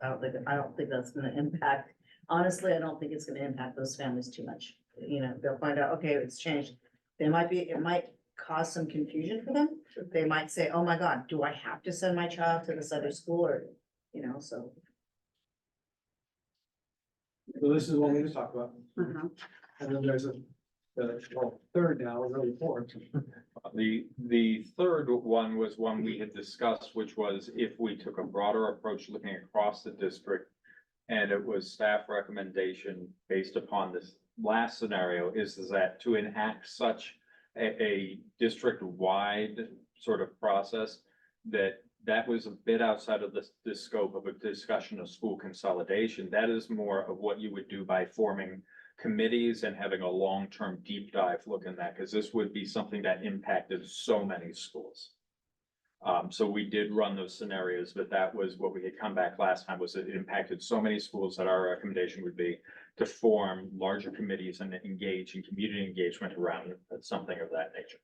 I don't think that's gonna impact, honestly, I don't think it's gonna impact those families too much. You know, they'll find out, okay, it's changed. It might cause some confusion for them. They might say, oh my God, do I have to send my child to this other school or, you know, so. So this is what we just talked about. Mhm. And then there's third now, or really fourth. The third one was one we had discussed, which was if we took a broader approach looking across the district. And it was staff recommendation based upon this last scenario is that to enact such a district-wide sort of process, that was a bit outside of the scope of a discussion of school consolidation. That is more of what you would do by forming committees and having a long-term deep dive look in that, because this would be something that impacted so many schools. So we did run those scenarios, but that was what we had come back last time, was that it impacted so many schools that our recommendation would be to form larger committees and engage in community engagement around something of that nature.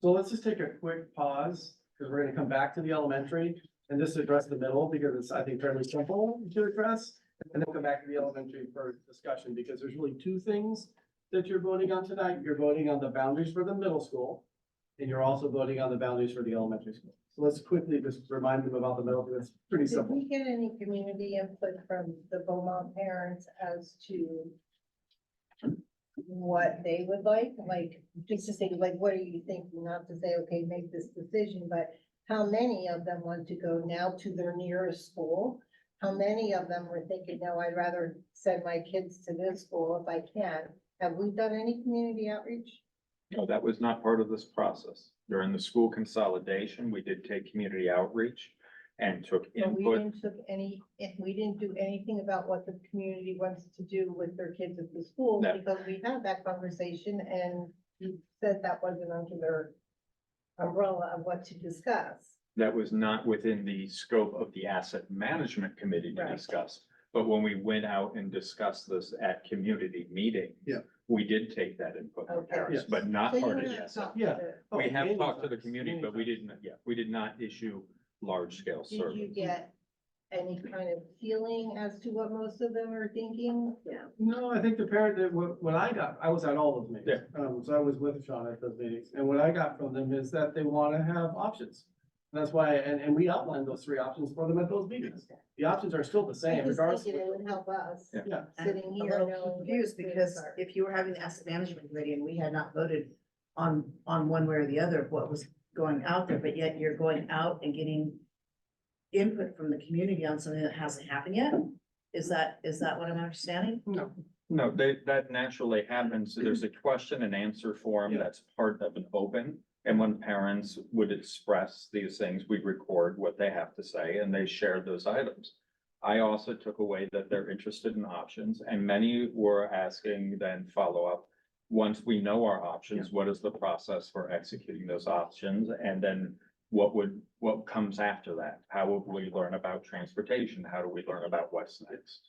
So let's just take a quick pause, because we're gonna come back to the elementary and just address the middle, because it's, I think, fairly simple to address. And then come back to the elementary for discussion, because there's really two things that you're voting on tonight. You're voting on the boundaries for the middle school, and you're also voting on the boundaries for the elementary school. So let's quickly just remind them about the middle, because it's pretty Did simple. we get any community input from the Beaumont parents as to what they would like just to say, like, what are you thinking? Not to say, okay, make this decision, but how many of them want to go now to their nearest school? How many of them were thinking, no, I'd rather send my kids to this school if I can? Have we done any community outreach? No, that was not part of this process. During the school consolidation, we did take community outreach and took But we input. didn't took any, if we didn't do anything about what the community wants to do with their kids at the school, No. because we had that conversation and you said that wasn't under their umbrella of what to discuss. That was not within the scope of the asset management committee to Right. discuss. But when we went out and discussed this at community meeting. Yeah. We did take that input from Okay. parents, Yes. but not So you part of have the asset. talked Yeah. to- Oh, We have many talked to the times, community, many but we times. didn't, we did not issue large scale Did you surveys. get any kind of feeling as to what most of them are thinking? Yeah. No, I think the parent that, what I got, I was at all of those meetings. Yeah. So I was with Sean at those meetings, and what I got from them is that they wanna have options. And that's why, and we outlined those three options for them at those meetings. The options are still the I same just regardless. think it would help us. Yeah. Yeah. I'm Sitting a here little knowing what confused the because things are. if you were having the asset management committee and we had not voted on one way or the other of what was going out there, but yet you're going out and getting input from the community on something that hasn't happened yet? Is that what I'm understanding? No, No, that naturally happens. There's a question and answer form Yeah. that's part of an open. And when parents would express these things, we'd record what they have to say and they shared those items. I also took away that they're interested in options and many were asking then follow up. Once we know our options, what is the process for executing those options? And then what comes after that? How will we learn about transportation? How do we learn about what's next?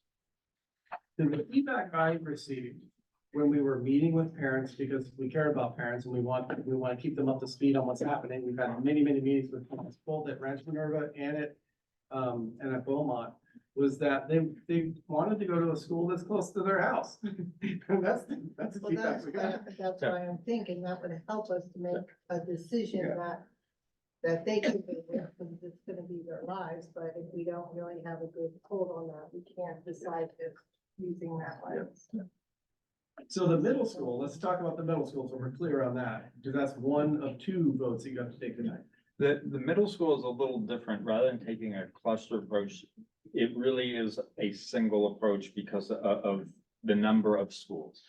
the feedback I received when we were meeting with parents, because we care about parents and we want to keep them up to speed on what's happening. We've had many meetings with parents, both at Ranch Minerva and at Beaumont, was that they wanted to go to a school that's close to their house. And that's the Well, feedback we got. that's why I'm thinking that would help us to make a decision that they can be there, because it's gonna be their lives, but if we don't really have a good hold on that, we can't decide if using that lens. So the middle school, let's talk about the middle school, so we're clear on that, because that's one of two votes that you have to take tonight. The middle school is a little different. Rather than taking a cluster approach, it really is a single approach because of the number of schools.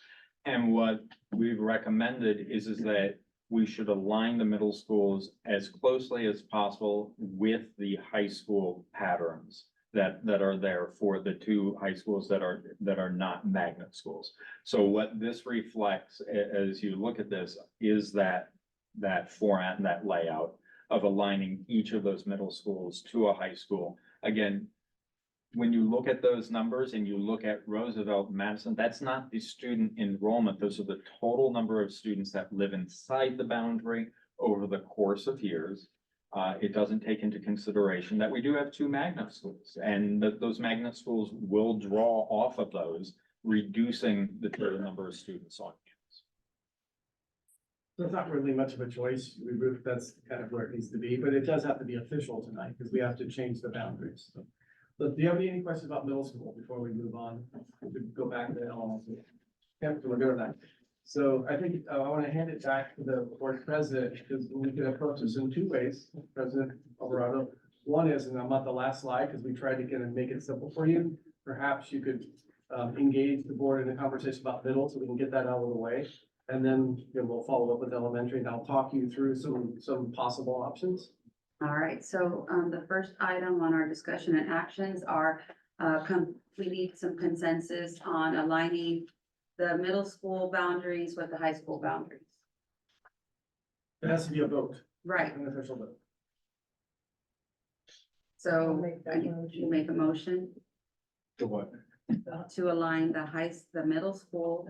And what we've recommended is that we should align the middle schools as closely as possible with the high school patterns that are there for the two high schools that are not magnet schools. So what this reflects as you look at this is that format and that layout of aligning each of those middle schools to a high school. Again, when you look at those numbers and you look at Roosevelt, Madison, that's not the student enrollment. Those are the total number of students that live inside the boundary over the course of years. It doesn't take into consideration that we do have two magnet schools and that those magnet schools will draw off of those, reducing the total number of students on campus. So it's not really much of a choice. That's kind of where it needs to be, but it does have to be official tonight because we have to change the boundaries. So, do you have any questions about middle school before we move on? We could go back to elementary. Yeah, we're good on that. So I think I want to hand it back to the board president because we can approach this in two ways, President Alvarado. One is, and I'm on the last slide because we tried to kind of make it simple for you. Perhaps you could engage the board in a conversation about middle so we can get that out of the way. And then we'll follow up with elementary and I'll talk you through some possible options. All right, so the first item on our discussion and actions are we need some consensus on aligning the middle school boundaries with the high school boundaries. It has to be a vote, Right, an official vote. so make that I need to make a motion To what? to align the middle school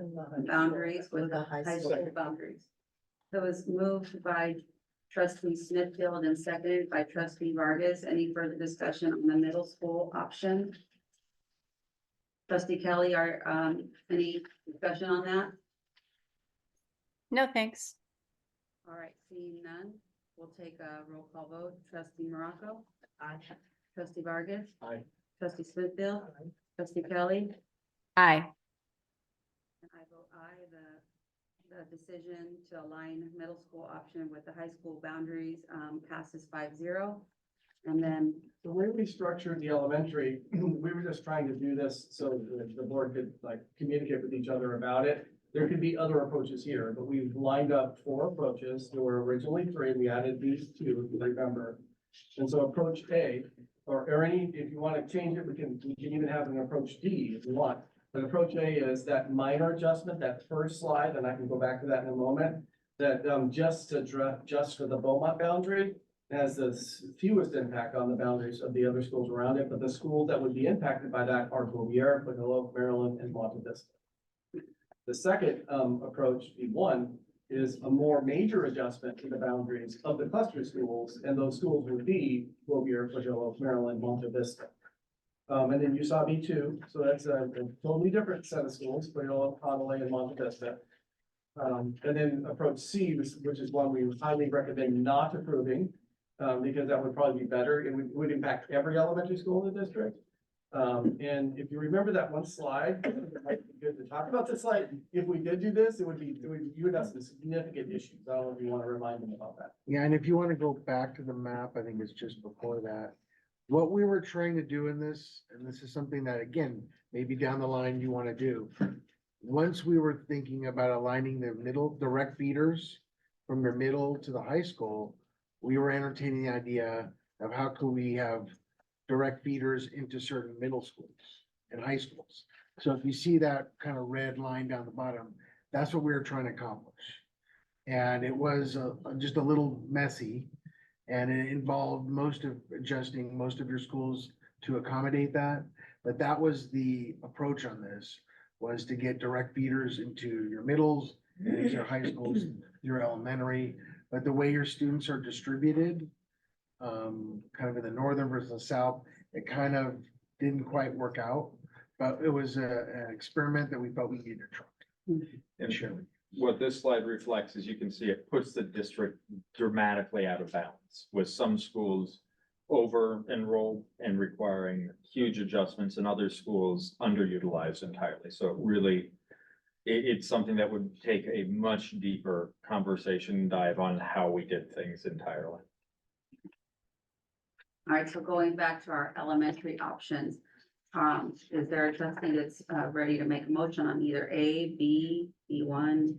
boundaries with the high high school. school boundaries. So it was moved by trustee Smithfield and seconded by trustee Vargas. Any further discussion on the middle school option? Trustee Kelly, any discussion on that? No, thanks. All right, seeing none, we'll take a roll call vote. Trustee Morocco? Aye. Trustee Vargas? Aye. Trustee Smithfield? Trustee Kelly? Aye. And I vote aye. The decision to align middle school option with the high school boundaries, passes 5-0. And then, The way we structured the elementary, we were just trying to do this so that the board could like communicate with each other about it. There could be other approaches here, but we've lined up 4 approaches. There were originally 3. We added these 2, if you remember. And so approach A, or any, if you want to change it, we can even have an approach D if you want. But approach A is that minor adjustment, that first slide, and I can go back to that in a moment, that just for the Beaumont boundary has the fewest impact on the boundaries of the other schools around it, but the schools that would be impacted by that are Bouvier, Patillo, Maryland, and Monte Vista. The second approach, B1, is a more major adjustment to the boundaries of the cluster schools, and those schools would be Bouvier, Patillo, Maryland, Monte Vista. And then you saw B2, so that's a totally different set of schools, Patillo, Conway, and Monte Vista. And then approach C, which is one we highly recommend not approving, because that would probably be better. It would impact every elementary school in the district. And if you remember that one slide, it might be good to talk about this slide. If we did do this, you would have some significant issues. I don't know if you want to remind them about that. Yeah, and if you want to go back to the map, I think it's just before that. What we were trying to do in this, and this is something that, again, maybe down the line you want to do. Once we were thinking about aligning the middle direct feeders from the middle to the high school, we were entertaining the idea of how could we have direct feeders into certain middle schools and high schools. So if you see that kind of red line down the bottom, that's what we were trying to accomplish. And it was just a little messy, and it involved adjusting most of your schools to accommodate that. But that was the approach on this, was to get direct feeders into your middles and into your high schools, your elementary. But the way your students are distributed, kind of in the northern versus the south, it kind of didn't quite work out. But it was an experiment that we felt we needed to try. And Sure. what this slide reflects is you can see it puts the district dramatically out of balance, with some schools over enrolled and requiring huge adjustments, and other schools underutilized entirely. So it really, it's something that would take a much deeper conversation dive on how we did things entirely. all right, so going back to our elementary options, is there a trustee that's ready to make a motion on either A, B, B1,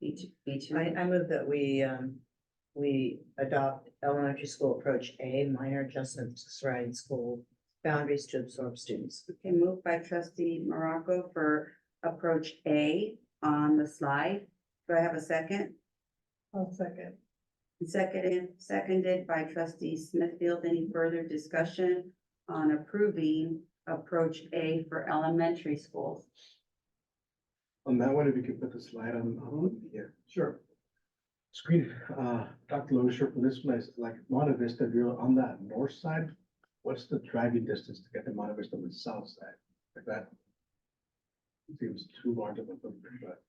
B2, B2? I move that we adopt elementary school approach A, minor adjustments to surrounding school boundaries to absorb students. Okay, moved by trustee Morocco for approach A on the slide. Do I have a second? I'll second. Seconded by trustee Smithfield. Any further discussion on approving approach A for elementary schools? On that one, if you could put the slide on here. Sure. Screen, Dr. Loisher, for this place, like Monte Vista, if you're on that north side, what's the driving distance to get to Monte Vista on the south side? Like that seems too large of a footprint, but.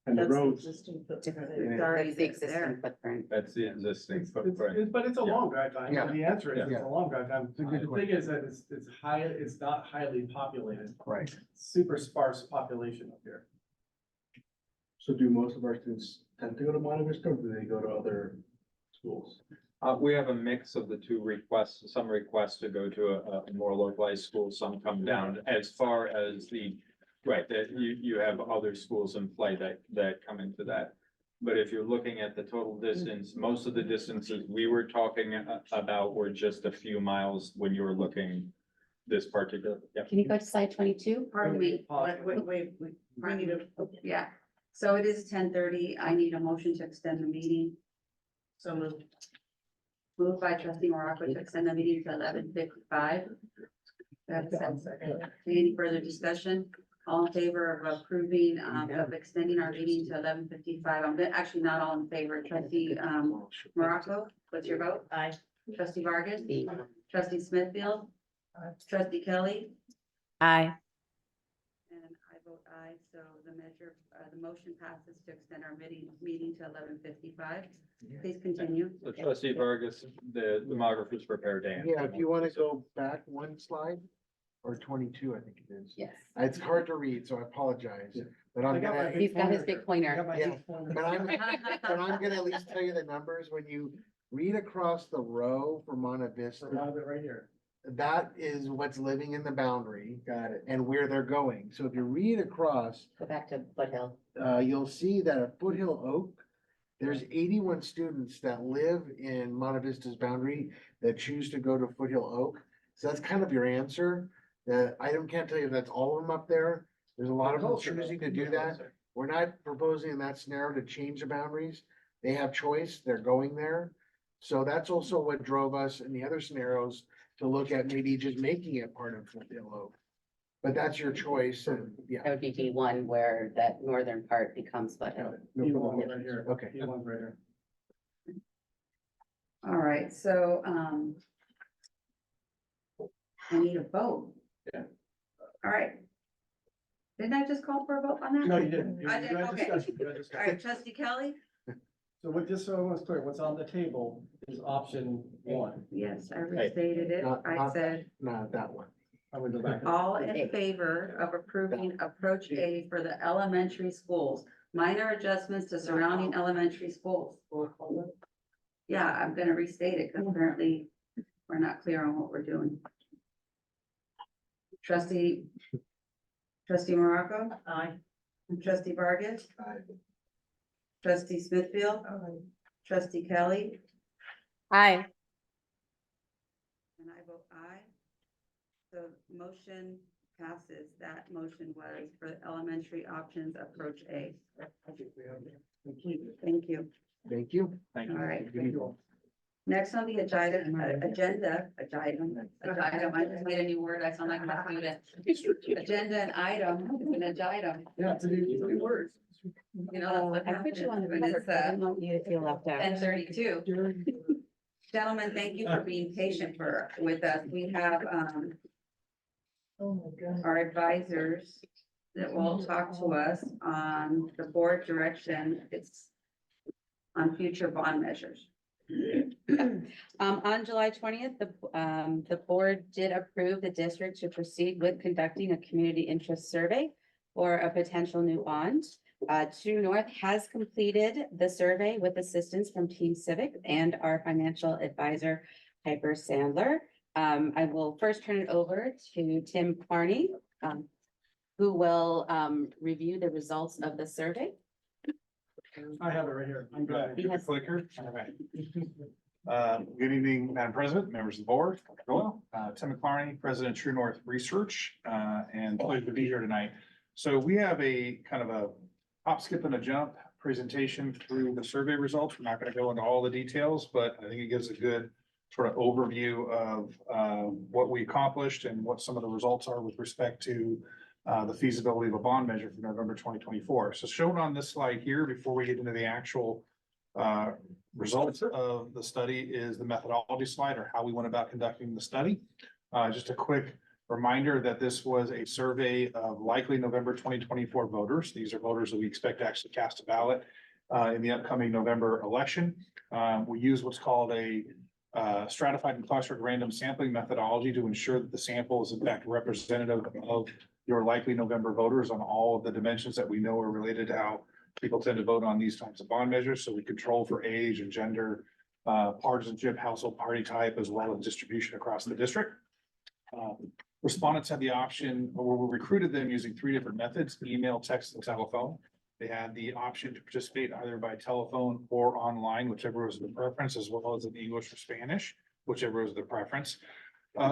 And the That's the roads. existing footprint. It's already That's the there. existing footprint. That's the existing footprint. But it's a long drive time. Yeah. The answer is Yeah. it's a long drive time. It's a good The thing is that it's not highly populated. Right. Super sparse population up here. So do most of our students tend to go to Monte Vista, or do they go to other schools? We have a mix of the two requests. Some requests to go to a more localized school, some come down as far as right, that you have other schools in play that come into that. But if you're looking at the total distance, most of the distances we were talking about were just a few miles when you were looking this particular, yeah. Can you go to slide 22? Pardon me, wait, we need to, yeah. So it is 10:30. I need a motion to extend the meeting. So moved. Moved by trustee Morocco to extend the meeting to 11:55. That's any further discussion? All in favor of approving, of extending our meeting to 11:55? Actually not all in favor. Trustee, Morocco, what's your vote? Aye. Trustee Vargas? Trustee Smithfield? Trustee Kelly? Aye. And I vote aye, so the motion passes to extend our meeting to 11:55. Please continue. So trustee Vargas, the demographer's prepared to answer. Yeah, if you want to go back one slide, or 22, I think it is. Yes. It's hard to read, so I apologize, but I'm gonna. He's got his big pointer. Yeah, but I'm gonna at least tell you the numbers. When you read across the row for Monte Vista, Right here. that is what's living in the boundary. Got it. And where they're going. So if you read across, Go back to Foothill. you'll see that at Foothill Oak, there's 81 students that live in Monte Vista's boundary that choose to go to Foothill Oak. So that's kind of your answer. I can't tell you if that's all of them up there. There's a lot of them choosing to do that. We're not proposing in that scenario to change the boundaries. They have choice, they're going there. So that's also what drove us in the other scenarios to look at maybe just making it part of Foothill Oak. But that's your choice, and yeah. That would be B1 where that northern part becomes Foothill. P1 right here. Okay. P1 right here. All right, so, I need a vote. Yeah. All right. Didn't I just call for a vote on that? No, you didn't. I did, You had okay. discussion, you had All discussion. right, trustee Kelly? So just so everyone's clear, what's on the table is option 1. Yes, I restated it. I said, Not that one. I'm gonna go back. all in favor of approving approach A for the elementary schools, minor adjustments to surrounding elementary schools. Yeah, I'm gonna restate it because apparently we're not clear on what we're doing. Trustee Morocco? Aye. Trustee Vargas? Trustee Smithfield? Trustee Kelly? Aye. And I vote aye. The motion passes. That motion was for the elementary options approach A. Thank you. Thank you. All right. Next on the agenda, I just made a new word. I sound like my student. Agenda and item, it's an item. Yeah, it's a new word. You know, I put you on the when cover, it's, 'cause I didn't want you to feel left out. 10:32. Gentlemen, thank you for being patient with us. We have, Oh, my God. our advisors that will talk to us on the board direction. It's on future bond measures. On July 20th, the board did approve the district to proceed with conducting a community interest survey for a potential new bond. True North has completed the survey with assistance from Team Civic and our financial advisor, Piper Sandler. I will first turn it over to Tim Carney, who will review the results of the survey. I have it right here. I'm good. He has- Clicker. All right. Good evening, Madam President, members of the board, Dr. Doyle, Tim McClarney, President True North Research, and pleasure to be here tonight. So we have a kind of a hop, skip, and a jump presentation through the survey results. We're not going to go into all the details, but I think it gives a good sort of overview of what we accomplished and what some of the results are with respect to the feasibility of a bond measure for November 2024. So shown on this slide here, before we get into the actual results of the study, is the methodology slide, or how we went about conducting the study. Just a quick reminder that this was a survey of likely November 2024 voters. These are voters that we expect to actually cast a ballot in the upcoming November election. We use what's called a stratified and clustered random sampling methodology to ensure that the sample is in fact representative of your likely November voters on all of the dimensions that we know are related to how people tend to vote on these types of bond measures. So we control for age and gender, partisanship, household party type, as well as distribution across the district. Respondents had the option, or we recruited them using 3 different methods: email, text, and telephone. They had the option to participate either by telephone or online, whichever was their preference, as well as in English or Spanish, whichever was their preference.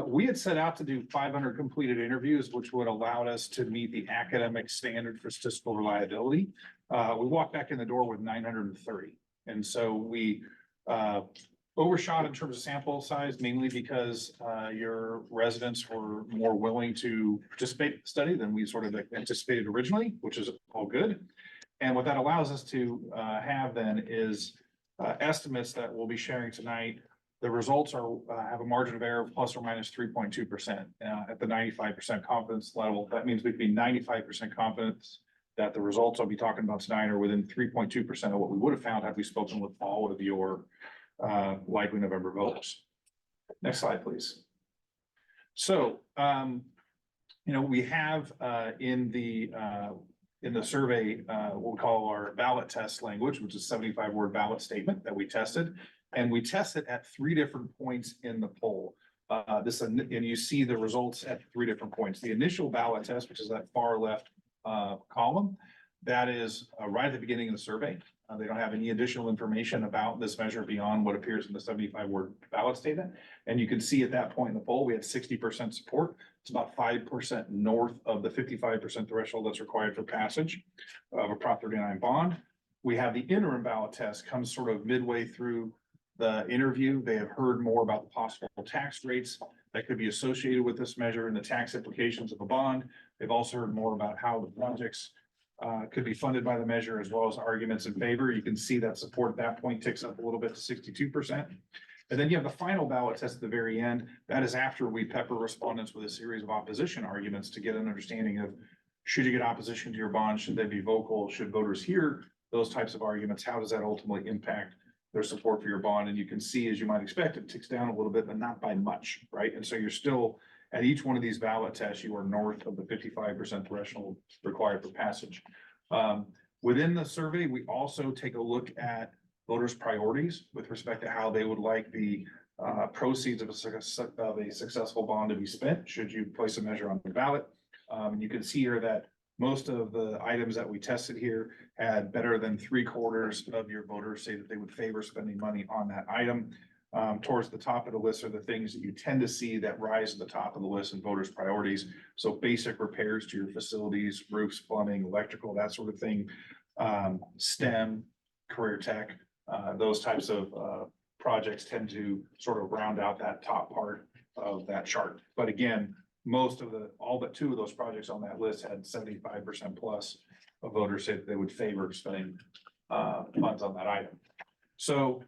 We had set out to do 500 completed interviews, which would allow us to meet the academic standard for statistical reliability. We walked back in the door with 930. And so we overshot in terms of sample size, mainly because your residents were more willing to participate in the study than we sort of anticipated originally, which is all good. And what that allows us to have then is estimates that we'll be sharing tonight. The results are have a margin of error of plus or minus 3.2% at the 95% confidence level. That means we'd be 95% confidence that the results I'll be talking about tonight are within 3.2% of what we would have found had we spoken with all of your likely November voters. Next slide, please. So, we have in the survey what we call our ballot test language, which is 75-word ballot statement that we tested. And we tested at 3 different points in the poll. And you see the results at 3 different points. The initial ballot test, which is that far left column, that is right at the beginning of the survey. They don't have any additional information about this measure beyond what appears in the 75-word ballot statement. And you can see at that point in the poll, we had 60% support. It's about 5% north of the 55% threshold that's required for passage of a Prop 39 bond. We have the interim ballot test comes sort of midway through the interview. They have heard more about the possible tax rates that could be associated with this measure and the tax implications of a bond. They've also heard more about how the projects could be funded by the measure, as well as arguments in favor. You can see that support at that point ticks up a little bit to 62%. And then you have the final ballot test at the very end. That is after we pepper respondents with a series of opposition arguments to get an understanding of, should you get opposition to your bond? Should they be vocal? Should voters hear those types of arguments? How does that ultimately impact their support for your bond? And you can see, as you might expect, it ticks down a little bit, but not by much, right? And so you're still, at each one of these ballot tests, you are north of the 55% threshold required for passage. Within the survey, we also take a look at voters' priorities with respect to how they would like the proceeds of a successful bond to be spent, should you place a measure on the ballot. You can see here that most of the items that we tested here had better than 3/4 of your voters say that they would favor spending money on that item. Towards the top of the list are the things that you tend to see that rise to the top of the list in voters' priorities. So basic repairs to your facilities, roofs, plumbing, electrical, that sort of thing. STEM, career tech, those types of projects tend to sort of round out that top part of that chart. But again, all but 2 of those projects on that list had 75% plus of voters say that they would favor spending funds on that item. So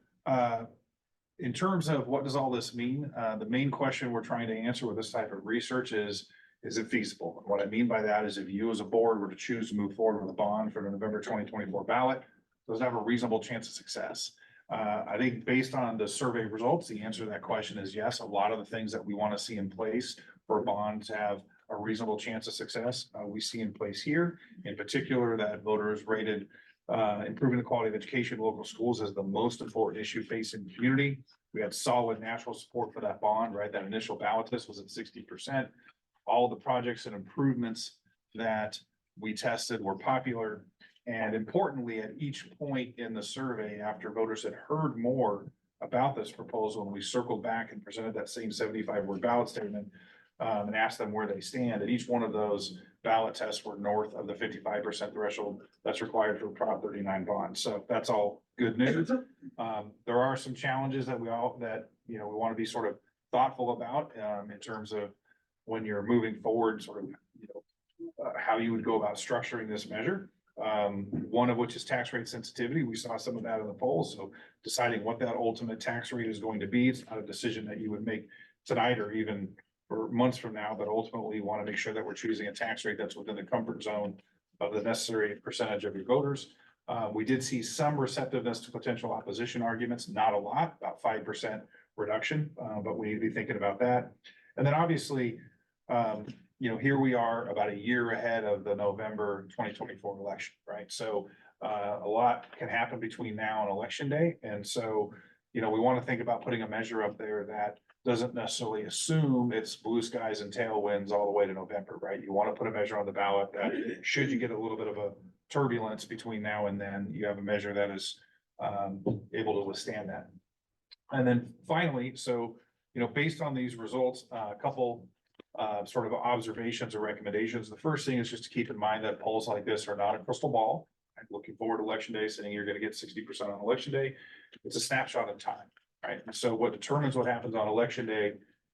in terms of what does all this mean, the main question we're trying to answer with this type of research is it feasible? And what I mean by that is, if you as a board were to choose to move forward with a bond for the November 2024 ballot, does it have a reasonable chance of success? I think based on the survey results, the answer to that question is yes. A lot of the things that we want to see in place for a bond to have a reasonable chance of success, we see in place here. In particular, that voters rated improving the quality of education in local schools as the most important issue facing the community. We had solid national support for that bond, right? That initial ballot test was at 60%. All the projects and improvements that we tested were popular. And importantly, at each point in the survey, after voters had heard more about this proposal, and we circled back and presented that same 75-word ballot statement and asked them where they stand, at each one of those ballot tests were north of the 55% threshold that's required for Prop 39 bonds. So that's all good news. There are some challenges that we want to be sort of thoughtful about in terms of when you're moving forward, sort of, how you would go about structuring this measure. One of which is tax rate sensitivity. We saw some of that in the polls. So deciding what that ultimate tax rate is going to be, it's not a decision that you would make tonight or even for months from now, but ultimately you want to make sure that we're choosing a tax rate that's within the comfort zone of the necessary percentage of your voters. We did see some receptiveness to potential opposition arguments, not a lot, about 5% reduction, but we need to be thinking about that. And then obviously, here we are about a year ahead of the November 2024 election, right? So a lot can happen between now and election day. And so, we want to think about putting a measure up there that doesn't necessarily assume it's blue skies and tailwinds all the way to November, right? You want to put a measure on the ballot that should you get a little bit of a turbulence between now and then, you have a measure that is able to withstand that. And then finally, so based on these results, a couple sort of observations or recommendations. The first thing is just to keep in mind that polls like this are not a crystal ball. I'm looking forward to election day, saying you're gonna get 60% on election day. It's a snapshot in time, right? And so what determines what happens on election day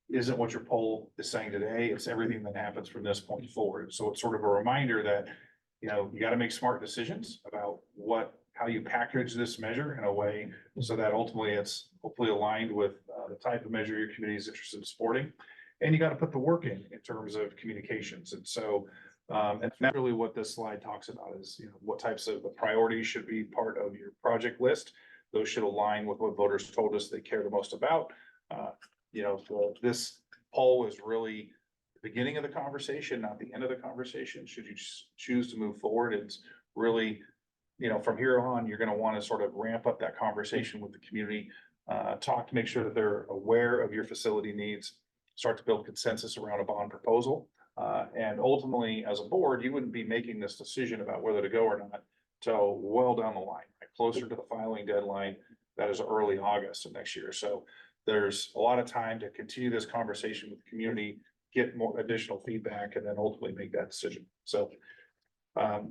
isn't what your poll is saying today, it's everything that happens from this point forward. So it's sort of a reminder that, you gotta make smart decisions about how you package this measure in a way so that ultimately it's hopefully aligned with the type of measure your community is interested in supporting. And you gotta put the work in terms of communications. And so, and that's really what this slide talks about is, what types of priorities should be part of your project list. Those should align with what voters told us they care the most about. This poll is really the beginning of the conversation, not the end of the conversation. Should you choose to move forward, it's really, from here on, you're gonna wanna sort of ramp up that conversation with the community, talk to make sure that they're aware of your facility needs, start to build consensus around a bond proposal. And ultimately, as a board, you wouldn't be making this decision about whether to go or not till well down the line, right? Closer to the filing deadline, that is early August of next year. So there's a lot of time to continue this conversation with the community, get more additional feedback, and then ultimately make that decision. So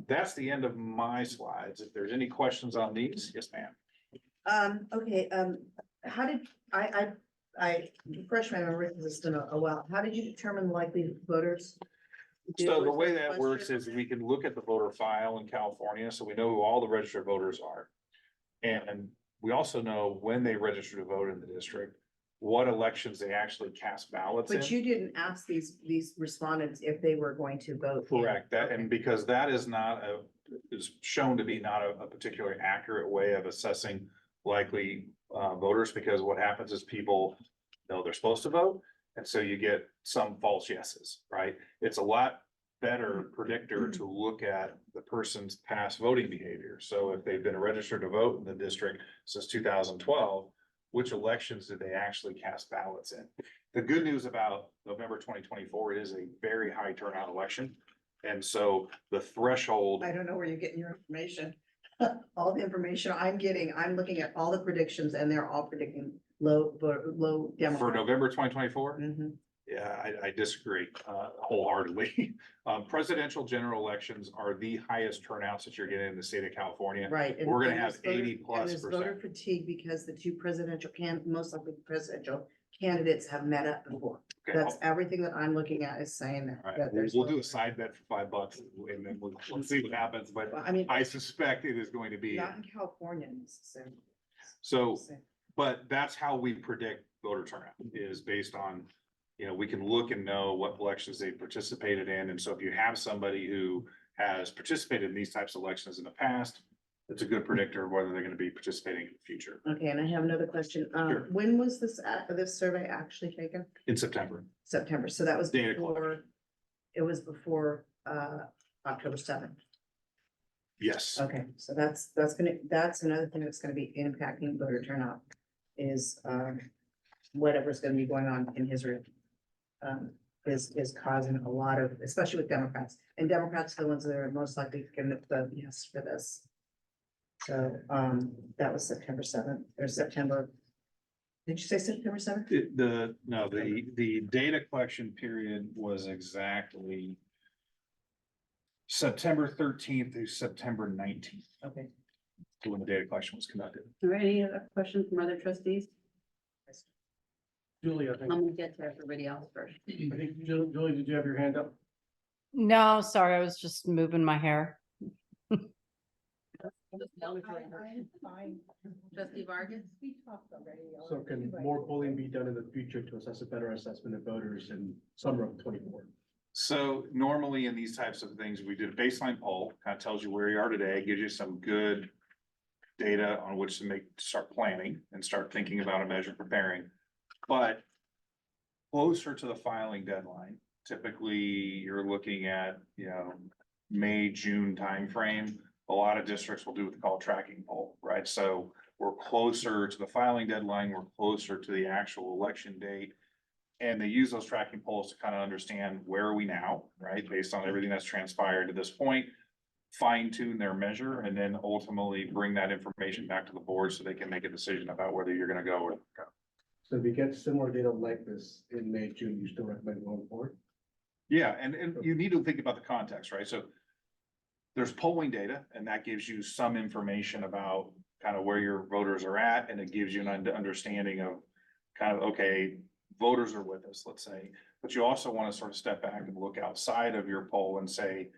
that's the end of my slides. If there's any questions on these, yes, ma'am. Okay, how did, I refresh my memory because it's been a while. How did you determine likely voters? So the way that works is we can look at the voter file in California, so we know who all the registered voters are. And we also know when they register to vote in the district, what elections they actually cast ballots in. But you didn't ask these respondents if they were going to vote. Correct, and because that is is shown to be not a particularly accurate way of assessing likely voters, because what happens is people know they're supposed to vote, and so you get some false yeses, right? It's a lot better predictor to look at the person's past voting behavior. So if they've been registered to vote in the district since 2012, which elections did they actually cast ballots in? The good news about November 2024, it is a very high turnout election. And so the threshold. I don't know where you're getting your information. All the information I'm getting, I'm looking at all the predictions and they're all predicting low Democrat. For November 2024? Mhm. Yeah, I disagree wholeheartedly. Presidential general elections are the highest turnouts that you're getting in the state of California. Right. and- We're gonna and have there's voter- 80+%. And there's voter fatigue because the two most likely presidential candidates have met up before. Okay, That's everything that I'm looking at is saying that. all right, that we'll there's do a voter- side bet for $5 and then we'll see what happens, but Well, I mean, I suspect it is going to be. not in California necessarily. So, but that's how we predict voter turnout is based on, we can look and know what elections they participated in. And so if you have somebody who has participated in these types of elections in the past, it's a good predictor of whether they're going to be participating in the future. Okay, and I have another question. Sure. When was this survey actually taken? In September. September, so that was Data before, it was before, October 7th. Yes. Okay, so that's another thing that's gonna be impacting voter turnout is, whatever's gonna be going on in Israel. Is causing a lot of, especially with Democrats, and Democrats are the ones that are most likely going to vote yes for this. So, that was September 7th, or September. Did you say September 7th? The data collection period was exactly September 13th through September 19th. Okay. When the data collection was conducted. Are there any other questions from other trustees? Julie, I I'm think, gonna get to everybody else first. Julie, did you have your hand up? No, sorry, I was just moving my hair. Trustee Vargas? So can more polling be done in the future to assess a better assessment of voters in summer of 24? So normally in these types of things, we did a baseline poll, kind of tells you where you are today, gives you some good data on which to start planning and start thinking about a measure preparing. But closer to the filing deadline, typically you're looking at, May, June timeframe. A lot of districts will do what they call a tracking poll, right? So we're closer to the filing deadline, we're closer to the actual election date. And they use those tracking polls to kind of understand where are we now, right? Based on everything that's transpired to this point, fine tune their measure, and then ultimately bring that information back to the board so they can make a decision about whether you're gonna go or not go. So if we get similar data like this in May, June, you still recommend going forward? Yeah, and you need to think about the context, right? So there's polling data, and that gives you some information about kind of where your voters are at, and it gives you an understanding of kind of, okay, voters are with us, let's say. But you also want to sort of step back and look outside of your poll and say,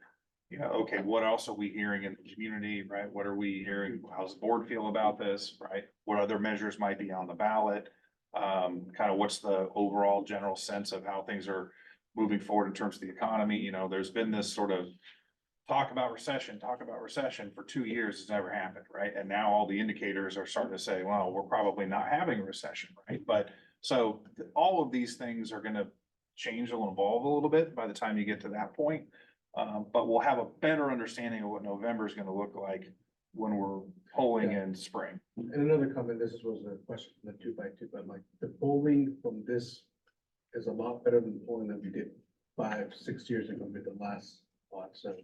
you know, okay, what else are we hearing in the community, right? What are we hearing? How's the board feel about this, right? What other measures might be on the ballot? Kind of what's the overall general sense of how things are moving forward in terms of the economy? You know, there's been this sort of talk about recession for 2 years. It's never happened, right? And now all the indicators are starting to say, well, we're probably not having a recession, right? But so all of these things are gonna change and evolve a little bit by the time you get to that point. But we'll have a better understanding of what November is gonna look like when we're polling in spring. And another comment, this was a question from the 2x2, but like the polling from this is a lot better than the polling that we did 5-6 years ago with the last one, so.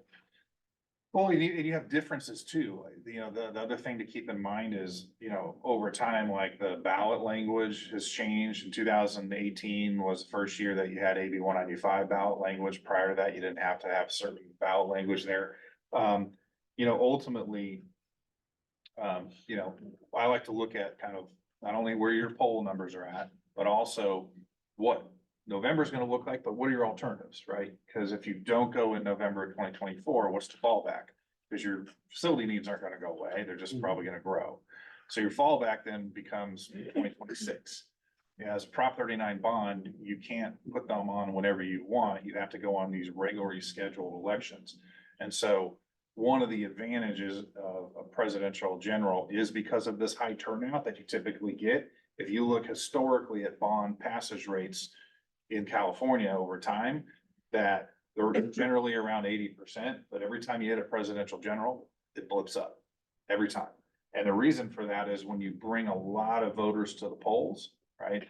Well, you have differences too. You know, the other thing to keep in mind is, you know, over time, like the ballot language has changed. In 2018 was the first year that you had AB 195 ballot language. Prior to that, you didn't have to have certain ballot language there. You know, ultimately, you know, I like to look at kind of not only where your poll numbers are at, but also what November is going to look like, but what are your alternatives, right? Because if you don't go in November of 2024, what's the fallback? Because your facility needs aren't going to go away. They're just probably going to grow. So your fallback then becomes 2026. As a Prop 39 bond, you can't put them on whenever you want. You have to go on these regularly scheduled elections. And so one of the advantages of a presidential general is because of this high turnout that you typically get. If you look historically at bond passage rates in California over time, that they're generally around 80%, but every time you hit a presidential general, it blips up every time. And the reason for that is when you bring a lot of voters to the polls, right?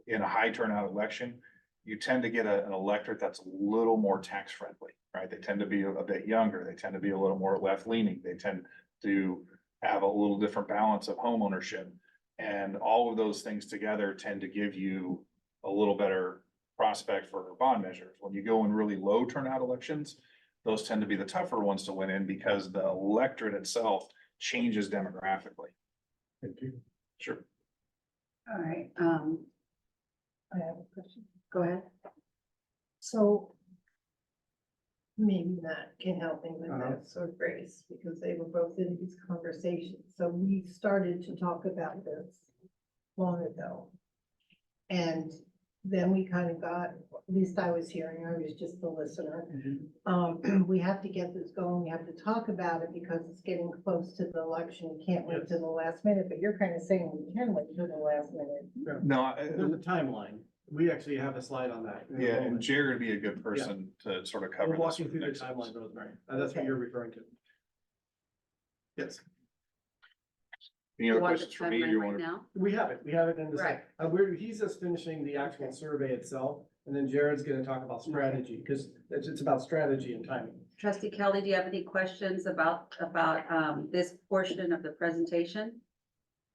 In a high turnout election, you tend to get an electorate that's a little more tax friendly, right? They tend to be a bit younger. They tend to be a little more left leaning. They tend to have a little different balance of home ownership. And all of those things together tend to give you a little better prospect for bond measures. When you go in really low turnout elections, those tend to be the tougher ones to win in because the electorate itself changes demographically. Thank you. Sure. All right, I have a question. go ahead. So maybe Matt can help me with Uh-huh. this, or Grace, because they were both in these conversations. So we started to talk about this long ago. And then we kind of got, at least I was hearing, I was just the listener. We have to get this going, we have to talk about it because it's getting close to the election. We can't wait till the last minute, but you're kind of saying we can wait till the last minute. No, There's a timeline. We actually have a slide on that. yeah, and Jared would be a good person to sort of cover. We're this walking with through the next timeline, steps. Rosemary. That's what you're referring to. Yes, Any You other want the questions for me? timeline You right want to? now? we have it in the, Right. he's just finishing the actual survey itself. And then Jared's gonna talk about strategy, because it's about strategy and timing. Trustee Kelly, do you have any questions about this portion of the presentation?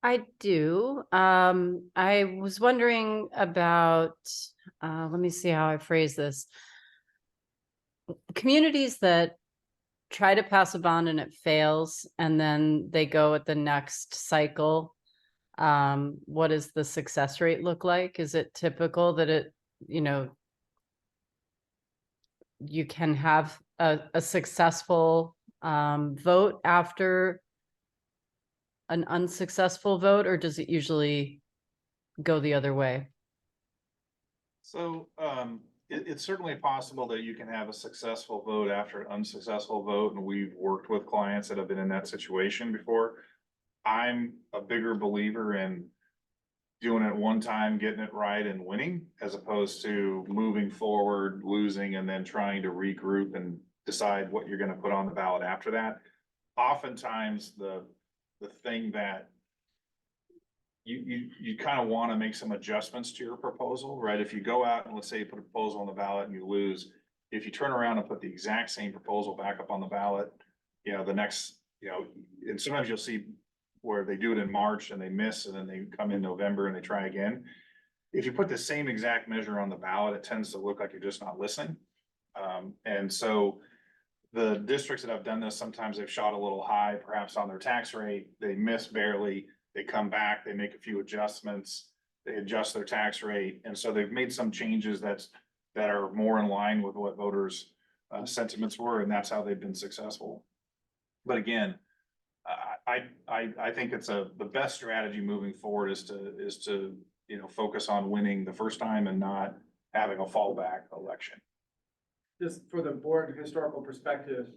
I do. I was wondering about, let me see how I phrase this. Communities that try to pass a bond and it fails, and then they go at the next cycle. What does the success rate look like? Is it typical that it, you know, you can have a successful vote after an unsuccessful vote, or does it usually go the other way? So, it's certainly possible that you can have a successful vote after an unsuccessful vote, and we've worked with clients that have been in that situation before. I'm a bigger believer in doing it one time, getting it right and winning, as opposed to moving forward, losing, and then trying to regroup and decide what you're gonna put on the ballot after that. Oftentimes, the thing that you kind of want to make some adjustments to your proposal, right? If you go out and let's say you put a proposal on the ballot and you lose, if you turn around and put the exact same proposal back up on the ballot, you know, the next, you know, and sometimes you'll see where they do it in March and they miss, and then they come in November and they try again. if you put the same exact measure on the ballot, it tends to look like you're just not listening. And so the districts that have done this, sometimes they've shot a little high, perhaps on their tax rate, they miss barely, they come back, they make a few adjustments, they adjust their tax rate, and so they've made some changes that are more in line with what voters' sentiments were, and that's how they've been successful. But again, I think it's the best strategy moving forward is to, you know, focus on winning the first time and not having a fallback election. Just for the board historical perspective,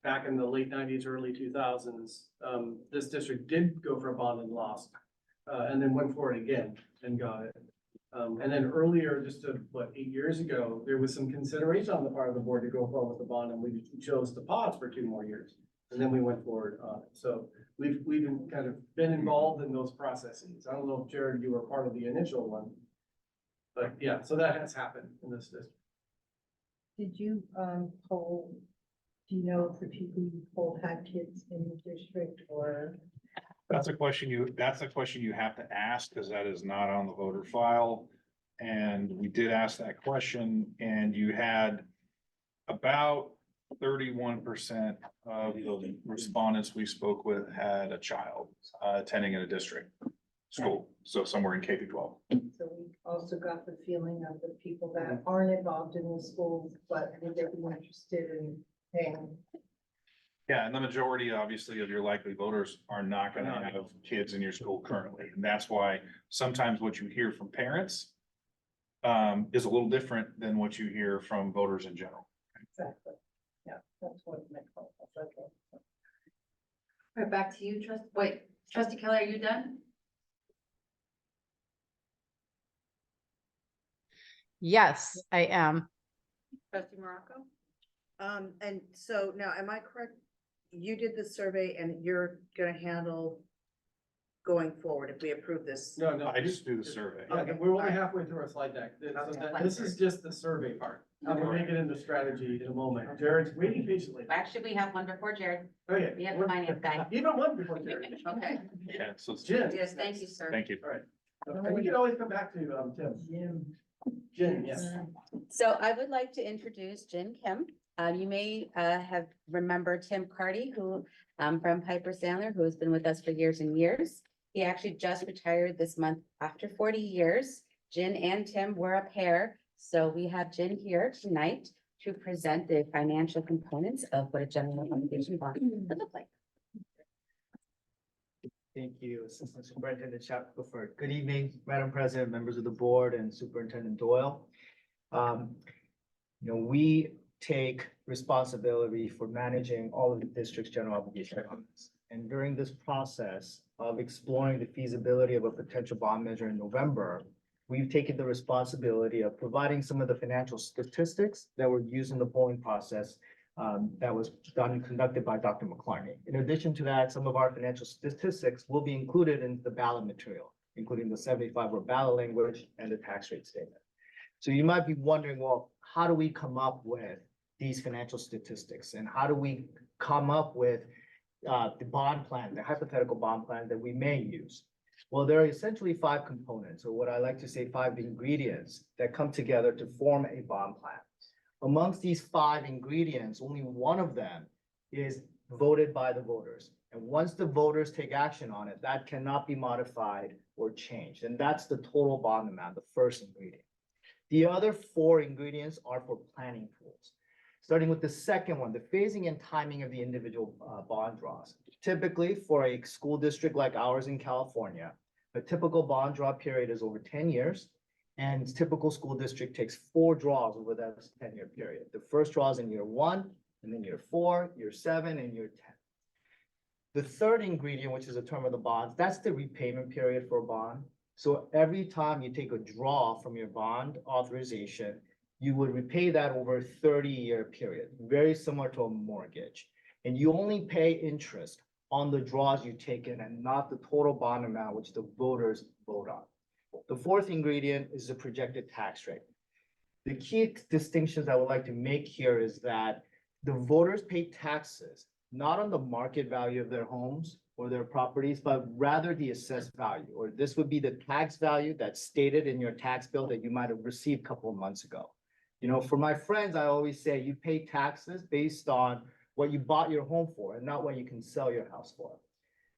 back in the late nineties, early 2000s, this district did go for a bond and lost, and then went for it again and got it. And then earlier, just 8 years ago, there was some consideration on the part of the board to go forward with the bond, and we chose to pause for 2 more years. And then we went forward on it. So we've been kind of been involved in those processes. I don't know if Jared, you were part of the initial one. But yeah, so that has happened in this district. Did you, poll, do you know if the people you polled had kids in the district or? That's a question you have to ask, because that is not on the voter file. And we did ask that question, and you had about 31% of the respondents we spoke with had a child attending in a district school, so somewhere in K-12. So we also got the feeling of the people that aren't involved in the schools, but would they be interested in paying? Yeah, and the majority, obviously, of your likely voters are not gonna have kids in your school currently, and that's why sometimes what you hear from parents is a little different than what you hear from voters in general. Exactly. Yeah, that's what it meant. Okay. All right, back to you, Trustee Kelly, are you done? Yes, I am. Trustee Morocco? And so now, am I correct? You did the survey and you're gonna handle going forward if we approve this? No. I just do the survey. Yeah, we're only halfway through our slide deck. This is just the survey part. We'll make it into strategy in a moment. Jared's waiting patiently. Actually, we have one before Jared. Okay. We have the finance guy. Even one before Jared. Okay, Yeah, so Jen. yes, thank you, sir. thank you. All right. And we can always come back to Tim. Jen, yes. So I would like to introduce Jen Kim. You may have remembered Tim Carty, who from Piper Sandler, who has been with us for years and years. He actually just retired this month after 40 years. Jen and Tim were a pair. So we have Jen here tonight to present the financial components of what a general obligation bond would look like. Thank you, Assistant Superintendent Shackelford. Good evening, Madam President, members of the board, and Superintendent Doyle. We take responsibility for managing all of the district's general obligation bonds. And during this process of exploring the feasibility of a potential bond measure in November, we've taken the responsibility of providing some of the financial statistics that were used in the polling process that was conducted by Dr. McClarney. In addition to that, some of our financial statistics will be included in the ballot material, including the 75-word ballot language and the tax rate statement. So you might be wondering, well, how do we come up with these financial statistics, and how do we come up with the bond plan, the hypothetical bond plan that we may use? Well, there are essentially 5 components, or what I like to say 5 ingredients that come together to form a bond plan. Amongst these 5 ingredients, only one of them is voted by the voters. And once the voters take action on it, that cannot be modified or changed. And that's the total bond amount, the first ingredient. The other 4 ingredients are for planning tools. Starting with the second one, the phasing and timing of the individual bond draws. Typically, for a school district like ours in California, a typical bond draw period is over 10 years, and typical school district takes 4 draws over that 10-year period. The first draw is in year 1, and then year 4, year 7, and year 10. The third ingredient, which is a term of the bonds, that's the repayment period for a bond. So every time you take a draw from your bond authorization, you would repay that over a 30-year period, very similar to a mortgage. And you only pay interest on the draws you take in and not the total bond amount which the voters vote on. The fourth ingredient is the projected tax rate. The key distinctions I would like to make here is that the voters pay taxes not on the market value of their homes or their properties, but rather the assessed value, or this would be the tax value that's stated in your tax bill that you might have received a couple of months ago. You know, for my friends, I always say you pay taxes based on what you bought your home for and not what you can sell your house for.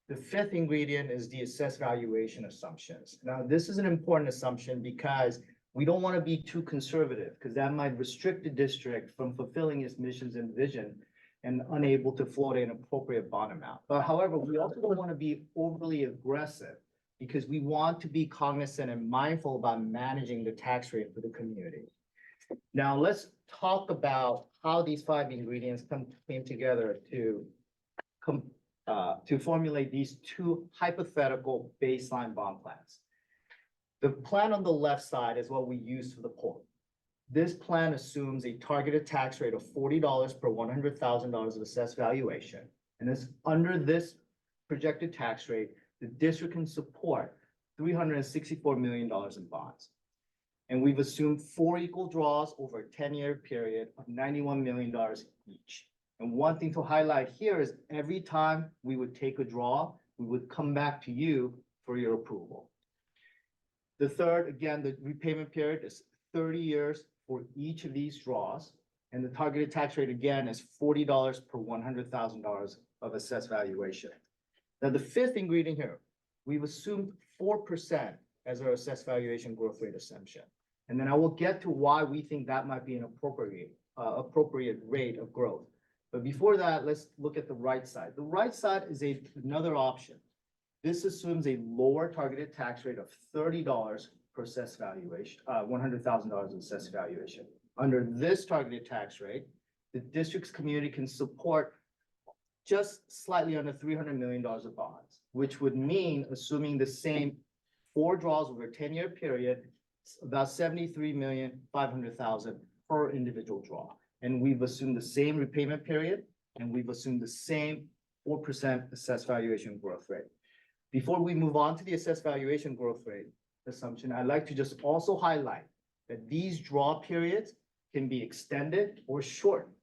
The fifth ingredient is the assessed valuation assumptions. Now, this is an important assumption because we don't want to be too conservative because that might restrict the district from fulfilling its missions and vision and unable to float an appropriate bond amount. But however, we also don't want to be overly aggressive because we want to be cognizant and mindful about managing the tax rate for the community. Now, let's talk about how these 5 ingredients came together to formulate these 2 hypothetical baseline bond plans. The plan on the left side is what we use for the poll. This plan assumes a targeted tax rate of $40 per $100,000 of assessed valuation. And it's under this projected tax rate, the district can support $364 million in bonds. And we've assumed 4 equal draws over a 10-year period of $91 million each. And one thing to highlight here is every time we would take a draw, we would come back to you for your approval. The third, again, the repayment period is 30 years for each of these draws. And the targeted tax rate, again, is $40 per $100,000 of assessed valuation. Now, the 5th ingredient here, we've assumed 4% as our assessed valuation growth rate assumption. And then I will get to why we think that might be an appropriate rate of growth. But before that, let's look at the right side. The right side is another option. This assumes a lower targeted tax rate of $30 per assessed valuation, $100,000 of assessed valuation. Under this targeted tax rate, the district's community can support just slightly under $300 million of bonds, which would mean, assuming the same 4 draws over a 10-year period, about $73,500,000 per individual draw. And we've assumed the same repayment period, and we've assumed the same 4% assessed valuation growth rate. Before we move on to the assessed valuation growth rate assumption, I'd like to just also highlight that these draw periods can be extended or shortened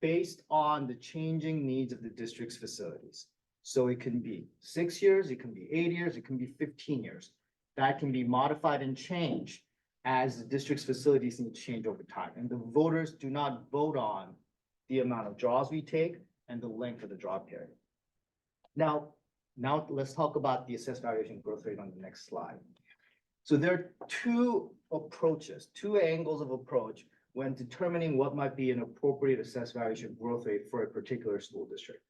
based on the changing needs of the district's facilities. So it can be 6 years, it can be 8 years, it can be 15 years. That can be modified and changed as the district's facilities need to change over time. And the voters do not vote on the amount of draws we take and the length of the draw period. Now let's talk about the assessed valuation growth rate on the next slide. So there are 2 approaches, 2 angles of approach when determining what might be an appropriate assessed valuation growth rate for a particular school district.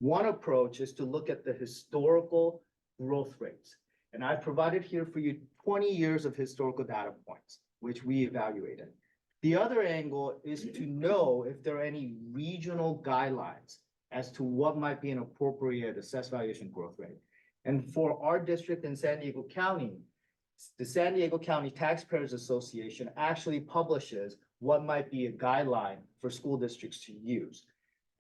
One approach is to look at the historical growth rates. And I've provided here for you 20 years of historical data points, which we evaluated. The other angle is to know if there are any regional guidelines as to what might be an appropriate assessed valuation growth rate. And for our district in San Diego County, the San Diego County Taxpayers Association actually publishes what might be a guideline for school districts to use.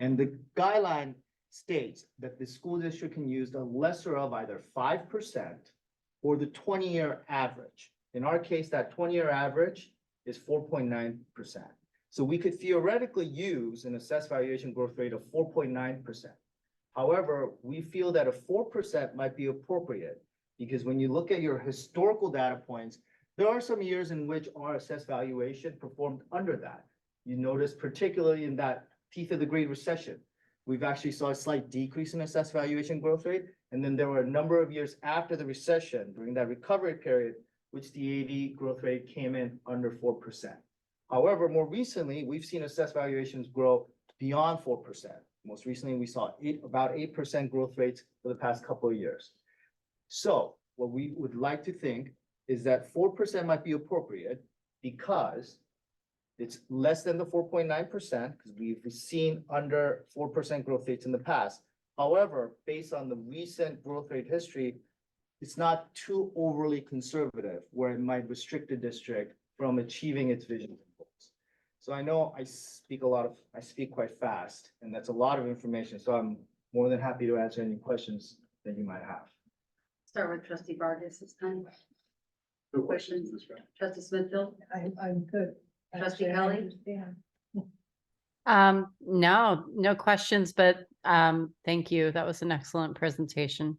And the guideline states that the school district can use the lesser of either 5% or the 20-year average. In our case, that 20-year average is 4.9%. So we could theoretically use an assessed valuation growth rate of 4.9%. However, we feel that a 4% might be appropriate because when you look at your historical data points, there are some years in which our assessed valuation performed under that. You notice particularly in that teeth of the Great Recession, we've actually saw a slight decrease in assessed valuation growth rate. And then there were a number of years after the recession during that recovery period, which the AV growth rate came in under 4%. However, more recently, we've seen assessed valuations grow beyond 4%. Most recently, we saw about 8% growth rates for the past couple of years. So what we would like to think is that 4% might be appropriate because it's less than the 4.9% because we've seen under 4% growth rates in the past. However, based on the recent growth rate history, it's not too overly conservative where it might restrict the district from achieving its vision and goals. So I know I speak quite fast, and that's a lot of information. So I'm more than happy to answer any questions that you might have. Start with trustee Vargas this time. Questions? Trustee Smithfield? I'm good. Trustee Kelly? No questions, but Thank you. That was an excellent presentation.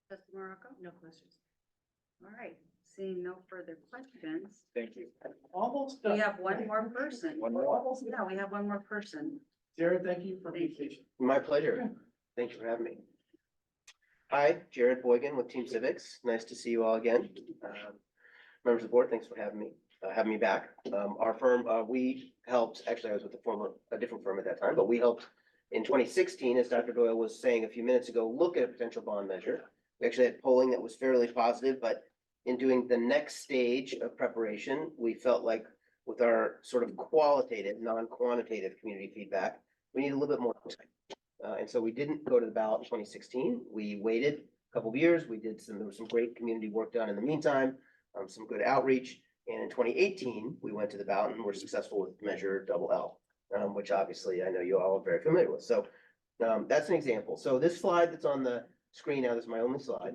Trustee Morocco? No questions. All right, seeing no further questions, Thank you. Almost we done. have one more person. One more. Almost Yeah, we have one more person. Jared, thank you for being patient. My pleasure. Thank you for having me. Hi, Jared Boygan with Team Civics. Nice to see you all again. Members of the board, thanks for having me back. Our firm, we helped, actually, I was with a different firm at that time, but we helped in 2016, as Dr. Doyle was saying a few minutes ago, look at a potential bond measure. We actually had polling that was fairly positive, but in doing the next stage of preparation, we felt like with our sort of qualitative, non-quantitative community feedback, we need a little bit more time. And so we didn't go to the ballot in 2016. We waited a couple of years. There was some great community work done in the meantime, some good outreach. And in 2018, we went to the ballot and were successful with Measure Double L, which obviously I know you all are very familiar with. So that's an example. So this slide that's on the screen now, this is my only slide.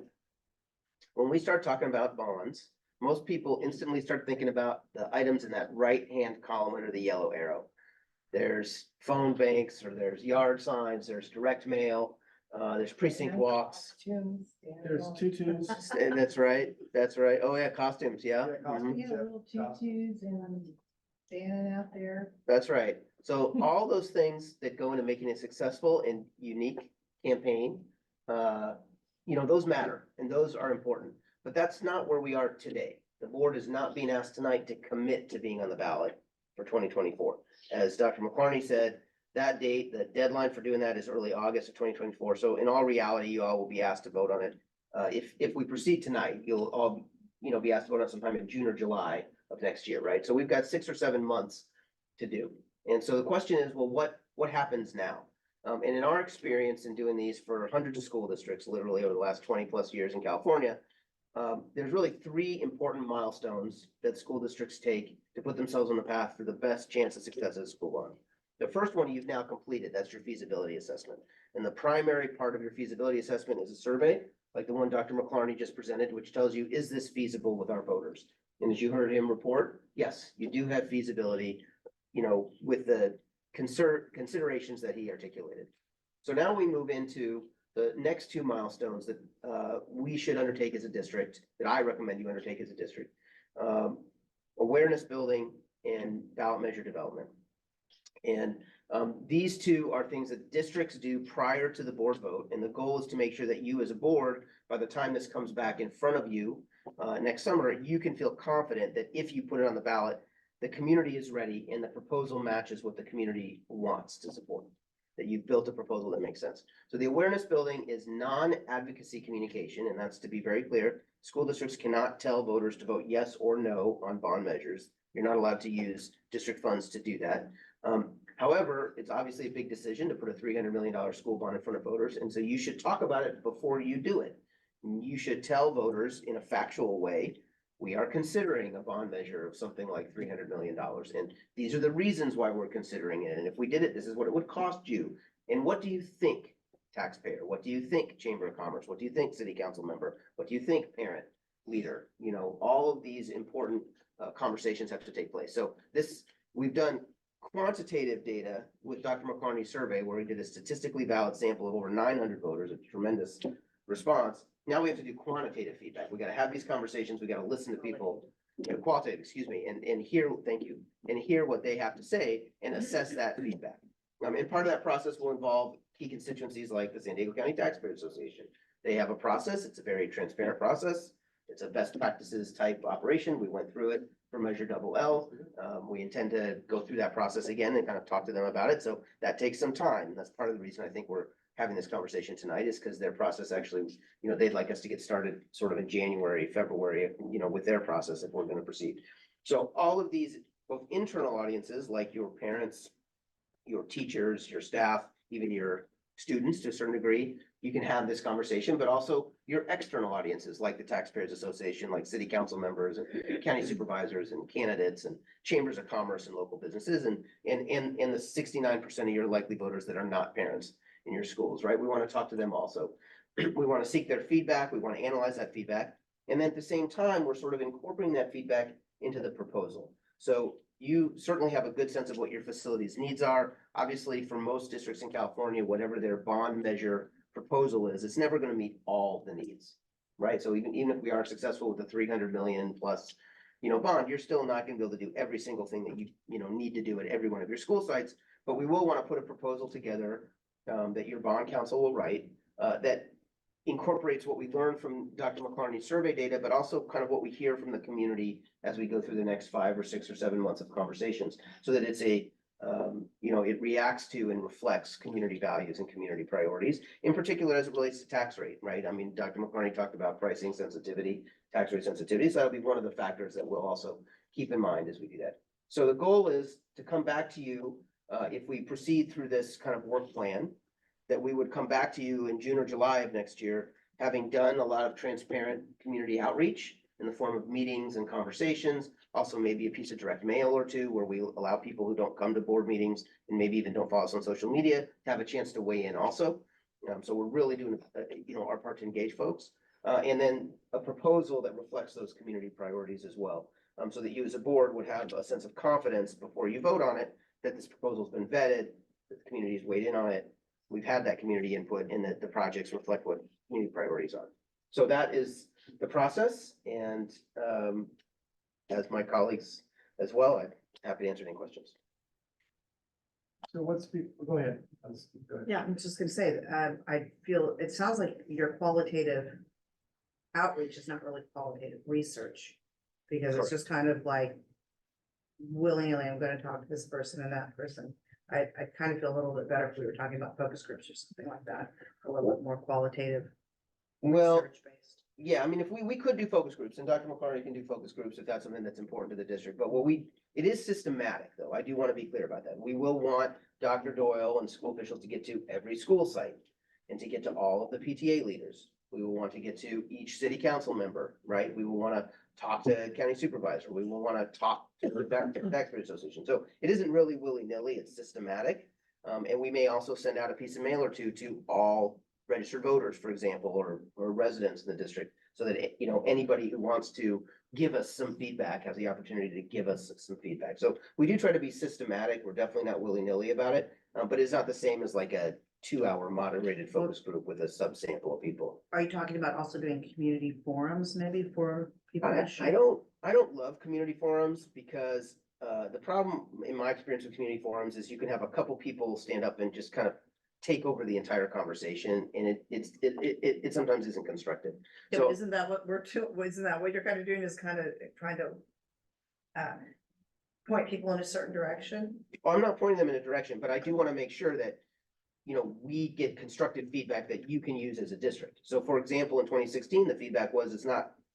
When we start talking about bonds, most people instantly start thinking about the items in that right-hand column under the yellow arrow. There's phone banks, or there's yard signs, there's direct mail, there's precinct walks. There's tutus. And that's right, that's right. Oh yeah, costumes, yeah. Mhm. Yeah, little tutus and standing out there. That's right. So all those things that go into making a successful and unique campaign, those matter and those are important, but that's not where we are today. The board is not being asked tonight to commit to being on the ballot for 2024. As Dr. McClarney said, that date, the deadline for doing that is early August of 2024. So in all reality, you all will be asked to vote on it. If we proceed tonight, you'll all, be asked to vote on sometime in June or July of next year, right? So we've got 6 or 7 months to do. And so the question is, well, what happens now? And in our experience in doing these for hundreds of school districts, literally over the last 20+ years in California, there's really 3 important milestones that school districts take to put themselves on the path for the best chance of success as a school bond. The first one you've now completed, that's your feasibility assessment. And the primary part of your feasibility assessment is a survey, like the one Dr. McClarney just presented, which tells you, is this feasible with our voters? And as you heard him report, yes, you do have feasibility, with the considerations that he articulated. So now we move into the next 2 milestones that we should undertake as a district, that I recommend you undertake as a district. Awareness building and ballot measure development. And these 2 are things that districts do prior to the board vote. And the goal is to make sure that you as a board, by the time this comes back in front of you next summer, you can feel confident that if you put it on the ballot, the community is ready and the proposal matches what the community wants to support, that you've built a proposal that makes sense. So the awareness building is non-advocacy communication, and that's to be very clear. School districts cannot tell voters to vote yes or no on bond measures. You're not allowed to use district funds to do that. However, it's obviously a big decision to put a $300 million school bond in front of voters. And so you should talk about it before you do it. You should tell voters in a factual way, we are considering a bond measure of something like $300 million. And these are the reasons why we're considering it. And if we did it, this is what it would cost you. And what do you think, taxpayer? What do you think, Chamber of Commerce? What do you think, city council member? What do you think, parent, leader? All of these important conversations have to take place. So we've done quantitative data with Dr. McClarney's survey, where we did a statistically valid sample of over 900 voters, a tremendous response. Now we have to do quantitative feedback. We got to have these conversations. We got to listen to people, qualitative, excuse me, and hear, thank you, and hear what they have to say and assess that feedback. And part of that process will involve key constituencies like the San Diego County Taxpayers Association. They have a process. It's a very transparent process. It's a best practices type operation. We went through it for Measure Double L. We intend to go through that process again and kind of talk to them about it. So that takes some time. That's part of the reason I think we're having this conversation tonight, is because their process actually, they'd like us to get started sort of in January, February, with their process if we're going to proceed. So all of these, both internal audiences like your parents, your teachers, your staff, even your students to a certain degree, you can have this conversation, but also your external audiences like the Taxpayers Association, like city council members and county supervisors and candidates and chambers of commerce and local businesses and the 69% of your likely voters that are not parents in your schools, right? We want to talk to them also. We want to seek their feedback. We want to analyze that feedback. And then at the same time, we're sort of incorporating that feedback into the proposal. So you certainly have a good sense of what your facilities needs are. Obviously, for most districts in California, whatever their bond measure proposal is, it's never gonna meet all the needs. Right? So even if we are successful with the 300 million plus, bond, you're still not gonna be able to do every single thing that you need to do at every one of your school sites. But we will wanna put a proposal together, that your bond council will write, that incorporates what we learned from Dr. McClarney's survey data, but also kind of what we hear from the community as we go through the next 5 or 6 or 7 months of conversations, so that it's it reacts to and reflects community values and community priorities, in particular as it relates to tax rate, right? I mean, Dr. McClarney talked about pricing sensitivity, tax rate sensitivity, so that'll be one of the factors that we'll also keep in mind as we do that. So the goal is to come back to you, if we proceed through this kind of work plan, that we would come back to you in June or July of next year, having done a lot of transparent community outreach in the form of meetings and conversations, also maybe a piece of direct mail or two where we allow people who don't come to board meetings and maybe even don't follow us on social media to have a chance to weigh in also. So we're really doing, our part to engage folks. And then a proposal that reflects those community priorities as well. So that you as a board would have a sense of confidence before you vote on it, that this proposal's been vetted, that the community's weighed in on it. We've had that community input and that the projects reflect what community priorities are. So that is the process, and as my colleagues as well, I'm happy to answer any questions. So go ahead. Go ahead. Yeah, I'm just gonna say, that I feel, it sounds like your qualitative outreach is not really qualitative research. Because it's just kind of like willy-nilly, I'm gonna talk to this person and that person. I kind of feel a little bit better if we were talking about focus groups or something like that, a little bit more qualitative. Well, research-based. yeah, I mean, if we could do focus groups, and Dr. McCartney can do focus groups if that's something that's important to the district, but it is systematic, though. I do want to be clear about that. We will want Dr. Doyle and school officials to get to every school site and to get to all of the PTA leaders. We will want to get to each city council member, right? We will want to talk to county supervisor. We will want to talk to the taxpayer association. So it isn't really willy-nilly, it's systematic. And we may also send out a piece of mail or two to all registered voters, for example, or residents in the district, so that, anybody who wants to give us some feedback has the opportunity to give us some feedback. So we do try to be systematic. We're definitely not willy-nilly about it, but it's not the same as like a 2-hour moderated focus group with a subsample of people. Are you talking about also doing community forums maybe for people? I don't love community forums because the problem in my experience with community forums is you can have a couple people stand up and just kind of take over the entire conversation, and it sometimes isn't constructive. Yeah, So isn't that what isn't that what you're kind of doing, is kind of trying to point people in a certain direction? I'm not pointing them in a direction, but I do want to make sure that we get constructive feedback that you can use as a district. So for example, in 2016, the feedback was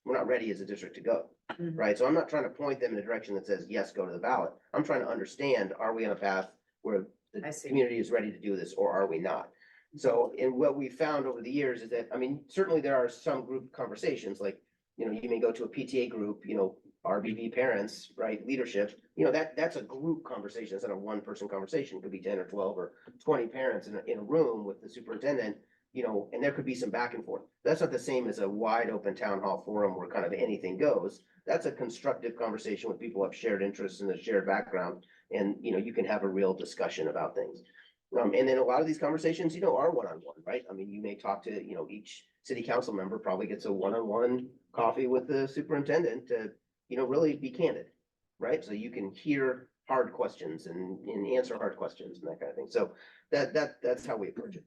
we're not ready as a district to go. Mhm. Right? So I'm not trying to point them in a direction that says, yes, go to the ballot. I'm trying to understand, are we on a path where the I see. community is ready to do this, or are we not? So, and what we found over the years is that, I mean, certainly there are some group conversations, like, you may go to a PTA group, RBV parents, right, leadership, that's a group conversation. It's not a one-person conversation. It could be 10 or 12 or 20 parents in a room with the superintendent, and there could be some back and forth. That's not the same as a wide open town hall forum where kind of anything goes. That's a constructive conversation with people who have shared interests and a shared background, and, you can have a real discussion about things. And then a lot of these conversations, are one-on-one, right? I mean, you may talk to, each city council member probably gets a one-on-one coffee with the superintendent to, really be candid, right? So you can hear hard questions and answer hard questions and that kind of thing. So that's how we approach it.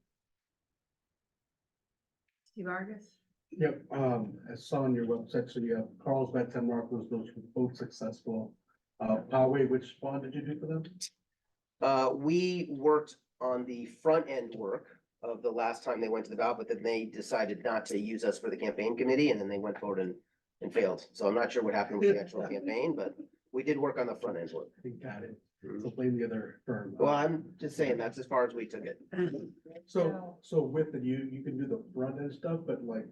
Steve Argus? Yep, I saw on your website, so you have Carlsbad, San Marcos, those were both successful. Poway, which bond did you do for them? We worked on the front end work of the last time they went to the ballot, but then they decided not to use us for the campaign committee, and then they went forward and failed. So I'm not sure what happened with the actual campaign, but we did work on the front end work. Got it. So blame the other firm. Well, I'm just saying that's as far as we took it. So with it, you can do the front end stuff, but like,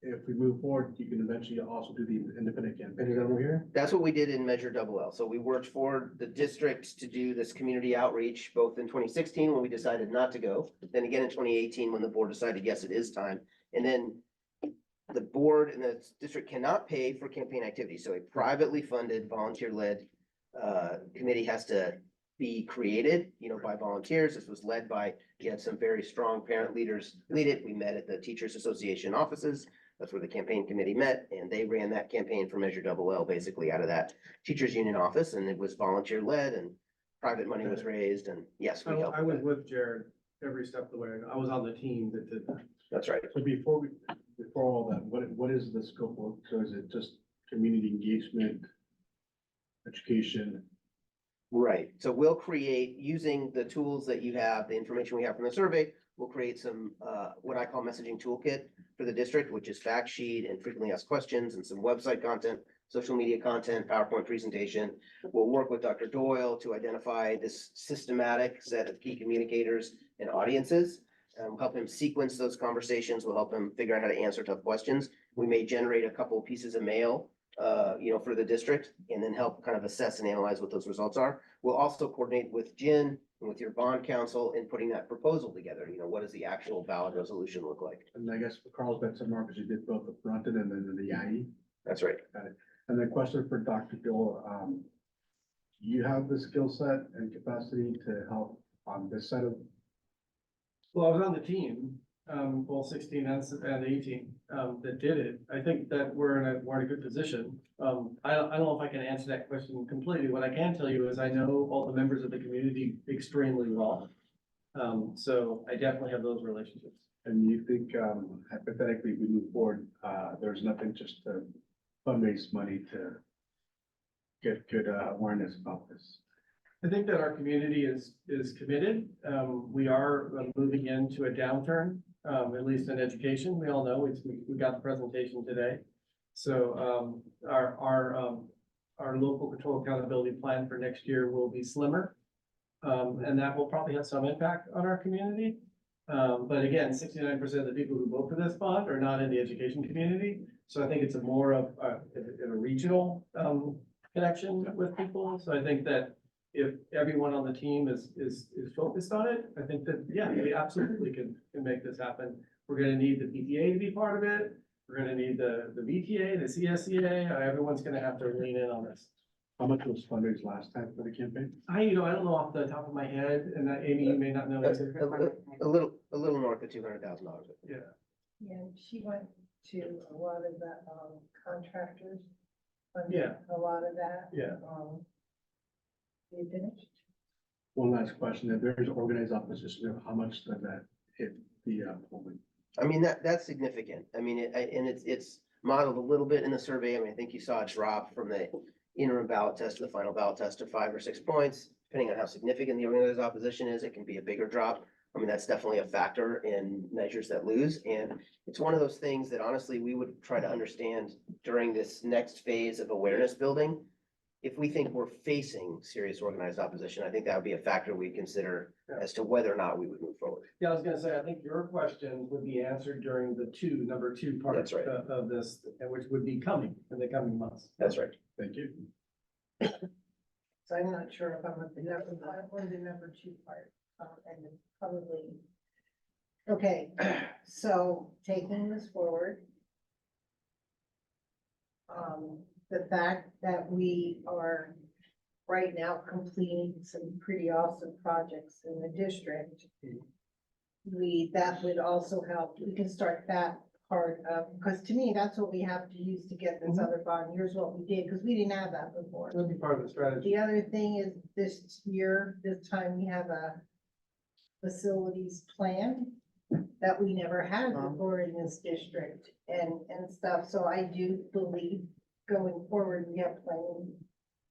if we move forward, you can eventually also do the independent campaign. Is that over here? That's what we did in Measure Double L. So we worked for the district to do this community outreach, both in 2016 when we decided not to go, then again in 2018 when the board decided, yes, it is time. And then the board and the district cannot pay for campaign activity. So a privately funded, volunteer-led committee has to be created, you know, by volunteers. This was led by, you had some very strong parent leaders lead it. We met at the Teachers Association offices. That's where the campaign committee met, and they ran that campaign for Measure Double L, basically out of that teachers union office, and it was volunteer led and private money was raised, and yes, we helped. I was with Jared every step of the way. I was on the team that did that. That's right. So before all that, what is the scope of, so is it just community engagement, education? Right, so we'll create, using the tools that you have, the information we have from the survey, we'll create some, what I call messaging toolkit for the district, which is fact sheet and frequently asked questions and some website content, social media content, PowerPoint presentation. We'll work with Dr. Doyle to identify this systematic set of key communicators and audiences. We'll help him sequence those conversations. We'll help him figure out how to answer tough questions. We may generate a couple pieces of mail you know, for the district, and then help kind of assess and analyze what those results are. We'll also coordinate with Jen and with your bond council in putting that proposal together. You know, what does the actual ballot resolution look like? And I guess for Carl's been some markers, you did both the front end and then the IE. That's right. Got it. And the question for Dr. Gill, you have the skill set and capacity to help on this set of. Well, I was on the team, both 16 and 18, that did it. I think that we're in a good position. I don't know if I can answer that question completely. What I can tell you is I know all the members of the community extremely well. So I definitely have those relationships. And you think, hypothetically, we move forward, there's nothing just to fundraise money to get good awareness about this? I think that our community is committed. We are moving into a downturn, at least in education. We all know, we got the presentation today. So our local control accountability plan for next year will be slimmer. And that will probably have some impact on our community. But again, 69% of the people who vote for this bond are not in the education community. So I think it's a more of a regional connection with people. So I think that if everyone on the team is focused on it, I think that, yeah, we absolutely can make this happen. We're gonna need the PTA to be part of it. We're gonna need the VTA, the CSEA, everyone's gonna have to lean in on this. How much was fundraised last time for the campaign? I don't know off the top of my head, and Amy, you may not know. either. A little north of $200,000. Yeah. Yeah, she went to a lot of the, contractors. Yeah. A lot of that. Yeah. You finished? One last question, if there's organized opposition, how much does that hit the polling? I mean, that's significant. I mean, it's modeled a little bit in the survey. I mean, I think you saw a drop from the interim ballot test to the final ballot test of 5 or 6 points. Depending on how significant the organized opposition is, it can be a bigger drop. I mean, that's definitely a factor in measures that lose. And it's one of those things that honestly, we would try to understand during this next phase of awareness building. If we think we're facing serious organized opposition, I think that would be a factor we consider as to whether or not we would move forward. Yeah, I was gonna say, I think your question would be answered during the number two part That's right. of this, which would be coming in the coming months. That's right. Thank you. So I'm not sure if I'm at the number two part, and it's probably. Okay, so taking this forward. The fact that we are right now completing some pretty awesome projects in the district. That would also help, we can start that part of, because to me, that's what we have to use to get this other bond. Here's what we did, because we didn't have that before. It'll be part of the strategy. The other thing is this year, this time we have a facilities plan that we never had before in this district and stuff. So I do believe going forward, we have plenty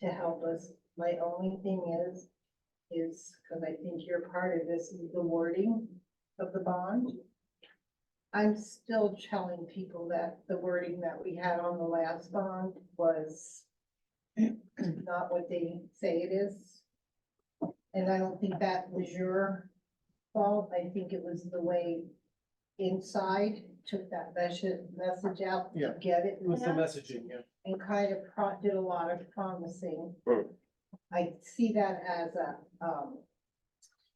to help us. My only thing is because I think you're part of this, is the wording of the bond. I'm still telling people that the wording that we had on the last bond was not what they say it is. And I don't think that was your fault. I think it was the way inside took that message out to get it. It was the messaging, yeah. And kind of did a lot of promising. I see that as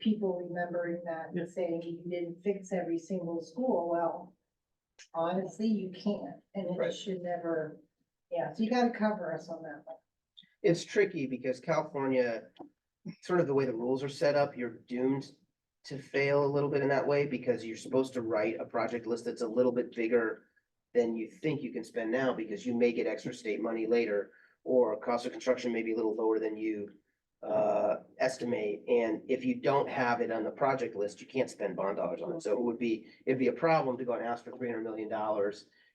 people remembering that and saying you didn't fix every single school. Well, honestly, you can't, and it should never, so you gotta cover us on that one. It's tricky because California, sort of the way the rules are set up, you're doomed to fail a little bit in that way because you're supposed to write a project list that's a little bit bigger than you think you can spend now because you may get extra state money later, or cost of construction may be a little lower than you estimate. And if you don't have it on the project list, you can't spend bond dollars on it. So it'd be a problem to go and ask for $300 million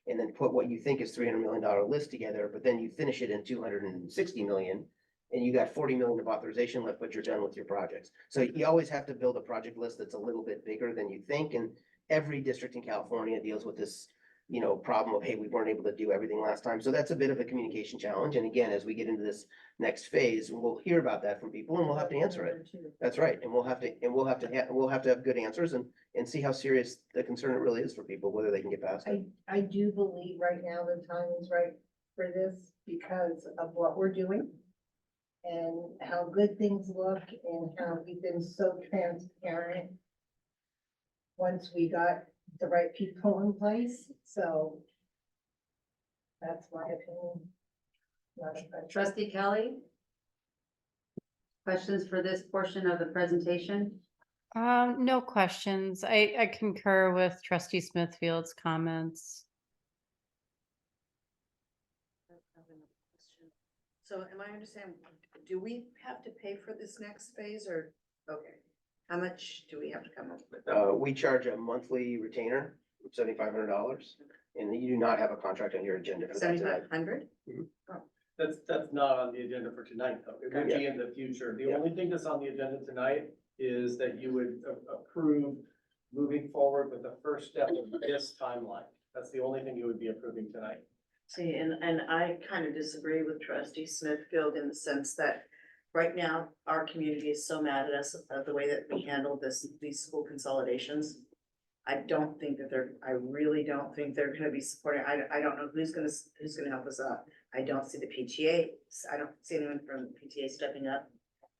and then put what you think is $300 million list together, but then you finish it in 260 million. And you got 40 million of authorization left, but you're done with your projects. So you always have to build a project list that's a little bit bigger than you think. And every district in California deals with this, problem of, hey, we weren't able to do everything last time. So that's a bit of a communication challenge. And again, as we get into this next phase, we'll hear about that from people and we'll have to answer it. That's right. And we'll have to have good answers and see how serious the concern it really is for people, whether they can get past it. I do believe right now the time is right for this because of what we're doing and how good things look and how we've been so transparent once we got the right people in place. So that's my opinion. Not a question. Trustee Kelly? Questions for this portion of the presentation? No questions. I concur with Trustee Smithfield's comments. So am I understanding, do we have to pay for this next phase or, okay, how much do we have to come up with? We charge a monthly retainer, $7,500, and you do not have a contract on your agenda for that tonight. 7,500? That's not on the agenda for tonight, though. It would be in the future. The only thing that's on the agenda tonight is that you would approve moving forward with the first step of this timeline. That's the only thing you would be approving tonight. See, and I kind of disagree with trustee Smithfield in the sense that right now, our community is so mad at us of the way that we handle these school consolidations. I really don't think they're gonna be supporting, I don't know who's gonna help us out. I don't see the PTA, I don't see anyone from the PTA stepping up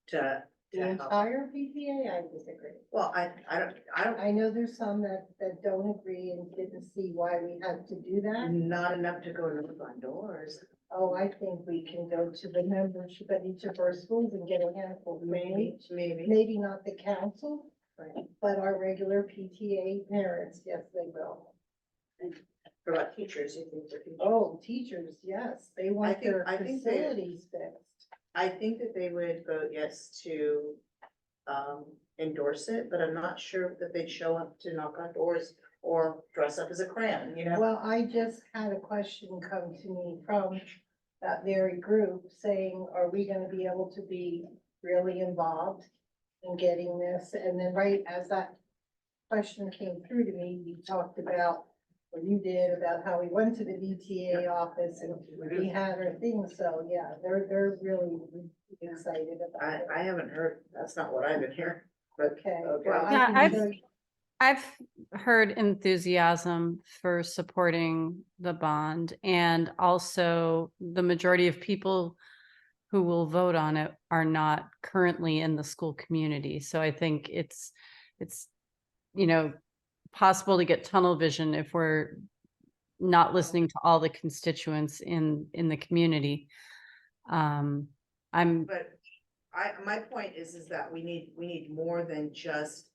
to The help. entire PTA, I disagree. Well, I don't, I know there's some that don't agree and didn't see why we had to do that. not enough to go knock on doors. Oh, I think we can go to the membership at each of our schools and get a handful. Maybe. Maybe not the council, but our regular PTA parents, yes, they will. What about teachers? You think they're teachers? Oh, teachers, yes, they want their I think they- facilities fixed. I think that they would vote yes to endorse it, but I'm not sure that they'd show up to knock on doors or dress up as a crayon, Well, I just had a question come to me from that very group saying, are we gonna be able to be really involved in getting this? And then right as that question came through to me, you talked about what you did about how we went to the VTA office and we had our things. So yeah, they're really excited about it. I haven't heard, that's not what I've been hearing, but. Okay. Okay. Well, I Yeah, can I've- show you- I've heard enthusiasm for supporting the bond, and also the majority of people who will vote on it are not currently in the school community. So I think it's possible to get tunnel vision if we're not listening to all the constituents in the community. But my point is that we need more than just,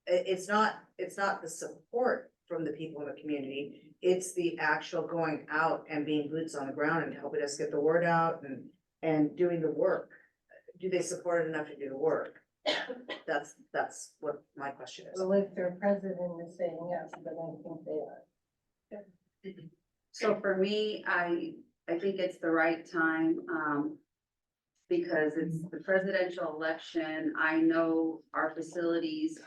it's not the support from the people in the community. It's the actual going out and being boots on the ground and helping us get the word out and doing the work. Do they support it enough to do the work? That's what my question is. Well, if their president is saying yes, then I think they are. So for me, I think it's the right time, because it's the presidential election. I know our facilities,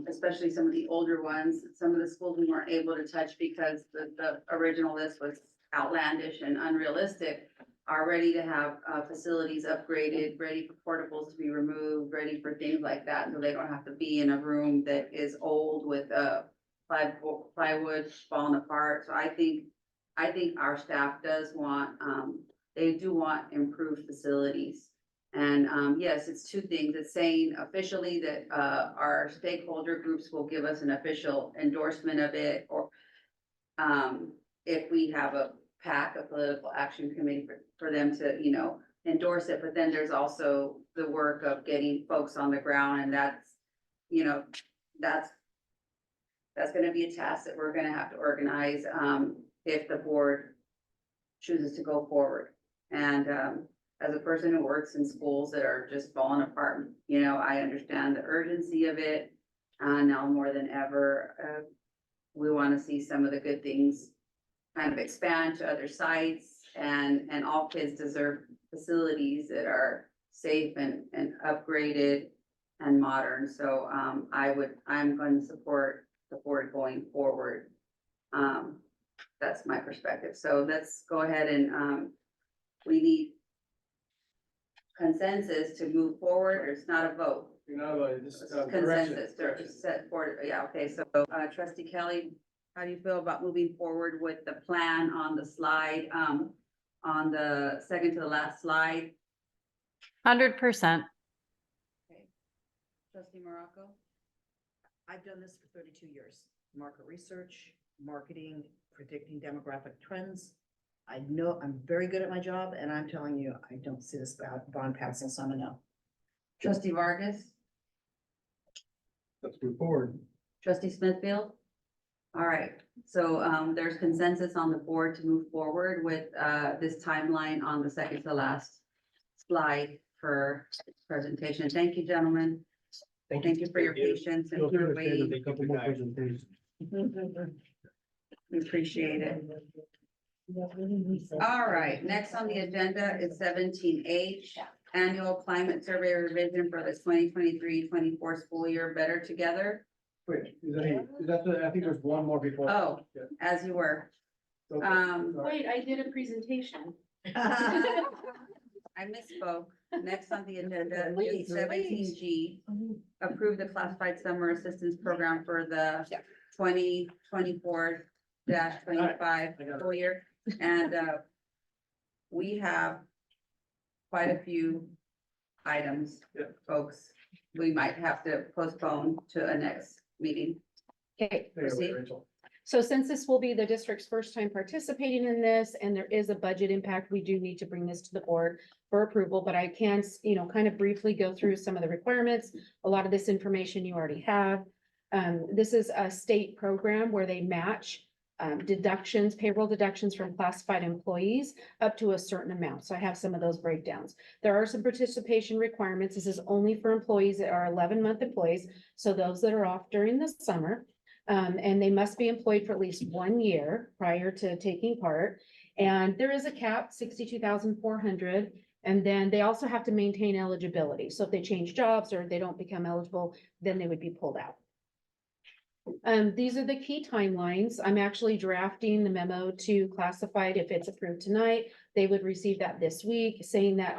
especially some of the older ones, some of the schools we weren't able to touch because the original list was outlandish and unrealistic, are ready to have facilities upgraded, ready for portables to be removed, ready for things like that, so they don't have to be in a room that is old with plywood falling apart. So I think our staff does want, they do want improved facilities. And yes, it's two things. It's saying officially that our stakeholder groups will give us an official endorsement of it, or if we have a PAC, a political action committee, for them to, endorse it, but then there's also the work of getting folks on the ground, and that's, you know, that's gonna be a task that we're gonna have to organize, if the board chooses to go forward. And, as a person who works in schools that are just falling apart, you know, I understand the urgency of it. Now more than ever, we want to see some of the good things kind of expand to other sites, and all kids deserve facilities that are safe and upgraded and modern. So, I'm going to support the board going forward. That's my perspective. So let's go ahead and, we need consensus to move forward, or it's not a vote. You know, this is direction. Consensus, or set forward, yeah, okay, so, trustee Kelly, how do you feel about moving forward with the plan on the slide, on the second to the last slide? 100%. Trustee Morocco? I've done this for 32 years. Market research, marketing, predicting demographic trends. I know I'm very good at my job, and I'm telling you, I don't see this bond passing, so I'm a no. Trustee Vargas? Let's move forward. Trustee Smithfield? All right, so, there's consensus on the board to move forward with, this timeline on the second to last slide for presentation. Thank you, gentlemen. Thank you for your patience and Feel free your to stay, there'll waiting. be a couple more presentations. We appreciate it. All right, next on the agenda is 17H, Annual Climate Survey Revision for the 2023-24 school year, Better Together. Wait, I think there's one more before. Oh, as you were. Okay, sorry. Wait, I did a presentation. I misspoke. Next on the agenda is 17G, approve the classified summer assistance program for the 2024-25 school year. And, we have quite a few items, folks. We might have to postpone to a next meeting. Okay, Proceed. Rachel. so since this will be the district's first time participating in this, and there is a budget impact, we do need to bring this to the board for approval, but I can, kind of briefly go through some of the requirements. A lot of this information you already have. This is a state program where they match deductions, payroll deductions from classified employees up to a certain amount. So I have some of those breakdowns. There are some participation requirements. This is only for employees that are 11-month employees. So those that are off during the summer. And they must be employed for at least 1 year prior to taking part. And there is a cap, 62,400. And then they also have to maintain eligibility. So if they change jobs or they don't become eligible, then they would be pulled out. These are the key timelines. I'm actually drafting the memo to classified. If it's approved tonight, they would receive that this week, saying that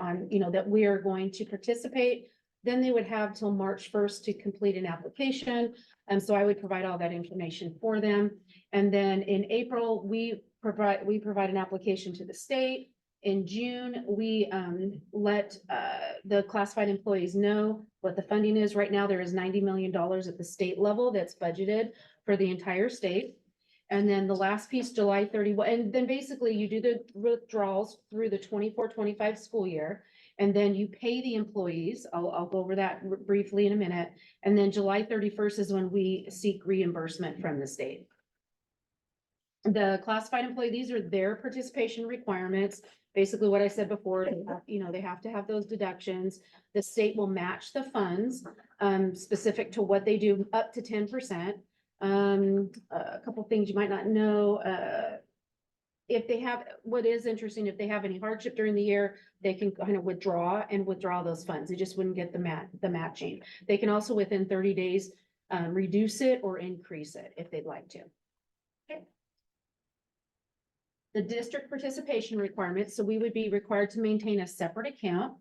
that we are going to participate. Then they would have till March 1st to complete an application. So I would provide all that information for them. And then in April, we provide an application to the state. In June, we let the classified employees know what the funding is. Right now, there is $90 million at the state level that's budgeted for the entire state. And then the last piece, July 31, and then basically you do the withdrawals through the 24-25 school year. And then you pay the employees. I'll go over that briefly in a minute. And then July 31st is when we seek reimbursement from the state. The classified employee, these are their participation requirements. Basically what I said before, they have to have those deductions. The state will match the funds, specific to what they do, up to 10%. A couple things you might not know, if they have, what is interesting, if they have any hardship during the year, they can kind of withdraw those funds. They just wouldn't get the matching. They can also within 30 days, reduce it or increase it if they'd like to. The district participation requirements, so we would be required to maintain a separate account.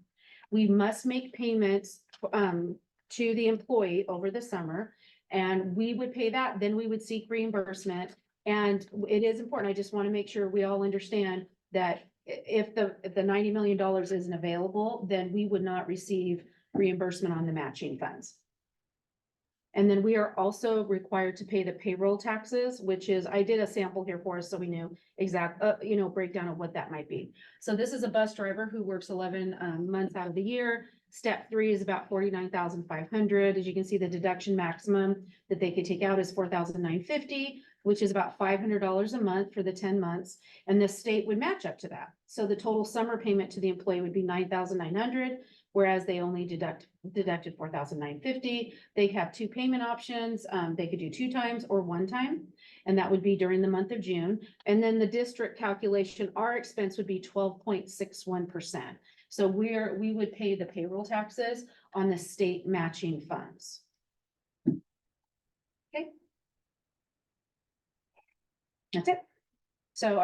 We must make payments to the employee over the summer, and we would pay that, then we would seek reimbursement. And it is important, I just want to make sure we all understand that if the $90 million isn't available, then we would not receive reimbursement on the matching funds. And then we are also required to pay the payroll taxes, which is, I did a sample here for us, so we knew exact, breakdown of what that might be. So this is a bus driver who works 11 months out of the year. Step 3 is about 49,500. As you can see, the deduction maximum that they could take out is 4,950, which is about $500 a month for the 10 months. And the state would match up to that. So the total summer payment to the employee would be 9,900, whereas they only deducted 4,950. They have 2 payment options. They could do 2 times or 1 time, and that would be during the month of June. And then the district calculation, our expense would be 12.61%. So we would pay the payroll taxes on the state matching funds. Okay. That's it. So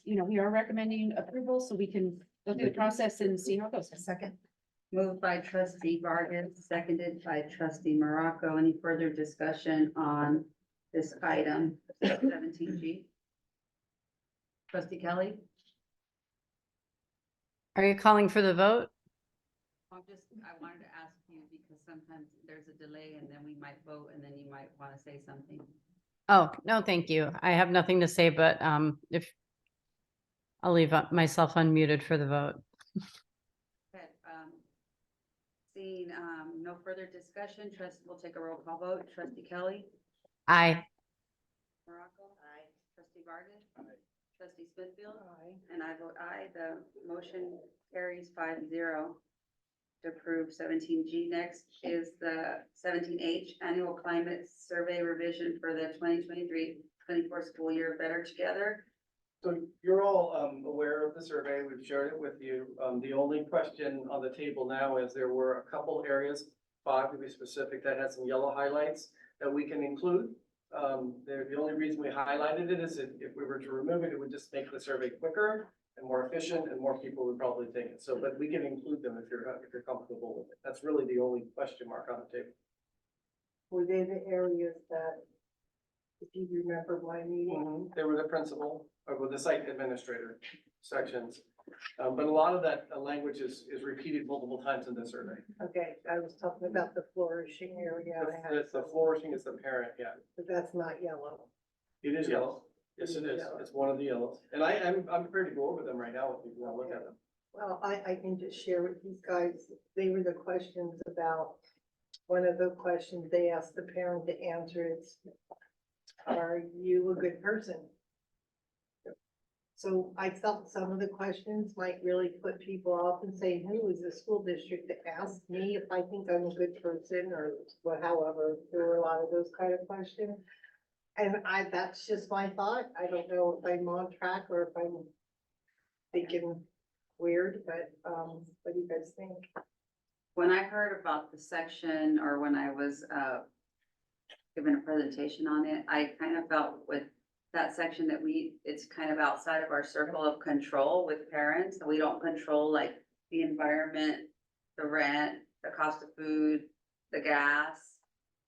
we are recommending approval so we can go through the process and see how it goes. Second. Moved by trustee Vargas, seconded by trustee Morocco. Any further discussion on this item, 17G? Trustee Kelly? Are you calling for the vote? I wanted to ask you because sometimes there's a delay and then we might vote and then you might want to say something. Oh, no, thank you. I have nothing to say, but if I'll leave myself unmuted for the vote. Okay, seeing no further discussion, we'll take a roll call vote. Trustee Kelly? Aye. Morocco? Aye. Trustee Vargas? Aye. Trustee Smithfield? Aye. And I vote aye. The motion carries 5-0 to approve 17G. Next is the 17H Annual Climate Survey Revision for the 2023-24 school year, Better Together. So you're all aware of the survey. We've shared it with you. The only question on the table now is there were a couple areas, 5 to be specific, that had some yellow highlights that we can include. The only reason we highlighted it is if we were to remove it, it would just make the survey quicker and more efficient, and more people would probably take it. So, but we can include them if you're comfortable with it. That's really the only question mark on the table. Were they the areas that, if you remember my meeting? They were the principal, or the site administrator sections. But a lot of that language is repeated multiple times in the survey. Okay, I was talking about the flourishing area. I had The flourishing is the parent, yeah. But that's not yellow. It is yellow. Yes, it is. It's one of the yellows. And I'm prepared to go over them right now if you want to look at them. Well, I can just share with these guys, they were the questions about, one of the questions they asked the parent to answer is, are you a good person? So I felt some of the questions might really put people off and say, who is the school district that asked me if I think I'm a good person or what, however, there were a lot of those kind of questions. And that's just my thought. I don't know if I'm on track or if I'm thinking weird, but, what do you guys think? When I heard about the section, or when I was, given a presentation on it, I kind of felt with that section that it's kind of outside of our circle of control with parents. We don't control like the environment, the rent, the cost of food, the gas.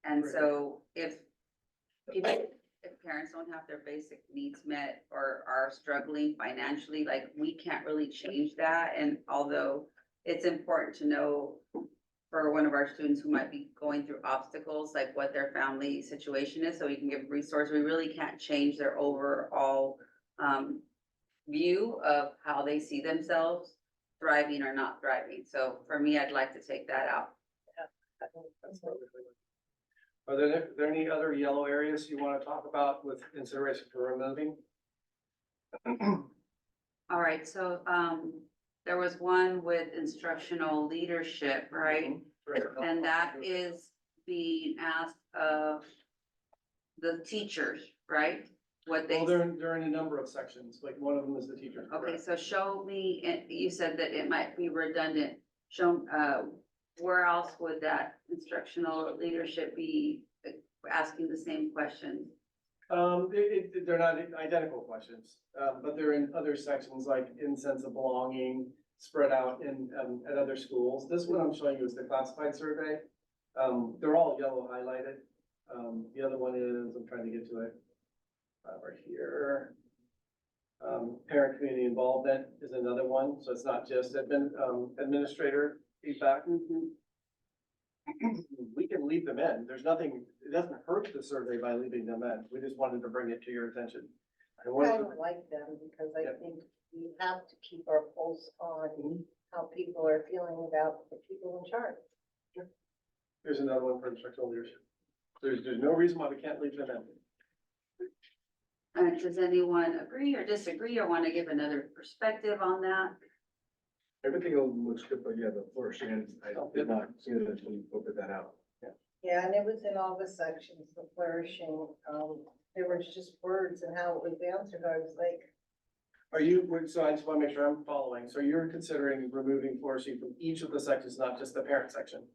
And so if parents don't have their basic needs met or are struggling financially, like we can't really change that. And although it's important to know for one of our students who might be going through obstacles, like what their family situation is, so we can give resources, we really can't change their overall view of how they see themselves thriving or not thriving. So for me, I'd like to take that out. Are there any other yellow areas you want to talk about with consideration for removing? All right, so there was one with instructional leadership, right? And that is being asked of the teachers, right? What they. Well, they're in a number of sections, like one of them is the teacher. Okay, so show me, you said that it might be redundant. Show, where else would that instructional leadership be asking the same questions? They're not identical questions, but they're in other sections like in sense of belonging, spread out in at other schools. This one I'm showing you is the classified survey. They're all yellow highlighted. The other one is, I'm trying to get to it right here. Parent community involvement is another one, so it's not just administrator feedback. we can leave them in. There's nothing, it doesn't hurt the survey by leaving them in. We just wanted to bring it to your attention. And one I of the- don't like them because I Yep. think we have to keep our pulse on how people are feeling about the people in charge. Here's another one for instructional leadership. There's no reason why we can't leave them in. Does anyone agree or disagree or want to give another perspective on that? Everything looks good, but yeah, the flourishing, I did not see that we opened that out. Yeah, and it was in all the sections, the flourishing, there was just words and how it was answered. I was like, Are you, so I just want to make sure I'm following. So you're considering removing flourishing from each of the sections, not just the parent section?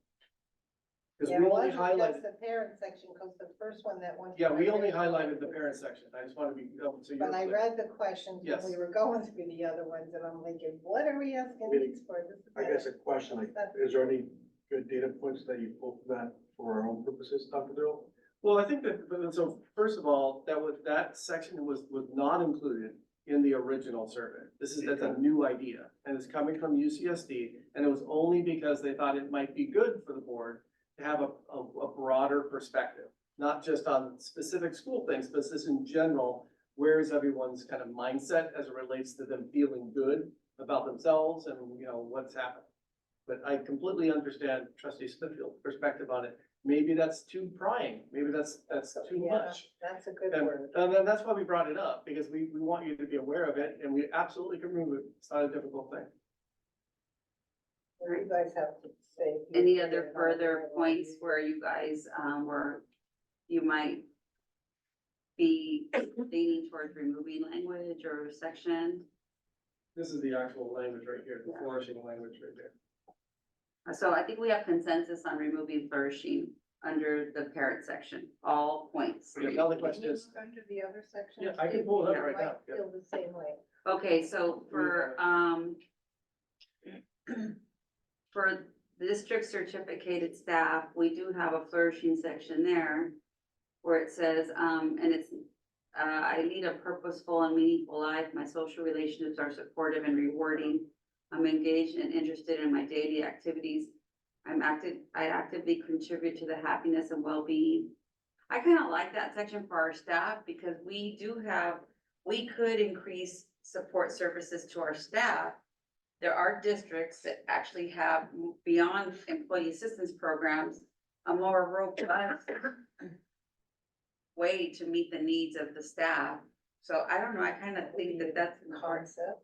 Because yeah, we it only wasn't highlighted, just the parent section, because the first one that went. yeah, we only highlighted the parent section. I just want to be, so you're. But I read the questions when Yes. we were going through the other ones, and I'm thinking, what are we asking these for? This is I guess a question, like, is there any good data points that you pulled from that for our own purposes, Dr. Bill? Well, I think that, so first of all, that section was not included in the original survey. That's a new idea, and it's coming from UCSD, and it was only because they thought it might be good for the board to have a broader perspective, not just on specific school things, but just in general, where is everyone's kind of mindset as it relates to them feeling good about themselves and, what's happened. But I completely understand Trustee Smithfield's perspective on it. Maybe that's too prying. Maybe that's too Yeah, much. that's a good And, word. and then that's why we brought it up, because we want you to be aware of it, and we absolutely can remove it. It's not a difficult thing. What do you guys have to say? Any other further points where you guys, you might be leaning towards removing language or section? This is the actual language right here, the flourishing language right there. So I think we have consensus on removing flourishing under the parent section, all points. The only question is, Under the other section? yeah, I can pull it up right now. I feel the same way. Okay, so for district certificated staff, we do have a flourishing section there where it says, and it's, I lead a purposeful and meaningful life. My social relationships are supportive and rewarding. I'm engaged and interested in my daily activities. I actively contribute to the happiness and well-being. I kind of like that section for our staff because we could increase support services to our staff. There are districts that actually have, beyond employee assistance programs, a more robust way to meet the needs of the staff. So I don't know, I kind of think that that's the concept.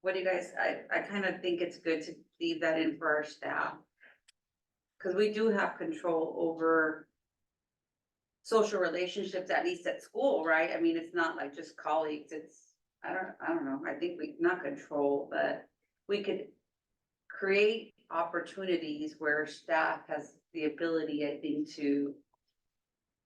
What do you guys, I kind of think it's good to leave that in for our staff. Cause we do have control over social relationships, at least at school, right? I mean, it's not like just colleagues, it's, I don't know, I think we, not control, but we could create opportunities where staff has the ability, I think, to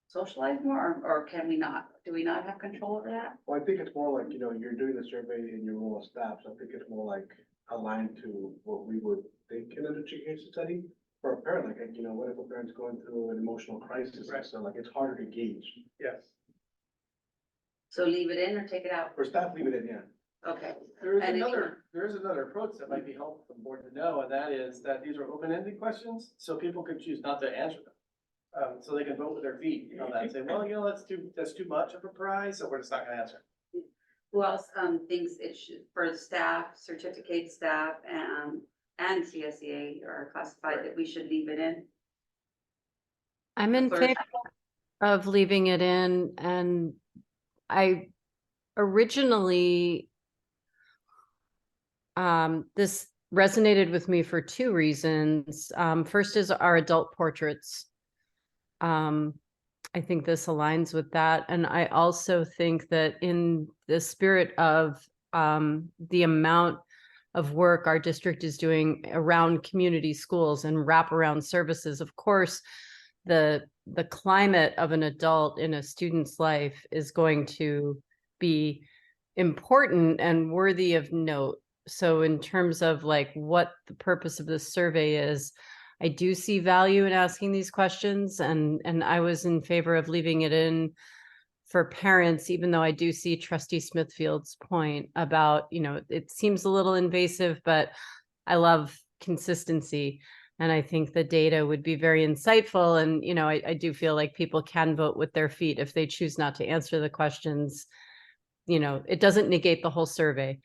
socialize more, or can we not? Do we not have control over that? Well, I think it's more like, you're doing the survey in your role of staff, so I think it's more like aligned to what we would think in an education setting. For a parent, like, what if a parent's going through an emotional crisis, Right. so like, it's harder to gauge. Yes. So leave it in or take it out? For staff, leave it in, yeah. Okay. There is And another approach that might be helpful for the board to know, and that is that these are open-ended questions, so people can choose not to answer them. So they can vote with their feet on that and say, well, that's too much of a prize, so we're just not gonna answer. Who else, thinks it should, for staff, certificate staff, and CSEA are classified that we should leave it in? I'm in flourishing. favor of leaving it in, and I originally, this resonated with me for two reasons. First is our adult portraits. I think this aligns with that. And I also think that in the spirit of the amount of work our district is doing around community schools and wraparound services, of course, the climate of an adult in a student's life is going to be important and worthy of note. So in terms of like what the purpose of this survey is, I do see value in asking these questions, and I was in favor of leaving it in for parents, even though I do see Trustee Smithfield's point about, it seems a little invasive, but I love consistency. And I think the data would be very insightful. And, you know, I do feel like people can vote with their feet if they choose not to answer the questions. You know, it doesn't negate the whole survey.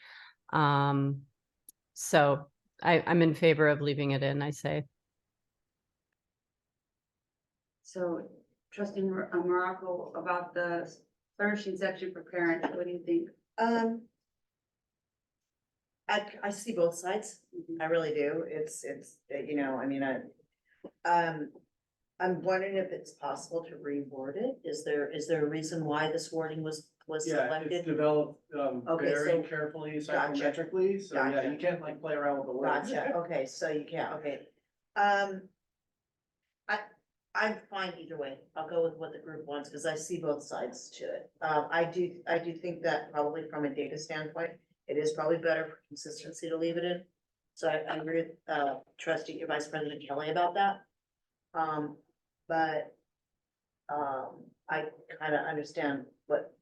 So I'm in favor of leaving it in, I say. So trustee Morocco, about the flourishing section for parents, what do you think? I see both sides. I really do. It's, you know, I mean, I'm wondering if it's possible to reword it. Is there a reason why this wording was Yeah, selected? it's developed, Okay, very so- carefully Gotcha. psychometrically, so yeah, Gotcha. you can't like play around with the words. Gotcha, okay, so you can't, okay. I'm fine either way. I'll go with what the group wants, because I see both sides to it. I do think that probably from a data standpoint, it is probably better for consistency to leave it in. So I agree with, trustee, your Vice President Kelly about that. But, I kind of understand what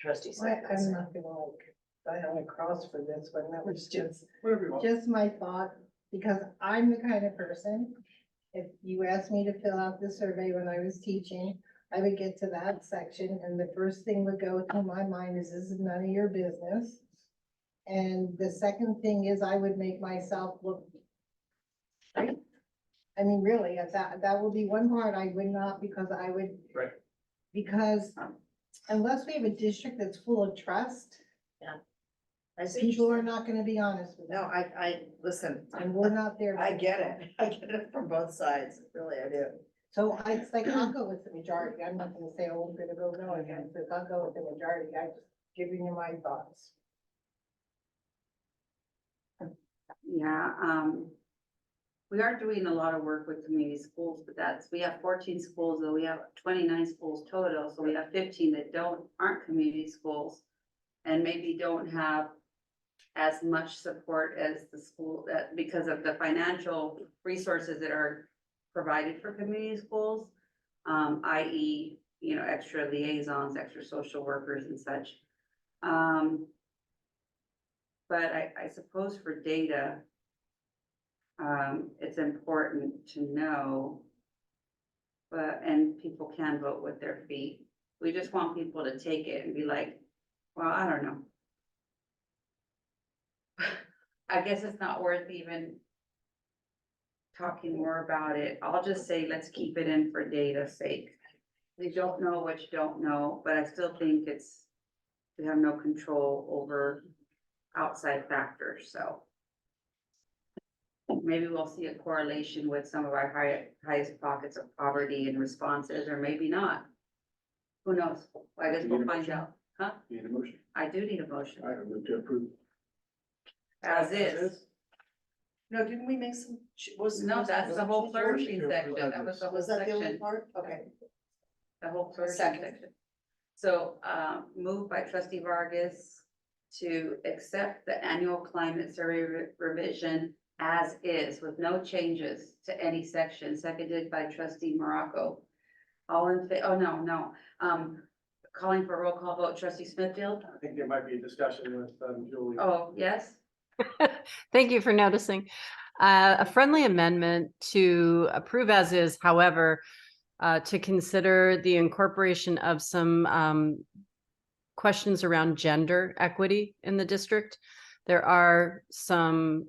trustee said. I'm not gonna like, die on a cross for this one, that was Whatever you want. just my thought, because I'm the kind of person, if you asked me to fill out the survey when I was teaching, I would get to that section, and the first thing would go through my mind is, this is none of your business. And the second thing is, I would make myself look right. I mean, really, that would be one part I would not, because I would. Right. Because unless we have a district that's full of trust, I see. people are not gonna be honest with No, them, I, listen, and we're not there. I get it. I get it from both sides, really, I do. So it's like, I'll go with the majority, I'm not gonna say, oh, I'm gonna go no against this, I'll go with the majority, I'm just giving you my thoughts. Yeah, we are doing a lot of work with community schools, but we have 14 schools, though we have 29 schools total, so we have 15 that aren't community schools. And maybe don't have as much support as the school, because of the financial resources that are provided for community schools. I.e., you know, extra liaisons, extra social workers and such. But I suppose for data, it's important to know, and people can vote with their feet. We just want people to take it and be like, well, I don't know. I guess it's not worth even talking more about it. I'll just say, let's keep it in for data's sake. We don't know what you don't know, but I still think we have no control over outside factors, so. Maybe we'll see a correlation with some of our highest pockets of poverty and responses, or maybe not. Who knows? I guess we'll find out. Huh? Need a motion. I do need a motion. I move to approve. As is. No, didn't we make some, No, that's the whole flourishing section. That was the whole Was that the only section. part? Okay. The whole flourishing Second. section. So, moved by trustee Vargas to accept the annual climate survey revision as is, with no changes to any section, seconded by trustee Morocco. All in no. Calling for a roll call vote, trustee Smithfield? I think there might be a discussion with, Julie. Oh, yes? Thank you for noticing. A friendly amendment to approve as is, however, to consider the incorporation of some questions around gender equity in the district. There are some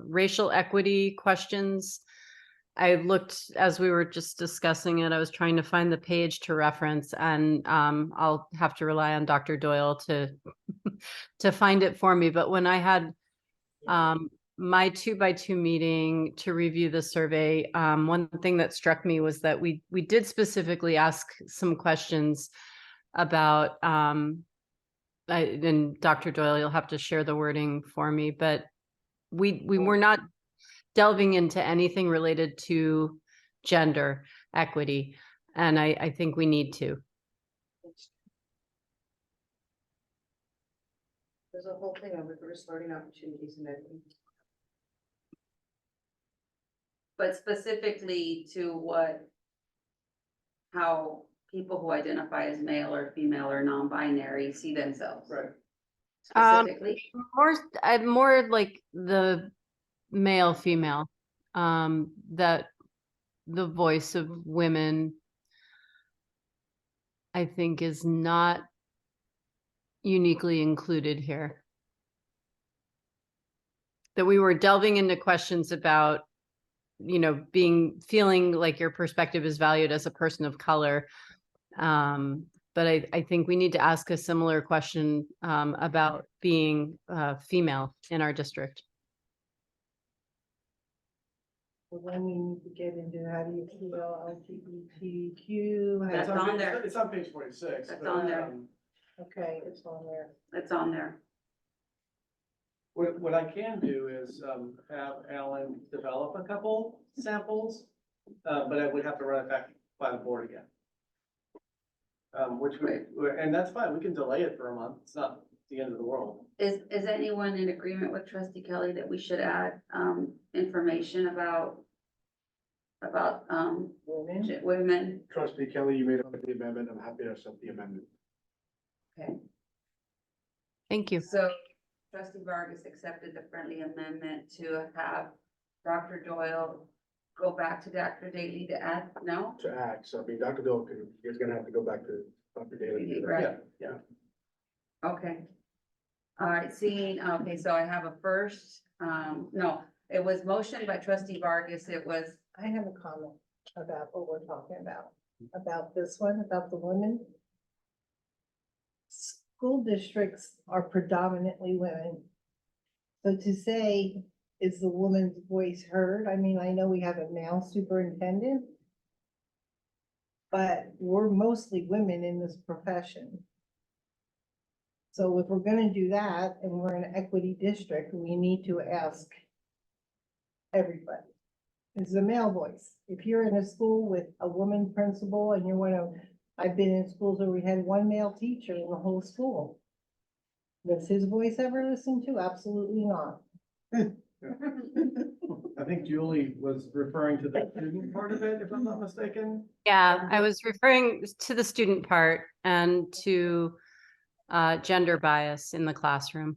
racial equity questions. I looked, as we were just discussing it, I was trying to find the page to reference, and I'll have to rely on Dr. Doyle to to find it for me. But when I had my 2x2 meeting to review the survey, one thing that struck me was that we did specifically ask some questions about, and Dr. Doyle, you'll have to share the wording for me, but we were not delving into anything related to gender equity, and I think we need to. There's a whole thing on reverse learning opportunities and everything. But specifically to how people who identify as male or female or non-binary see themselves. Right. Specifically. More like the male, female. that the voice of women, I think, is not uniquely included here. That we were delving into questions about, you know, feeling like your perspective is valued as a person of color. But I think we need to ask a similar question about being female in our district. Well, then we need to get into how do you feel LGBTQ. That's on there. It's on page 46. That's but, on there. Okay, it's on there. It's on there. What I can do is have Alan develop a couple samples, but I would have to run it back by the board again. And that's fine, we can delay it for a month, it's not the end of the world. Is anyone in agreement with trustee Kelly that we should add, information about women? Trustee Kelly, you made the amendment. I'm happy to accept the amendment. Okay. Thank you. So trustee Vargas accepted the friendly amendment to have Dr. Doyle go back to Dr. Daly to add, no? To act, so I mean, Dr. Doyle is gonna have to go back to Dr. Daly. Right. Yeah. Okay. All right, okay, so I have a first, no, it was motioned by trustee Vargas, it was, I have a comment about what we're talking about this one, about the women. School districts are predominantly women. So to say, is the woman's voice heard? I mean, I know we have a male superintendent, but we're mostly women in this profession. So if we're gonna do that, and we're in an equity district, we need to ask everybody. It's a male voice. If you're in a school with a woman principal and you're one of, I've been in schools where we had one male teacher in the whole school. Was his voice ever listened to? Absolutely not. I think Julie was referring to the student part of it, if I'm not mistaken. Yeah, I was referring to the student part and to gender bias in the classroom.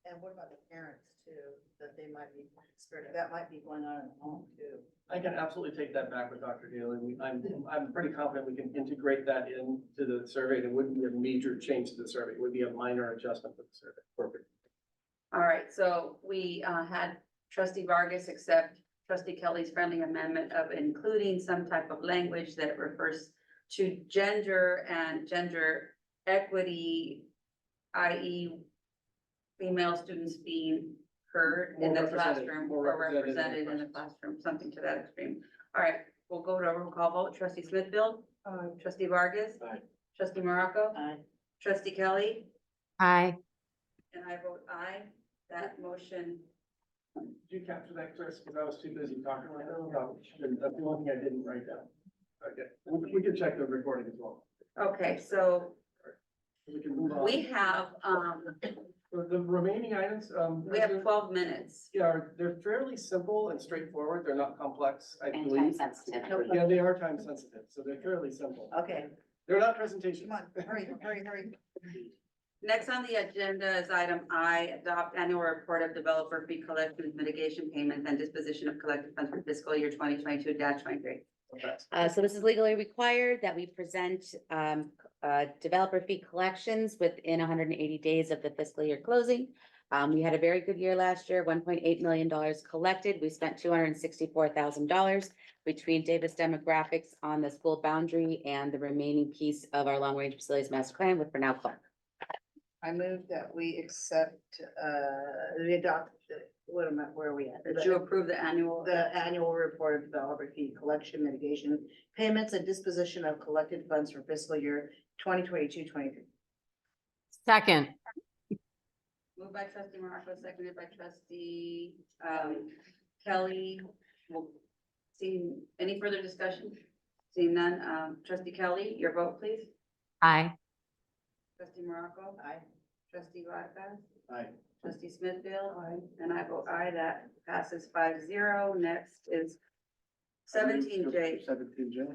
And what about the parents too, that they might be scared, that might be going on at home too? I can absolutely take that back with Dr. Daly. I'm pretty confident we can integrate that into the survey. It wouldn't be a major change to the survey. It would be a minor adjustment to the survey. Perfect. all right, so we, had trustee Vargas accept trustee Kelly's friendly amendment of including some type of language that refers to gender and gender equity, i.e. female students being heard in the More represented, classroom more or represented in the classroom, something to that extreme. All right, we'll go to a roll call vote. Trustee Smithfield? Trustee Vargas? Aye. Trustee Morocco? Aye. Trustee Kelly? Aye. And I vote aye. That motion, Did you capture that, Chris? Because I was too busy talking right now. That's the one thing I didn't write down. Okay, we can check the recording as well. okay, so We can move on. we have, The remaining items, we have 12 minutes. yeah, they're fairly simple and straightforward. They're not complex, I And believe. time sensitive. Yeah, they are time sensitive, so they're fairly simple. Okay, They're not presentations. come on, hurry. Next on the agenda is item I, adopt annual report of developer fee collections, mitigation payments, and disposition of collected funds for fiscal year 2022-23. So this is legally required that we present developer fee collections within 180 days of the fiscal year closing. We had a very good year last year, $1.8 million collected. We spent $264,000 between Davis Demographics on the school boundary and the remaining piece of our long-range facilities master plan with Bernal Clark. I move that we accept, we adopt, where are we at? Did you approve the annual? The annual report of developer fee collection, mitigation, payments and disposition of collected funds for fiscal year 2022-23. Second. Moved by trustee Morocco, seconded by trustee, Kelly. Seeing any further discussion? Seeing none, trustee Kelly, your vote, please. Aye. Trustee Morocco? Aye. Trustee Vargas? Aye. Trustee Smithfield? Aye. And I vote aye, that passes 5-0. Next is 17J. 17J.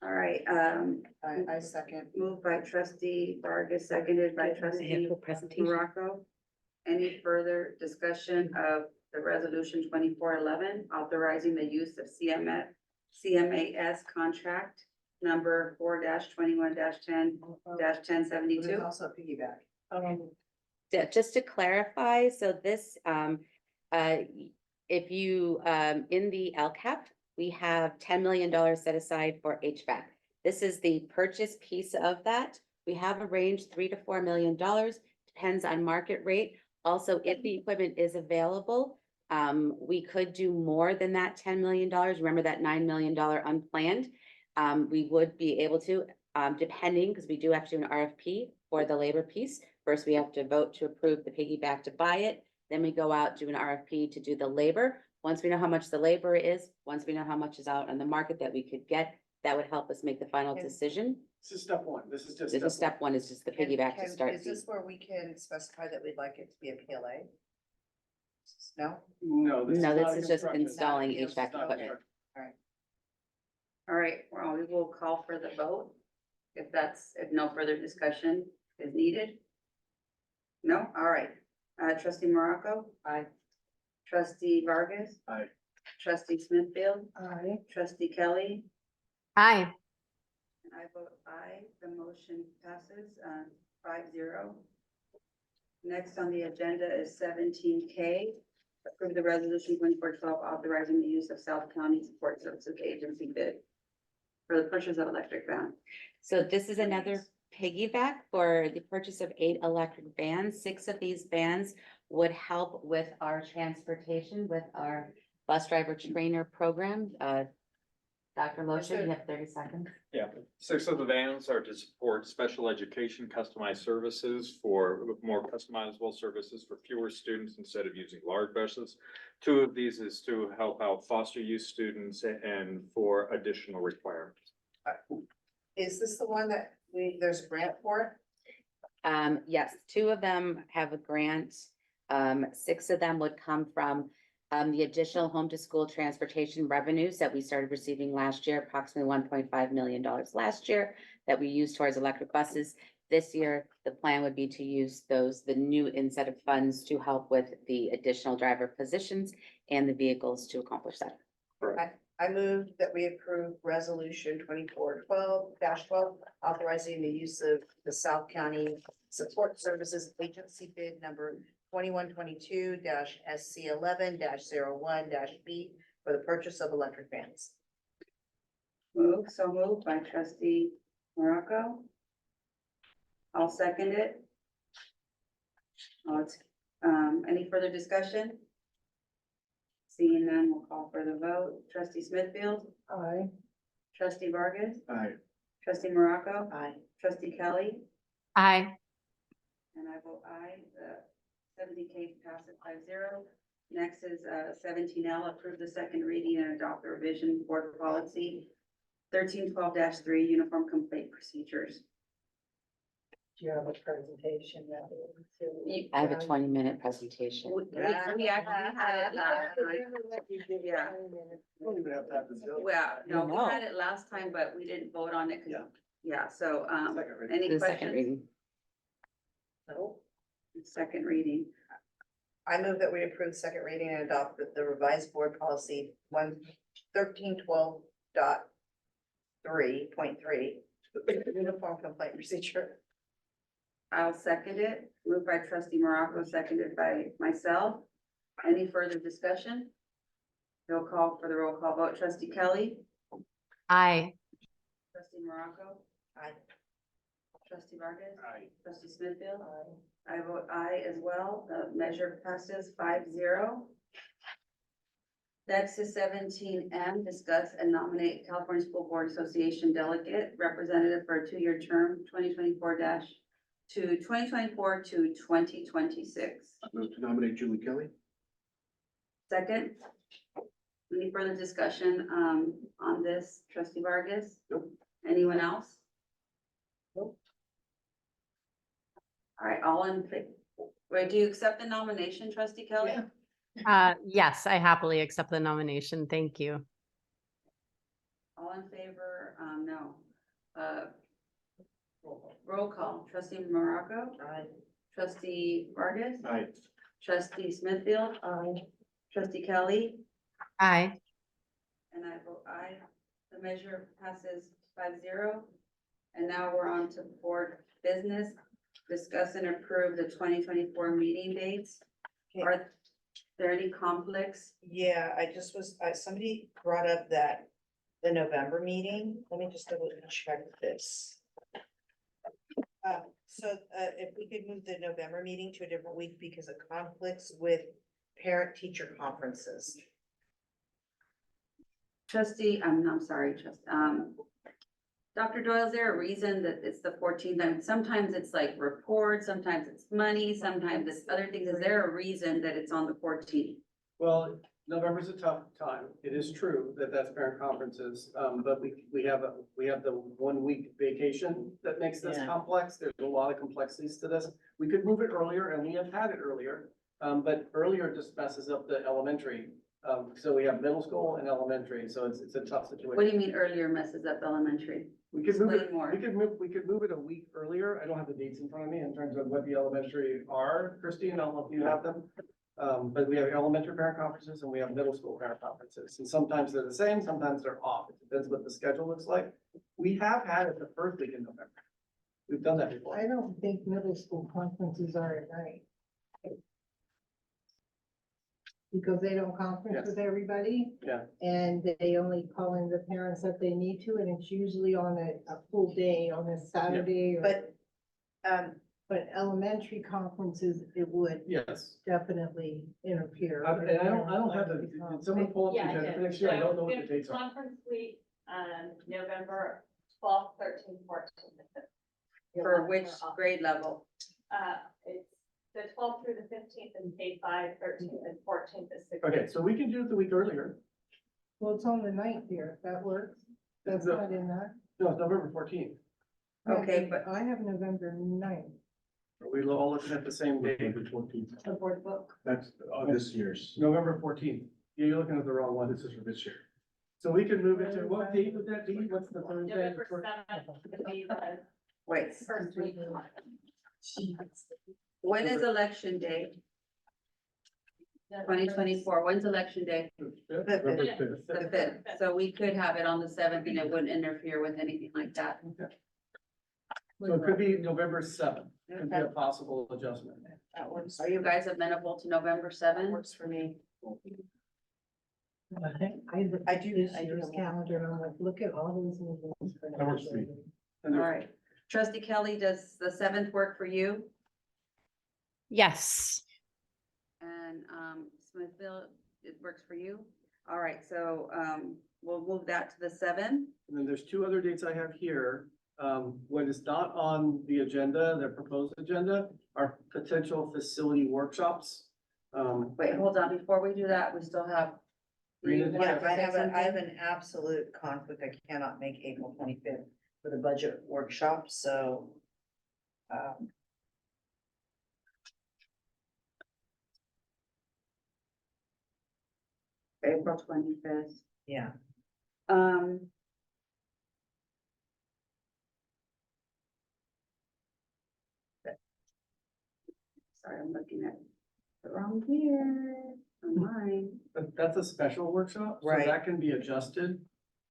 All right, I second. moved by trustee Vargas, seconded by trustee Morocco. Any further discussion of the resolution 2411, authorizing the use of CMAS contract number 4-21-10-1072. Also piggyback. Just to clarify, so this, if you, in the LCAP, we have $10 million set aside for HVAC. This is the purchase piece of that. We have a range, $3 to $4 million, depends on market rate. Also, if the equipment is available, we could do more than that $10 million. Remember that $9 million unplanned? We would be able to, depending, because we do have to do an RFP for the labor piece. First, we have to vote to approve the piggyback to buy it. Then we go out, do an RFP to do the labor. Once we know how much the labor is, once we know how much is out on the market that we could get, that would help us make the final decision. This is step one. This is just. This is step one, is just the piggyback to start. Is this where we can specify that we'd like it to be a PLA? No? No. No, not a this is just construction. installing This is HVAC not equipment. All right, well, we will call for the vote if no further discussion is needed. No, all right. Trustee Morocco? Aye. Trustee Vargas? Aye. Trustee Smithfield? Aye. Trustee Kelly? Aye. And I vote aye. The motion passes 5-0. Next on the agenda is 17K. Approve the resolution 2412 authorizing the use of South County Support Services Agency bid for the purchase of electric van. So this is another piggyback for the purchase of 8 electric vans. 6 of these vans would help with our transportation, with our bus driver trainer program. Dr. Lotion, you have 30 seconds. Yeah, 6 of the vans are to support special education customized services for more customizable services for fewer students instead of using large buses. 2 of these is to help out foster youth students and for additional requirements. Is this the one that there's a grant for it? Yes, 2 of them have a grant. 6 of them would come from the additional home to school transportation revenues that we started receiving last year, approximately $1.5 million last year that we used towards electric buses. This year, the plan would be to use the new incentive funds to help with the additional driver positions and the vehicles to accomplish that. I move that we approve resolution 2412-12, authorizing the use of the South County Support Services Agency bid number 2122-SC11-01-B for the purchase of electric vans. Moved by trustee Morocco. I'll second it. Any further discussion? Seeing none, we'll call for the vote. Trustee Smithfield? Aye. Trustee Vargas? Aye. Trustee Morocco? Aye. Trustee Kelly? Aye. And I vote aye. The 70K passes 5-0. Next is 17L, approve the second reading and adopt the revision board policy 1312-3, uniform complaint procedures. Do you have a presentation that? I have a 20-minute presentation. We actually had it last time. Yeah. Don't even have to have this. Well, no, we No. had it last time, but we didn't vote on it. Yeah, so, Second reading. any The second questions? reading. No. Second reading. I move that we approve second reading and adopt the revised board policy 1312.3.3, uniform complaint procedure. I'll second it. Moved by trustee Morocco, seconded by myself. Any further discussion? We'll call for the roll call vote. Trustee Kelly? Aye. Trustee Morocco? Aye. Trustee Vargas? Aye. Trustee Smithfield? I vote aye as well. The measure passes 5-0. Next is 17M, discuss and nominate California School Board Association delegate representative for a 2-year term, 2024 to 2026. Move to nominate Julie Kelly. Second. Any further discussion on this, trustee Vargas? Nope. Anyone else? Nope. All right, all in favor? Wait, do you accept the nomination, trustee Kelly? Yes, I happily accept the nomination. Thank you. All in favor? No. Roll call. Trustee Morocco? Aye. Trustee Vargas? Aye. Trustee Smithfield? Aye. Trustee Kelly, Aye. and I vote aye. The measure passes 5-0. And now we're on to board business. Discuss and approve the 2024 meeting dates. Okay. Are there any conflicts? Yeah, somebody brought up that the November meeting, let me just double check this. If we could move the November meeting to a different week because of conflicts with parent-teacher conferences. Trustee, I'm sorry, Dr. Doyle, is there a reason that it's the 14th? I mean, sometimes it's like reports, sometimes it's money, sometimes it's other things. Is there a reason that it's on the 14th? Well, November's a tough time. It is true that that's parent conferences, but we have the 1 week vacation that makes this Yeah. complex. There's a lot of complexities to this. We could move it earlier, and we have had it earlier, but earlier just messes up the elementary. So we have middle school and elementary, so it's a tough situation. What do you mean earlier messes up elementary? We could move it, Explain more. we could move it a week earlier. I don't have the dates in front of me in terms of what the elementary are. Christine, I don't know if you have them. But we have elementary parent conferences and we have middle school parent conferences. And sometimes they're the same, sometimes they're off. It depends what the schedule looks like. We have had it the first week in November. We've done that before. I don't think middle school conferences are at night. Because they don't conference Yes. with everybody. Yeah. And they only call in the parents that they need to, and it's usually on a full day, on a Saturday or. But elementary conferences, it would Yes. definitely interfere. And I don't have the, did someone pull up the Yeah, I agenda did. for next year? I don't know what the So, dates are. Conference week, November 12th, 13th, 14th. For which grade level? It's the 12th through the 15th in K-5, 13th and 14th is 16th. Okay, so we can do it the week earlier. Well, it's on the ninth here, if that works. That's No. not in that. No, it's November 14th. Okay, but I have November 9th. Are we all looking at the same day? November 14th. the board book. That's this year's. November 14th. Yeah, you're looking at the wrong one. This is for this year. So we can move it to, what date would that be? What's the Thursday? November 7th would be the Wait, first week. when is election day? 2024, when's election day? November 5th. The 5th. So we could have it on the 7th and it wouldn't interfere with anything like that. So it could be November 7th. Could be a Okay. possible adjustment. That works. Are you guys amenable to November 7th? Works for me. I do this year's calendar, and I'm like, look at all those meetings. for That works for me. And All there's- right. Trustee Kelly, does the 7th work for you? Yes. And Smithville, it works for you? All right, so we'll move that to the 7th. And then there's two other dates I have here. What is not on the agenda, the proposed agenda, are potential facility workshops. Wait, hold on, before we do that, we still have. Rena, you do you want Yeah, to I say have something? an absolute conflict. I cannot make April 25th for the budget workshop, so. April 25th. Yeah, Um. Sorry, I'm looking at the wrong year, online. That's a special workshop, so Right. that can be adjusted.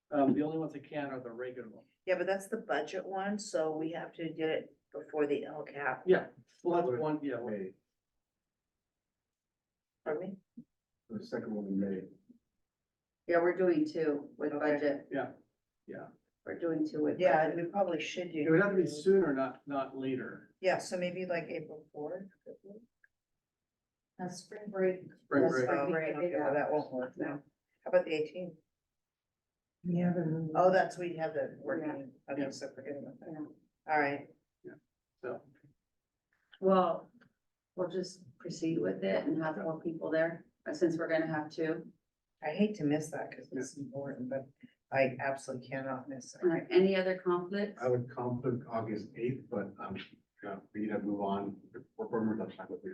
The only ones that can are the regular ones. yeah, but that's the budget one, so we have to get it before the LCAP. Yeah, well, that's one, yeah. May, Pardon me? the second one in May. Yeah, we're doing two with Okay. budget. Yeah. We're doing two with. Yeah, budget. we probably should do. It would have to be sooner, not later. Yeah, so maybe like April 4th. That's spring break. Spring That's break. spring break, Okay, well, yeah. that won't work now. How about the 18th? Yeah. Oh, that's, we have the working, Yeah. okay, so forget about that. Yeah. All right, So, Well, we'll just proceed with it and have more people there, since we're gonna have two. I hate to miss that because it's important, but I absolutely cannot miss All it. right, any other conflicts? I would conflict August 8th, but we need to move on. We're that's fine with me.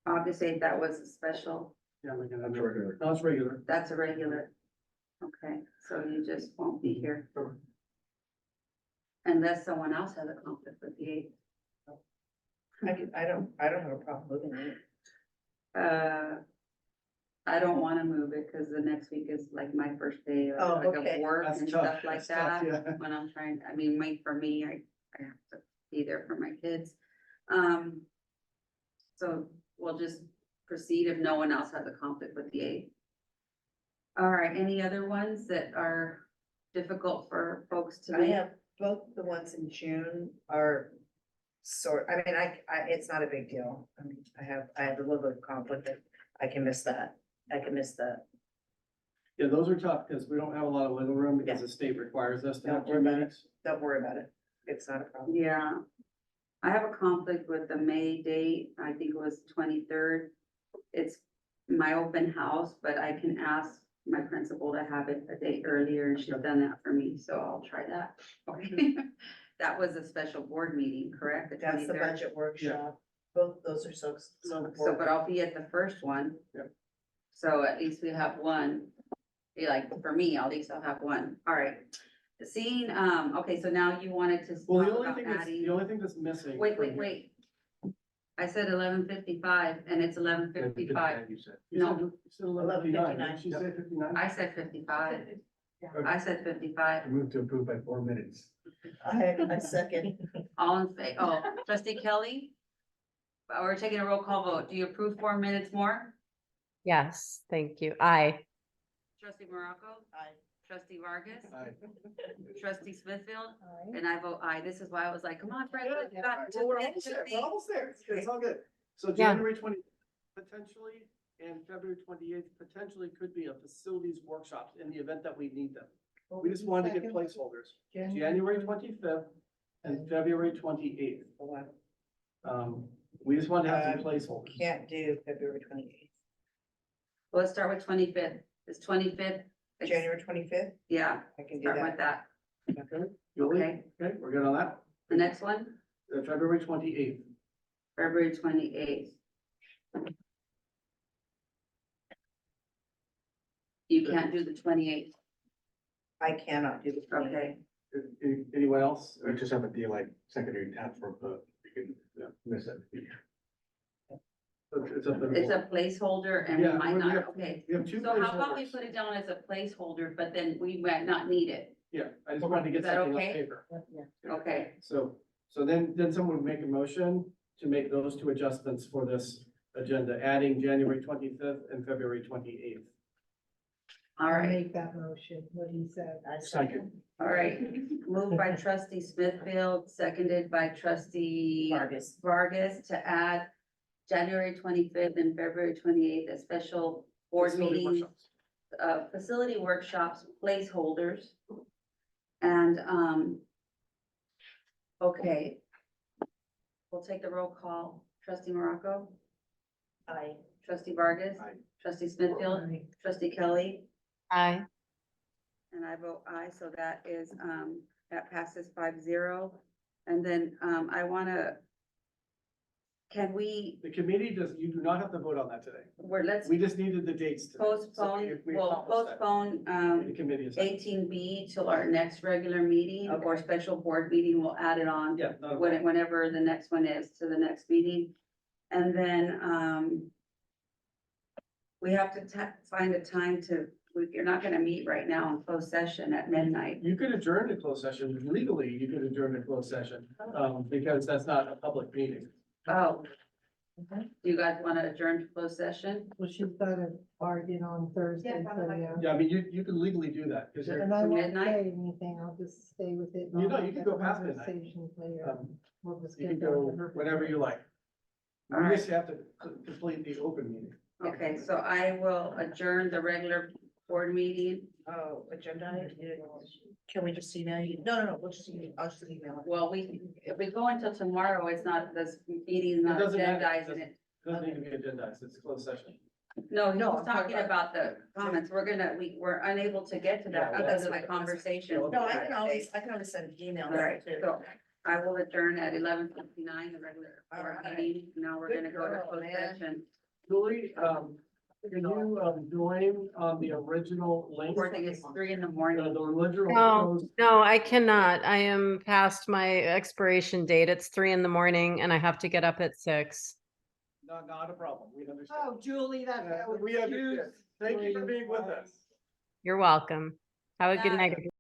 August 8th, that was a special, yeah, we can have, That's regular. no, it's regular. that's a regular. Okay, so you just won't be here. Unless someone else has a conflict with the 8th. I don't have a problem moving it. I don't wanna move it, cause the next week is like my first day of Oh, like of okay. work That's and tough. stuff like That's tough, that. yeah. When I'm trying, I mean, for me, I have to be there for my kids. So we'll just proceed if no one else has a conflict with the 8th. All right, any other ones that are difficult for folks to I make? have both the ones in June are I mean, it's not a big deal. I mean, I have a little bit of conflict that I can miss that. I can miss that. Yeah, those are tough because we don't have a lot of wiggle room because Yeah. the state requires us to Don't have worry 2 about it. meetings. Don't worry about it. It's not a problem. Yeah. I have a conflict with the May date. I think it was 23rd. It's my open house, but I can ask my principal to have it a day earlier and she's done that for me, so I'll try that. Okay. That was a special board meeting, correct? That's the 23rd? budget workshop. Both those are so So, important. but I'll be at the first one. Yep. So at least we have one. Be like, for me, at least I'll have one. All right. Seeing, okay, so now you wanted to Well, talk about adding. the only thing that's missing. Wait, from wait, here- wait. I said 11:55 and it's 11:55. You said. You No. said- you said 11:59. Didn't she say 59? I said 55. I said 55. I moved to approve by 4 minutes. I second. All in favor, oh, trustee Kelly? We're taking a roll call vote. Do you approve 4 minutes more? Yes, thank you. Aye. Trustee Morocco? Aye. Trustee Vargas? Aye. Trustee Smithfield? Aye. And I vote aye. This is why I was like, come on, Fred. Yeah, let's back to well, we're the- almost to there. the- We're almost there. It's all good. So Yeah. January 20 potentially and February 28th potentially could be a facilities workshops in the event that we need them. We just wanted to get placeholders. January 25th and February 28th. We just wanted to have some placeholders. Can't do February 28th. Well, let's start with 25th. It's 25th. January 25th, Yeah, I can do start that. with that. Okay, Julie? Okay. Okay, we're good on that? The next one, February 28th. February 28th. You can't do the 28th. I cannot do the 28th. Okay. Anyone else? We just have a deal like secondary tab for, you can miss it. It's up to the It's board. a placeholder and we Yeah, might we not, have- okay. We have 2 So how about we placeholders. put it down as a placeholder, but then we might not need it? Yeah, I just wanted to get Is that something on okay? paper. Okay, So then someone would make a motion to make those 2 adjustments for this agenda, adding January 25th and February 28th. all right, Make that motion, what he said. I Second. all right. Moved by trustee Smithfield, seconded by trustee Vargas to add January 25th and February 28th as special board Facility meetings, workshops. facility workshops, placeholders. And, okay. We'll take the roll call. Trustee Morocco, Aye. trustee Vargas, Aye. trustee Smithfield, trustee Kelly, Aye. and I vote aye, so that is, that passes 5-0. And then, I wanna, can we, The committee you do not have to vote on that today. let's We just needed the dates. today. So postpone, we we'll accomplished that. postpone, The committee is. 18B till our next regular meeting or Okay. special board meeting, we'll add it on. Yeah. not a Whenever the next one is to the next meeting. And then, we have to find a time you're not gonna meet right now in closed session at midnight. You could adjourn to closed session. Legally, you could adjourn to closed session, because that's not a public meeting. Oh. Do you guys wanna adjourn to closed session? Well, she's got a bargain on Thursday, so yeah. Yeah, I mean, you can legally do that, because And I won't midnight? say anything, I'll just stay with it. and You know, I'll you can have go past midnight. conversations later. We'll just you get can down go to her. whenever you like. All You right. just have to complete the open meeting. Okay, so I will adjourn the regular board meeting. Oh, agenda, can we just email you? No, we'll just, I'll just email it. Well, if we go until tomorrow, it's not, this meeting is not It doesn't matter. agendizing it. Doesn't need to be agendized, it's closed session. No, No, he's I'm talking talking about the comments. We're unable to get to that Yeah, because of that's the fine. conversation. No, I can always send an email. All right, too. so I will adjourn at 11:59, the regular All board right. meeting. Now we're Good gonna go to girl, closed man. session. Julie, can you, join on the original link? I think it's 3 in the morning. The original No, closed. no, I cannot. I am past my expiration date. It's 3 in the morning and I have to get up at 6. not a problem. We understand. Oh, Julie, We understand. Thank you for being with us. You're welcome. Have a good night.